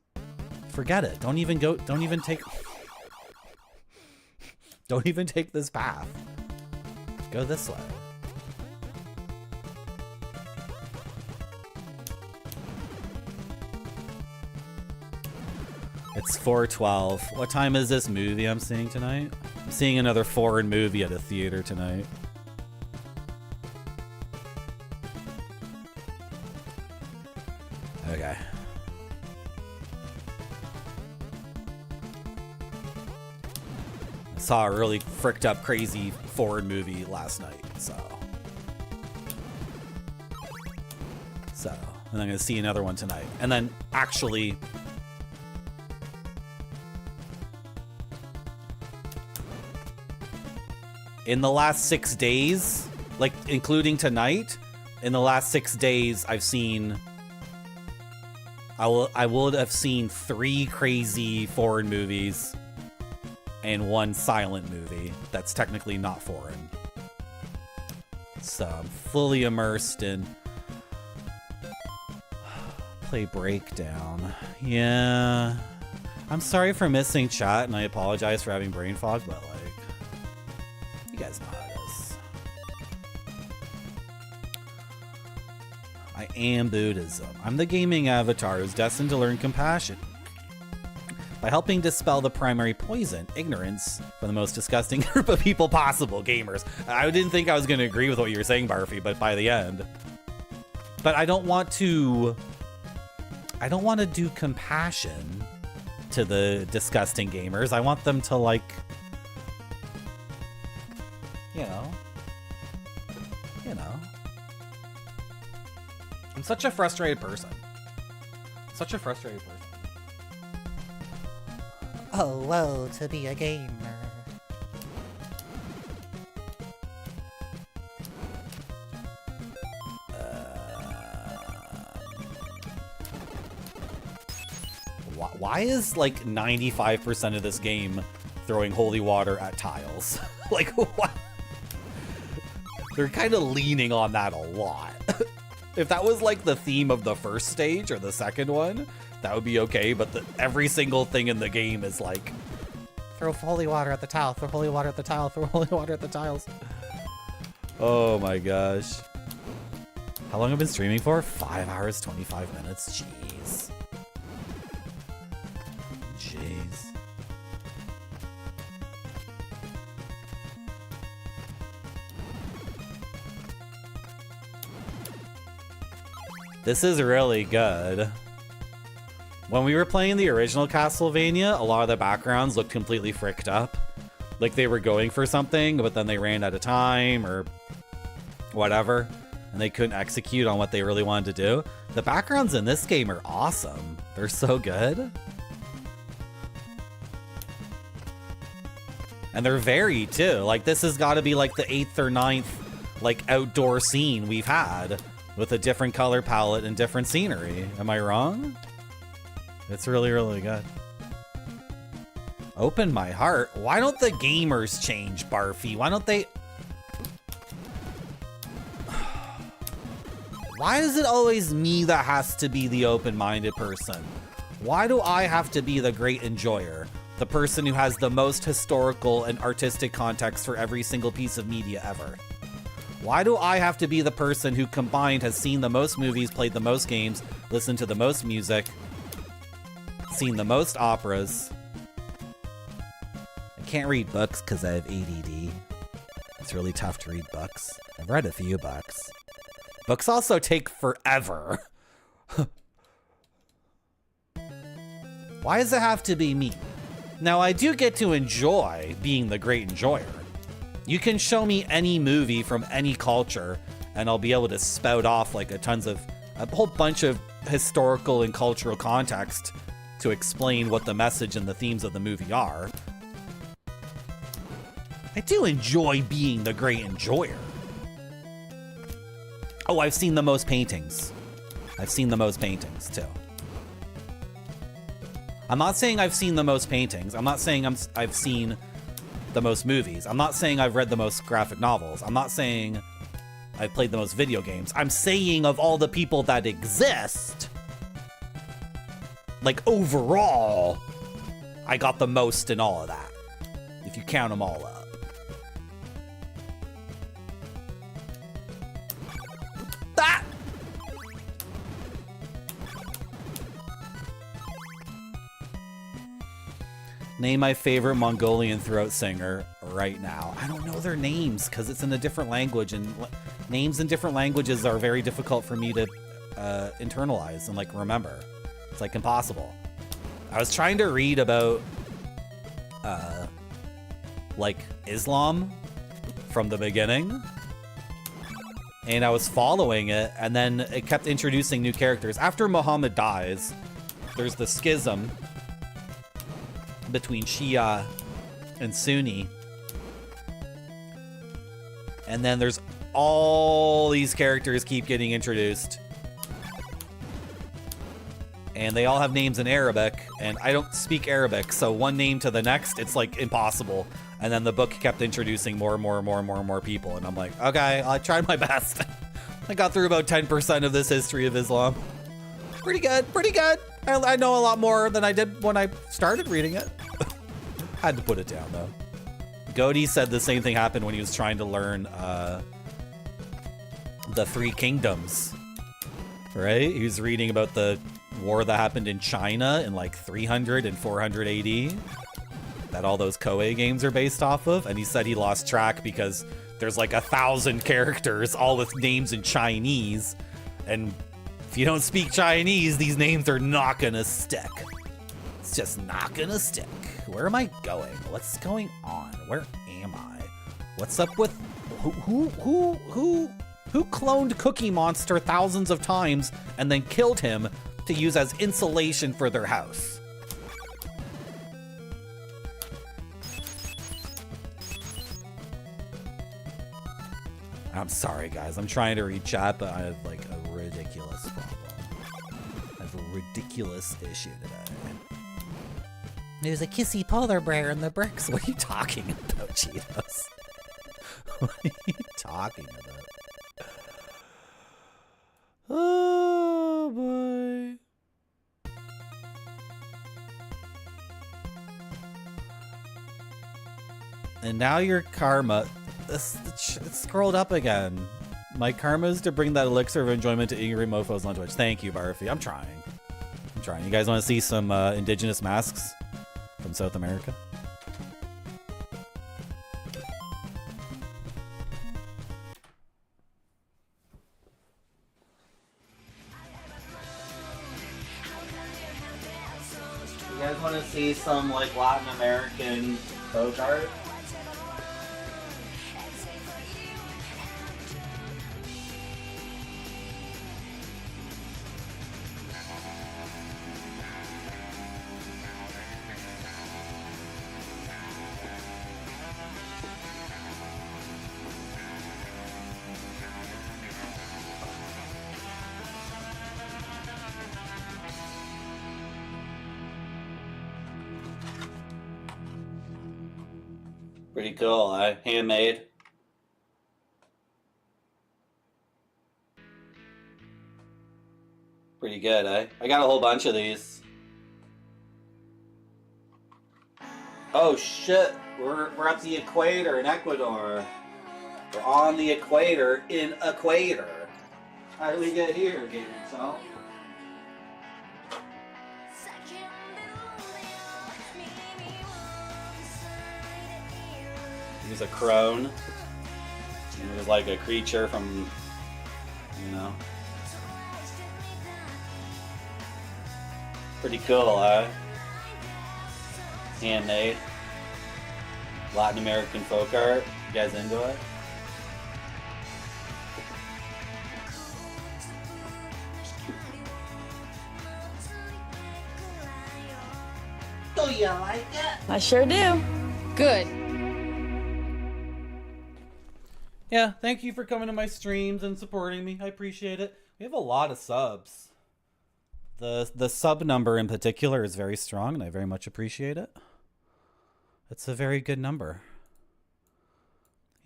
Forget it. Don't even take this path. Go this way. It's 4:12. What time is this movie I'm seeing tonight? I'm seeing another foreign movie at a theater tonight. Okay. I saw a really fricked up, crazy foreign movie last night, so. And I'm gonna see another one tonight. And then actually, in the last 6 days, like including tonight, in the last 6 days, I would have seen 3 crazy foreign movies and 1 silent movie that's technically not foreign. So I'm fully immersed in play breakdown. Yeah. I'm sorry for missing chat and I apologize for having brain fog, but like, you guys know how it is. I am Buddhism. I'm the gaming avatar who's destined to learn compassion by helping dispel the primary poison, ignorance, for the most disgusting group of people possible, gamers. I didn't think I was going to agree with what you were saying, Barfy, but by the end. But I don't want to do compassion to the disgusting gamers. I want them to, like, you know. I'm such a frustrated person. Oh, woe to be a gamer. Why is like 95% of this game throwing holy water at tiles? Like, what? They're kind of leaning on that a lot. If that was like the theme of the first stage or the second one, that would be okay, but every single thing in the game is like, throw holy water at the tile, throw holy water at the tile, throw holy water at the tiles. Oh my gosh. How long have I been streaming for? 5 hours, 25 minutes. Jeez. Jeez. This is really good. When we were playing the original Castlevania, a lot of the backgrounds looked completely fricked up. Like they were going for something, but then they ran out of time or whatever, and they couldn't execute on what they really wanted to do. The backgrounds in this game are awesome. They're so good. And they're varied too. Like this has got to be like the 8th or 9th like outdoor scene we've had with a different color palette and different scenery. Am I wrong? It's really, really good. Open my heart. Why don't the gamers change, Barfy? Why don't they... Why is it always me that has to be the open-minded person? Why do I have to be the great enjoyer? The person who has the most historical and artistic context for every single piece of media ever? Why do I have to be the person who combined has seen the most movies, played the most games, listened to the most music, seen the most operas? I can't read books because I have ADD. It's really tough to read books. I've read a few books. Books also take forever. Why does it have to be me? Now, I do get to enjoy being the great enjoyer. You can show me any movie from any culture, and I'll be able to spout off like a whole bunch of historical and cultural context to explain what the message and the themes of the movie are. I do enjoy being the great enjoyer. Oh, I've seen the most paintings. I've seen the most paintings, too. I'm not saying I've seen the most paintings. I'm not saying I've seen the most movies. I'm not saying I've read the most graphic novels. I'm not saying I've played the most video games. I'm saying of all the people that exist, like overall, I got the most in all of that, if you count them all up. That! Name my favorite Mongolian throat singer right now. I don't know their names because it's in a different language, and names in different languages are very difficult for me to internalize and like remember. It's like impossible. I was trying to read about like Islam from the beginning, and I was following it, and then it kept introducing new characters. After Muhammad dies, there's the schism between Shia and Sunni, and then there's all these characters keep getting introduced, and they all have names in Arabic, and I don't speak Arabic, so one name to the next, it's like impossible. And then the book kept introducing more people, and I'm like, okay, I tried my best. I got through about 10% of this history of Islam. Pretty good, pretty good. I know a lot more than I did when I started reading it. Had to put it down, though. Godi said the same thing happened when he was trying to learn the Three Kingdoms, right? He was reading about the war that happened in China in like 300 and 400 AD that all those Koei games are based off of, and he said he lost track because there's like 1,000 characters, all with names in Chinese, and if you don't speak Chinese, these names are not gonna stick. It's just not gonna stick. Where am I going? What's going on? Where am I? What's up with who cloned Cookie Monster thousands of times and then killed him to use as insulation for their house? I'm sorry, guys. I'm trying to read chat, but I have like a ridiculous problem. I have a ridiculous issue today. There's a kissy polar bear in the bricks. What are you talking about, Cheetos? What are you talking about? Oh, boy. And now your karma... It scrolled up again. My karma is to bring that elixir of enjoyment to ignorant mofos on Twitch. Thank you, Barfy. I'm trying. You guys want to see some indigenous masks from South America? You guys want to see some like Latin American folk art? Pretty cool, eh? Handmade. Pretty good, eh? I got a whole bunch of these. Oh shit, we're at the equator in Ecuador. We're on the equator in Equator. How did we get here, Gator Cell? He was a crone. He was like a creature from, you know. Pretty cool, huh? Handmade. Latin American folk art. You guys into it? Do you like it? I sure do. Good. Yeah, thank you for coming to my streams and supporting me. I appreciate it. We have a lot of subs. The sub number in particular is very strong, and I very much appreciate it. It's a very good number.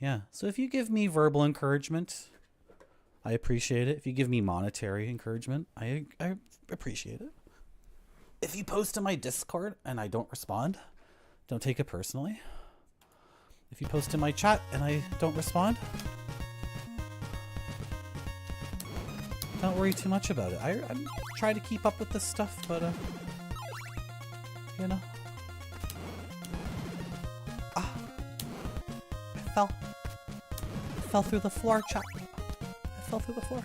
Yeah, so if you give me verbal encouragement, I appreciate it. If you give me monetary encouragement, I appreciate it. If you post to my Discord and I don't respond, don't take it personally. If you post in my chat and I don't respond, don't worry too much about it. I try to keep up with this stuff, but, you know. Ah. I fell through the floor, chat. I fell through the floor.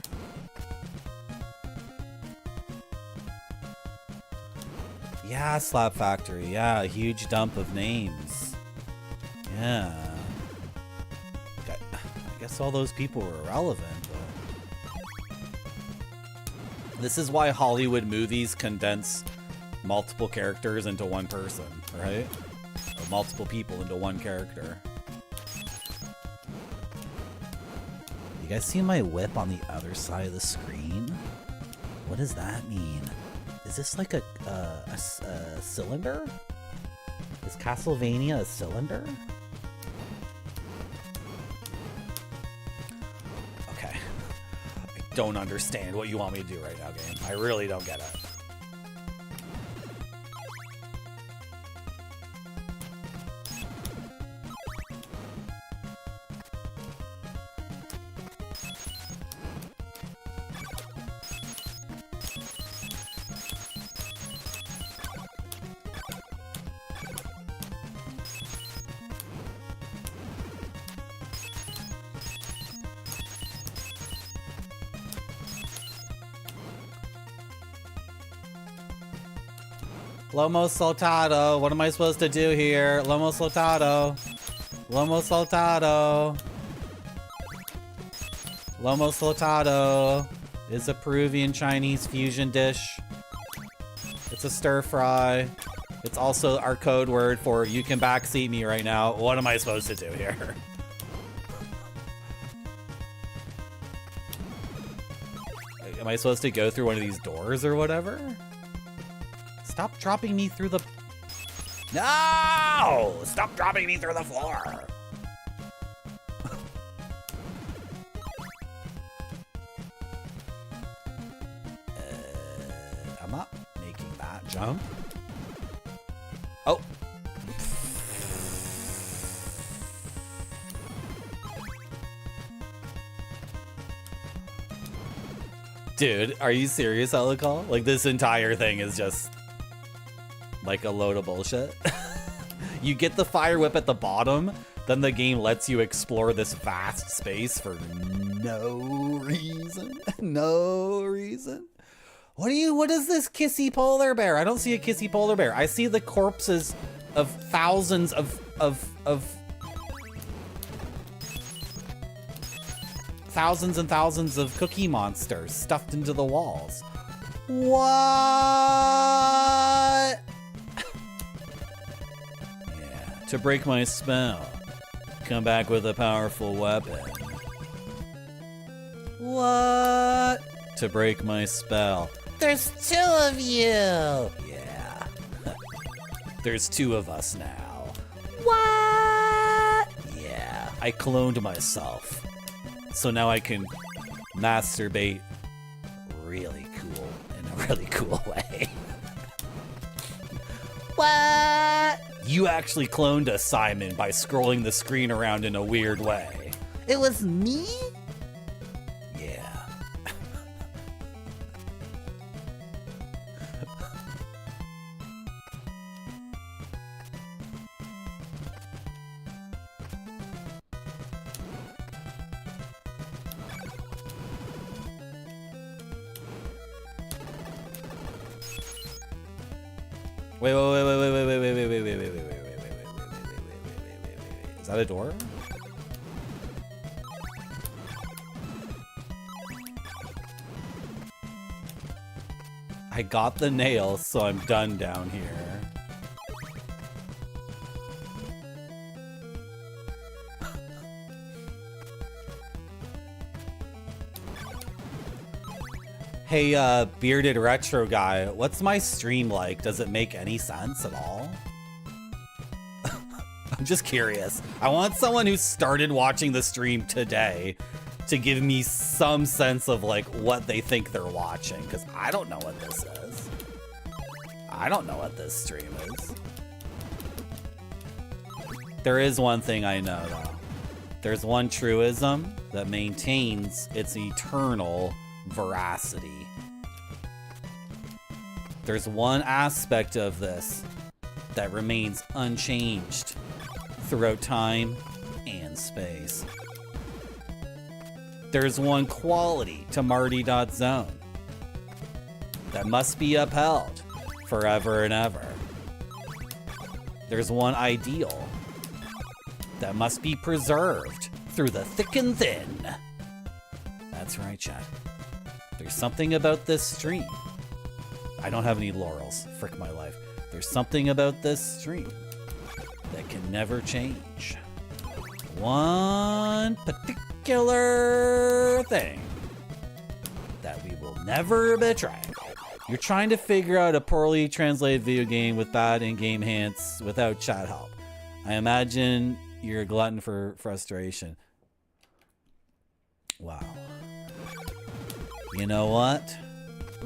Yeah, Slap Factory. Yeah, a huge dump of names. Yeah. I guess all those people were irrelevant, but... This is why Hollywood movies condense multiple characters into one person, right? Or multiple people into one character. You guys see my whip on the other side of the screen? What does that mean? Is this like a cylinder? Is Castlevania a cylinder? Okay. I don't understand what you want me to do right now, game. I really don't get it. Lomo Saltado, what am I supposed to do here? Lomo Saltado. Lomo Saltado. Lomo Saltado is a Peruvian Chinese fusion dish. It's a stir fry. It's also our code word for you can backseat me right now. What am I supposed to do here? Am I supposed to go through one of these doors or whatever? Stop dropping me through the... No! Stop dropping me through the floor! I'm not making that jump. Oh! Dude, are you serious, Elikal? Like, this entire thing is just like a load of bullshit. You get the fire whip at the bottom, then the game lets you explore this vast space for no reason. No reason. What is this kissy polar bear? I don't see a kissy polar bear. I see the corpses of thousands of thousands and thousands of cookie monsters stuffed into the walls. What? Yeah, to break my spell, come back with a powerful weapon. What? To break my spell. There's 2 of you. Yeah. There's 2 of us now. What? Yeah, I cloned myself. So now I can masturbate really cool, in a really cool way. What? You actually cloned us, Simon, by scrolling the screen around in a weird way. It was me? Yeah. Wait. Is that a door? I got the nail, so I'm done down here. Hey, bearded retro guy, what's my stream like? Does it make any sense at all? I'm just curious. I want someone who started watching the stream today to give me some sense of like what they think they're watching, because I don't know what this is. I don't know what this stream is. There is one thing I know though. There's one truism that maintains its eternal veracity. There's one aspect of this that remains unchanged throughout time and space. There's one quality to Marty.zone that must be upheld forever and ever. There's one ideal that must be preserved through the thick and thin. That's right, chat. There's something about this stream. I don't have any laurels. Frick my life. There's something about this stream that can never change. One particular thing that we will never betray. You're trying to figure out a poorly translated video game with bad in-game hints without chat help. I imagine you're a glutton for frustration. Wow. You know what?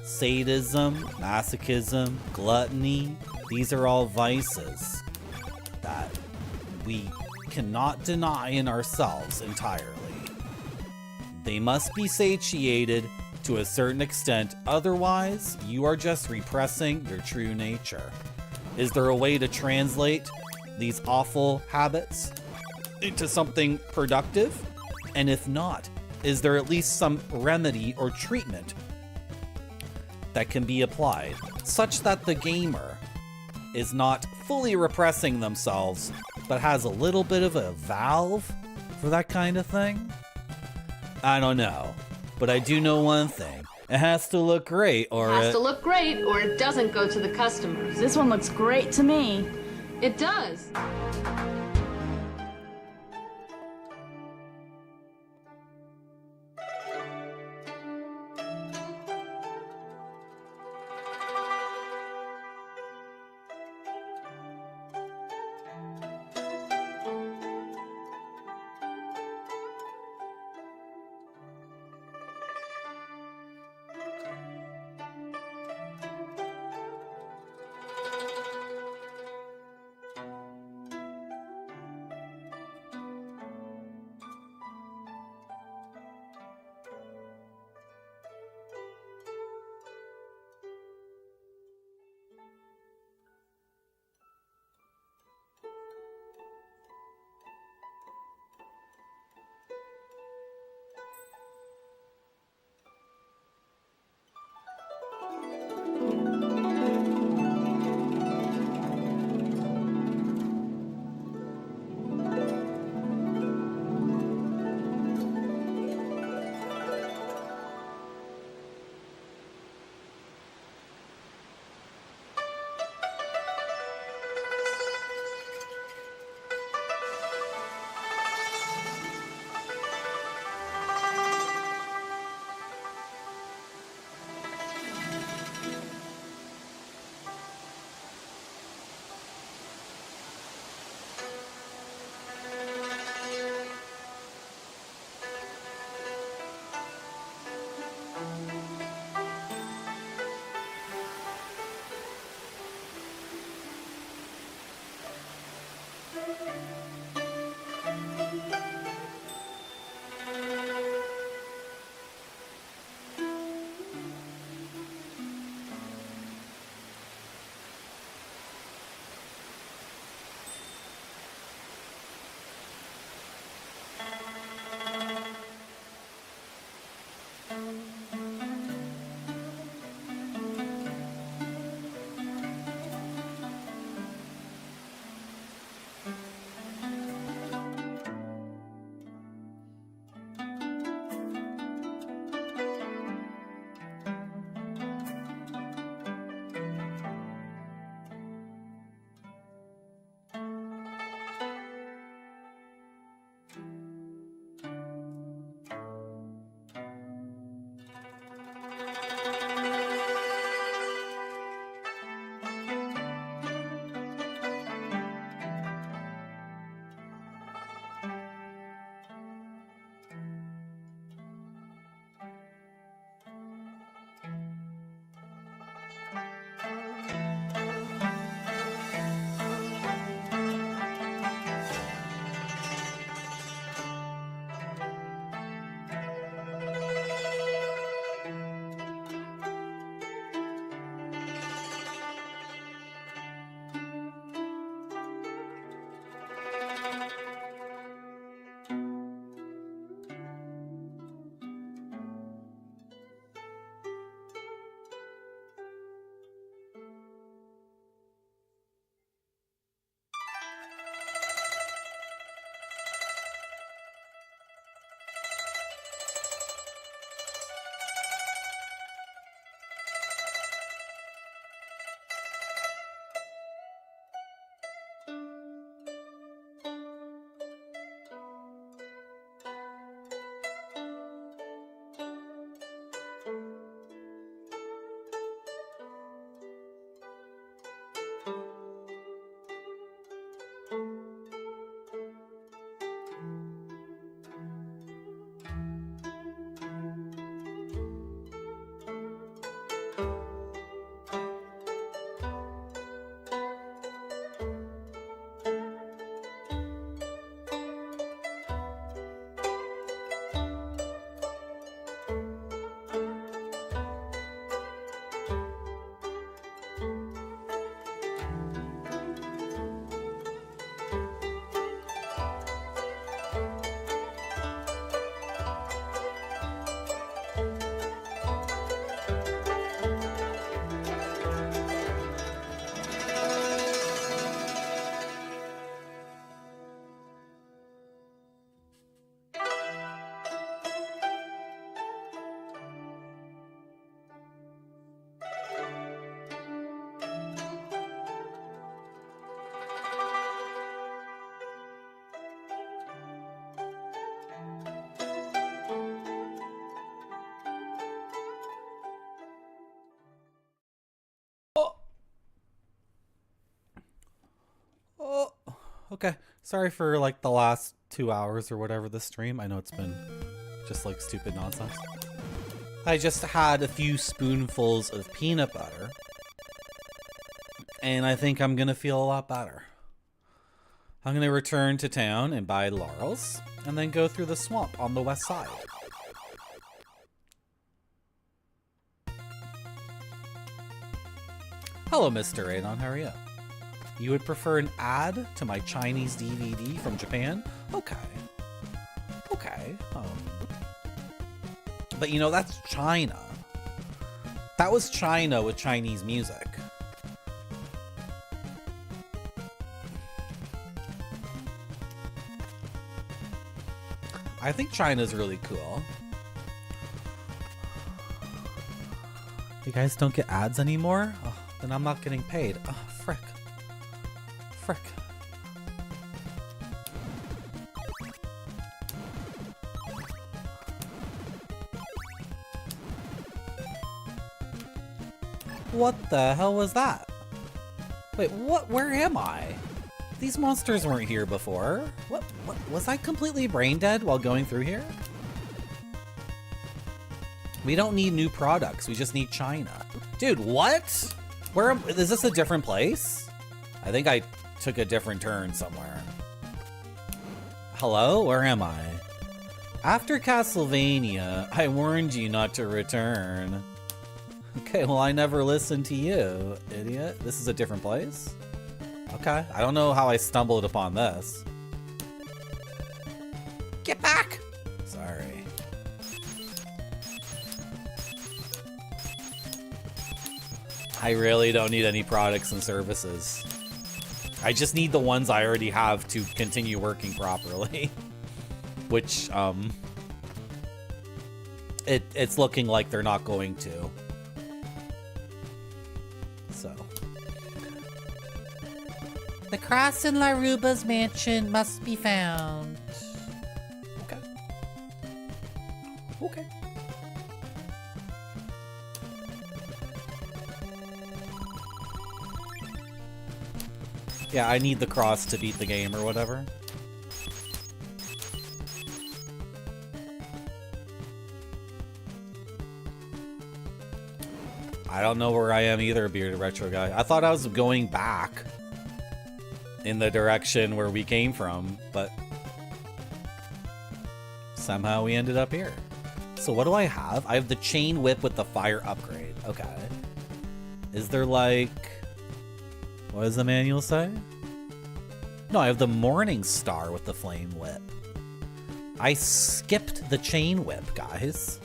Sadism, masochism, gluttony, these are all vices that we cannot deny in ourselves entirely. They must be satiated to a certain extent, otherwise you are just repressing your true nature. Is there a way to translate these awful habits into something productive? And if not, is there at least some remedy or treatment that can be applied such that the gamer is not fully repressing themselves but has a little bit of a valve for that kind of thing? I don't know, but I do know one thing. It has to look great or Has to look great or it doesn't go to the customers. This one looks great to me. It does. Okay, sorry for like the last 2 hours or whatever the stream. I know it's been just like stupid nonsense. I just had a few spoonfuls of peanut butter, and I think I'm gonna feel a lot better. I'm gonna return to town and buy laurels, and then go through the swamp on the west side. Hello, Mr. Anon, how are you? You would prefer an ad to my Chinese DVD from Japan? Okay. Okay. But you know, that's China. That was China with Chinese music. I think China's really cool. You guys don't get ads anymore? Oh, then I'm not getting paid. Oh, frick. Frick. What the hell was that? Wait, what? Where am I? These monsters weren't here before. What? Was I completely brain dead while going through here? We don't need new products. We just need China. Dude, what? Is this a different place? I think I took a different turn somewhere. Hello? Where am I? After Castlevania, I warned you not to return. Okay, well, I never listened to you, idiot. This is a different place? Okay, I don't know how I stumbled upon this. Get back! Sorry. I really don't need any products and services. I just need the ones I already have to continue working properly. Which, it's looking like they're not going to. So. The cross in Laruba's mansion must be found. Okay. Okay. Yeah, I need the cross to beat the game or whatever. I don't know where I am either, Bearded Retro Guy. I thought I was going back in the direction where we came from, but somehow we ended up here. So what do I have? I have the chain whip with the fire upgrade. Okay. Is there like... What does the manual say? No, I have the Morning Star with the flame whip. I skipped the chain whip, guys.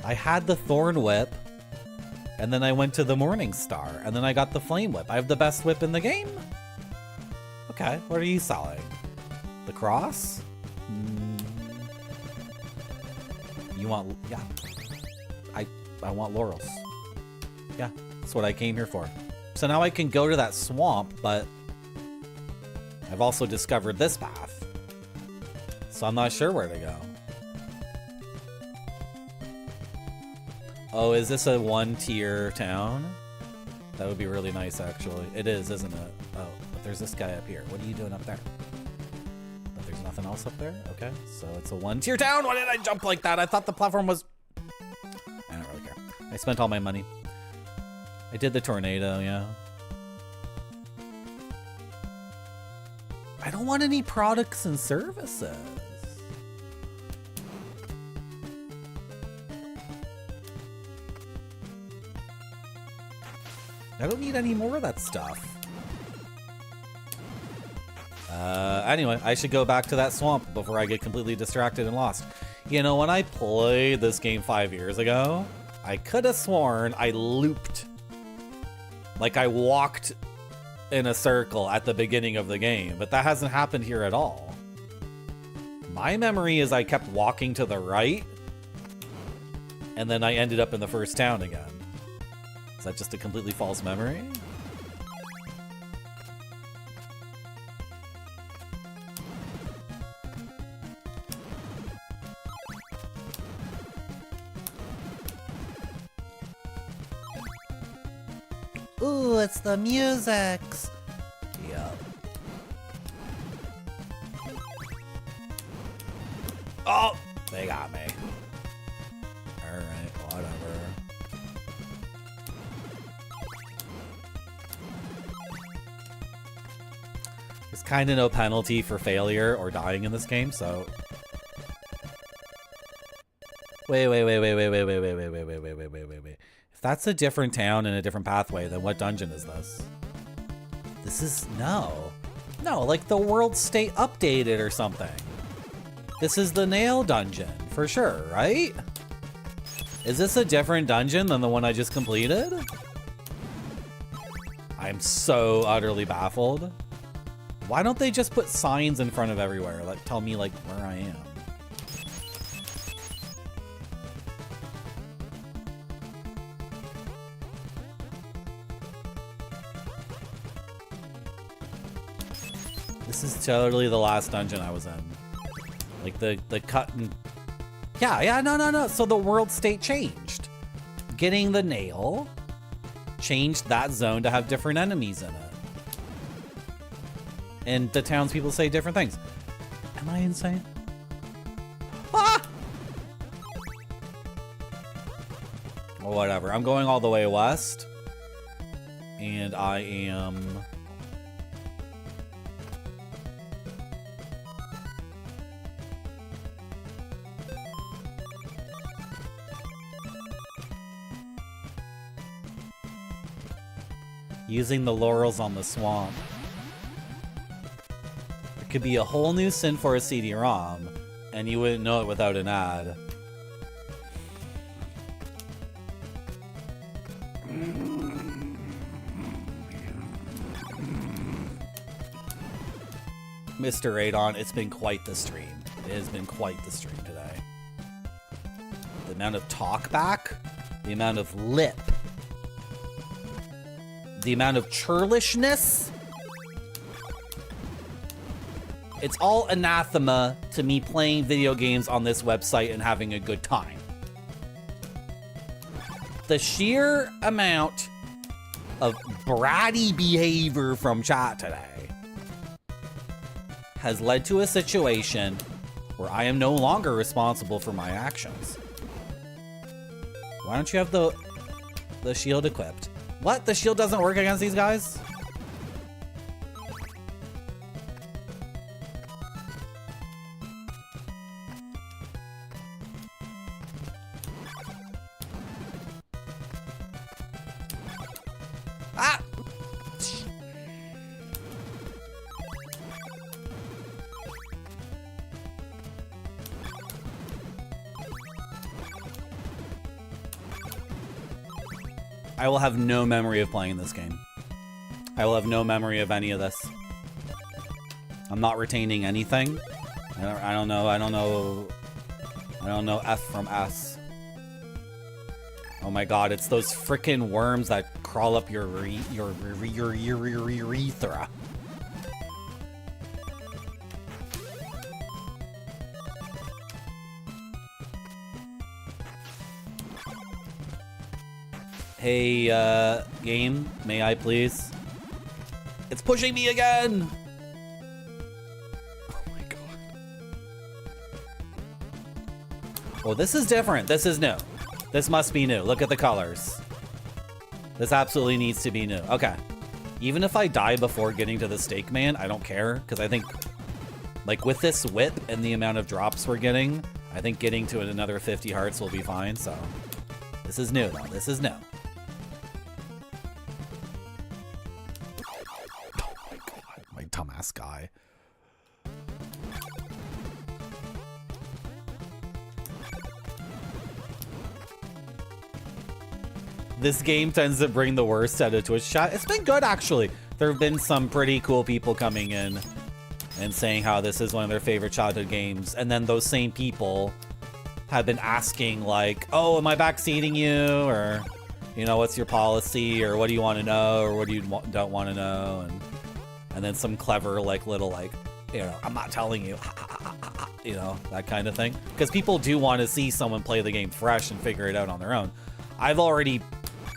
I had the thorn whip, and then I went to the Morning Star, and then I got the flame whip. I have the best whip in the game? Okay, what are you selling? The cross? You want... Yeah. I want laurels. Yeah, that's what I came here for. So now I can go to that swamp, but I've also discovered this path. So I'm not sure where to go. Oh, is this a one-tier town? That would be really nice, actually. It is, isn't it? Oh, but there's this guy up here. What are you doing up there? But there's nothing else up there? Okay, so it's a one-tier town. Why did I jump like that? I thought the platform was... I don't really care. I spent all my money. I did the tornado, yeah. I don't want any products and services. I don't need any more of that stuff. Anyway, I should go back to that swamp before I get completely distracted and lost. You know, when I played this game 5 years ago, I could have sworn I looped. Like I walked in a circle at the beginning of the game, but that hasn't happened here at all. My memory is I kept walking to the right, and then I ended up in the first town again. Is that just a completely false memory? Ooh, it's the music. Yep. Oh, they got me. Alright, whatever. There's kind of no penalty for failure or dying in this game, so... Wait. If that's a different town and a different pathway, then what dungeon is this? This is... No, like the world state updated or something. This is the nail dungeon, for sure, right? Is this a different dungeon than the one I just completed? I'm so utterly baffled. Why don't they just put signs in front of everywhere that tell me, like, where I am? This is totally the last dungeon I was in. Like the cut and... Yeah, no. So the world state changed. Getting the nail changed that zone to have different enemies in it. And the townspeople say different things. Am I insane? Ah! Well, whatever. I'm going all the way west. And I am... Using the laurels on the swamp. It could be a whole new Sin Forest CD-ROM, and you wouldn't know it without an ad. Mr. Adon, it's been quite the stream. It has been quite the stream today. The amount of talk back, the amount of lip, the amount of churlishness. It's all anathema to me playing video games on this website and having a good time. The sheer amount of bratty behavior from chat today has led to a situation where I am no longer responsible for my actions. Why don't you have the shield equipped? What? The shield doesn't work against these guys? Ah! I will have no memory of playing this game. I will have no memory of any of this. I'm not retaining anything. I don't know F from S. Oh my god, it's those frickin' worms that crawl up your urethra. Hey, game, may I please? It's pushing me again! Oh my god. Oh, this is different. This is new. This must be new. Look at the colors. This absolutely needs to be new. Okay. Even if I die before getting to the stake man, I don't care, because I think, like, with this whip and the amount of drops we're getting, I think getting to another 50 hearts will be fine, so. This is new, though. This is new. Dumbass guy. This game tends to bring the worst out of Twitch chat. It's been good, actually. There have been some pretty cool people coming in and saying how this is one of their favorite childhood games. And then those same people have been asking, like, oh, am I backseating you? Or, you know, what's your policy? Or what do you want to know? Or what do you don't want to know? And then some clever, like, little, like, you know, I'm not telling you, you know, that kind of thing. Because people do want to see someone play the game fresh and figure it out on their own. I've already,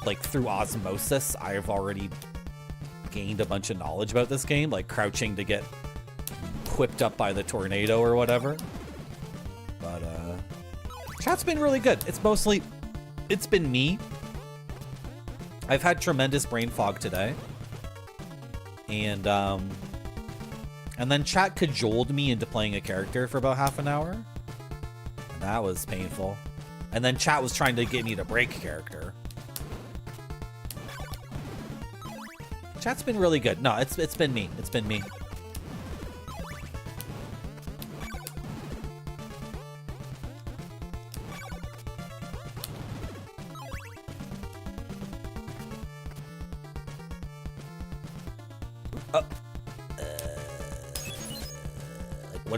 like, through osmosis, I've already gained a bunch of knowledge about this game, like crouching to get whipped up by the tornado or whatever. But, chat's been really good. It's been me. I've had tremendous brain fog today. And then chat cajoled me into playing a character for about half an hour. And that was painful. And then chat was trying to get me to break character. Chat's been really good. No, it's been me. It's been me.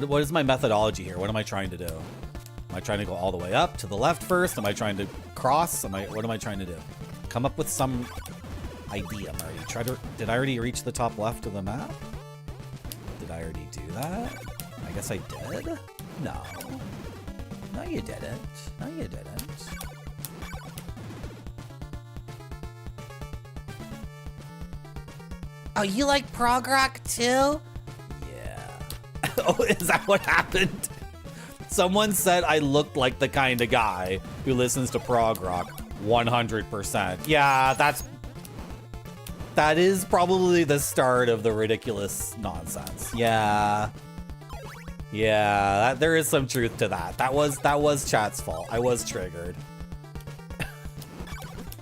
What is my methodology here? What am I trying to do? Am I trying to go all the way up to the left first? Am I trying to cross? What am I trying to do? Come up with some idea, Marty. Did I already reach the top left of the map? Did I already do that? I guess I did? No. No, you didn't. No, you didn't. Oh, you like prog rock too? Oh, is that what happened? Someone said I looked like the kind of guy who listens to prog rock 100%. Yeah, that is probably the start of the ridiculous nonsense. Yeah. Yeah, there is some truth to that. That was chat's fault. I was triggered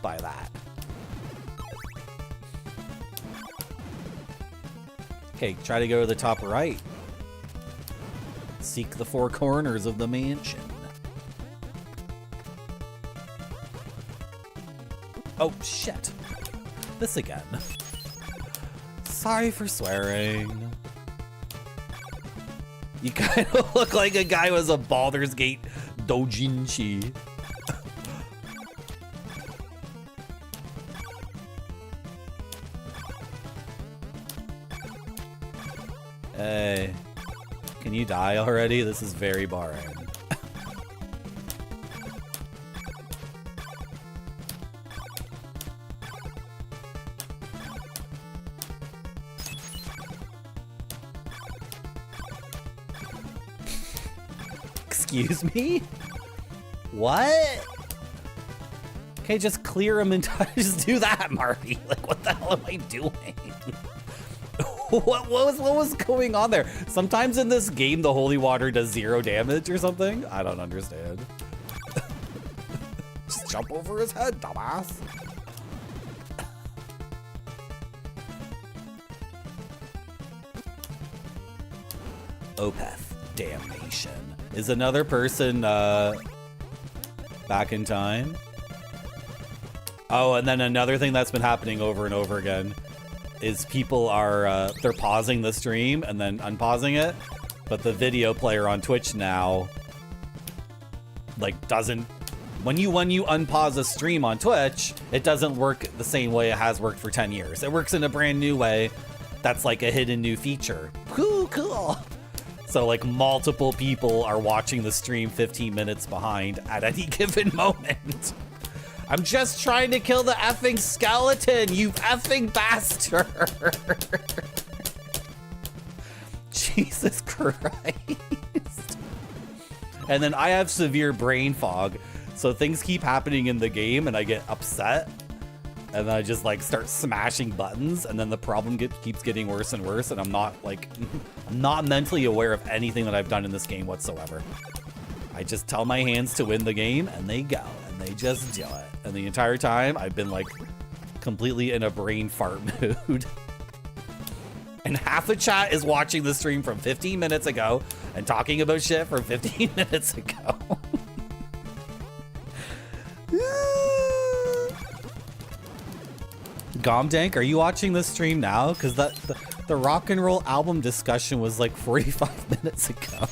by that. Okay, try to go to the top right. Seek the four corners of the mansion. Oh, shit. This again. Sorry for swearing. You kind of look like a guy who has a Baldur's Gate doujinshi. Hey, can you die already? This is very boring. Excuse me? What? Okay, just clear him and just do that, Marty. Like, what the hell am I doing? What was going on there? Sometimes in this game, the holy water does 0 damage or something. I don't understand. Just jump over his head, dumbass. Opeth, damnation. Is another person back in time? Oh, and then another thing that's been happening over and over again is people are, they're pausing the stream and then unpausing it, but the video player on Twitch now, like, doesn't, when you unpause a stream on Twitch, it doesn't work the same way it has worked for 10 years. It works in a brand new way that's like a hidden new feature. Cool. So, like, multiple people are watching the stream 15 minutes behind at any given moment. I'm just trying to kill the effing skeleton, you effing bastard. Jesus Christ. And then I have severe brain fog, so things keep happening in the game and I get upset. And then I just like start smashing buttons, and then the problem keeps getting worse and worse, and I'm not mentally aware of anything that I've done in this game whatsoever. I just tell my hands to win the game, and they go, and they just do it. And the entire time, I've been like completely in a brain fart mood. And half the chat is watching the stream from 15 minutes ago and talking about shit from 15 minutes ago. Gomdank, are you watching this stream now? Because the rock and roll album discussion was like 45 minutes ago.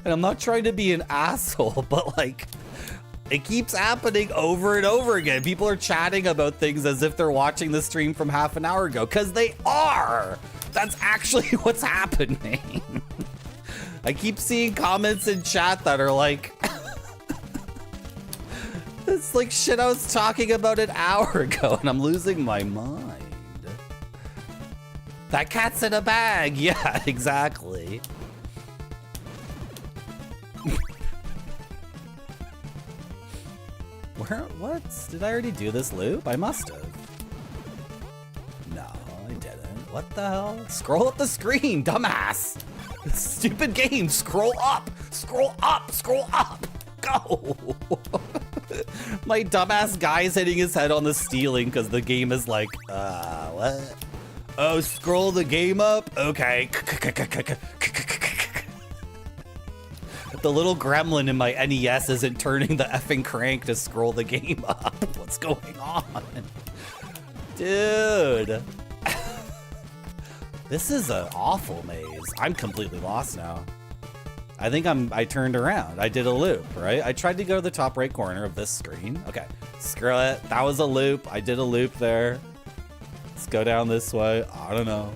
And I'm not trying to be an asshole, but like, it keeps happening over and over again. People are chatting about things as if they're watching the stream from half an hour ago, because they are. That's actually what's happening. I keep seeing comments in chat that are like, it's like shit I was talking about an hour ago, and I'm losing my mind. That cat's in a bag. Yeah, exactly. What? Did I already do this loop? I must have. No, I didn't. What the hell? Scroll up the screen, dumbass. Stupid game. Scroll up. Scroll up. Scroll up. Go. My dumbass guy's hitting his head on the ceiling because the game is like, what? Oh, scroll the game up? Okay. The little gremlin in my NES isn't turning the effing crank to scroll the game up. What's going on? Dude. This is an awful maze. I'm completely lost now. I think I turned around. I did a loop, right? I tried to go to the top right corner of this screen. Okay, screw it. That was a loop. I did a loop there. Let's go down this way. I don't know.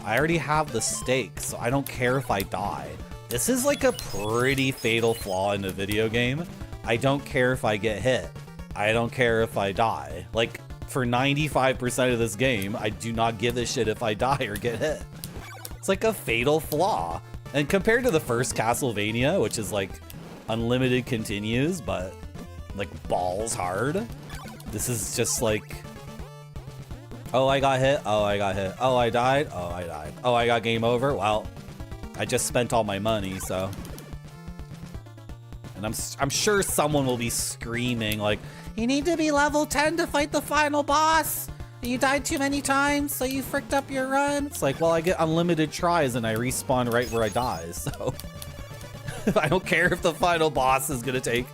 I already have the stakes, so I don't care if I die. This is like a pretty fatal flaw in a video game. I don't care if I get hit. I don't care if I die. Like, for 95% of this game, I do not give a shit if I die or get hit. It's like a fatal flaw. And compared to the first Castlevania, which is like unlimited continues, but like balls hard, this is just like, oh, I got hit. Oh, I got hit. Oh, I died. Oh, I died. Oh, I got game over. Well, I just spent all my money, so. And I'm sure someone will be screaming like, you need to be level 10 to fight the final boss. You died too many times, so you fricked up your run? It's like, well, I get unlimited tries and I respawn right where I die, so I don't care if the final boss is gonna take.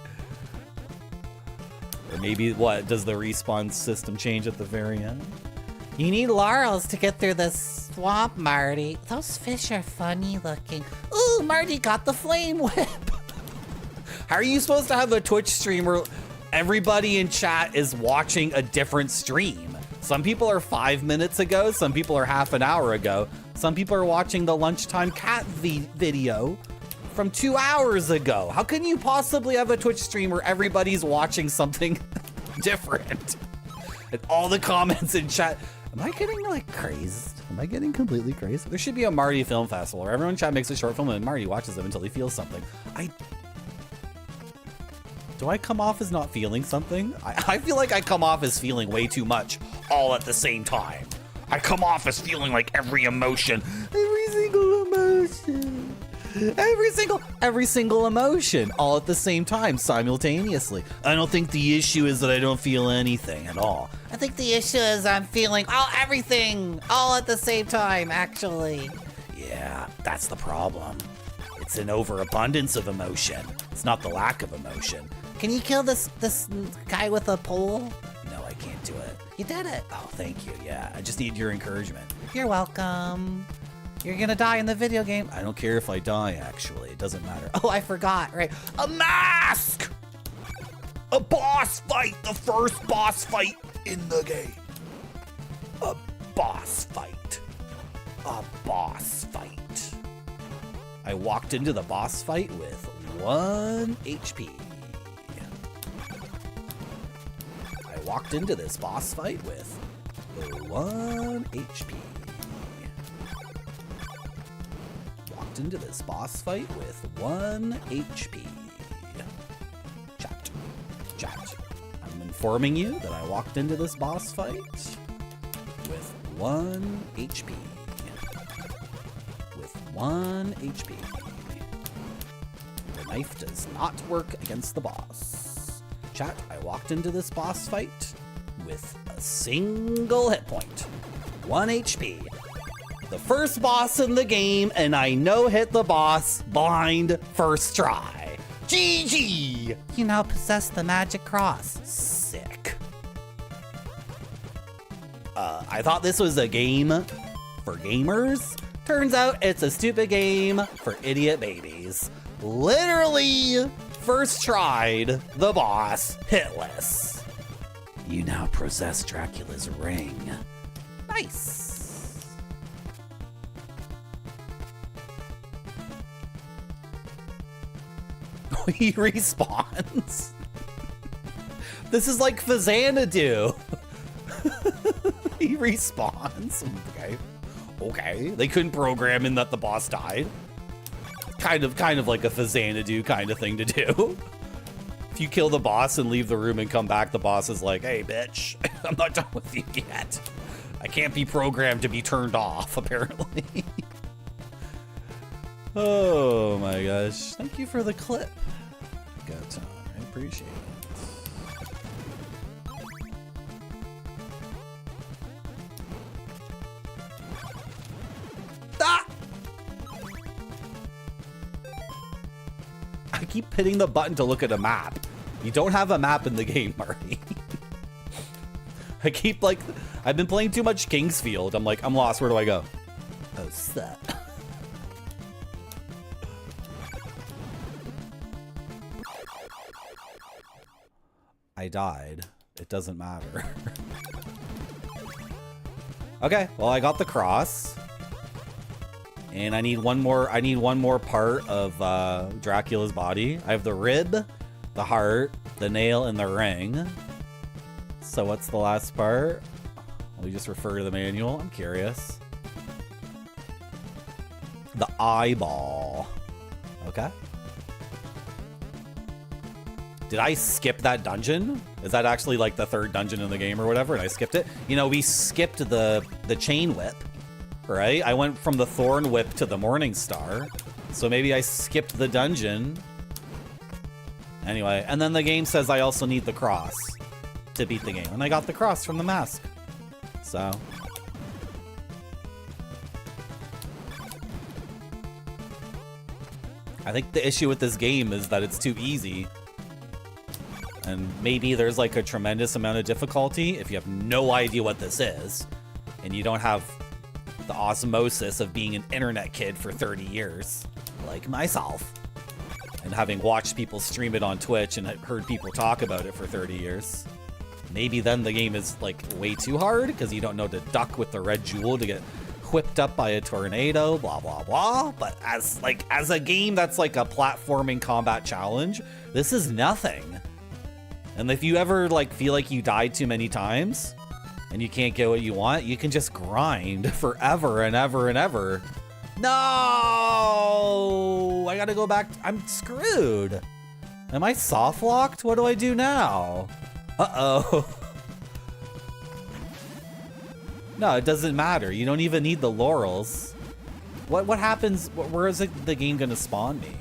Or maybe, what, does the respawn system change at the very end? You need laurels to get through the swamp, Marty. Those fish are funny looking. Ooh, Marty got the flame whip. How are you supposed to have a Twitch stream where everybody in chat is watching a different stream? Some people are 5 minutes ago, some people are half an hour ago, some people are watching the lunchtime cat video from 2 hours ago. How can you possibly have a Twitch stream where everybody's watching something different? And all the comments in chat, am I getting like crazed? Am I getting completely crazed? There should be a Marty Film Festival where everyone in chat makes a short film and Marty watches them until he feels something. Do I come off as not feeling something? I feel like I come off as feeling way too much all at the same time. I come off as feeling like every emotion. Every single emotion. Every single emotion all at the same time, simultaneously. I don't think the issue is that I don't feel anything at all. I think the issue is I'm feeling everything all at the same time, actually. Yeah, that's the problem. It's an overabundance of emotion. It's not the lack of emotion. Can you kill this guy with a pole? No, I can't do it. You did it. Oh, thank you. Yeah, I just need your encouragement. You're welcome. You're gonna die in the video game. I don't care if I die, actually. It doesn't matter. Oh, I forgot, right. A mask! A boss fight! The first boss fight in the game. A boss fight. A boss fight. I walked into the boss fight with 1 HP. I walked into this boss fight with 1 HP. Walked into this boss fight with 1 HP. Chat. I'm informing you that I walked into this boss fight with 1 HP. With 1 HP. The knife does not work against the boss. Chat, I walked into this boss fight with a single hit point. 1 HP. The first boss in the game, and I no-hit the boss blind first try. GG! You now possess the magic cross. Sick. I thought this was a game for gamers. Turns out it's a stupid game for idiot babies. Literally, first tried the boss hitless. You now possess Dracula's ring. Nice. He respawns. This is like Xanadu. He respawns. Okay. They couldn't program in that the boss died. Kind of like a Xanadu kind of thing to do. If you kill the boss and leave the room and come back, the boss is like, hey, bitch, I'm not done with you yet. I can't be programmed to be turned off, apparently. Oh my gosh. Thank you for the clip. Got time. I appreciate it. Ah! I keep hitting the button to look at a map. You don't have a map in the game, Marty. I keep I've been playing too much Kingsfield. I'm like, I'm lost. Where do I go? Oh, sup. I died. It doesn't matter. Okay, well, I got the cross. And I need one more part of Dracula's body. I have the rib, the heart, the nail, and the ring. So what's the last part? We just refer to the manual. I'm curious. The eyeball. Okay. Did I skip that dungeon? Is that actually like the third dungeon in the game or whatever, and I skipped it? You know, we skipped the chain whip, right? I went from the thorn whip to the morning star. So maybe I skipped the dungeon. Anyway, and then the game says I also need the cross to beat the game. And I got the cross from the mask. So. I think the issue with this game is that it's too easy. And maybe there's like a tremendous amount of difficulty if you have no idea what this is. And you don't have the osmosis of being an internet kid for 30 years. Like myself. And having watched people stream it on Twitch and heard people talk about it for 30 years. Maybe then the game is like way too hard because you don't know to duck with the red jewel to get whipped up by a tornado, blah, blah, blah. But as a game that's like a platforming combat challenge, this is nothing. And if you ever like feel like you died too many times and you can't get what you want, you can just grind forever and ever and ever. No! I gotta go back. I'm screwed. Am I soft locked? What do I do now? Uh-oh. No, it doesn't matter. You don't even need the laurels. What happens? Where is the game gonna spawn me?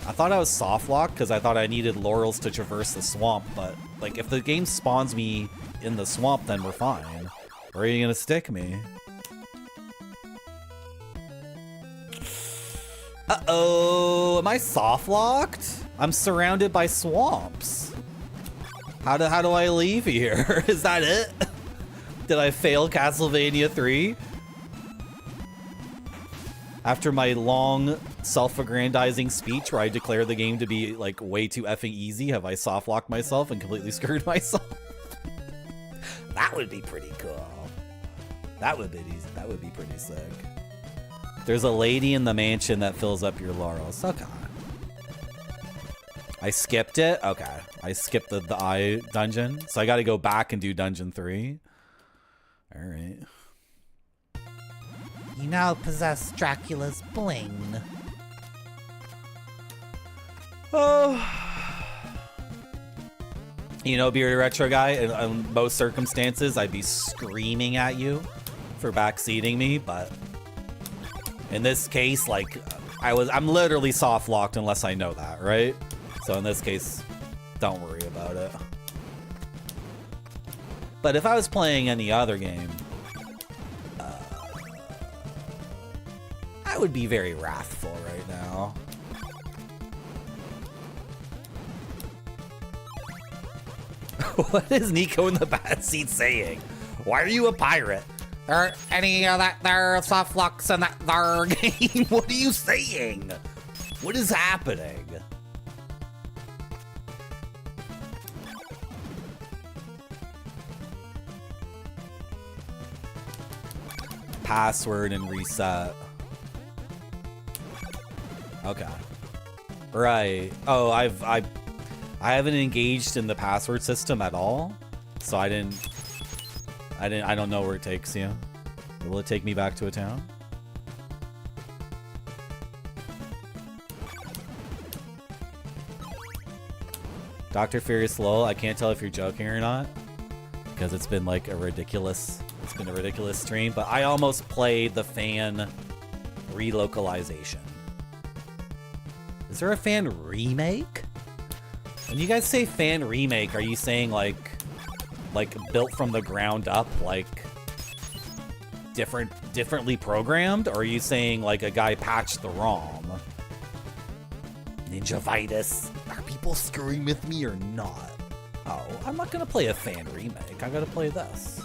I thought I was soft locked because I thought I needed laurels to traverse the swamp, but like if the game spawns me in the swamp, then we're fine. Where are you gonna stick me? Uh-oh, am I soft locked? I'm surrounded by swamps. How do I leave here? Is that it? Did I fail Castlevania 3? After my long self-aggrandizing speech where I declare the game to be like way too effing easy, have I soft locked myself and completely screwed myself? That would be pretty cool. That would be pretty sick. There's a lady in the mansion that fills up your laurels. Okay. I skipped it? Okay. I skipped the eye dungeon. So I gotta go back and do dungeon 3. Alright. You now possess Dracula's bling. Oh. You know, Bearded Retro Guy, in most circumstances, I'd be screaming at you for backseating me, but in this case, like, I'm literally soft locked unless I know that, right? So in this case, don't worry about it. But if I was playing any other game, I would be very wrathful right now. What is Nico in the bad seat saying? Why are you a pirate? There any of that there soft locks in that there game? What are you saying? What is happening? Password and reset. Okay. Right. Oh, I haven't engaged in the password system at all, so I don't know where it takes you. Will it take me back to a town? Dr. Furious Lol, I can't tell if you're joking or not, because it's been like a ridiculous stream, but I almost played the fan relocalization. Is there a fan remake? When you guys say fan remake, are you saying like built from the ground up, like differently programmed, or are you saying like a guy patched the ROM? Ninja Vitus, are people screwing with me or not? Oh, I'm not gonna play a fan remake. I gotta play this.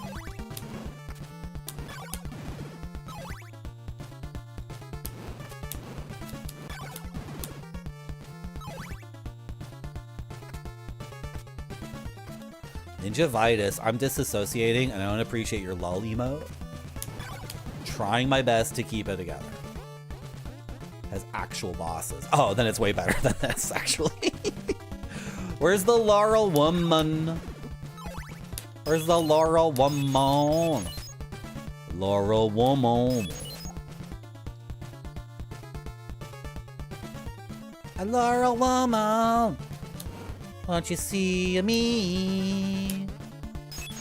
Ninja Vitus, I'm disassociating and I don't appreciate your lol emote. Trying my best to keep it together. Has actual bosses. Oh, then it's way better than this, actually. Where's the Laurel woman? Where's the Laurel woman? Laurel woman. A Laurel woman. Won't you see me?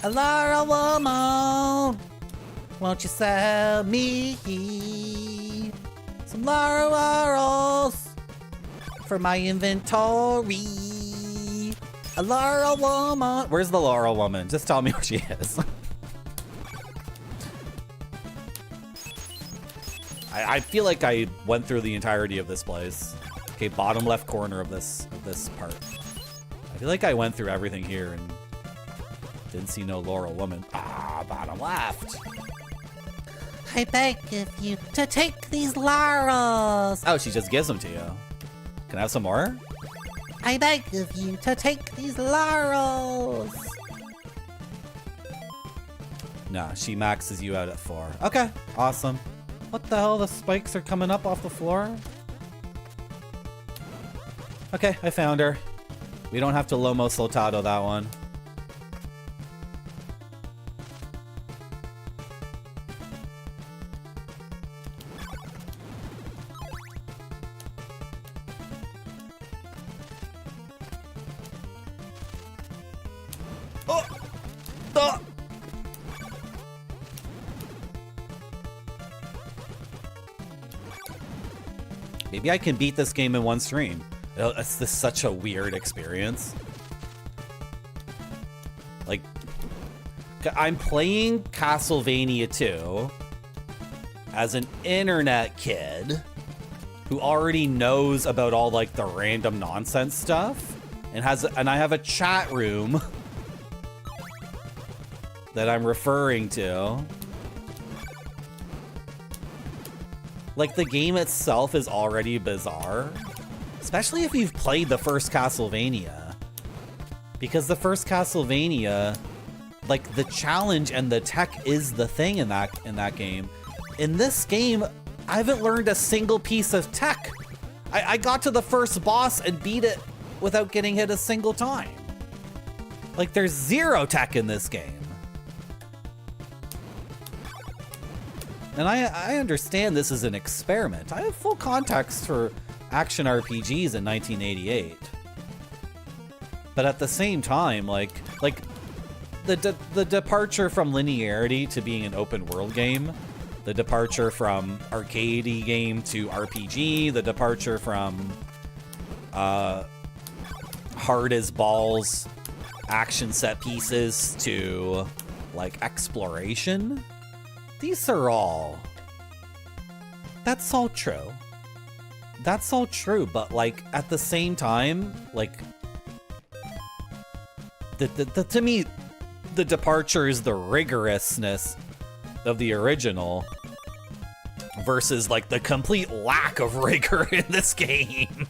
A Laurel woman. Won't you sell me some laurels for my inventory? A Laurel woman. Where's the Laurel woman? Just tell me where she is. I feel like I went through the entirety of this place. Okay, bottom left corner of this part. I feel like I went through everything here and didn't see no Laurel woman. Ah, bottom left. I beg of you to take these laurels. Oh, she just gives them to you. Can I have some more? I beg of you to take these laurels. No, she maxes you out at 4. Okay, awesome. What the hell? The spikes are coming up off the floor? Okay, I found her. We don't have to Lomo Soltado that one. Oh! Oh! Maybe I can beat this game in one stream. It's this such a weird experience. Like, I'm playing Castlevania II as an internet kid who already knows about all like the random nonsense stuff and I have a chat room that I'm referring to. Like, the game itself is already bizarre. Especially if you've played the first Castlevania. Because the first Castlevania, like, the challenge and the tech is the thing in that game. In this game, I haven't learned a single piece of tech. I got to the first boss and beat it without getting hit a single time. Like, there's zero tech in this game. And I understand this is an experiment. I have full context for action RPGs in 1988. But at the same time, like the departure from linearity to being an open world game, the departure from arcadey game to RPG, the departure from hard as balls action set pieces to like exploration. These are all... That's all true. That's all true, but like at the same time, like to me, the departure is the rigorousness of the original versus like the complete lack of rigor in this game.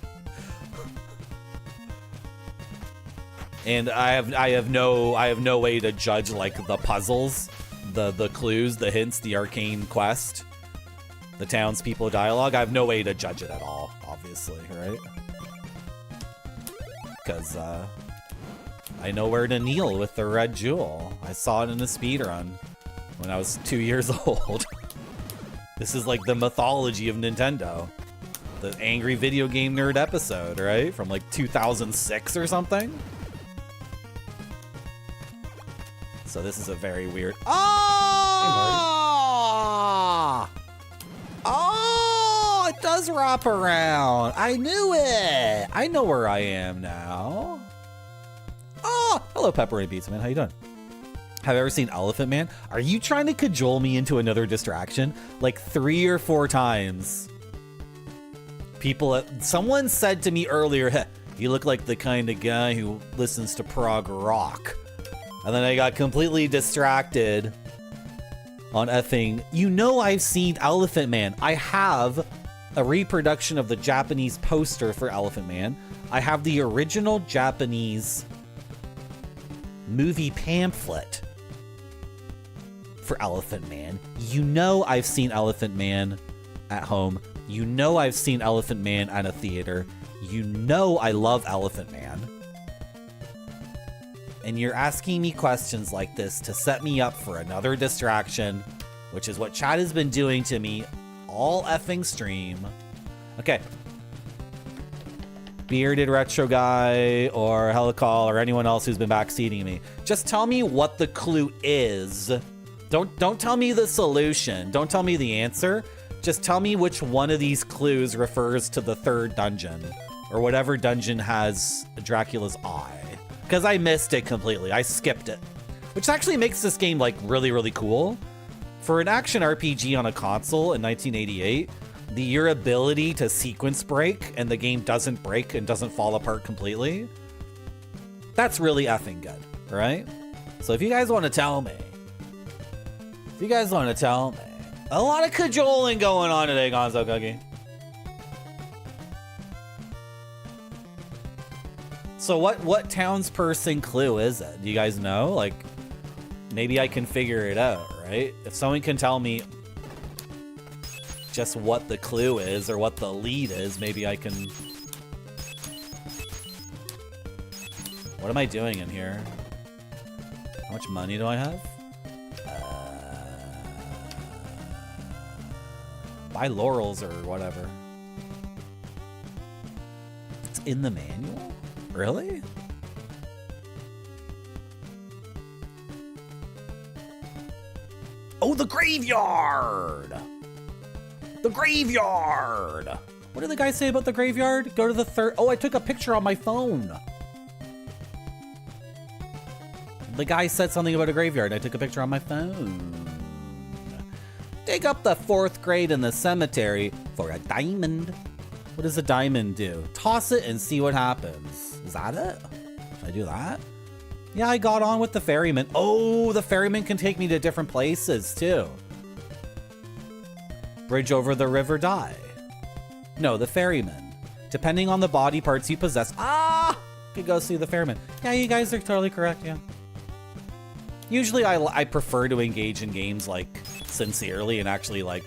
And I have no way to judge like the puzzles, the clues, the hints, the arcane quest, the townspeople dialogue. I have no way to judge it at all, obviously, right? Because I know where to kneel with the red jewel. I saw it in a speedrun when I was 2 years old. This is like the mythology of Nintendo. The Angry Video Game Nerd episode, right? From like 2006 or something. So this is a very weird... Oh! Oh! It does wrap around. I knew it. I know where I am now. Oh! Hello, Pepperoni Pizza Man. How you doing? Have you ever seen Elephant Man? Are you trying to cajole me into another distraction? Like 3 or 4 times. Someone said to me earlier, hey, you look like the kind of guy who listens to prog rock. And then I got completely distracted on effing. You know I've seen Elephant Man. I have a reproduction of the Japanese poster for Elephant Man. I have the original Japanese movie pamphlet for Elephant Man. You know I've seen Elephant Man at home. You know I've seen Elephant Man at a theater. You know I love Elephant Man. And you're asking me questions like this to set me up for another distraction, which is what chat has been doing to me all effing stream. Okay. Bearded Retro Guy or Helicol or anyone else who's been backseating me. Just tell me what the clue is. Don't tell me the solution. Don't tell me the answer. Just tell me which one of these clues refers to the third dungeon or whatever dungeon has Dracula's eye. because I missed it completely. I skipped it, which actually makes this game like really, really cool. For an action RPG on a console in 1988, your ability to sequence break and the game doesn't break and doesn't fall apart completely, that's really effing good, right? So if you guys want to tell me, a lot of cajoling going on today, Gonzo Cookie. So what townsperson clue is it? Do you guys know? Like, maybe I can figure it out, right? If someone can tell me just what the clue is or what the lead is, maybe I can... What am I doing in here? How much money do I have? Buy laurels or whatever. It's in the manual? Really? Oh, the graveyard! The graveyard! What did the guy say about the graveyard? Go to the third... Oh, I took a picture on my phone. The guy said something about a graveyard. I took a picture on my phone. Dig up the 4th grade in the cemetery for a diamond. What does a diamond do? Toss it and see what happens. Is that it? Should I do that? Yeah, I got on with the ferryman. Oh, the ferryman can take me to different places too. Bridge over the river die. No, the ferryman. Depending on the body parts you possess. Ah! Could go see the ferryman. Yeah, you guys are totally correct, yeah. Usually I prefer to engage in games like sincerely and actually like...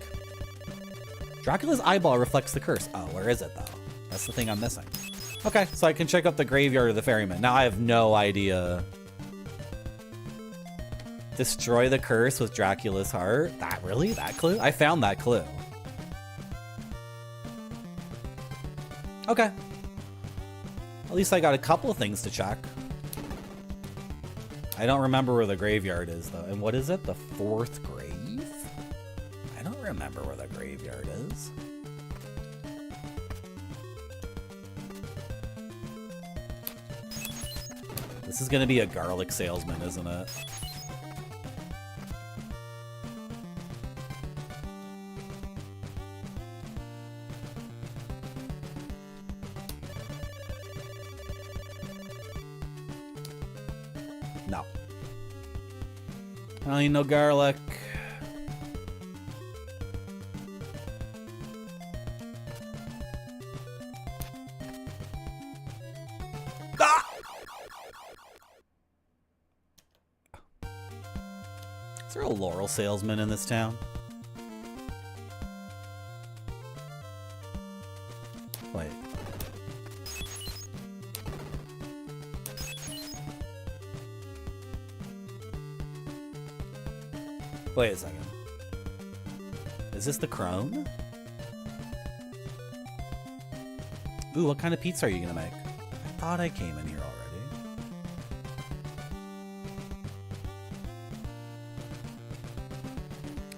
Dracula's eyeball reflects the curse. Oh, where is it though? That's the thing I'm missing. Okay, so I can check out the graveyard of the ferryman. Now I have no idea. Destroy the curse with Dracula's heart. That really? That clue? I found that clue. Okay. At least I got a couple of things to check. I don't remember where the graveyard is though. And what is it? The 4th grave? I don't remember where the graveyard is. This is gonna be a garlic salesman, isn't it? No. I don't need no garlic. Is there a laurel salesman in this town? Wait. Wait a second. Is this the crone? Ooh, what kind of pizza are you gonna make? I thought I came in here already.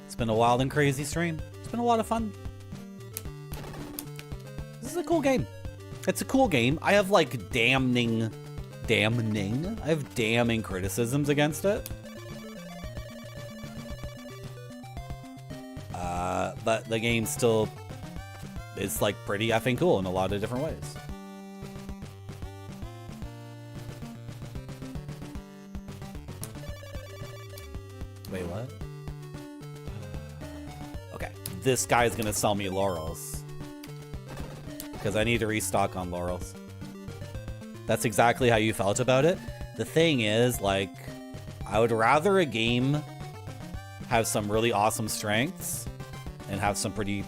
It's been a wild and crazy stream. It's been a lot of fun. This is a cool game. It's a cool game. I have like damning. I have damning criticisms against it. But the game still is like pretty effing cool in a lot of different ways. Wait, what? Okay, this guy's gonna sell me laurels because I need to restock on laurels. That's exactly how you felt about it. The thing is, like, I would rather a game have some really awesome strengths and have some pretty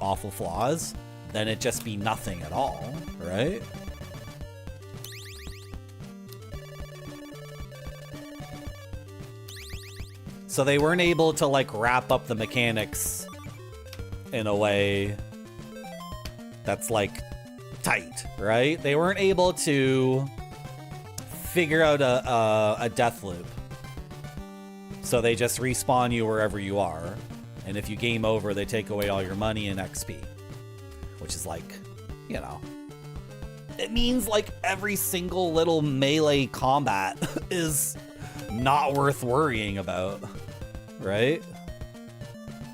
awful flaws than it just be nothing at all, right? So they weren't able to like wrap up the mechanics in a way that's like tight, right? They weren't able to figure out a death loop. So they just respawn you wherever you are. And if you game over, they take away all your money and XP. Which is like, you know, it means like every single little melee combat is not worth worrying about, right?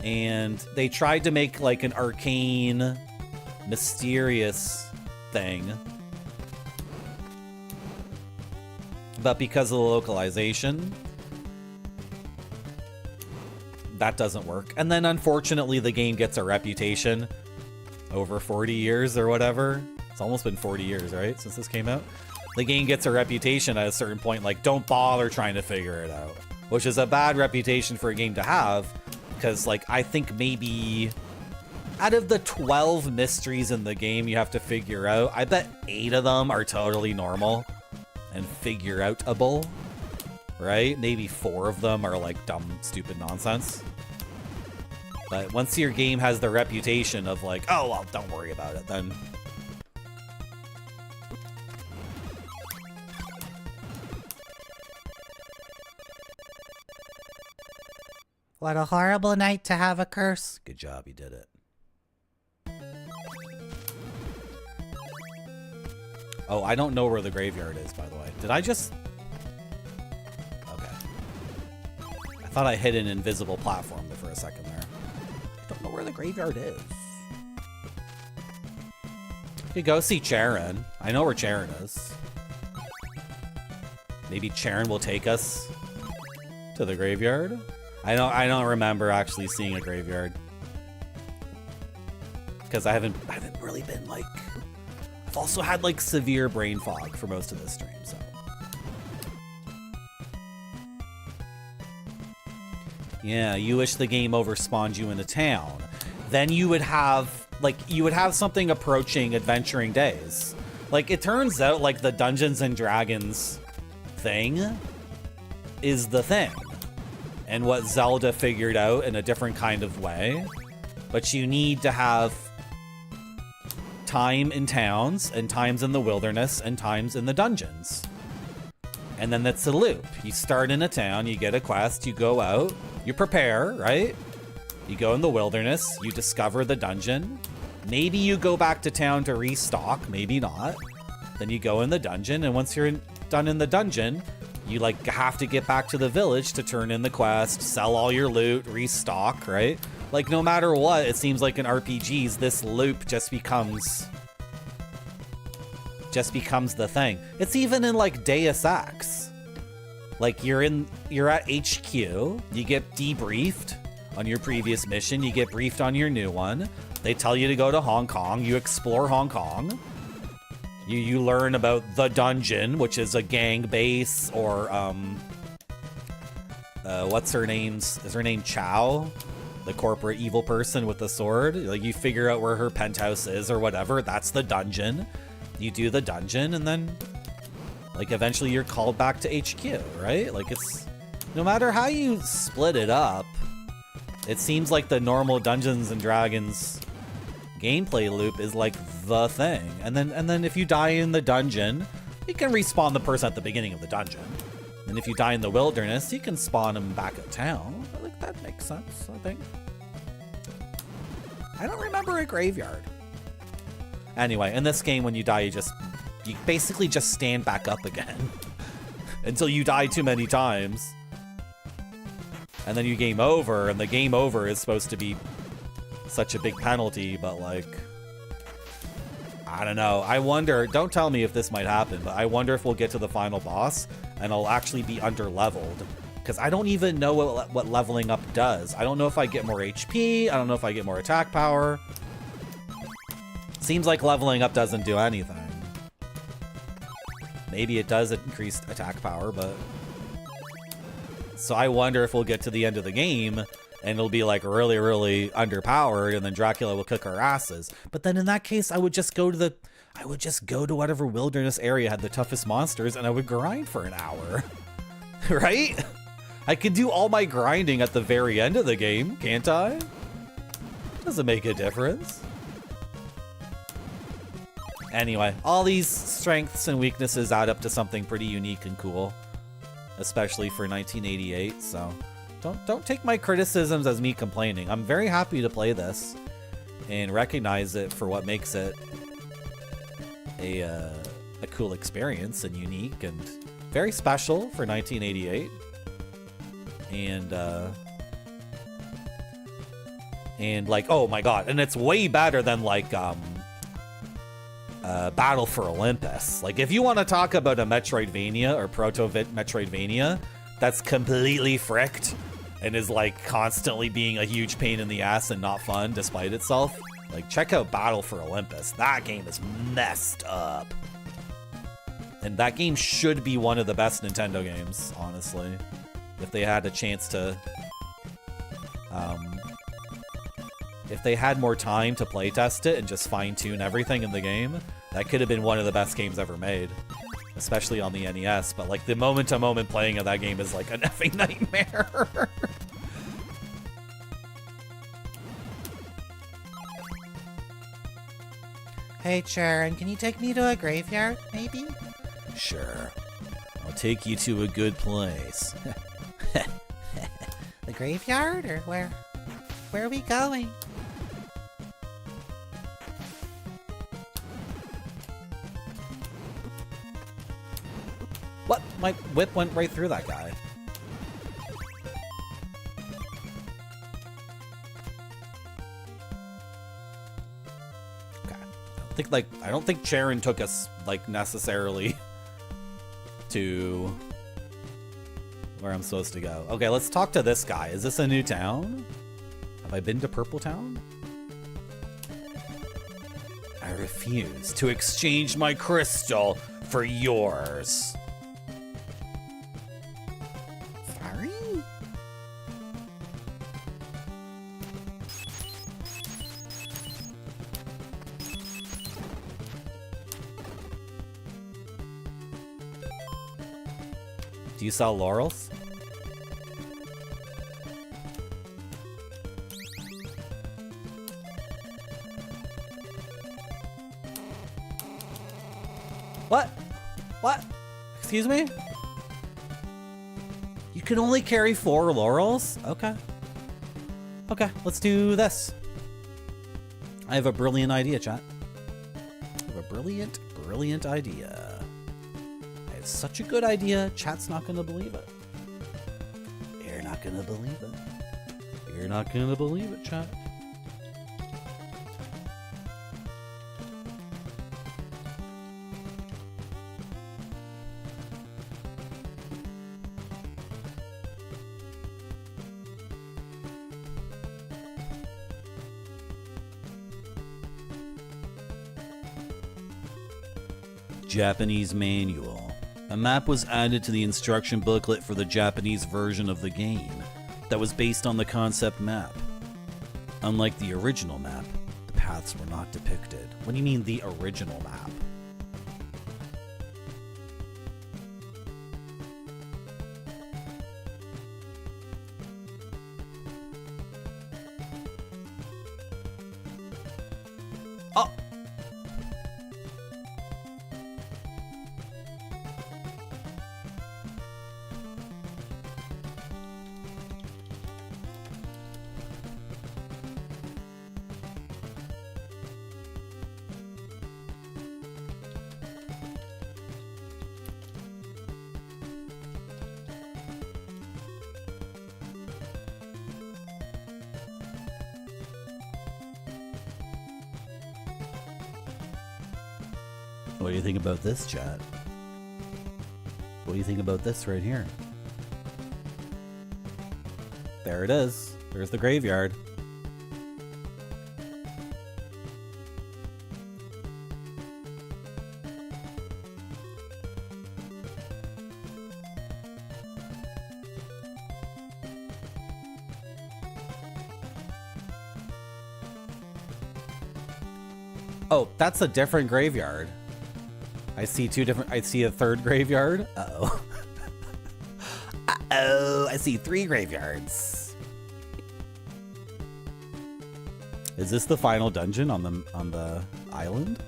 And they tried to make like an arcane, mysterious thing. But because of the localization, that doesn't work. And then unfortunately the game gets a reputation over 40 years or whatever. It's almost been 40 years, right? Since this came out. The game gets a reputation at a certain point, like, don't bother trying to figure it out. Which is a bad reputation for a game to have. Because, like, I think maybe out of the 12 mysteries in the game you have to figure out, I bet 8 of them are totally normal and figure outable, right? Maybe 4 of them are like dumb, stupid nonsense. But once your game has the reputation of like, oh, well, don't worry about it, then... What a horrible night to have a curse. Good job, you did it. Oh, I don't know where the graveyard is, by the way. Did I just... Okay. I thought I hit an invisible platform for a second there. I don't know where the graveyard is. You could go see Charon. I know where Charon is. Maybe Charon will take us to the graveyard? I don't remember actually seeing a graveyard. Because I haven't really been like... I've also had like severe brain fog for most of this stream, so. Yeah, you wish the game overspawned you in a town. Then you would have something approaching Adventuring Days. Like, it turns out like the Dungeons and Dragons thing is the thing. And what Zelda figured out in a different kind of way. But you need to have time in towns, and times in the wilderness, and times in the dungeons. And then that's a loop. You start in a town, you get a quest, you go out, you prepare, right? You go in the wilderness, you discover the dungeon. Maybe you go back to town to restock, maybe not. Then you go in the dungeon, and once you're done in the dungeon, you like have to get back to the village to turn in the quest, sell all your loot, restock, right? Like, no matter what, it seems like in RPGs, this loop just becomes the thing. It's even in like Deus Ex. Like, you're at HQ, you get debriefed on your previous mission, you get briefed on your new one. They tell you to go to Hong Kong, you explore Hong Kong. You learn about the dungeon, which is a gang base, or what's her name? Is her name Chow? The corporate evil person with the sword. Like, you figure out where her penthouse is or whatever. That's the dungeon. You do the dungeon, and then like eventually you're called back to HQ, right? Like, it's no matter how you split it up, it seems like the normal Dungeons and Dragons gameplay loop is like the thing. And then if you die in the dungeon, you can respawn the person at the beginning of the dungeon. And if you die in the wilderness, you can spawn them back at town. Like, that makes sense, I think. I don't remember a graveyard. Anyway, in this game, when you die, you basically just stand back up again until you die too many times. And then you game over, and the game over is supposed to be such a big penalty, but like, I don't know. I wonder, don't tell me if this might happen, but I wonder if we'll get to the final boss and I'll actually be under-leveled. Because I don't even know what leveling up does. I don't know if I get more HP. I don't know if I get more attack power. Seems like leveling up doesn't do anything. Maybe it does increase attack power, but... So I wonder if we'll get to the end of the game and it'll be like really, really underpowered, and then Dracula will kick our asses. But then in that case, I would just go to whatever wilderness area had the toughest monsters, and I would grind for an hour. Right? I could do all my grinding at the very end of the game, can't I? Doesn't make a difference. Anyway, all these strengths and weaknesses add up to something pretty unique and cool, especially for 1988, so don't take my criticisms as me complaining. I'm very happy to play this and recognize it for what makes it a cool experience and unique and very special for 1988. And like, oh my god, and it's way better than like Battle for Olympus. Like, if you want to talk about a Metroidvania or proto-Metroidvania that's completely fricked and is like constantly being a huge pain in the ass and not fun despite itself, like, check out Battle for Olympus. That game is messed up. And that game should be one of the best Nintendo games, honestly. If they had a chance to... if they had more time to playtest it and just fine-tune everything in the game, that could have been one of the best games ever made. Especially on the NES. But, like, the moment-to-moment playing of that game is, like, an effing nightmare. Hey, Sharon, can you take me to a graveyard, maybe? Sure. I'll take you to a good place. The graveyard, or where? Where are we going? What? My whip went right through that guy. Okay. I don't think Sharon took us, like, necessarily to where I'm supposed to go. Okay, let's talk to this guy. Is this a new town? Have I been to Purple Town? I refuse to exchange my crystal for yours. Sorry? Do you sell laurels? What? What? Excuse me? You can only carry 4 laurels? Okay. Okay, let's do this. I have a brilliant idea, chat. I have a brilliant, brilliant idea. I have such a good idea, chat's not gonna believe it. You're not gonna believe it. You're not gonna believe it, chat. Japanese manual. A map was added to the instruction booklet for the Japanese version of the game that was based on the concept map. Unlike the original map, the paths were not depicted. What do you mean, the original map? Oh! What do you think about this, chat? What do you think about this right here? There it is. There's the graveyard. Oh, that's a different graveyard. I see I see a third graveyard. Uh-oh. Uh-oh, I see 3 graveyards. Is this the final dungeon on the island?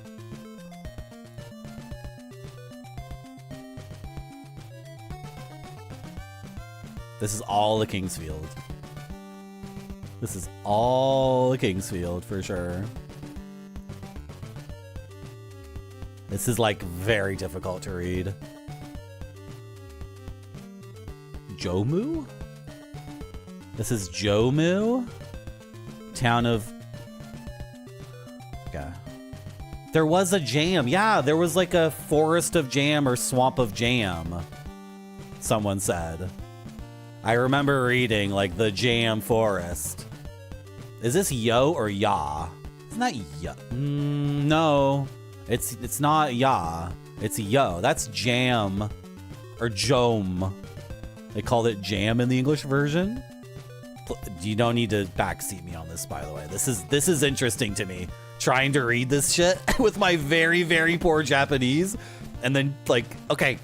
This is all the Kingsfield. This is all the Kingsfield for sure. This is like very difficult to read. Jomu? This is Jomu? Town of... Okay. There was a jam. Yeah, there was like a forest of jam or swamp of jam. Someone said. I remember reading like the jam forest. Is this yo or ya? It's not yo. No, it's not ya. It's yo. That's jam or jom. They called it jam in the English version. You don't need to backseat me on this, by the way. This is interesting to me. Trying to read this shit with my very, very poor Japanese. And then like, okay,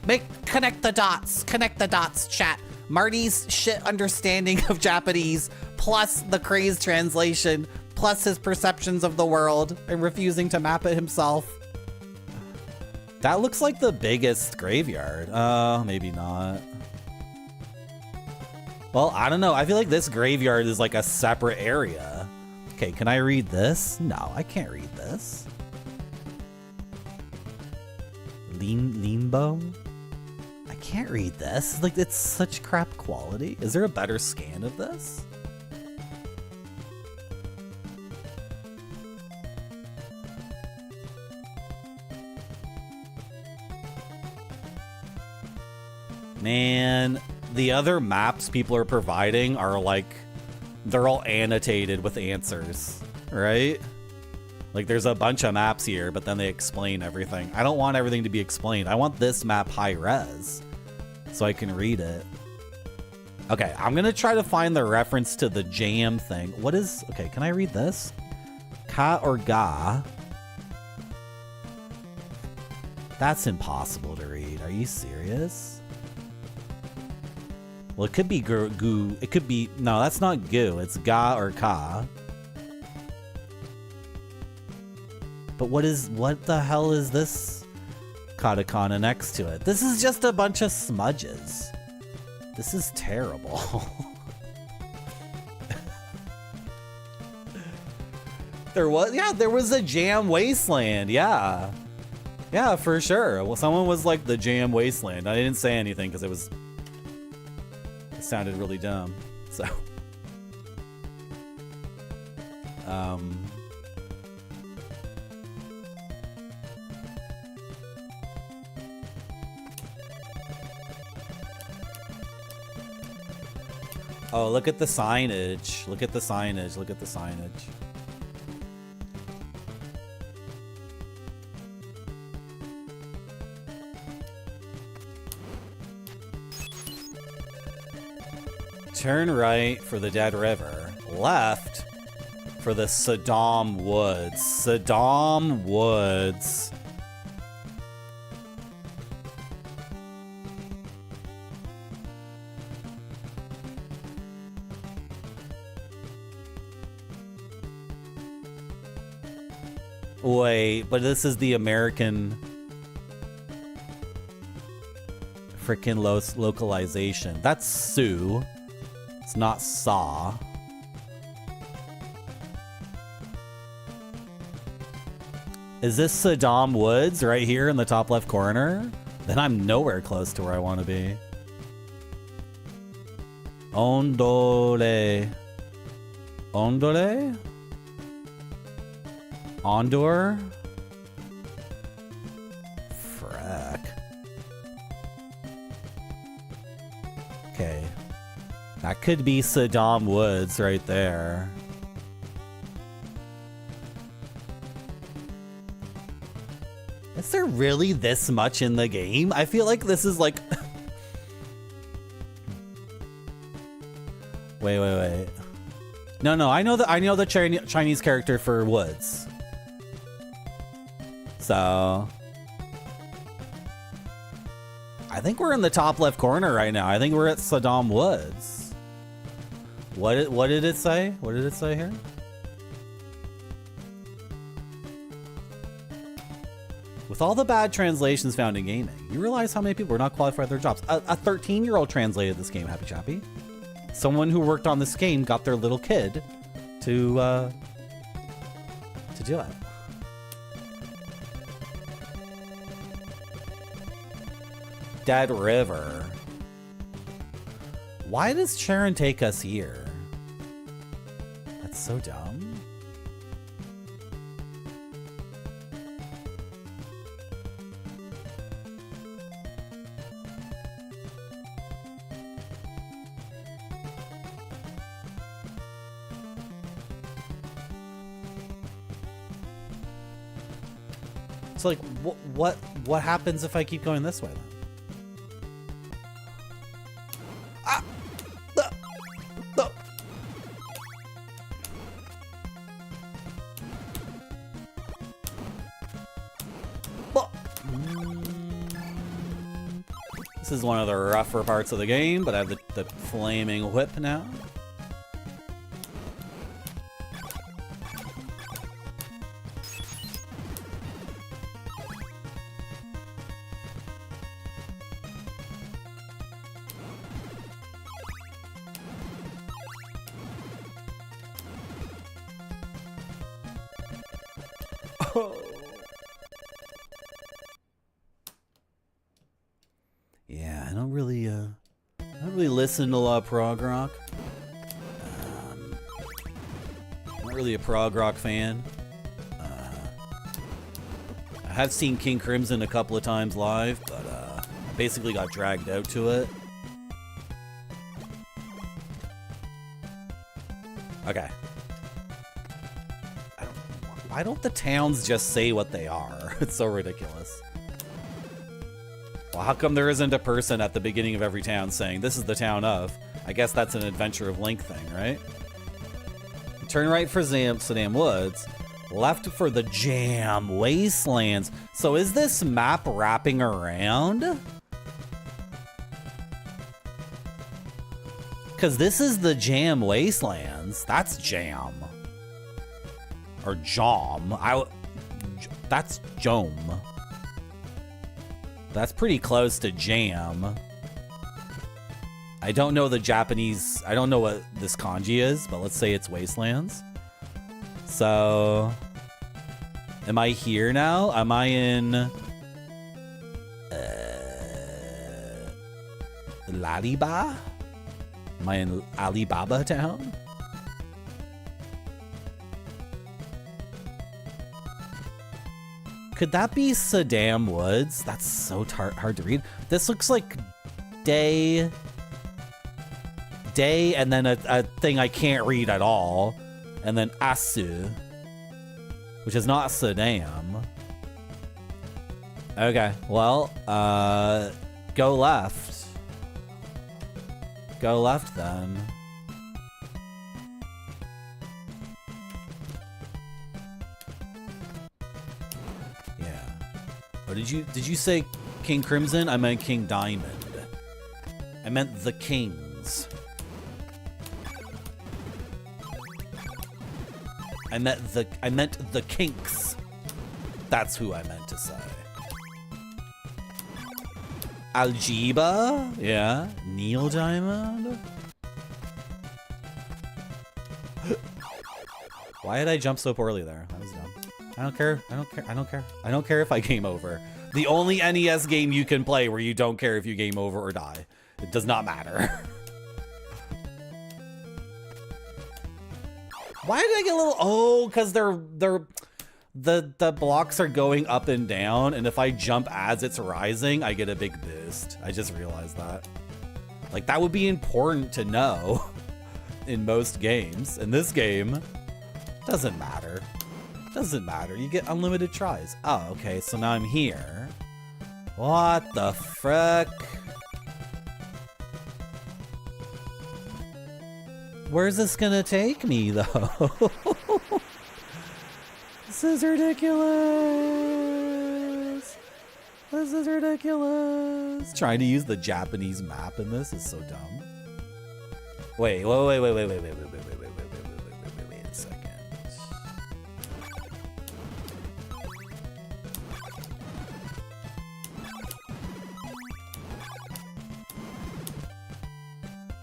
connect the dots, chat. Marty's shit understanding of Japanese, plus the crazed translation, plus his perceptions of the world and refusing to map it himself. That looks like the biggest graveyard. Maybe not. Well, I don't know. I feel like this graveyard is like a separate area. Okay, can I read this? No, I can't read this. Limbo? I can't read this. Like, it's such crap quality. Is there a better scan of this? Man, the other maps people are providing are like, they're all annotated with answers, right? Like there's a bunch of maps here, but then they explain everything. I don't want everything to be explained. I want this map high res so I can read it. Okay, I'm gonna try to find the reference to the jam thing. What is, okay, can I read this? Ka or ga? That's impossible to read. Are you serious? Well, it could be goo. It could be, no, that's not goo. It's ga or ka. But what the hell is this katakana next to it? This is just a bunch of smudges. This is terrible. There was a jam wasteland. Yeah, for sure. Well, someone was like the jam wasteland. I didn't say anything because it sounded really dumb. So, oh, look at the signage. Look at the signage. Look at the signage. Turn right for the Dead River. Left for the Saddam Woods. Saddam Woods. Wait, but this is the American frickin' localization. That's Sioux. It's not Saw. Is this Saddam Woods right here in the top left corner? Then I'm nowhere close to where I want to be. Ondole. Ondole? Ondor? Frack. Okay. That could be Saddam Woods right there. Is there really this much in the game? I feel like this is like... Wait. No, I know the Chinese character for Woods. So... I think we're in the top left corner right now. I think we're at Saddam Woods. What did it say? What did it say here? With all the bad translations found in gaming, you realize how many people were not qualified for their jobs. A 13-year-old translated this game, Happy Chappy. Someone who worked on this game got their little kid to do it. Dead River. Why does Sharon take us here? That's so dumb. It's like, what happens if I keep going this way then? Ah! This is one of the rougher parts of the game, but I have the flaming whip now. Yeah, I don't really listen to a lot of prog rock. I'm not really a prog rock fan. I have seen King Crimson a couple of times live, but I basically got dragged out to it. Okay. Why don't the towns just say what they are? It's so ridiculous. Well, how come there isn't a person at the beginning of every town saying, this is the town of? I guess that's an Adventure of Link thing, right? Turn right for Amsterdam Woods. Left for the Jam Wastelands. So is this map wrapping around? Because this is the Jam Wastelands. That's Jam. Or Jom. That's Jom. That's pretty close to Jam. I don't know the Japanese. I don't know what this kanji is, but let's say it's Wastelands. So, am I here now? Am I in Ladiba? Am I in Alibaba town? Could that be Saddam Woods? That's so hard to read. This looks like day, and then a thing I can't read at all. And then Asu, which is not Saddam. Okay, well, go left. Go left then. Yeah. Oh, did you say King Crimson? I meant King Diamond. I meant the Kings. I meant the Kinks. That's who I meant to say. Aljiba? Yeah. Neil Diamond? Why did I jump so poorly there? That was dumb. I don't care. I don't care. I don't care. I don't care if I game over. The only NES game you can play where you don't care if you game over or die. It does not matter. Why did I get a little... Oh, because the blocks are going up and down, and if I jump as it's rising, I get a big boost. I just realized that. Like, that would be important to know in most games. In this game, doesn't matter. Doesn't matter. You get unlimited tries. Oh, okay, so now I'm here. What the frick? Where's this gonna take me, though? This is ridiculous. This is ridiculous. Trying to use the Japanese map in this is so dumb. Wait a second.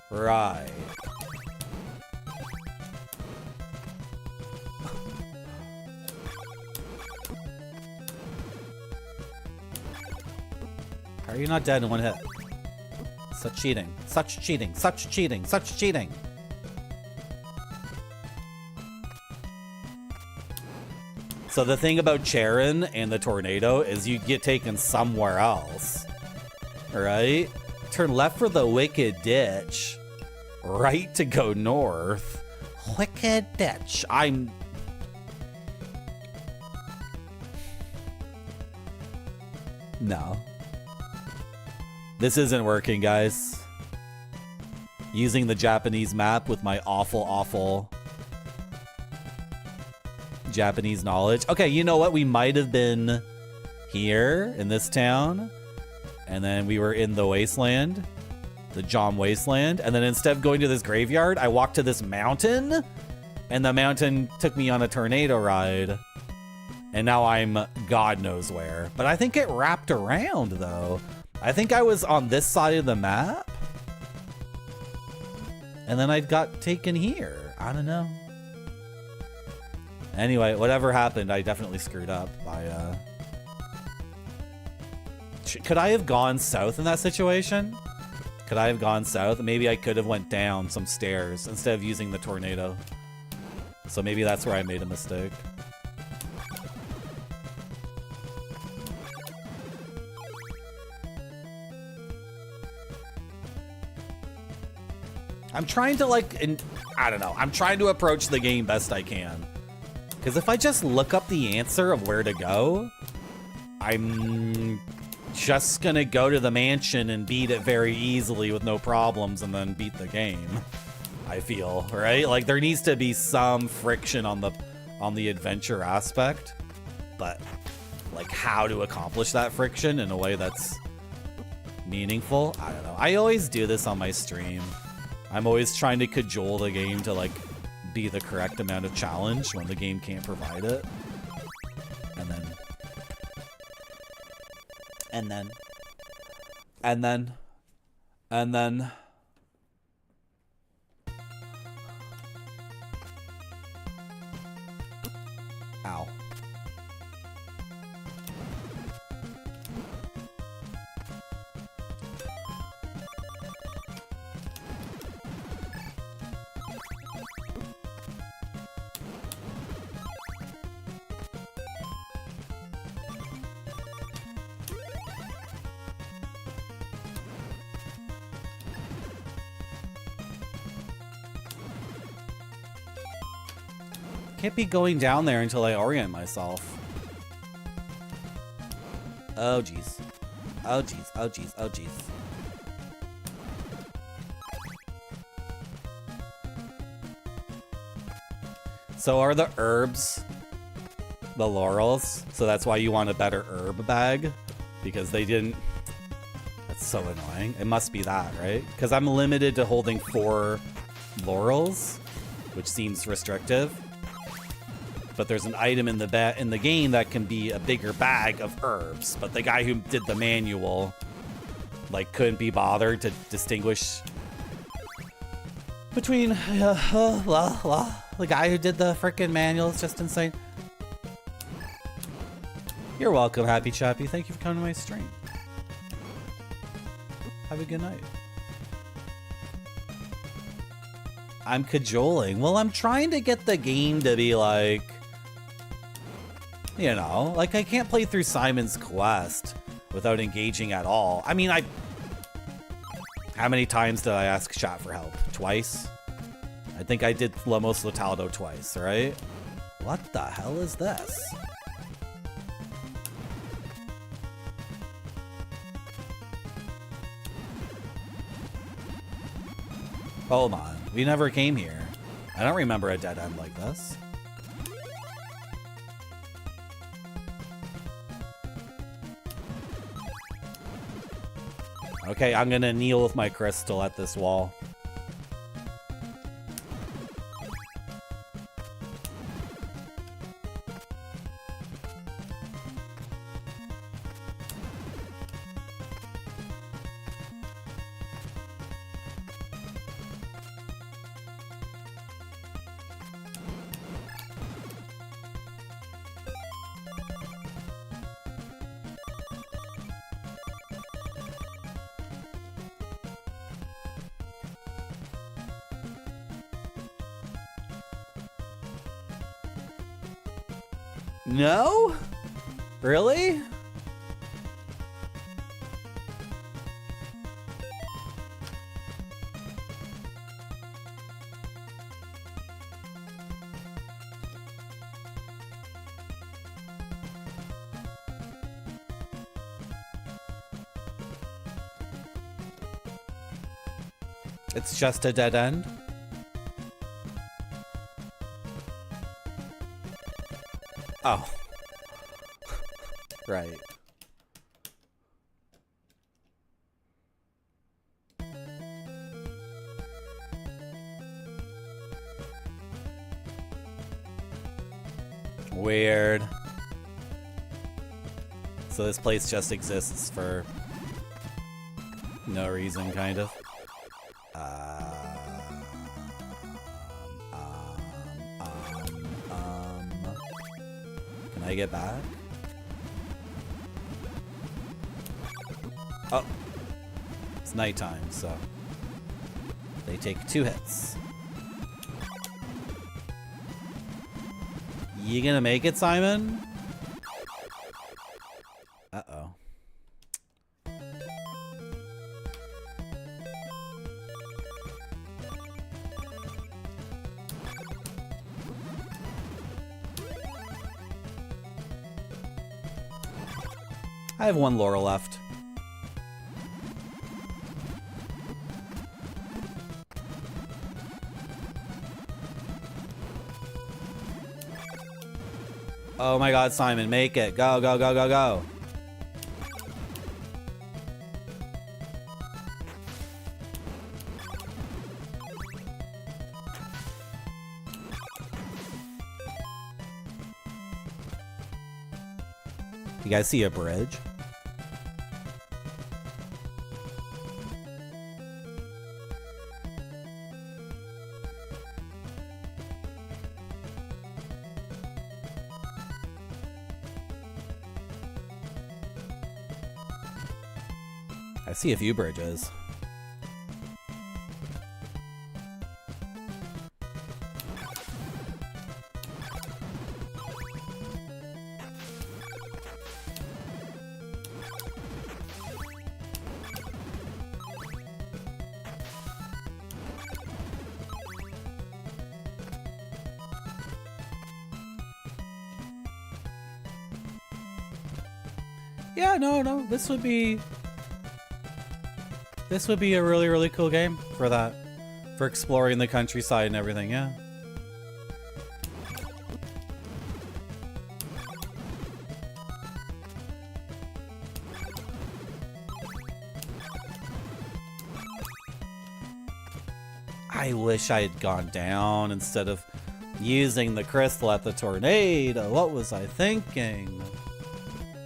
Right. How are you not dead in one hit? Such cheating. Such cheating. Such cheating. Such cheating. So the thing about Charon and the tornado is you get taken somewhere else. Alright? Turn left for the Wicked Ditch. Right to go north. Wicked Ditch. No. This isn't working, guys. Using the Japanese map with my awful Japanese knowledge. Okay, you know what? We might have been here in this town, and then we were in the wasteland, the Jom Wasteland, and then instead of going to this graveyard, I walked to this mountain, and the mountain took me on a tornado ride, and now I'm God knows where. But I think it wrapped around, though. I think I was on this side of the map, and then I got taken here. I don't know. Anyway, whatever happened, I definitely screwed up by, Could I have gone south in that situation? Could I have gone south? Maybe I could have went down some stairs instead of using the tornado. So maybe that's where I made a mistake. I'm trying to, like, I don't know. I'm trying to approach the game best I can. Because if I just look up the answer of where to go, I'm just gonna go to the mansion and beat it very easily with no problems and then beat the game. I feel, right? Like, there needs to be some friction on the adventure aspect, but like how to accomplish that friction in a way that's meaningful, I don't know. I always do this on my stream. I'm always trying to cajole the game to, like, be the correct amount of challenge when the game can't provide it. And then ow. Can't be going down there until I orient myself. Oh jeez. Oh jeez. Oh jeez. Oh jeez. So are the herbs the laurels? So that's why you want a better herb bag? Because they didn't... That's so annoying. It must be that, right? Because I'm limited to holding 4 laurels, which seems restrictive. But there's an item in the game that can be a bigger bag of herbs. But the guy who did the manual, like, couldn't be bothered to distinguish between the guy who did the frickin' manual is just insane. You're welcome, Happy Chappy. Thank you for coming to my stream. Have a good night. I'm cajoling. Well, I'm trying to get the game to be like, you know, like I can't play through Simon's Quest without engaging at all. I mean, how many times did I ask chat for help? Twice? I think I did Lomos Lotaldo twice, right? What the hell is this? Hold on. We never came here. I don't remember a dead end like this. Okay, I'm gonna kneel with my crystal at this wall. No? Really? It's just a dead end? Oh. Right. Weird. So this place just exists for no reason, kind of. Can I get back? Oh. It's nighttime, so they take 2 hits. You gonna make it, Simon? Uh-oh. I have 1 laurel left. Oh my god, Simon, make it. Go, go, go, go, go. You guys see a bridge? I see a few bridges. Yeah, no, this would be a really, really cool game for that. For exploring the countryside and everything, yeah. I wish I had gone down instead of using the crystal at the tornado. What was I thinking?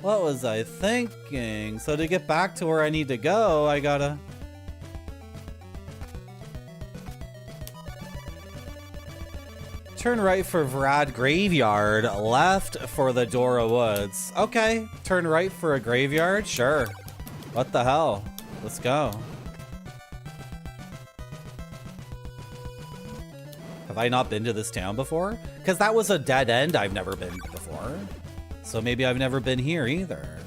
What was I thinking? So to get back to where I need to go, I gotta... Turn right for Vrad Graveyard, left for the Dora Woods. Okay, turn right for a graveyard? Sure. What the hell? Let's go. Have I not been to this town before? Because that was a dead end I've never been before. So maybe I've never been here either.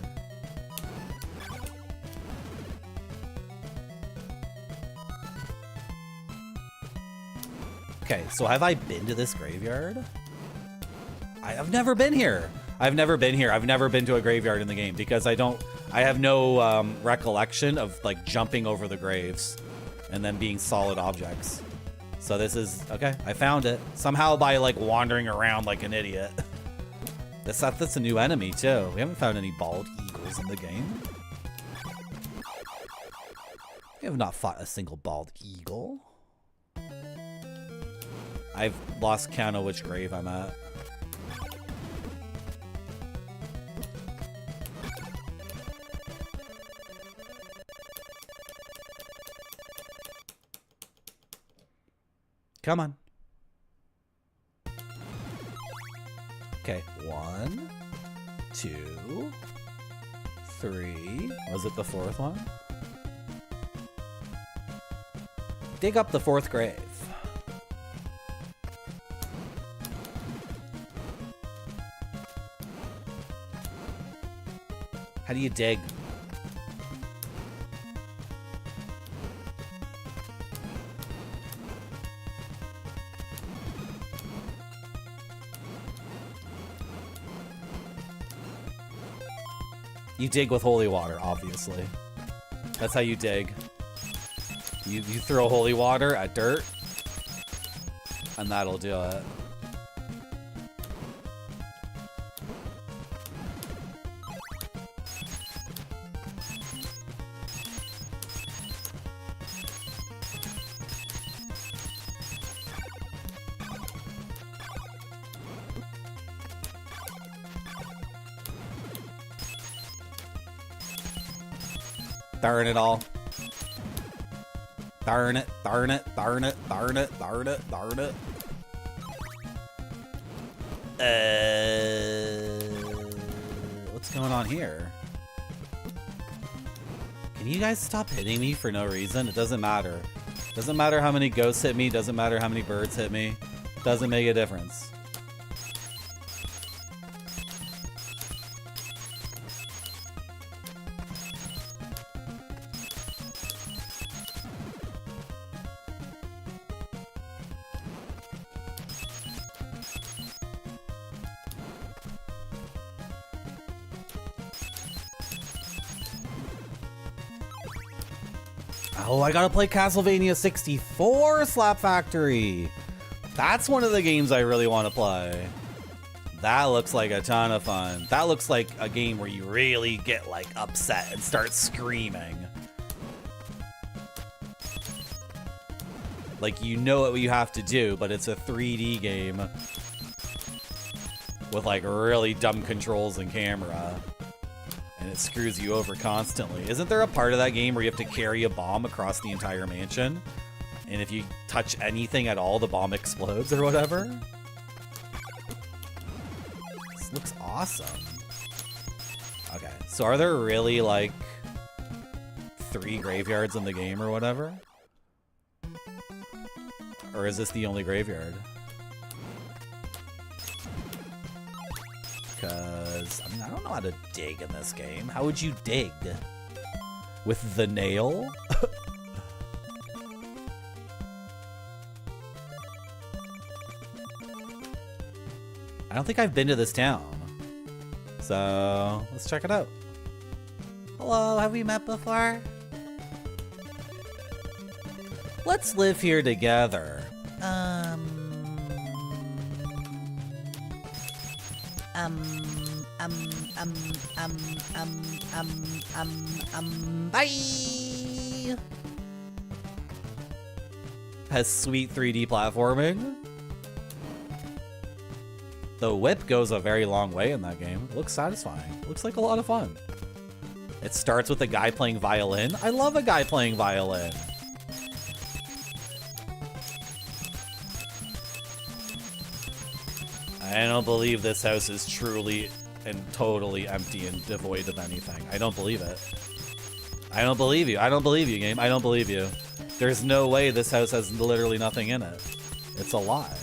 Okay, so have I been to this graveyard? I've never been here. I've never been here. I've never been to a graveyard in the game because I have no recollection of like jumping over the graves and then being solid objects. So this is, okay, I found it. Somehow by like wandering around like an idiot. That's a new enemy too. We haven't found any bald eagles in the game. We have not fought a single bald eagle. I've lost count of which grave I'm at. Come on. Okay, 1, 2, 3. Was it the 4th one? Dig up the 4th grave. How do you dig? You dig with holy water, obviously. That's how you dig. You throw holy water at dirt, and that'll do it. Darn it all. Darn it, darn it, darn it, darn it, darn it, darn it. What's going on here? Can you guys stop hitting me for no reason? It doesn't matter. Doesn't matter how many ghosts hit me, doesn't matter how many birds hit me. Doesn't make a difference. Oh, I gotta play Castlevania 64 Slap Factory. That's one of the games I really want to play. That looks like a ton of fun. That looks like a game where you really get like upset and start screaming. Like you know what you have to do, but it's a 3D game with like really dumb controls and camera. And it screws you over constantly. Isn't there a part of that game where you have to carry a bomb across the entire mansion? And if you touch anything at all, the bomb explodes or whatever? This looks awesome. Okay, so are there really like 3 graveyards in the game or whatever? Or is this the only graveyard? Because, I mean, I don't know how to dig in this game. How would you dig? With the nail? I don't think I've been to this town. So, let's check it out. Hello, have we met before? Let's live here together. Bye! Has sweet 3D platforming. The whip goes a very long way in that game. It looks satisfying. Looks like a lot of fun. It starts with a guy playing violin. I love a guy playing violin. I don't believe this house is truly and totally empty and devoid of anything. I don't believe it. I don't believe you. I don't believe you, game. I don't believe you. There's no way this house has literally nothing in it. It's a lie.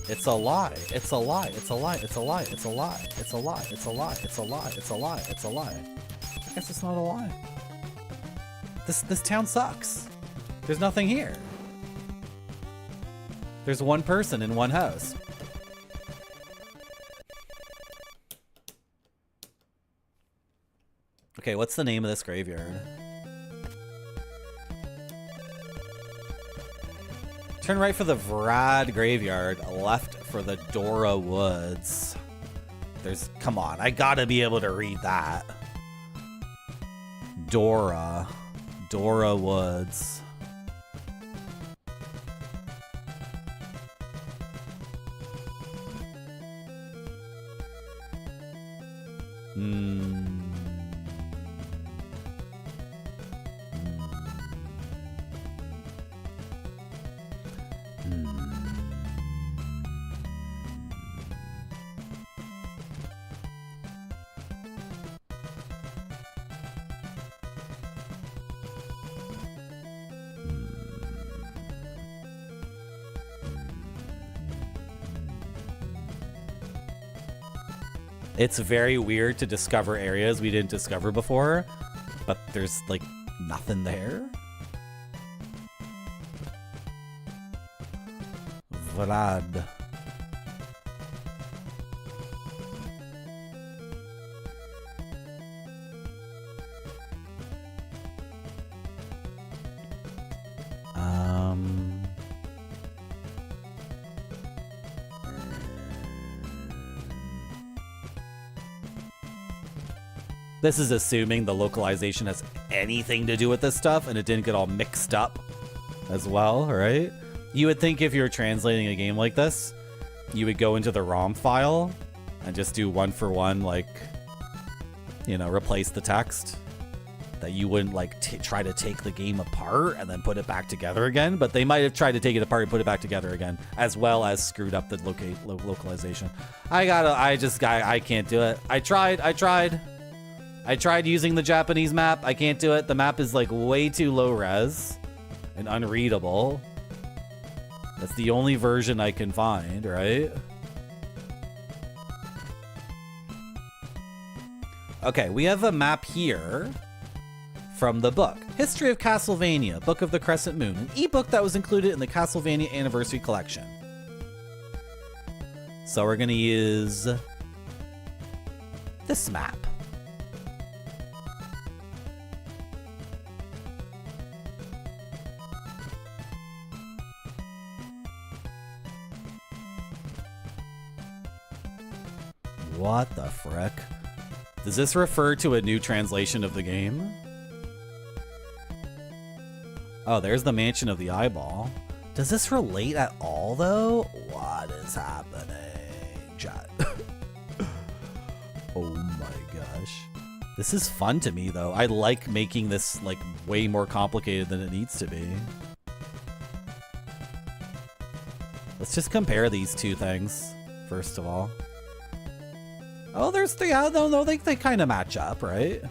It's a lie. It's a lie. It's a lie. It's a lie. It's a lie. It's a lie. It's a lie. It's a lie. It's a lie. It's a lie. I guess it's not a lie. This town sucks. There's nothing here. There's one person in one house. Okay, what's the name of this graveyard? Turn right for the Vrad graveyard, left for the Dora Woods. Come on, I gotta be able to read that. Dora Woods. It's very weird to discover areas we didn't discover before, but there's like nothing there. Vlad. This is assuming the localization has anything to do with this stuff and it didn't get all mixed up as well, right? You would think if you're translating a game like this, you would go into the ROM file and just do one for one, like, you know, replace the text. That you wouldn't like try to take the game apart and then put it back together again, but they might have tried to take it apart and put it back together again, as well as screwed up the localization. I can't do it. I tried using the Japanese map. I can't do it. The map is like way too low res and unreadable. That's the only version I can find, right? Okay, we have a map here from the book, History of Castlevania, Book of the Crescent Moon, an ebook that was included in the Castlevania Anniversary Collection. So we're gonna use this map. What the frick? Does this refer to a new translation of the game? Oh, there's the Mansion of the Eyeball. Does this relate at all, though? What is happening, chat? Oh my gosh. This is fun to me, though. I like making this, like, way more complicated than it needs to be. Let's just compare these two things, first of all. Oh, there's the... Yeah, no, they kind of match up, right?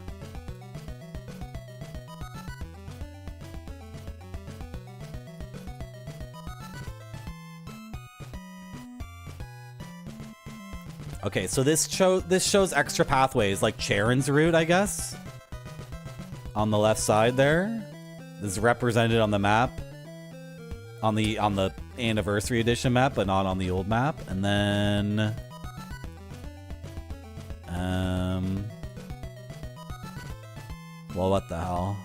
Okay, so this shows extra pathways, like Charon's route, I guess. On the left side there. This is represented on the map. On the Anniversary Edition map, but not on the old map. And then... Well, what the hell?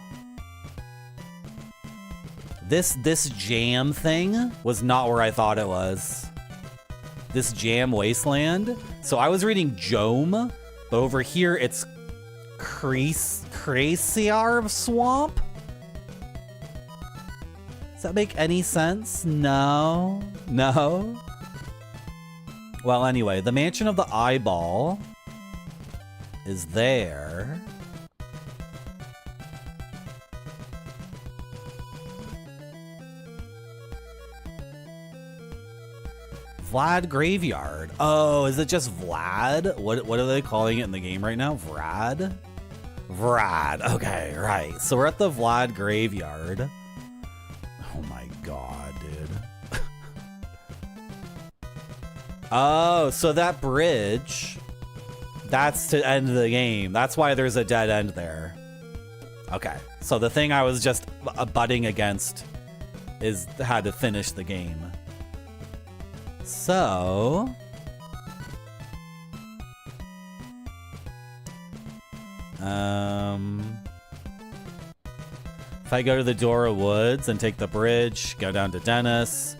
This jam thing was not where I thought it was. This jam wasteland. So I was reading Jome, but over here it's Crasiar Swamp? Does that make any sense? No. No? Well, anyway, the Mansion of the Eyeball is there. Vlad Graveyard. Oh, is it just Vlad? What are they calling it in the game right now? Vrad? Vrad. Okay, right. So we're at the Vlad Graveyard. Oh my god, dude. Oh, so that bridge, that's to end the game. That's why there's a dead end there. Okay. So the thing I was just butting against had to finish the game. So if I go to the Dora Woods and take the bridge, go down to Dennis,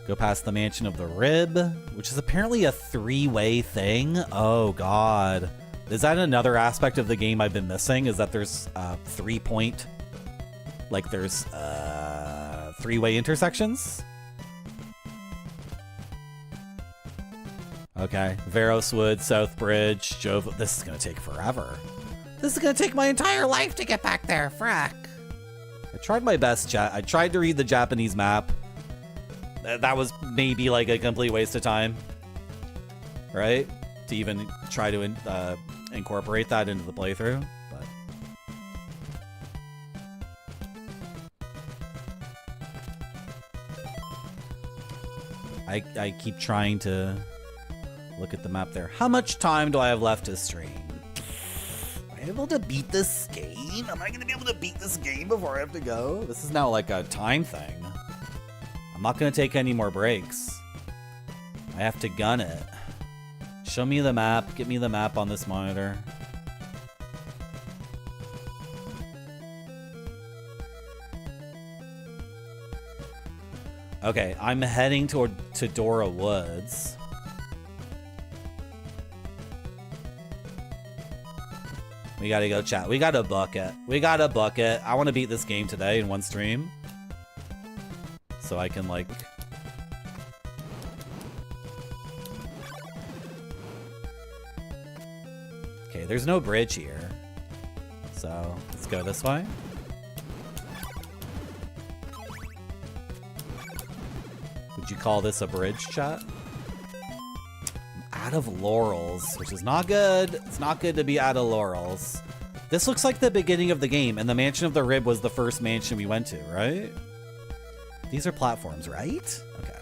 go past the Mansion of the Rib, which is apparently a three-way thing. Oh god. Is that another aspect of the game I've been missing? Is that there's 3-point, like there's three-way intersections? Okay, Veros Wood, South Bridge, Jove. This is gonna take forever. This is gonna take my entire life to get back there, frack. I tried my best, chat. I tried to read the Japanese map. That was maybe like a complete waste of time, right? To even try to incorporate that into the playthrough, but. I keep trying to Look at the map there. How much time do I have left to stream? Am I able to beat this game? Am I going to be able to beat this game before I have to go? This is now like a time thing. I'm not going to take any more breaks. I have to gun it. Show me the map. Get me the map on this monitor. Okay, I'm heading to Dora Woods. We gotta go chat. We gotta book it. We gotta book it. I want to beat this game today in one stream. So I can, like... Okay, there's no bridge here. So, let's go this way. Would you call this a bridge, chat? Out of laurels, which is not good. It's not good to be out of laurels. This looks like the beginning of the game, and the Mansion of the Rib was the first mansion we went to, right? These are platforms, right? Okay.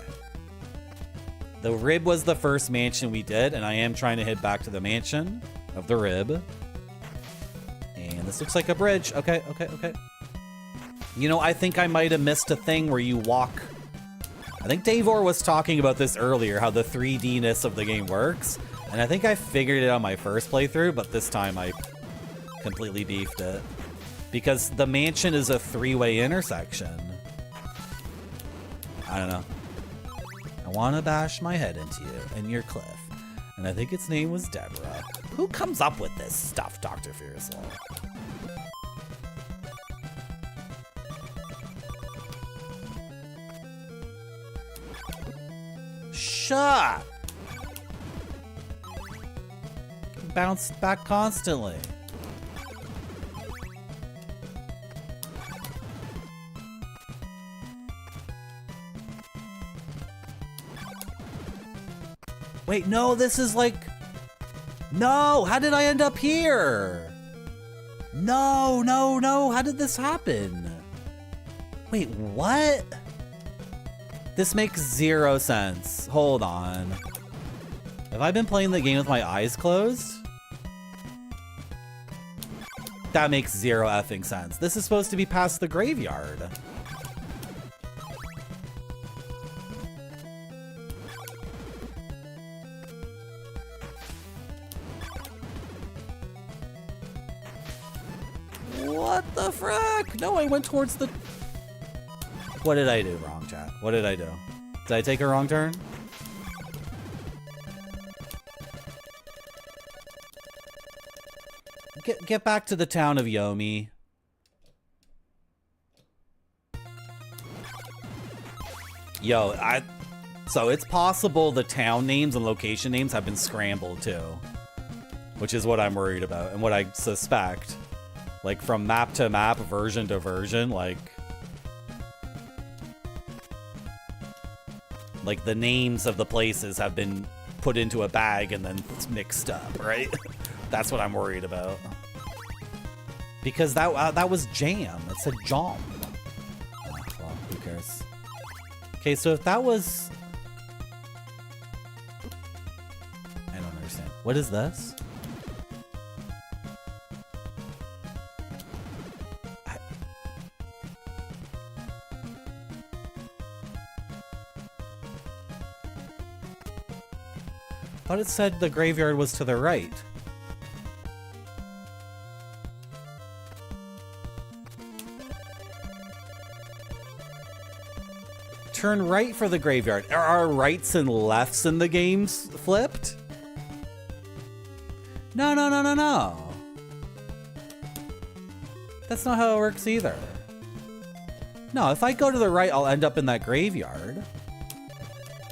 The Rib was the first mansion we did, and I am trying to head back to the Mansion of the Rib. And this looks like a bridge. Okay, okay, okay. You know, I think I might have missed a thing where you walk... I think Davor was talking about this earlier, how the 3D-ness of the game works. And I think I figured it out my first playthrough, but this time I completely beefed it. Because the mansion is a 3-way intersection. I don't know. I want to bash my head into you and your cliff. And I think its name was Deborah. Who comes up with this stuff, Dr. Fearslaw? Shut! Bounce back constantly. Wait, no, this is like... No, how did I end up here? No, no, no, how did this happen? Wait, what? This makes zero sense. Hold on. Have I been playing the game with my eyes closed? That makes zero effing sense. This is supposed to be past the graveyard. What the frick? No, I went towards the... What did I do wrong, chat? What did I do? Did I take a wrong turn? Get back to the town of Yomi. Yo, so it's possible the town names and location names have been scrambled too. Which is what I'm worried about and what I suspect. Like from map to map, version to version, like the names of the places have been put into a bag and then mixed up, right? That's what I'm worried about. Because that was jam. It said jam. Oh, well, who cares? Okay, so if that was... I don't understand. What is this? I thought it said the graveyard was to the right. Turn right for the graveyard. Are our rights and lefts in the games flipped? No, no, no, no, no. That's not how it works either. No, if I go to the right, I'll end up in that graveyard.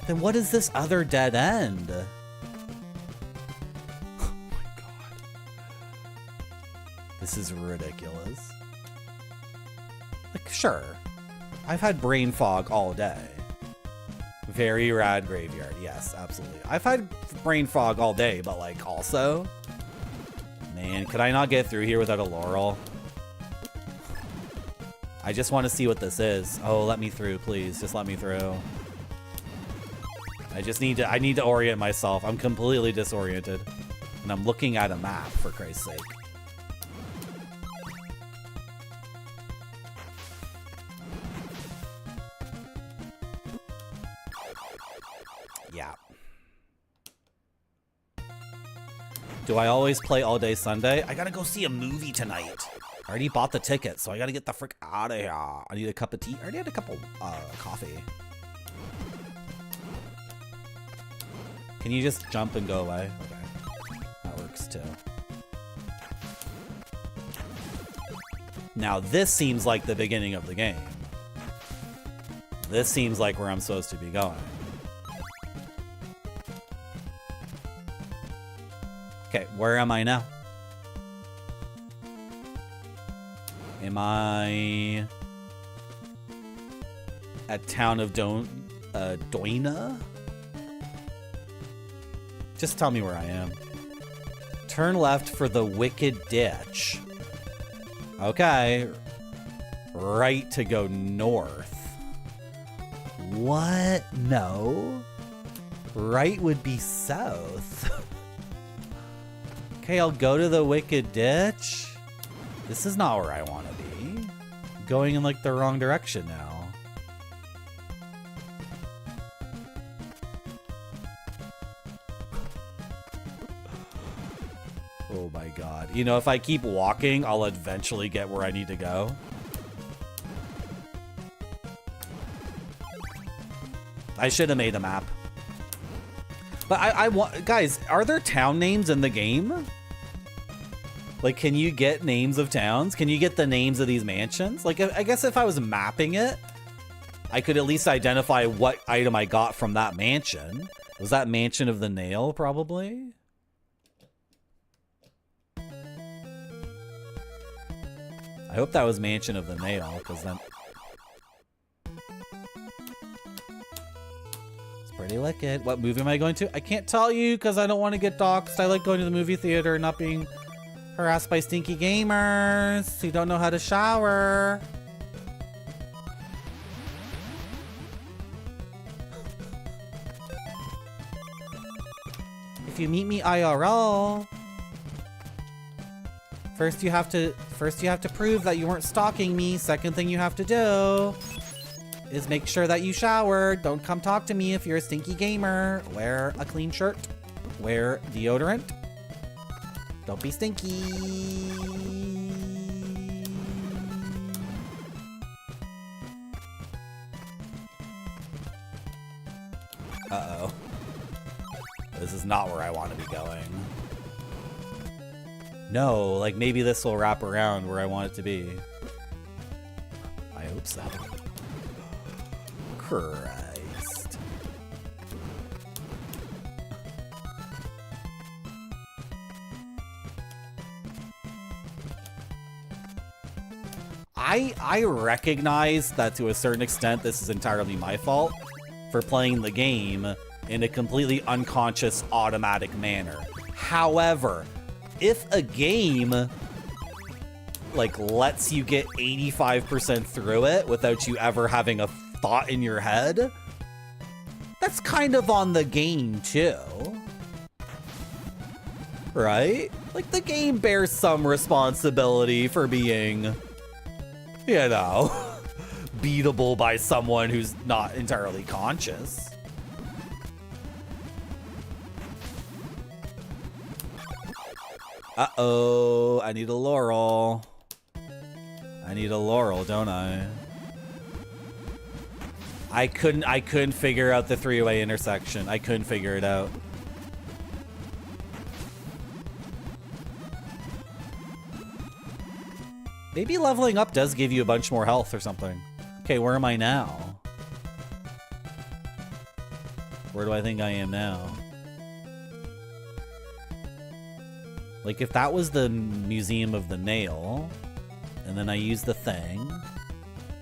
Then what is this other dead end? This is ridiculous. Like, sure. I've had brain fog all day. Very rad graveyard. Yes, absolutely. I've had brain fog all day, but like also... Man, could I not get through here without a laurel? I just want to see what this is. Oh, let me through, please. Just let me through. I need to orient myself. I'm completely disoriented. And I'm looking at a map, for Christ's sake. Yeah. Do I always play all day Sunday? I gotta go see a movie tonight. I already bought the ticket, so I gotta get the frick out of here. I need a cup of tea. I already had a cup of coffee. Can you just jump and go away? Okay. That works too. Now this seems like the beginning of the game. This seems like where I'm supposed to be going. Okay, where am I now? Am I at town of Doina? Just tell me where I am. Turn left for the Wicked Ditch. Okay. Right to go north. What? No. Right would be south. Okay, I'll go to the Wicked Ditch. This is not where I want to be. Going in like the wrong direction now. Oh my god. You know, if I keep walking, I'll eventually get where I need to go. I should have made a map. But I want... Guys, are there town names in the game? Like, can you get names of towns? Can you get the names of these mansions? Like, I guess if I was mapping it, I could at least identify what item I got from that mansion. Was that Mansion of the Nail, probably? I hope that was Mansion of the Nail, because then... It's pretty wicked. What movie am I going to? I can't tell you, because I don't want to get doxxed. I like going to the movie theater and not being harassed by stinky gamers who don't know how to shower. If you meet me IRL... First you have to prove that you weren't stalking me. Second thing you have to do is make sure that you showered. Don't come talk to me if you're a stinky gamer. Wear a clean shirt. Wear deodorant. Don't be stinky. Uh-oh. This is not where I want to be going. No, like maybe this will wrap around where I want it to be. I hope so. Christ. I recognize that to a certain extent this is entirely my fault for playing the game in a completely unconscious automatic manner. However, if a game like lets you get 85% through it without you ever having a thought in your head, that's kind of on the game too. Right? Like the game bears some responsibility for being, you know, beatable by someone who's not entirely conscious. Uh-oh, I need a laurel. I need a laurel, don't I? I couldn't figure out the three-way intersection. I couldn't figure it out. Maybe leveling up does give you a bunch more health or something. Okay, where am I now? Where do I think I am now? Like, if that was the Museum of the Nail, and then I use the thing,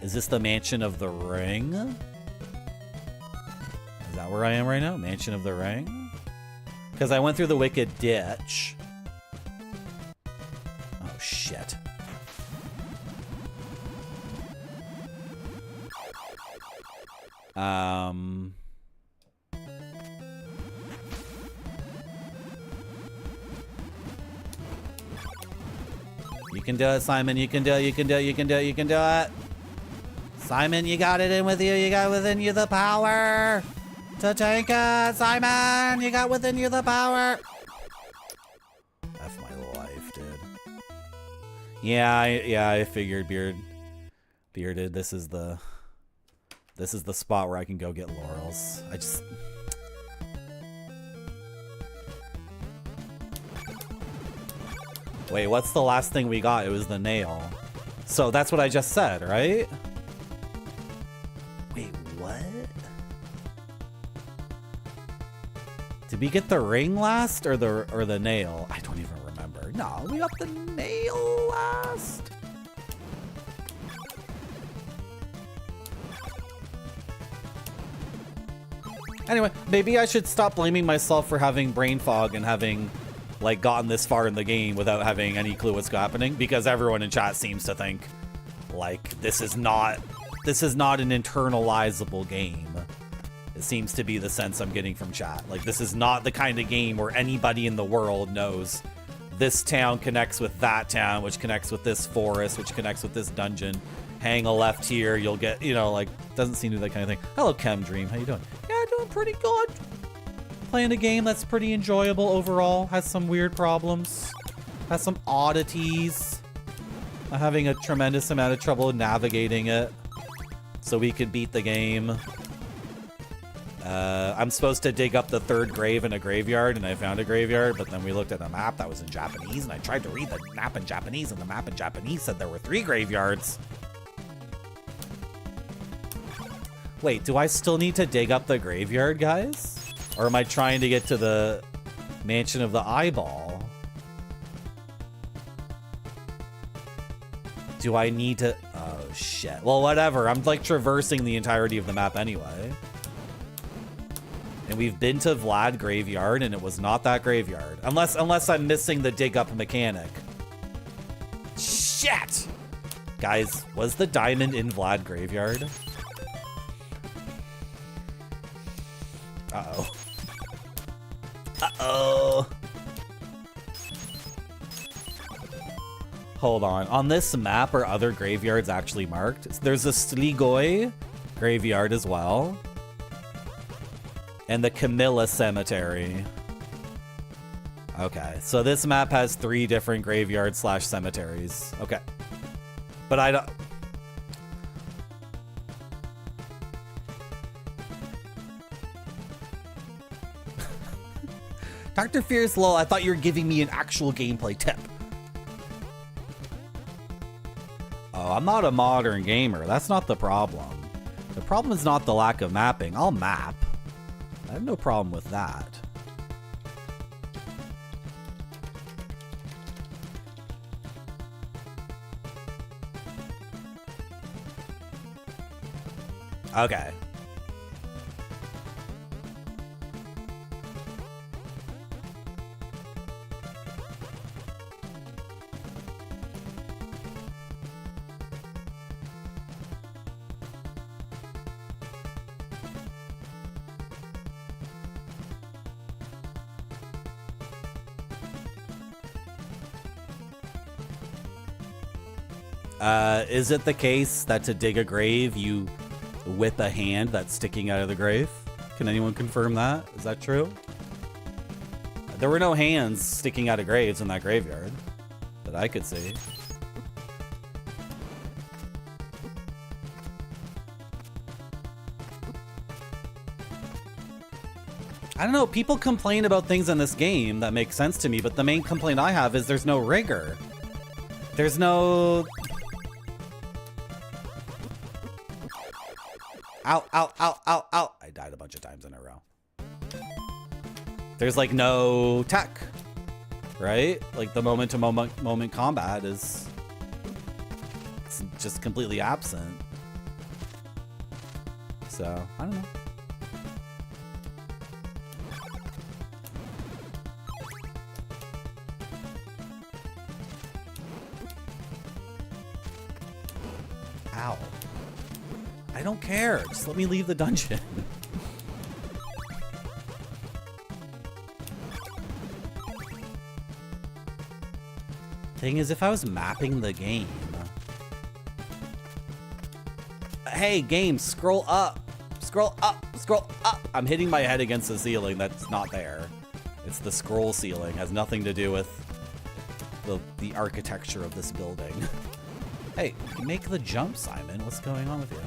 is this the Mansion of the Ring? Is that where I am right now? Mansion of the Ring? Because I went through the Wicked Ditch. Oh, shit. You can do it, Simon. You can do it. You can do it. You can do it. You can do it. Simon, you got it in with you. You got within you the power to take it. Simon, you got within you the power. F my life, dude. Yeah, I figured, Bearded. This is the spot where I can go get laurels. I just. Wait, what's the last thing we got? It was the nail. So that's what I just said, right? Wait, what? Did we get the ring last or the nail? I don't even remember. No, we got the nail last. Anyway, maybe I should stop blaming myself for having brain fog and having like gotten this far in the game without having any clue what's happening, because everyone in chat seems to think like this is not an internalizable game. It seems to be the sense I'm getting from chat. Like, this is not the kind of game where anybody in the world knows this town connects with that town, which connects with this forest, which connects with this dungeon. Hang a left here, you'll get, you know, like, doesn't seem to be that kind of thing. Hello, Chem Dream. How you doing? Yeah, doing pretty good. Playing a game that's pretty enjoyable overall. Has some weird problems. Has some oddities. I'm having a tremendous amount of trouble navigating it so we could beat the game. I'm supposed to dig up the third grave in a graveyard, and I found a graveyard, but then we looked at a map that was in Japanese, and I tried to read the map in Japanese, and the map in Japanese said there were 3 graveyards. Wait, do I still need to dig up the graveyard, guys? Or am I trying to get to the Mansion of the Eyeball? Do I need to... Oh, shit. Well, whatever. I'm, like, traversing the entirety of the map anyway. And we've been to Vlad Graveyard, and it was not that graveyard. Unless I'm missing the dig-up mechanic. Shit! Guys, was the diamond in Vlad Graveyard? Uh-oh. Uh-oh. Hold on. On this map, are other graveyards actually marked? There's a Sligoi graveyard as well. And the Camilla Cemetery. Okay, so this map has 3 different graveyards / cemeteries. Okay. But I don't... Dr. Fierce Lol, I thought you were giving me an actual gameplay tip. Oh, I'm not a modern gamer. That's not the problem. The problem is not the lack of mapping. I'll map. I have no problem with that. Okay. Is it the case that to dig a grave, you whip a hand that's sticking out of the grave? Can anyone confirm that? Is that true? There were no hands sticking out of graves in that graveyard that I could see. I don't know, people complain about things in this game that make sense to me, but the main complaint I have is there's no rigor. There's no... Ow, ow, ow, ow, ow. I died a bunch of times in a row. There's like no tech, right? Like the moment-to-moment combat is it's just completely absent. So, I don't know. Ow. I don't care. Just let me leave the dungeon. Thing is, if I was mapping the game... Hey, game, scroll up. Scroll up, scroll up. I'm hitting my head against the ceiling. That's not there. It's the scroll ceiling. Has nothing to do with the architecture of this building. Hey, make the jump, Simon. What's going on with you?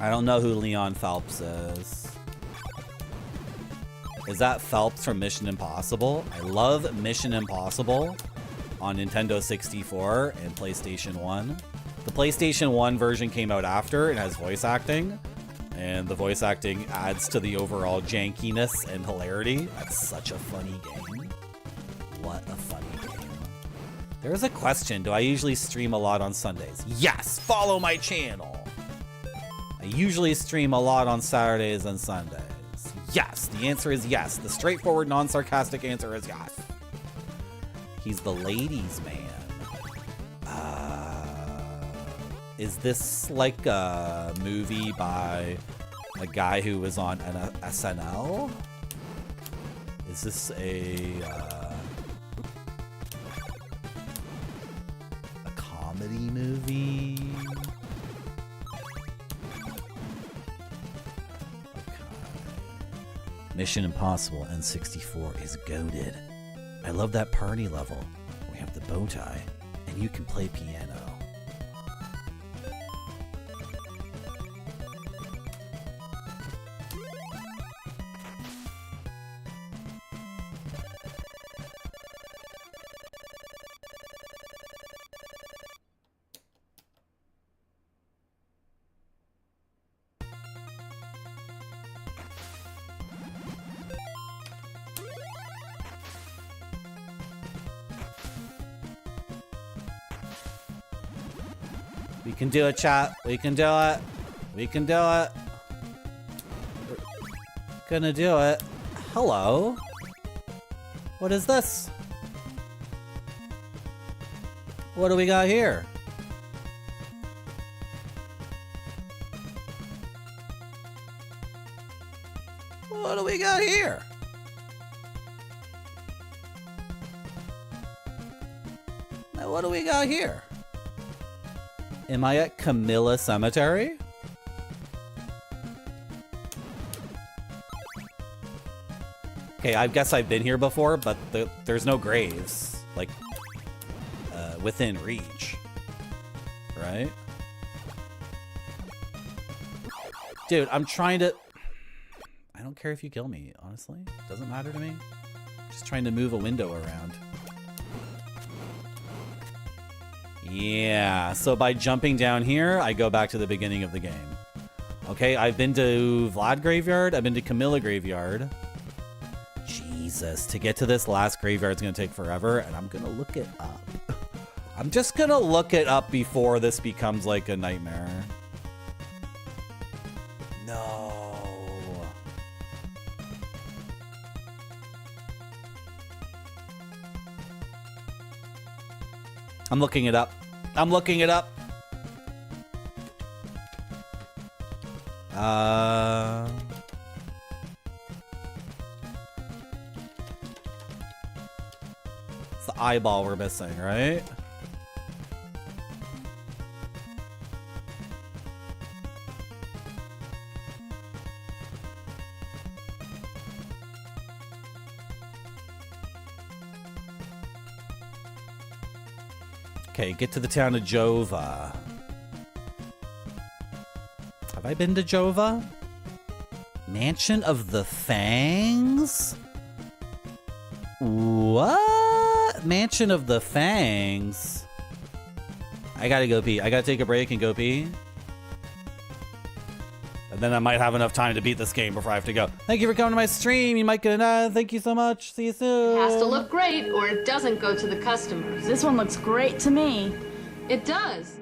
I don't know who Leon Phelps is. Is that Phelps from Mission Impossible? I love Mission Impossible on Nintendo 64 and PlayStation 1. The PlayStation 1 version came out after. It has voice acting, and the voice acting adds to the overall jankiness and hilarity. That's such a funny game. What a funny game. There's a question. Do I usually stream a lot on Sundays? Yes! Follow my channel! I usually stream a lot on Saturdays and Sundays. Yes! The answer is yes. The straightforward, non-sarcastic answer is yes. He's the ladies' man. Is this like a movie by a guy who was on an SNL? Is this a comedy movie? Okay. Mission Impossible N64 is goated. I love that party level. We have the bow tie, and you can play piano. We can do it, chat. We can do it. We can do it. We're gonna do it. Hello? What is this? What do we got here? What do we got here? Now, what do we got here? Am I at Camilla Cemetery? Okay, I guess I've been here before, but there's no graves, like, within reach, right? Dude, I'm trying to... I don't care if you kill me, honestly. Doesn't matter to me. Just trying to move a window around. Yeah, so by jumping down here, I go back to the beginning of the game. Okay, I've been to Vlad Graveyard. I've been to Camilla Graveyard. Jesus, to get to this last graveyard is going to take forever, and I'm going to look it up. I'm just going to look it up before this becomes like a nightmare. No. I'm looking it up. I'm looking it up. It's the eyeball we're missing, right? Okay, get to the town of Jova. Have I been to Jova? Mansion of the Fangs? What? Mansion of the Fangs? I gotta go pee. I gotta take a break and go pee. And then I might have enough time to beat this game before I have to go. Thank you for coming to my stream. You might get an ad. Thank you so much. See you soon. It has to look great or it doesn't go to the customers. This one looks great to me. It does.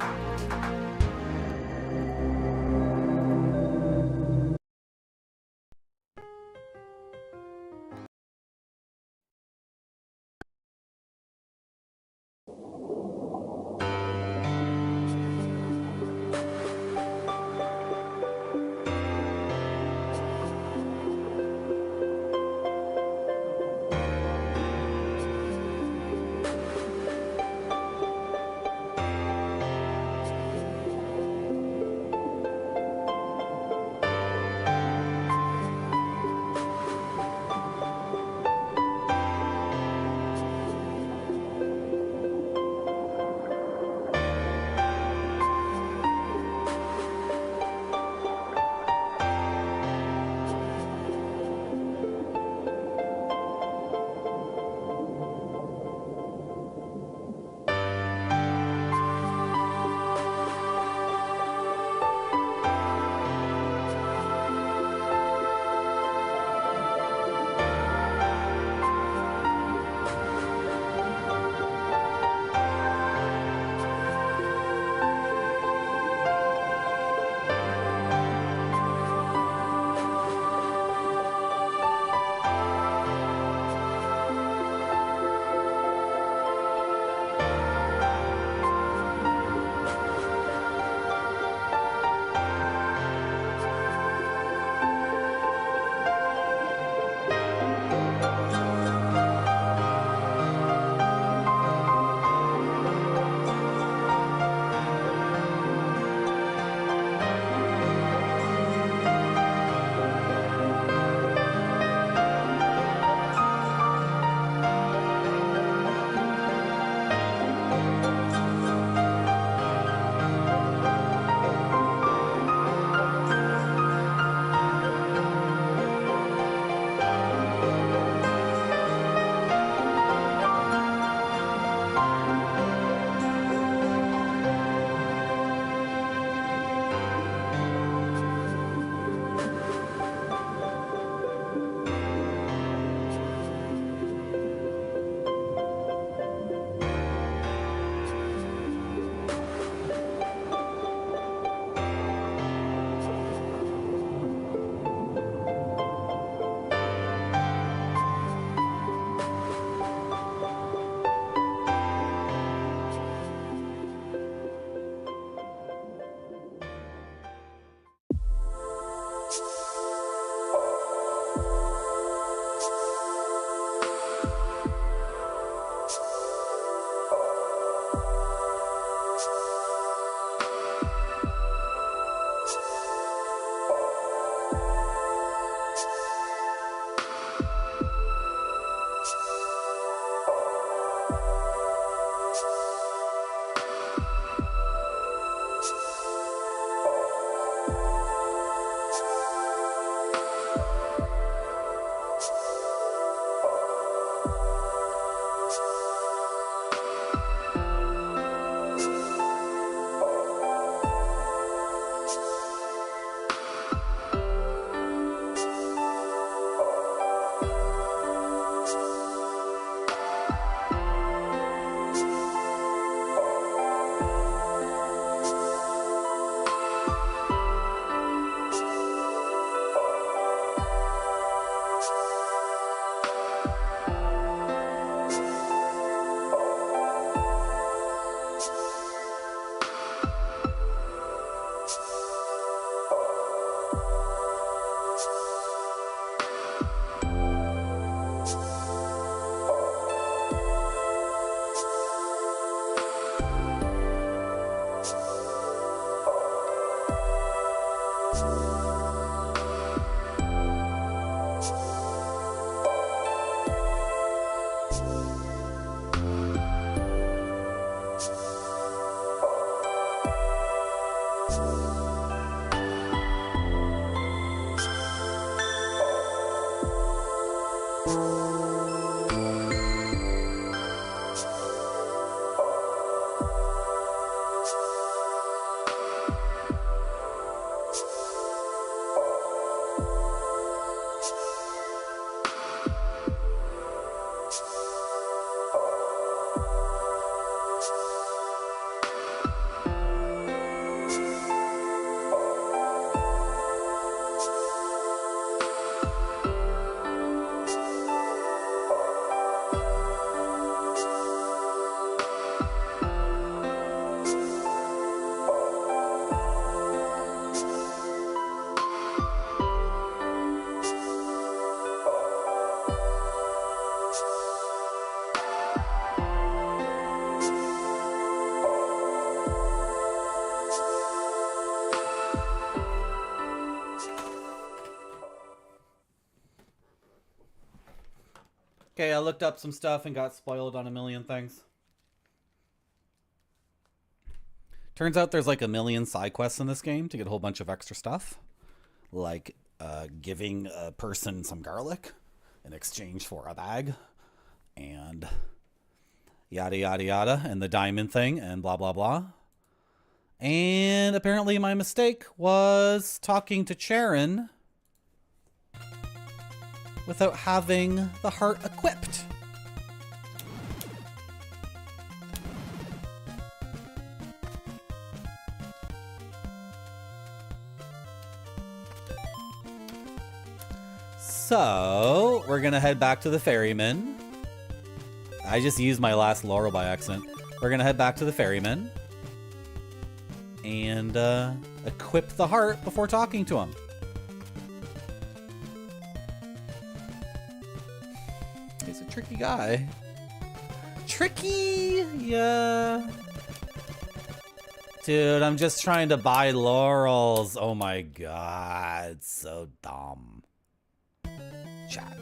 Okay, I looked up some stuff and got spoiled on a million things. Turns out there's like a million side quests in this game to get a whole bunch of extra stuff. Like giving a person some garlic in exchange for a bag. And yada yada yada. And the diamond thing and blah blah blah. And apparently my mistake was talking to Charon without having the heart equipped. So, we're gonna head back to the ferryman. I just used my last laurel by accident. We're gonna head back to the ferryman and equip the heart before talking to him. He's a tricky guy. Tricky? Yeah. Dude, I'm just trying to buy laurels. Oh my god, so dumb. Chat.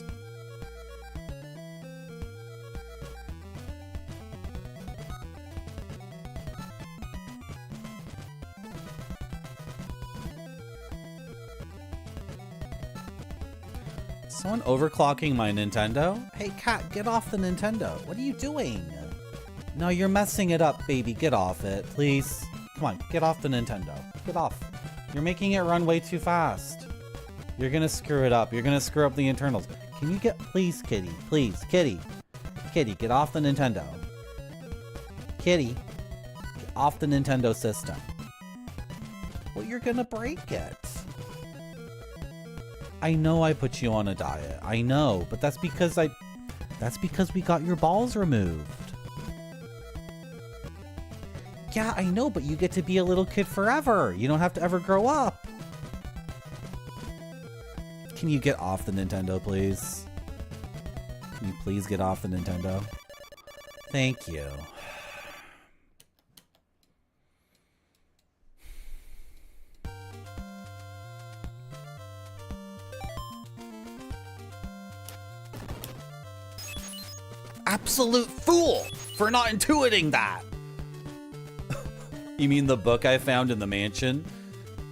Someone overclocking my Nintendo? Hey, cat, get off the Nintendo. What are you doing? No, you're messing it up, baby. Get off it, please. Come on, get off the Nintendo. Get off. You're making it run way too fast. You're gonna screw it up. You're gonna screw up the internals. Can you get, please, kitty, please, kitty. Kitty, get off the Nintendo. Kitty, get off the Nintendo system. Well, you're gonna break it. I know I put you on a diet. I know, but that's because we got your balls removed. Yeah, I know, but you get to be a little kid forever. You don't have to ever grow up. Can you get off the Nintendo, please? Can you please get off the Nintendo? Thank you. Absolute fool for not intuiting that. You mean the book I found in the mansion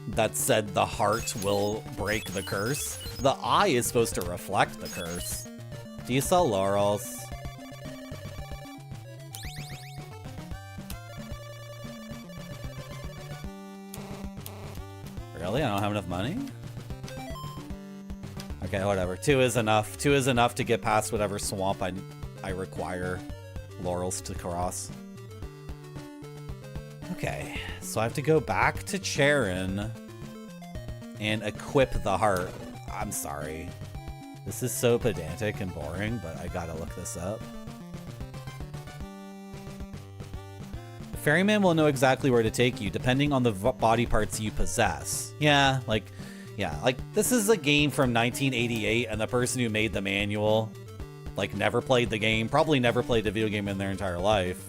that said the heart will break the curse? The eye is supposed to reflect the curse. Do you sell laurels? Really? I don't have enough money? Okay, whatever. 2 is enough. 2 is enough to get past whatever swamp I require laurels to cross. Okay, so I have to go back to Charon and equip the heart. I'm sorry. This is so pedantic and boring, but I gotta look this up. The ferryman will know exactly where to take you, depending on the body parts you possess. Yeah, like this is a game from 1988, and the person who made the manual, like, never played the game, probably never played a video game in their entire life.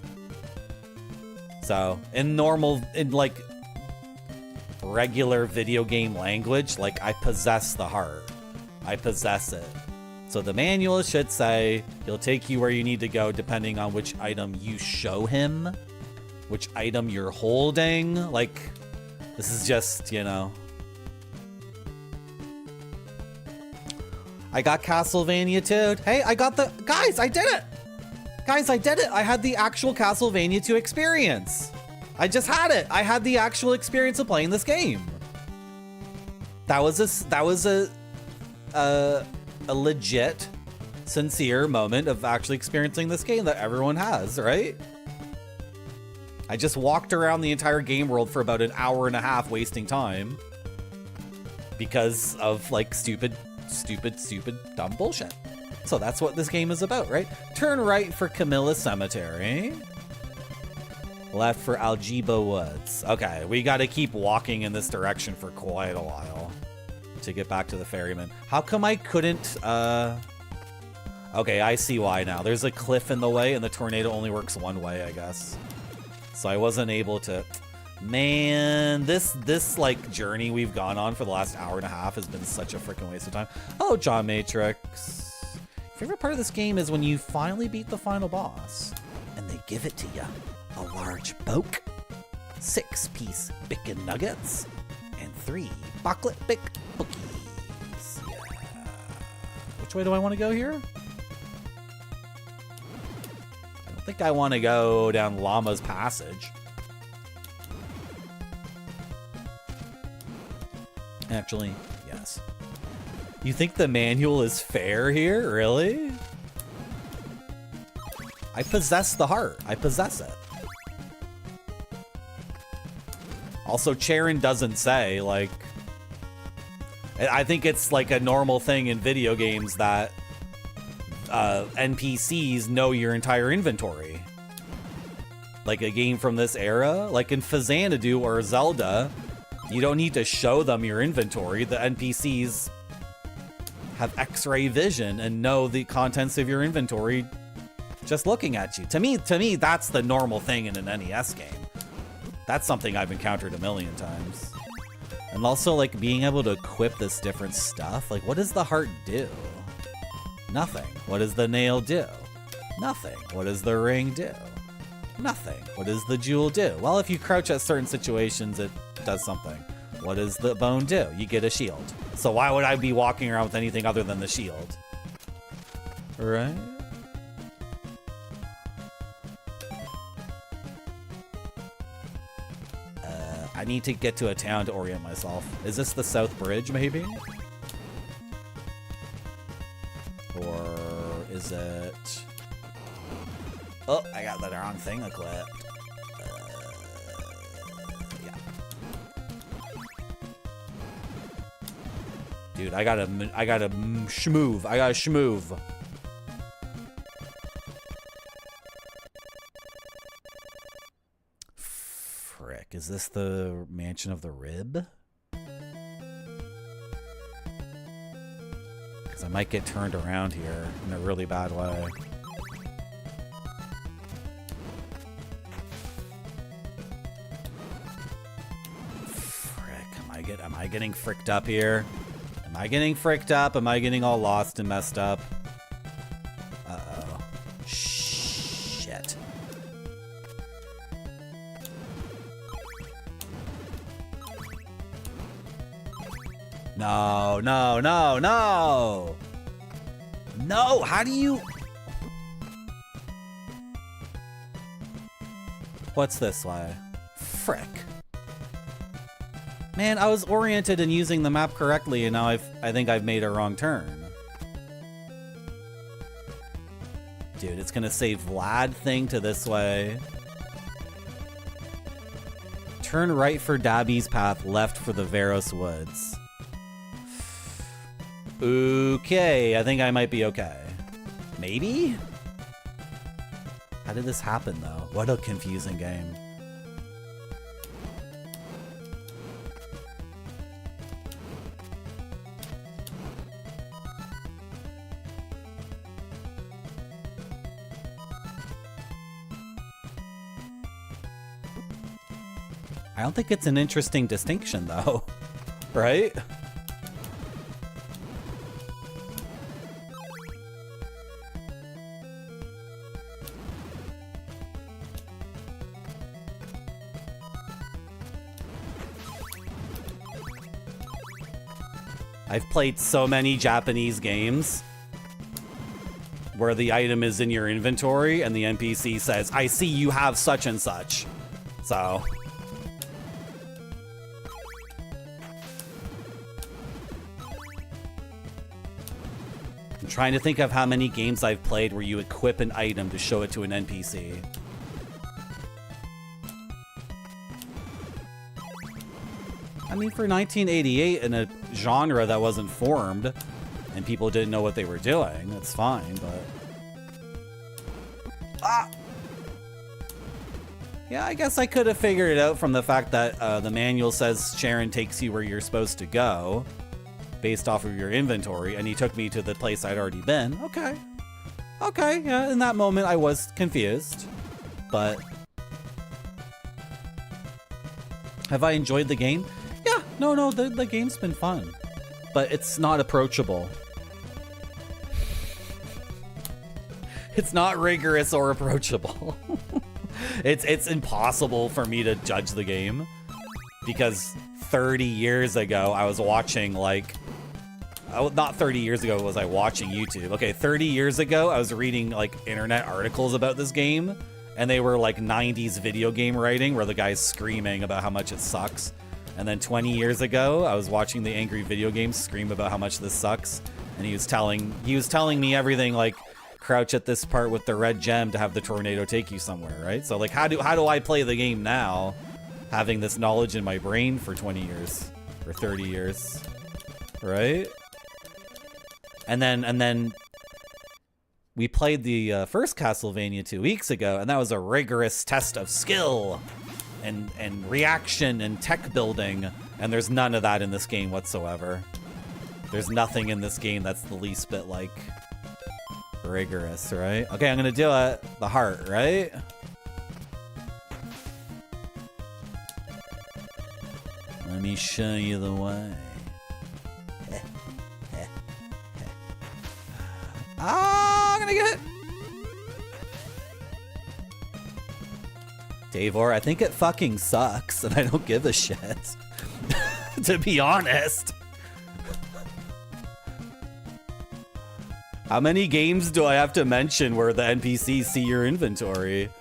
So, in like, regular video game language, like, I possess the heart. I possess it. So the manual should say, he'll take you where you need to go depending on which item you show him, which item you're holding. Like, this is just, you know. I got Castlevania II. Hey, I got the... Guys, I did it! Guys, I did it! I had the actual Castlevania II experience. I just had it. I had the actual experience of playing this game. That was a legit, sincere moment of actually experiencing this game that everyone has, right? I just walked around the entire game world for about an hour and a half wasting time because of like stupid, dumb bullshit. So that's what this game is about, right? Turn right for Camilla Cemetery. Left for Algiba Woods. Okay, we got to keep walking in this direction for quite a while to get back to the ferryman. How come I couldn't, Okay, I see why now. There's a cliff in the way and the tornado only works one way, I guess. So I wasn't able to... Man, this like journey we've gone on for the last hour and a half has been such a freaking waste of time. Oh, John Matrix. Favorite part of this game is when you finally beat the final boss and they give it to you. A large poke, 6-piece bacon nuggets, and 3 chocolate big cookies. Yeah. Which way do I want to go here? I don't think I want to go down Llama's Passage. Actually, yes. You think the manual is fair here? Really? I possess the heart. I possess it. Also, Charon doesn't say, like... I think it's like a normal thing in video games that NPCs know your entire inventory. Like a game from this era, like in Xanadu or Zelda, you don't need to show them your inventory. The NPCs have X-ray vision and know the contents of your inventory just looking at you. To me, that's the normal thing in an NES game. That's something I've encountered a million times. And also, like, being able to equip this different stuff. Like, what does the heart do? Nothing. What does the nail do? Nothing. What does the ring do? Nothing. What does the jewel do? Well, if you crouch at certain situations, it does something. What does the bone do? You get a shield. So why would I be walking around with anything other than the shield? Right? I need to get to a town to orient myself. Is this the South Bridge, maybe? Or is it... Oh, I got the wrong thing equipped. Yeah. Dude, I gotta schmoove. I gotta schmoove. Frick, is this the Mansion of the Rib? Because I might get turned around here in a really bad way. Am I getting fricked up here? Am I getting fricked up? Am I getting all lost and messed up? Uh-oh. Shit. No, no, no, no! No, how do you... What's this way? Frick. Man, I was oriented and using the map correctly, and now I think I've made a wrong turn. Dude, it's gonna say Vlad thing to this way. Turn right for Dabby's path, left for the Veros Woods. Okay, I think I might be okay. Maybe? How did this happen, though? What a confusing game. I don't think it's an interesting distinction, though. Right? I've played so many Japanese games where the item is in your inventory and the NPC says, I see you have such and such. So... I'm trying to think of how many games I've played where you equip an item to show it to an NPC. I mean, for 1988 in a genre that wasn't formed and people didn't know what they were doing, that's fine, but... Ah! Yeah, I guess I could have figured it out from the fact that the manual says Sharon takes you where you're supposed to go based off of your inventory, and he took me to the place I'd already been. Okay. Okay, yeah, in that moment I was confused, but... Have I enjoyed the game? Yeah, no, the game's been fun, but it's not approachable. It's not rigorous or approachable. It's impossible for me to judge the game because 30 years ago I was watching like... not 30 years ago was I watching YouTube. Okay, 30 years ago I was reading like internet articles about this game, and they were like 90s video game writing where the guy's screaming about how much it sucks. And then 20 years ago I was watching the angry video games scream about how much this sucks, and he was telling me everything like crouch at this part with the red gem to have the tornado take you somewhere, right? So like how do I play the game now having this knowledge in my brain for 20 years or 30 years, right? And then we played the first Castlevania 2 weeks ago, and that was a rigorous test of skill and reaction and tech building, and there's none of that in this game whatsoever. There's nothing in this game that's the least bit like rigorous, right? Okay, I'm gonna do it. The heart, right? Let me show you the way. I'm gonna get it. Davor, I think it fucking sucks, and I don't give a shit. To be honest. How many games do I have to mention where the NPCs see your inventory?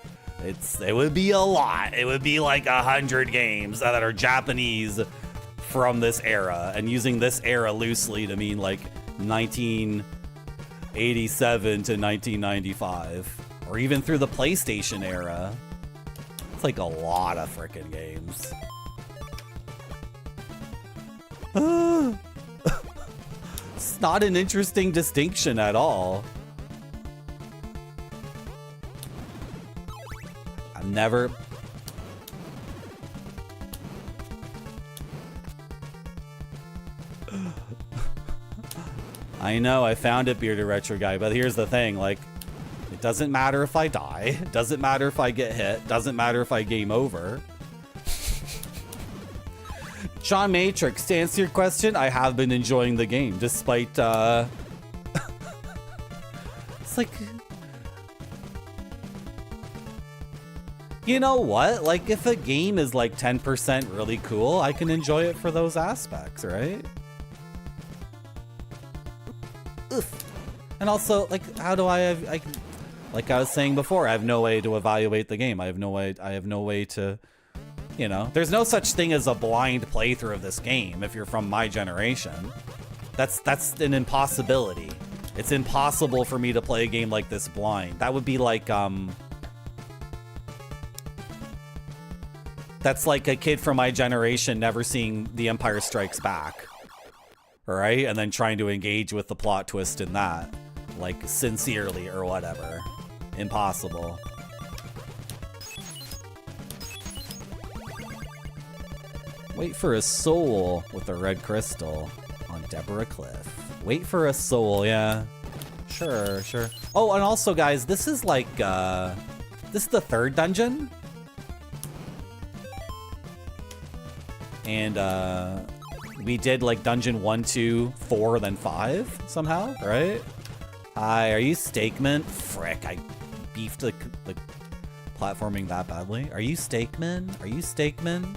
It would be a lot. It would be like 100 games that are Japanese from this era, and using this era loosely to mean like 1987 to 1995, or even through the PlayStation era. It's like a lot of frickin' games. It's not an interesting distinction at all. I've never... I know, I found it, Bearded Retro Guy, but here's the thing, like, it doesn't matter if I die, it doesn't matter if I get hit, doesn't matter if I game over. Sean Matrix, to answer your question, I have been enjoying the game, despite, it's like... You know what? Like, if a game is like 10% really cool, I can enjoy it for those aspects, right? Oof. And also, like, how do I have... like I was saying before, I have no way to evaluate the game. I have no way to... You know, there's no such thing as a blind playthrough of this game if you're from my generation. That's an impossibility. It's impossible for me to play a game like this blind. That would be like, that's like a kid from my generation never seeing The Empire Strikes Back. Right? And then trying to engage with the plot twist in that. Like, sincerely or whatever. Impossible. Wait for a soul with a red crystal on Deborah Cliff. Wait for a soul, yeah. Sure. Oh, and also, guys, this is like, this is the third dungeon. And, we did like dungeon 1, 2, 4, then 5 somehow, right? Hi, are you Steakman? Frick, I beefed the platforming that badly. Are you Steakman? Are you Steakman?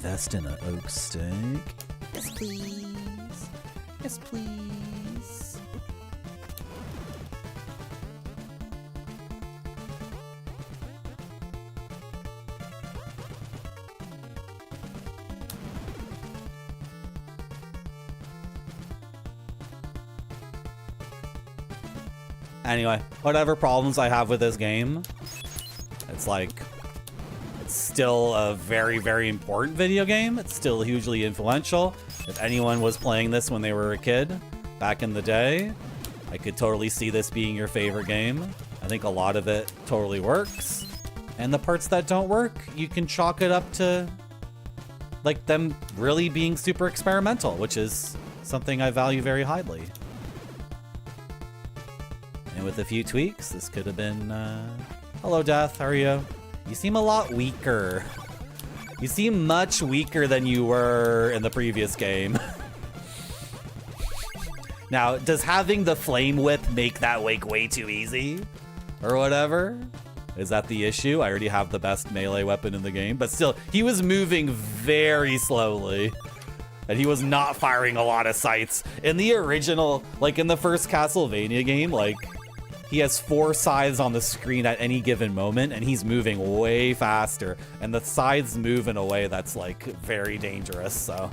Amethyst and an oak stick. Yes, please. Yes, please. Anyway, whatever problems I have with this game, it's like, it's still a very, very important video game. It's still hugely influential. If anyone was playing this when they were a kid back in the day, I could totally see this being your favorite game. I think a lot of it totally works. And the parts that don't work, you can chalk it up to like them really being super experimental, which is something I value very highly. And with a few tweaks, this could have been, hello Death, how are you? You seem a lot weaker. You seem much weaker than you were in the previous game. Now, does having the flame whip make that like way too easy? Or whatever? Is that the issue? I already have the best melee weapon in the game, but still, he was moving very slowly. And he was not firing a lot of sights. In the original, like in the first Castlevania game, like, he has 4 scythes on the screen at any given moment, and he's moving way faster. And the scythes move in a way that's, like, very dangerous, so...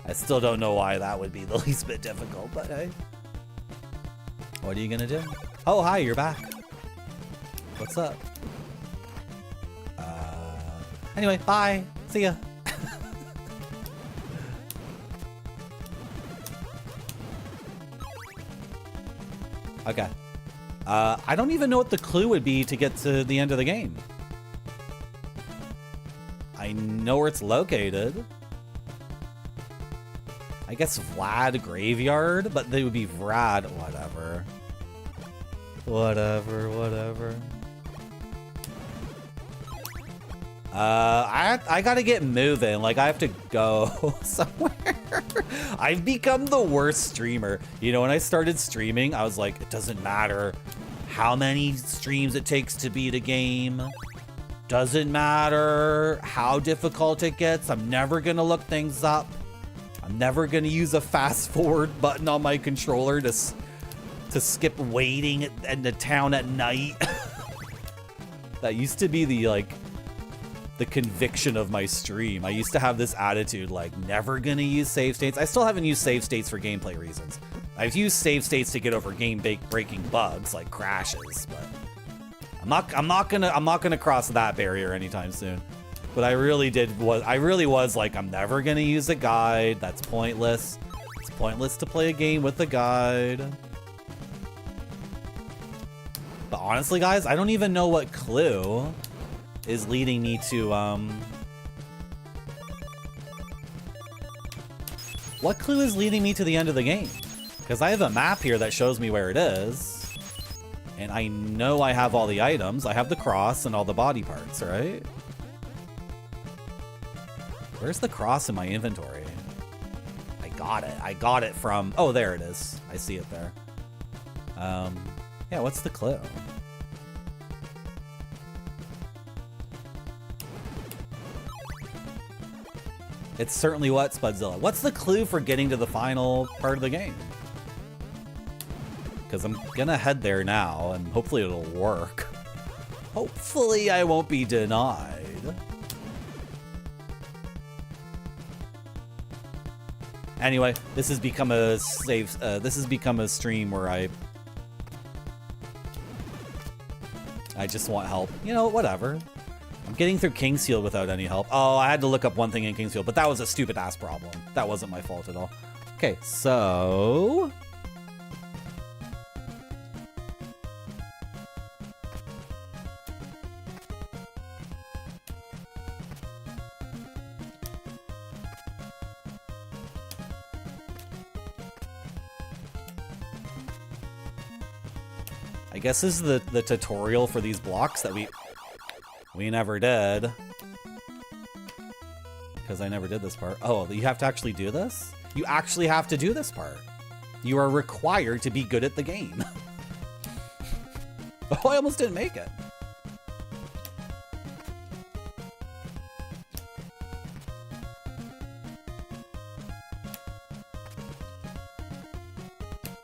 I still don't know why that would be the least bit difficult, but hey. What are you gonna do? Oh, hi, you're back. What's up? Anyway, bye. See ya. Okay. I don't even know what the clue would be to get to the end of the game. I know where it's located. I guess Vlad Graveyard, but they would be Vrad. Whatever. Whatever. I gotta get moving. Like, I have to go somewhere. I've become the worst streamer. You know, when I started streaming, I was like, it doesn't matter how many streams it takes to beat a game. Doesn't matter how difficult it gets. I'm never gonna look things up. I'm never gonna use a fast forward button on my controller to skip waiting in the town at night. That used to be the conviction of my stream. I used to have this attitude, like, never gonna use save states. I still haven't used save states for gameplay reasons. I've used save states to get over game-breaking bugs like crashes, but I'm not gonna cross that barrier anytime soon. But I really was like, I'm never gonna use a guide. That's pointless. It's pointless to play a game with a guide. But honestly, guys, I don't even know what clue is leading me to, what clue is leading me to the end of the game? Because I have a map here that shows me where it is. And I know I have all the items. I have the cross and all the body parts, right? Where's the cross in my inventory? I got it. I got it from, oh, there it is. I see it there. Yeah, what's the clue? It's certainly what, Spudzilla? What's the clue for getting to the final part of the game? Because I'm gonna head there now, and hopefully it'll work. Hopefully I won't be denied. Anyway, this has become a stream where I just want help. You know, whatever. I'm getting through Kingsfield without any help. Oh, I had to look up one thing in Kingsfield, but that was a stupid ass problem. That wasn't my fault at all. Okay, so... I guess this is the tutorial for these blocks that we never did. Because I never did this part. Oh, you have to actually do this? You actually have to do this part. You are required to be good at the game. Oh, I almost didn't make it.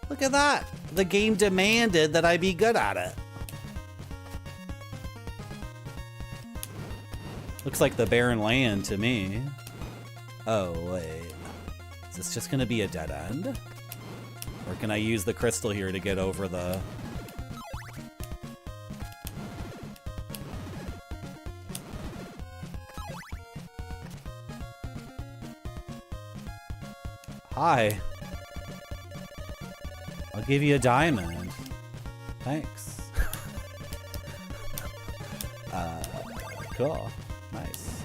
Look at that. The game demanded that I be good at it. Looks like the barren land to me. Oh, wait. Is this just gonna be a dead end? Or can I use the crystal here to get over the... Hi. I'll give you a diamond. Thanks. Cool. Nice.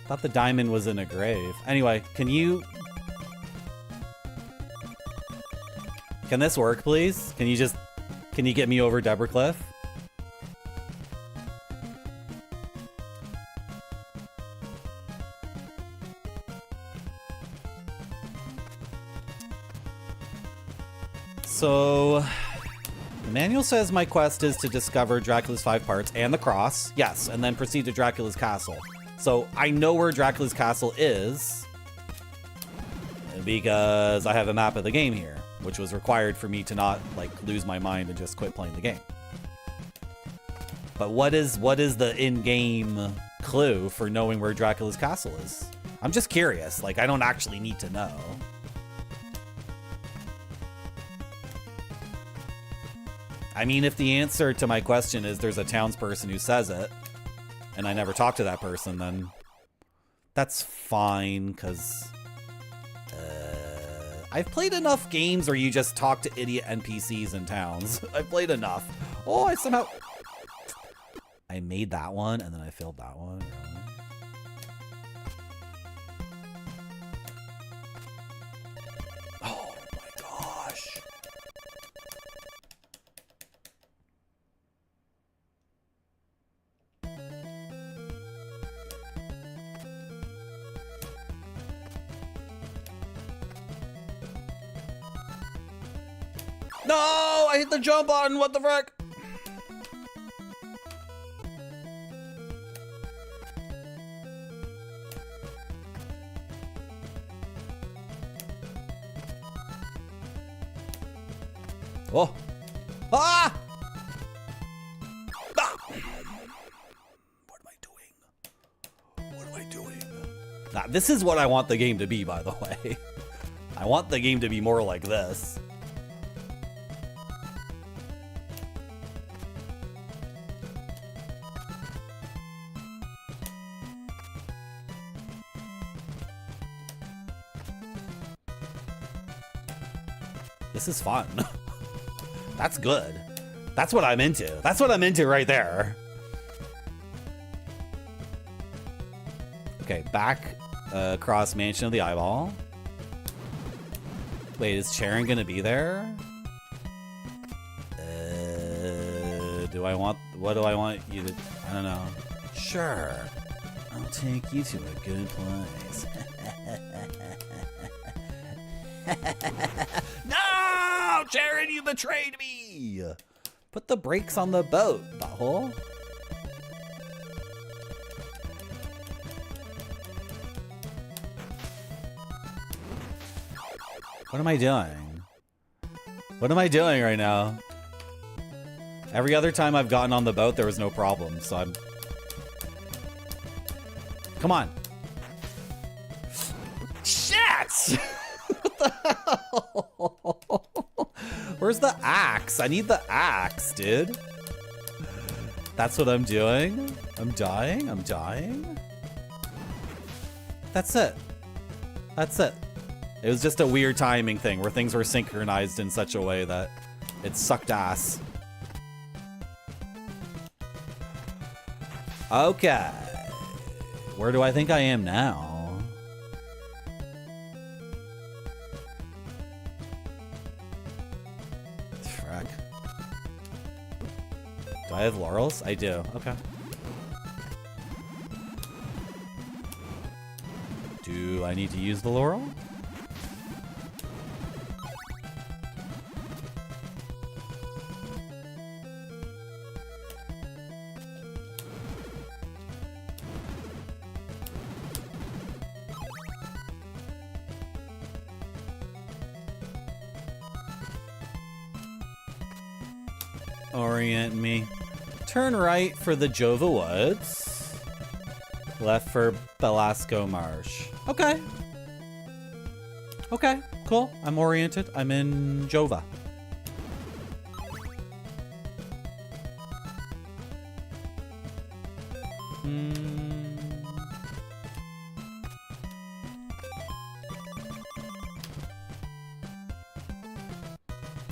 Thought the diamond was in a grave. Anyway, can you... Can this work, please? Can you get me over Deborah Cliff? So, the manual says my quest is to discover Dracula's 5 parts and the cross. Yes, and then proceed to Dracula's castle. So, I know where Dracula's castle is because I have a map of the game here, which was required for me to not, like, lose my mind and just quit playing the game. But what is the in-game clue for knowing where Dracula's castle is? I'm just curious. Like, I don't actually need to know. I mean, if the answer to my question is there's a townsperson who says it, and I never talk to that person, then that's fine, because I've played enough games where you just talk to idiot NPCs in towns. I've played enough. Oh, I made that one, and then I failed that one. Really? Oh my gosh. No, I hit the jump button. What the frick? Oh. Ah! Ah! What am I doing? What am I doing? Nah, this is what I want the game to be, by the way. I want the game to be more like this. This is fun. That's good. That's what I'm into. That's what I'm into right there. Okay, back across Mansion of the Eyeball. Wait, is Charon gonna be there? What do I want you to... I don't know. Sure. I'll take you to a good place. No! Charon, you betrayed me! Put the brakes on the boat, butthole. What am I doing? What am I doing right now? Every other time I've gotten on the boat, there was no problem, so I'm... Come on. Shit! What the hell? Where's the axe? I need the axe, dude. That's what I'm doing? I'm dying? I'm dying? That's it. That's it. It was just a weird timing thing where things were synchronized in such a way that it sucked ass. Okay. Where do I think I am now? Frack. Do I have laurels? I do. Okay. Do I need to use the laurel? Orient me. Turn right for the Jova Woods. Left for Belasco Marsh. Okay. Okay, cool. I'm oriented. I'm in Jova.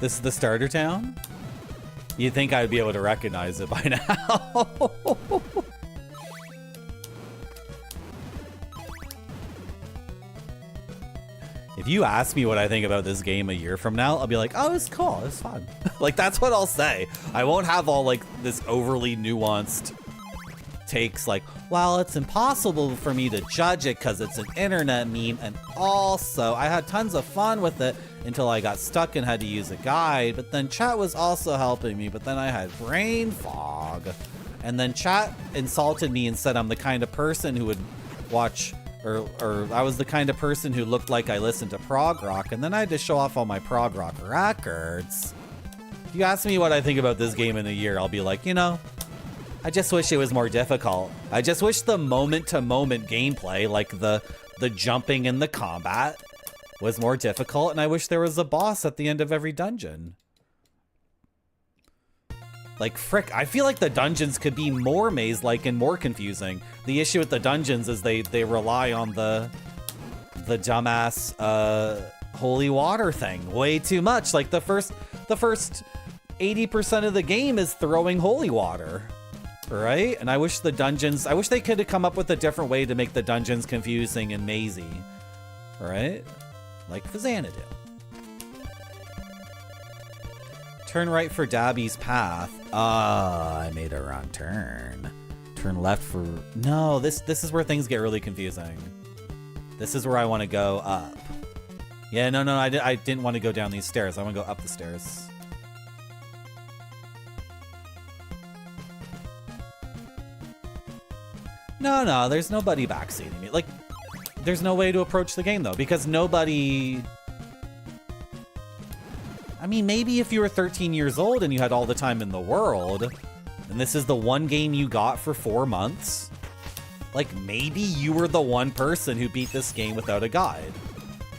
This is the starter town? You'd think I'd be able to recognize it by now. If you ask me what I think about this game a year from now, I'll be like, oh, it's cool, it's fun. Like, that's what I'll say. I won't have all, like, this overly nuanced takes like, well, it's impossible for me to judge it because it's an internet meme, and also I had tons of fun with it until I got stuck and had to use a guide, but then chat was also helping me, but then I had brain fog, and then chat insulted me and said I'm the kind of person who would watch, or I was the kind of person who looked like I listened to prog rock, and then I had to show off all my prog rock records. If you ask me what I think about this game in a year, I'll be like, you know, I just wish it was more difficult. I just wish the moment-to-moment gameplay, like the jumping and the combat, was more difficult, and I wish there was a boss at the end of every dungeon. Like, frick, I feel like the dungeons could be more maze-like and more confusing. The issue with the dungeons is they rely on the dumbass holy water thing way too much. Like, the first 80% of the game is throwing holy water. Right? And I wish they could have come up with a different way to make the dungeons confusing and mazy. Right? Like Xanadu. Turn right for Dabby's path. I made a wrong turn. Turn left for... No, this is where things get really confusing. This is where I want to go up. Yeah, no, I didn't want to go down these stairs. I want to go up the stairs. No, there's nobody backseating me. Like, there's no way to approach the game, though, because nobody... I mean, maybe if you were 13 years old and you had all the time in the world, and this is the one game you got for 4 months, like, maybe you were the one person who beat this game without a guide,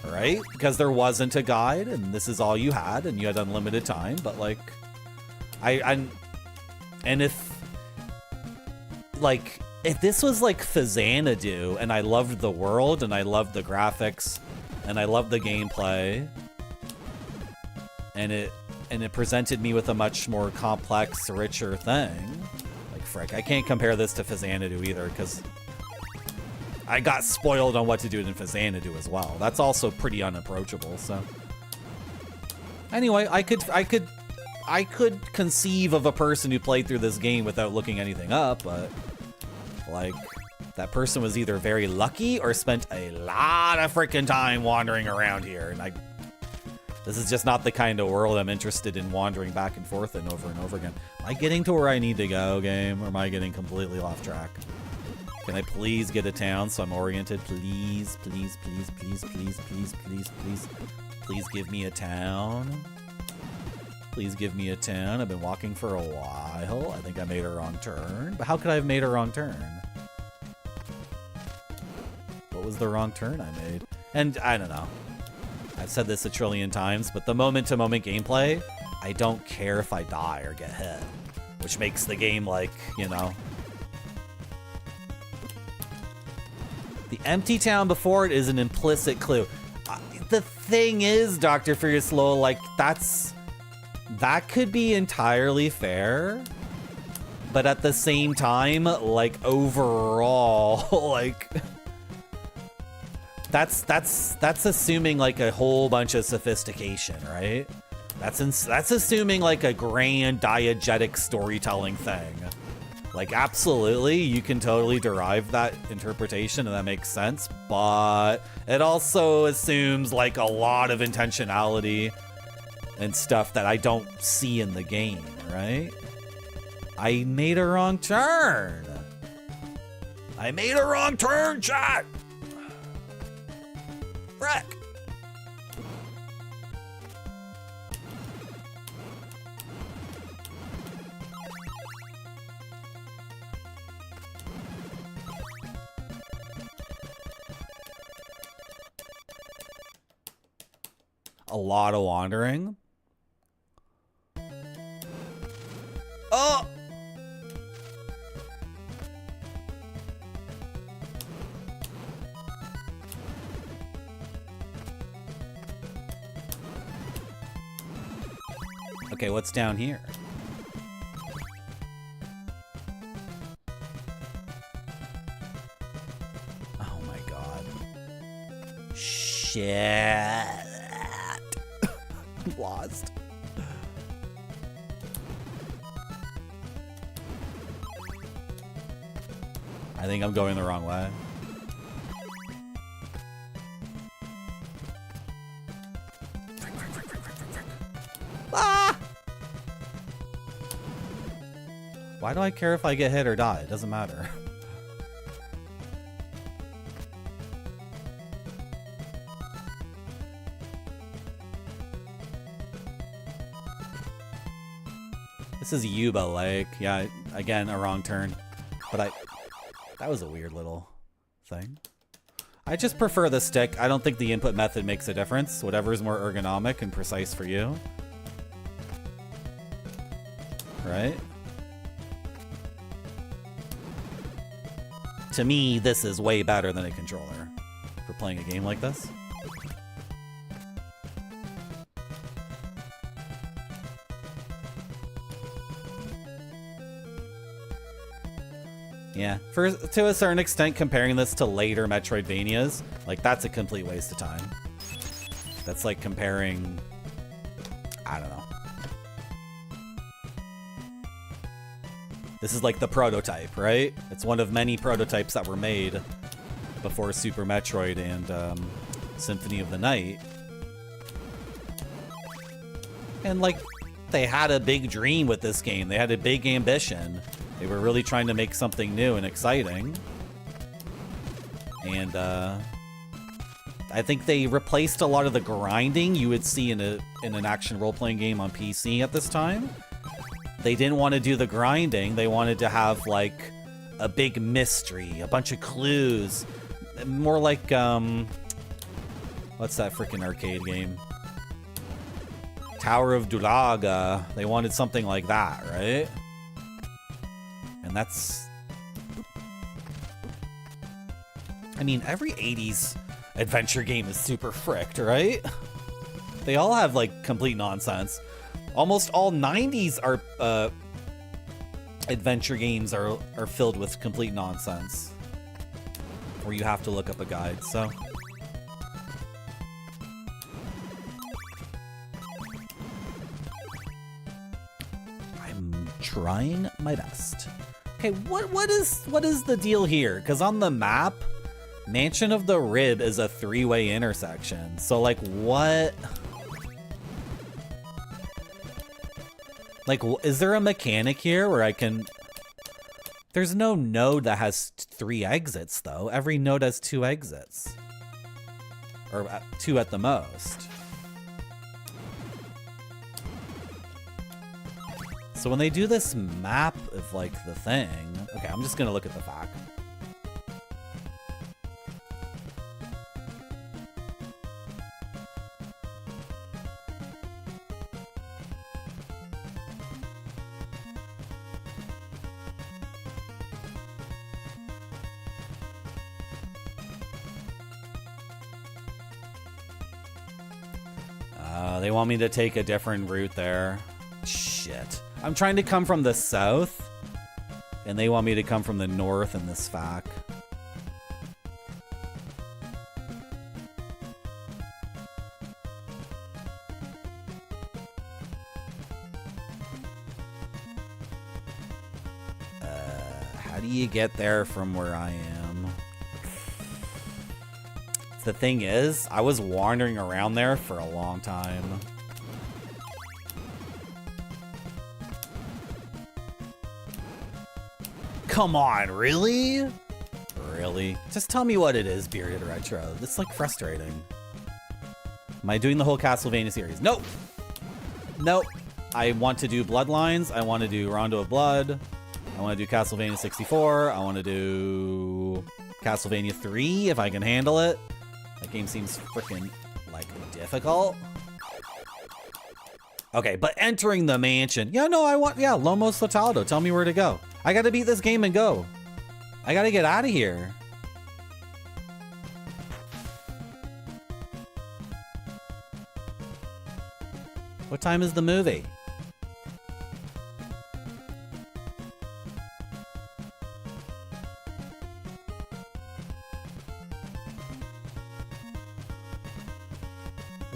right? Because there wasn't a guide, and this is all you had, and you had unlimited time, but, like... And if... Like... If this was like Xanadu and I loved the world and I loved the graphics and I loved the gameplay and it presented me with a much more complex, richer thing, like frick, I can't compare this to Xanadu either because I got spoiled on what to do in Xanadu as well. That's also pretty unapproachable. So anyway, I could conceive of a person who played through this game without looking anything up, but like, that person was either very lucky or spent a lot of freaking time wandering around here. And this is just not the kind of world I'm interested in wandering back and forth in over and over again. Am I getting to where I need to go, game? Or am I getting completely off track? Can I please get a town so I'm oriented? Please, please, please, please, please, please, please, please. Please give me a town. Please give me a town. I've been walking for a while. I think I made a wrong turn. But how could I have made a wrong turn? What was the wrong turn I made? And I don't know. I've said this a trillion times, but the moment-to-moment gameplay, I don't care if I die or get hit. Which makes the game like, you know... The empty town before it is an implicit clue. The thing is, Dr. Furious Lowell, like, that could be entirely fair, but at the same time, like, overall, like, that's assuming like a whole bunch of sophistication, right? That's assuming like a grand diegetic storytelling thing. Like, absolutely, you can totally derive that interpretation and that makes sense, but it also assumes like a lot of intentionality and stuff that I don't see in the game, right? I made a wrong turn. I made a wrong turn, chat. Frick. a lot of wandering. Oh! Okay, what's down here? Oh my god. Shit. I'm lost. I think I'm going the wrong way. Ah! Why do I care if I get hit or die? It doesn't matter. This is Yuba Lake. Yeah, again, a wrong turn. But that was a weird little thing. I just prefer the stick. I don't think the input method makes a difference. Whatever is more ergonomic and precise for you. Right? To me, this is way better than a controller for playing a game like this. Yeah, to a certain extent, comparing this to later Metroidvanias, like, that's a complete waste of time. That's like comparing... I don't know. This is like the prototype, right? It's one of many prototypes that were made before Super Metroid and Symphony of the Night. And, like, they had a big dream with this game. They had a big ambition. They were really trying to make something new and exciting. And I think they replaced a lot of the grinding you would see in an action role-playing game on PC at this time. They didn't want to do the grinding. They wanted to have, like, a big mystery, a bunch of clues. More like, what's that freaking arcade game? Tower of Dulaga. They wanted something like that, right? And that's... I mean, every 80s adventure game is super fricked, right? They all have, like, complete nonsense. Almost all 90s adventure games are filled with complete nonsense. Or you have to look up a guide, so... I'm trying my best. Okay, what is the deal here? Because on the map, Mansion of the Rib is a three-way intersection. So, like, what... Like, is there a mechanic here where I can... There's no node that has 3 exits, though. Every node has 2 exits. Or 2 at the most. So when they do this map of, like, the thing... Okay, I'm just gonna look at the fact. They want me to take a different route there. Shit. I'm trying to come from the south, and they want me to come from the north in this fac. How do you get there from where I am? The thing is, I was wandering around there for a long time. Come on, really? Really? Just tell me what it is, Bearded Retro. It's, like, frustrating. Am I doing the whole Castlevania series? Nope! Nope. I want to do Bloodlines. I want to do Rondo of Blood. I want to do Castlevania 64. I want to do Castlevania 3 if I can handle it. That game seems freaking, like, difficult. Okay, but entering the mansion. Yeah, no, I want, yeah, Lomo Sotaldo. Tell me where to go. I gotta beat this game and go. I gotta get out of here. What time is the movie?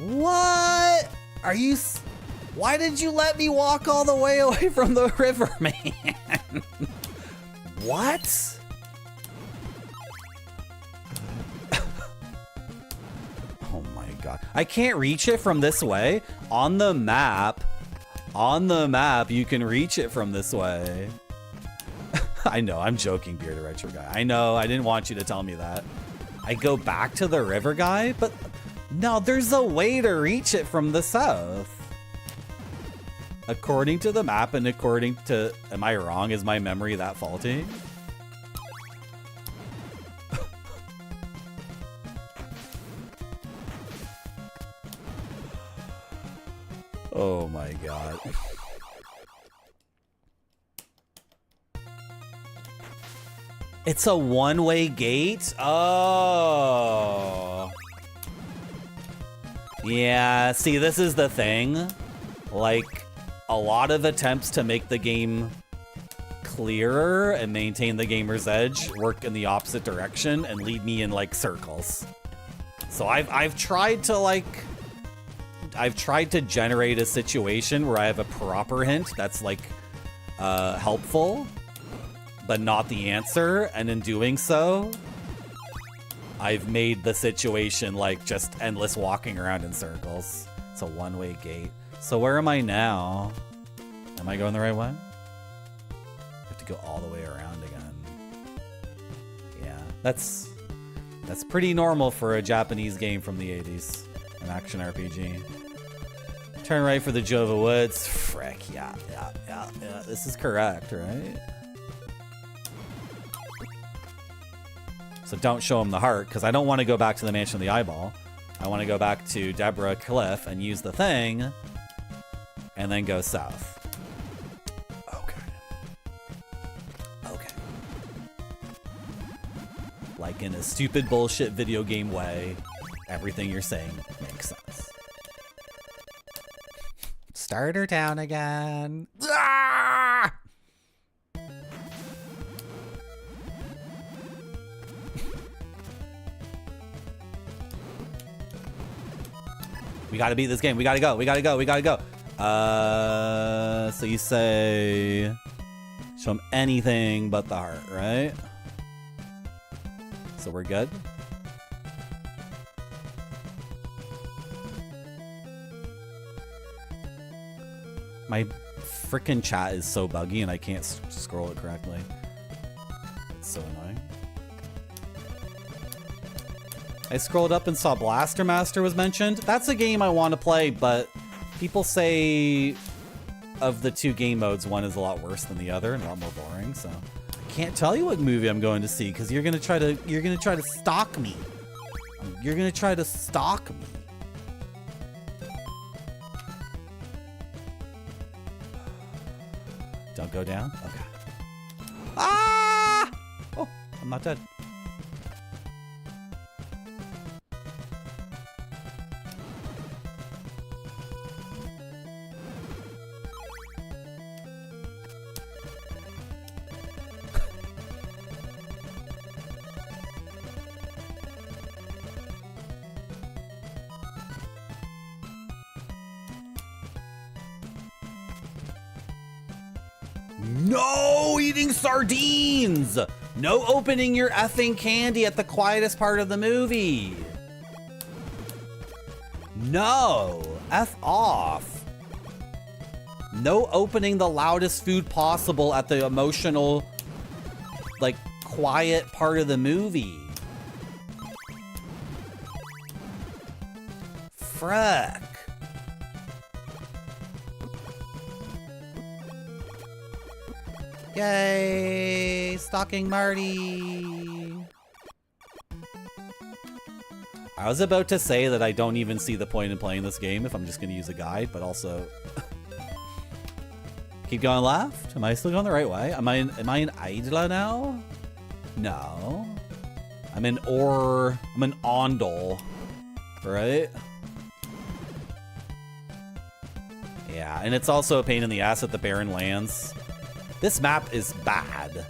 What? Are you... Why did you let me walk all the way away from the river, man? What? Oh my god. I can't reach it from this way? On the map, you can reach it from this way. I know, I'm joking, Bearded Retro Guy. I know, I didn't want you to tell me that. I go back to the river guy, but no, there's a way to reach it from the south. According to the map and according to... Am I wrong? Is my memory that faulty? Oh my god. It's a one-way gate? Oh. Yeah, see, this is the thing. Like, a lot of attempts to make the game clearer and maintain the gamer's edge work in the opposite direction and lead me in, like, circles. So I've tried to, like... I've tried to generate a situation where I have a proper hint that's, like, helpful, but not the answer, and in doing so, I've made the situation, like, just endless walking around in circles. It's a one-way gate. So where am I now? Am I going the right way? I have to go all the way around again. Yeah, that's pretty normal for a Japanese game from the 80s. An action RPG. Turn right for the Jova Woods. Frick, yeah. This is correct, right? So don't show him the heart, because I don't want to go back to the Mansion of the Eyeball. I want to go back to Deborah Cliff and use the thing, and then go south. Okay. Like in a stupid bullshit video game way, everything you're saying makes sense. Starter town again. Ah! We gotta beat this game. We gotta go. So you say show him anything but the heart, right? So we're good. My frickin' chat is so buggy and I can't scroll it correctly. It's so annoying. I scrolled up and saw Blaster Master was mentioned. That's a game I want to play, but people say of the two game modes, one is a lot worse than the other and a lot more boring. So I can't tell you what movie I'm going to see because you're gonna try to stalk me. You're gonna try to stalk me. Don't go down? Okay. Ah! Oh, I'm not dead. No eating sardines! No opening your effing candy at the quietest part of the movie. No, F off. No opening the loudest food possible at the emotional, like, quiet part of the movie. Frick. Yay! Stalking Marty! I was about to say that I don't even see the point in playing this game if I'm just going to use a guide, but also Keep going left. Am I still going the right way? Am I in Idla now? No. I'm in Ondol. Right? Yeah, and it's also a pain in the ass at the barren lands. This map is bad.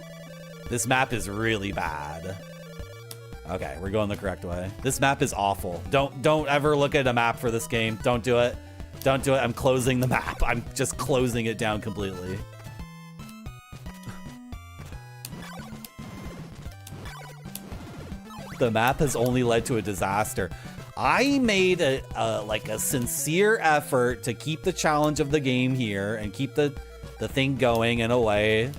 This map is really bad. Okay, we're going the correct way. This map is awful. Don't ever look at a map for this game. Don't do it. Don't do it. I'm closing the map. I'm just closing it down completely. The map has only led to a disaster. I made a sincere effort to keep the challenge of the game here and keep the thing going in a way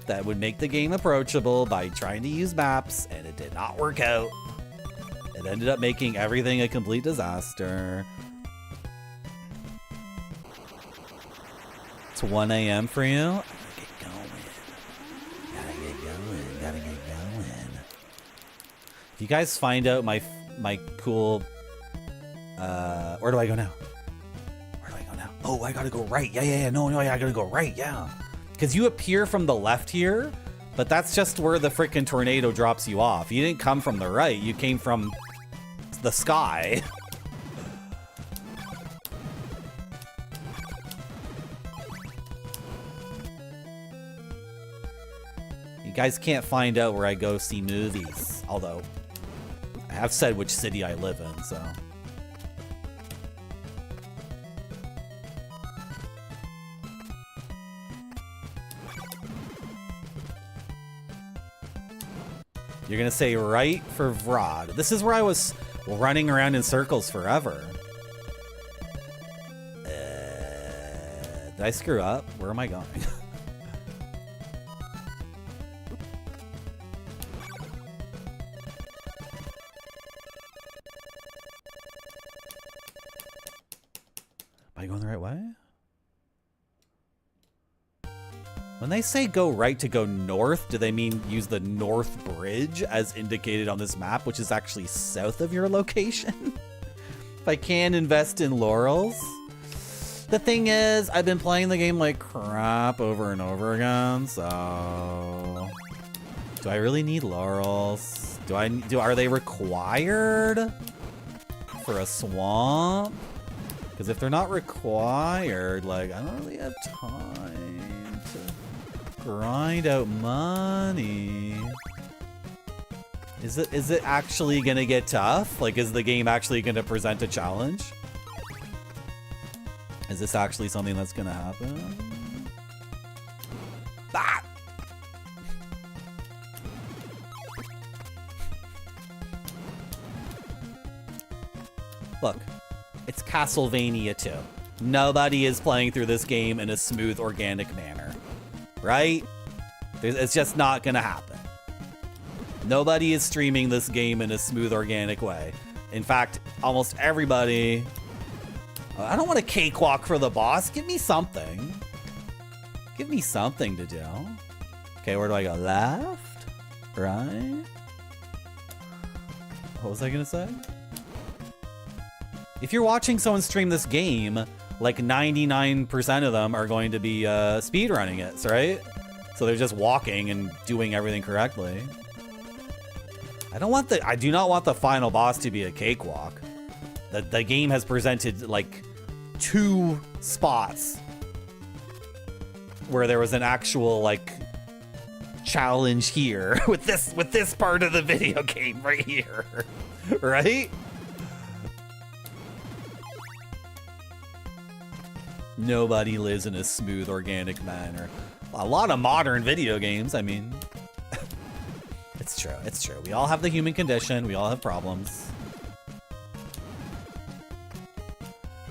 that would make the game approachable by trying to use maps, and it did not work out. It ended up making everything a complete disaster. It's 1 a.m. for you? Gotta get going. If you guys find out my cool... where do I go now? Oh, I gotta go right. Yeah. No, I gotta go right, yeah. Because you appear from the left here, but that's just where the frickin' tornado drops you off. You didn't come from the right, you came from the sky. You guys can't find out where I go see movies. Although, I have said which city I live in, so... You're gonna say right for Vrod. This is where I was running around in circles forever. Did I screw up? Where am I going? Am I going the right way? When they say go right to go north, do they mean use the north bridge as indicated on this map, which is actually south of your location? If I can invest in laurels. The thing is, I've been playing the game like crap over and over again, so... Do I really need laurels? Are they required for a swamp? Because if they're not required, like, I don't really have time to grind out money. Is it actually gonna get tough? Like, is the game actually gonna present a challenge? Is this actually something that's gonna happen? Ah! Look, it's Castlevania II. Nobody is playing through this game in a smooth, organic manner, right? It's just not gonna happen. Nobody is streaming this game in a smooth, organic way. In fact, almost everybody... I don't want a cakewalk for the boss. Give me something. Give me something to do. Okay, where do I go? Left? Right? What was I gonna say? If you're watching someone stream this game, like 99% of them are going to be speedrunning it, right? So they're just walking and doing everything correctly. I do not want the final boss to be a cakewalk. The game has presented like 2 spots where there was an actual like challenge here with this part of the video game right here, right? Nobody lives in a smooth, organic manner. A lot of modern video games, I mean. It's true, it's true. We all have the human condition. We all have problems.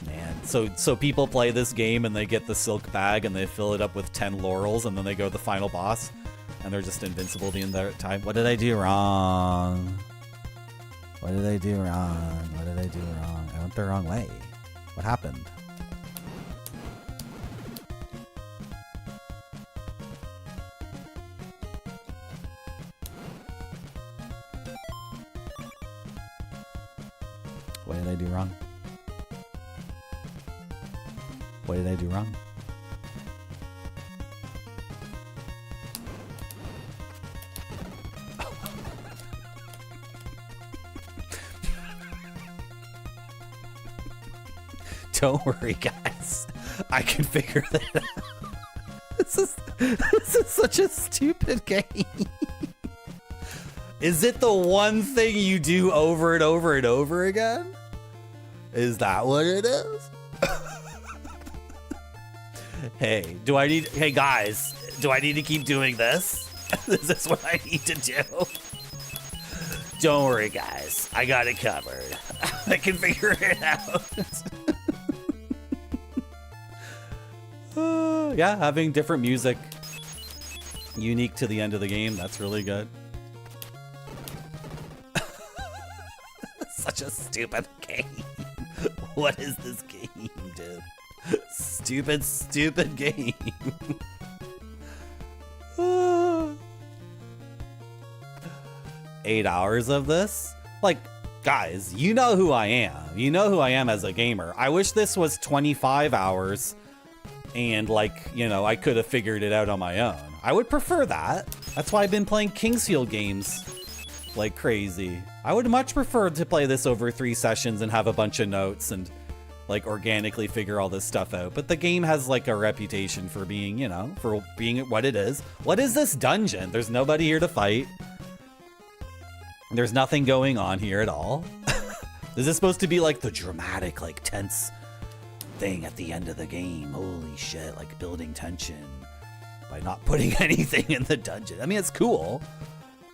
Man, so people play this game and they get the silk bag and they fill it up with 10 laurels and then they go to the final boss and they're just invincible the entire time. What did I do wrong? What did I do wrong? What did I do wrong? I went the wrong way. What happened? What did I do wrong? What did I do wrong? Don't worry, guys. I can figure that out. This is such a stupid game. Is it the one thing you do over and over and over again? Is that what it is? Hey, hey guys, do I need to keep doing this? Is this what I need to do? Don't worry, guys. I got it covered. I can figure it out. Yeah, having different music unique to the end of the game, that's really good. Such a stupid game. What is this game, dude? Stupid game. 8 hours of this? Like, guys, you know who I am. You know who I am as a gamer. I wish this was 25 hours and, like, you know, I could have figured it out on my own. I would prefer that. That's why I've been playing Kingsfield games like crazy. I would much prefer to play this over 3 sessions and have a bunch of notes and, like, organically figure all this stuff out. But the game has, like, a reputation for being, you know, for being what it is. What is this dungeon? There's nobody here to fight. There's nothing going on here at all. Is this supposed to be, like, the dramatic, like, tense thing at the end of the game? Holy shit, like, building tension by not putting anything in the dungeon. I mean, it's cool.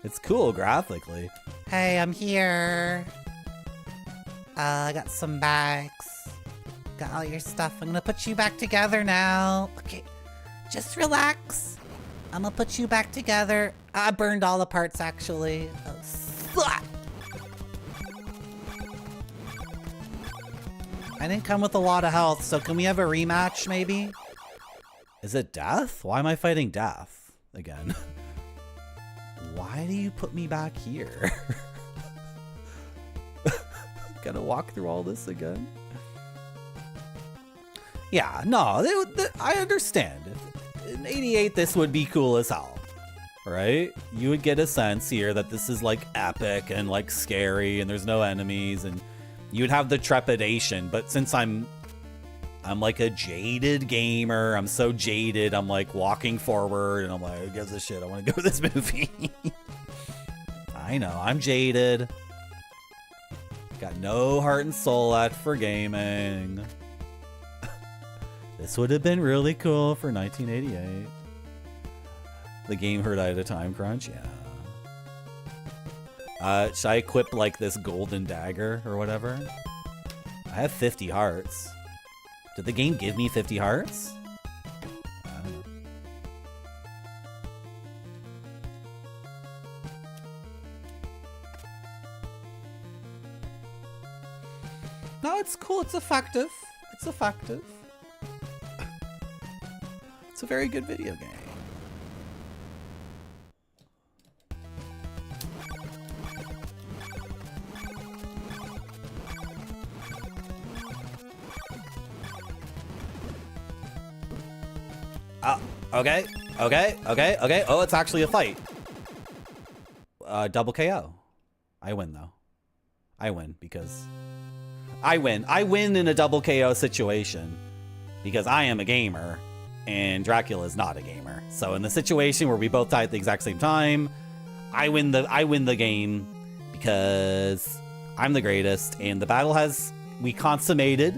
It's cool graphically. Hey, I'm here. I got some bags. Got all your stuff. I'm gonna put you back together now. Okay, just relax. I'm gonna put you back together. I burned all the parts, actually. Oh, suck. I didn't come with a lot of health, so can we have a rematch, maybe? Is it death? Why am I fighting death again? Why do you put me back here? Gotta walk through all this again? Yeah, no, I understand. In 88, this would be cool as hell, right? You would get a sense here that this is, like, epic and, like, scary and there's no enemies and you'd have the trepidation. But since I'm like a jaded gamer, I'm so jaded, I'm like walking forward and I'm like, who gives a shit? I want to go to this movie. I know, I'm jaded. Got no heart and soul left for gaming. This would have been really cool for 1988. The game heard I had a time crunch, yeah. Should I equip, like, this golden dagger or whatever? I have 50 hearts. Did the game give me 50 hearts? I don't know. No, it's cool. It's effective. It's effective. It's a very good video game. Okay. Oh, it's actually a fight. Double KO. I win, though. I win because... I win in a double KO situation because I am a gamer and Dracula is not a gamer. So in the situation where we both die at the exact same time, I win the game because I'm the greatest and the battle we consummated.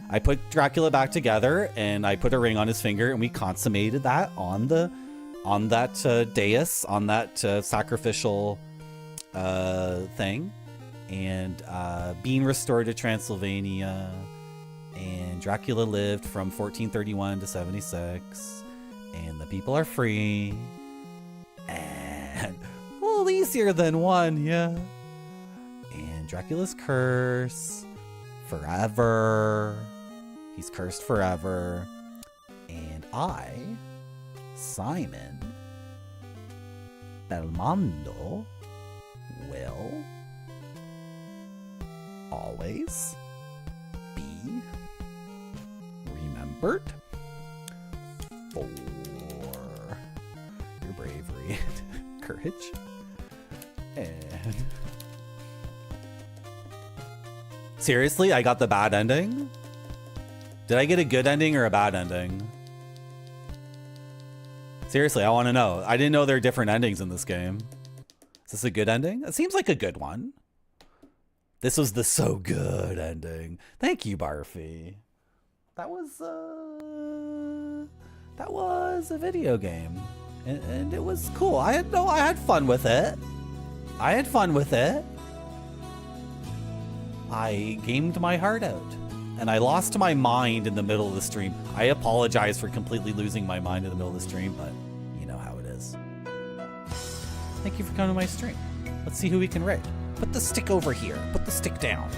I put Dracula back together and I put a ring on his finger and we consummated that on that dais, on that sacrificial thing. And being restored to Transylvania, and Dracula lived from 1431 to 76, and the people are free, and well, easier than one, yeah. And Dracula's cursed forever. He's cursed forever, and I, Simon Belmondo, will always be remembered for your bravery and courage. And seriously, I got the bad ending? Did I get a good ending or a bad ending? Seriously, I want to know. I didn't know there are different endings in this game. Is this a good ending? It seems like a good one. This was the so good ending. Thank you, Barfy. That was a video game. And it was cool. I had fun with it. I had fun with it. I gamed my heart out. And I lost my mind in the middle of the stream. I apologize for completely losing my mind in the middle of the stream, but you know how it is. Thank you for coming to my stream. Let's see who we can raid. Put the stick over here. Put the stick down.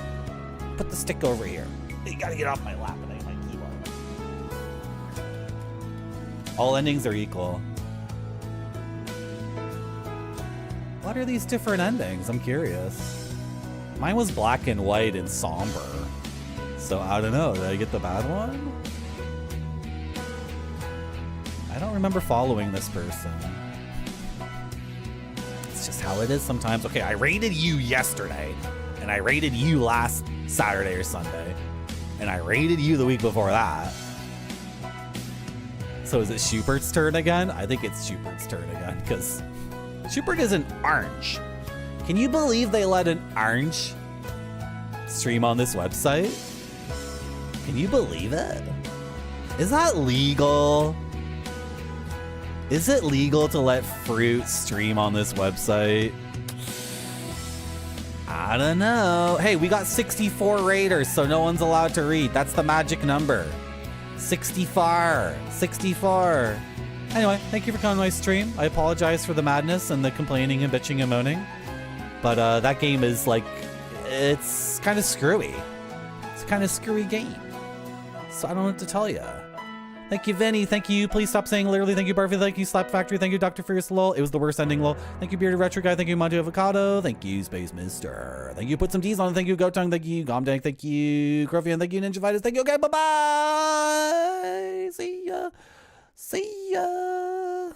Put the stick over here. You gotta get off my lap and I my keyboard. All endings are equal. What are these different endings? I'm curious. Mine was black and white and somber. So I don't know. Did I get the bad one? I don't remember following this person. It's just how it is sometimes. Okay, I rated you yesterday, and I rated you last Saturday or Sunday, and I rated you the week before that. So is it Schubert's turn again? I think it's Schubert's turn again, because Schubert is an orange. Can you believe they let an orange stream on this website? Can you believe it? Is that legal? Is it legal to let fruit stream on this website? I don't know. Hey, we got 64 raiders, so no one's allowed to read. That's the magic number. 64. 64. Anyway, thank you for coming to my stream. I apologize for the madness and the complaining and bitching and moaning. But that game is like, it's kind of screwy. It's a kind of screwy game. So I don't know what to tell you. Thank you, Vinny. Thank you. Please stop saying literally. Thank you, Barfy. Thank you, Slap Factory. Thank you, Dr. Fierce Lol. It was the worst ending, lol. Thank you, Bearded Retro Guy. Thank you, Monty Avocado. Thank you, Space Mister. Thank you, Put Some D's on. Thank you, Gotung. Thank you, Gomdank. Thank you, Crofian. Thank you, Ninja Vitus. Thank you. Okay, bye-bye. See ya. See ya.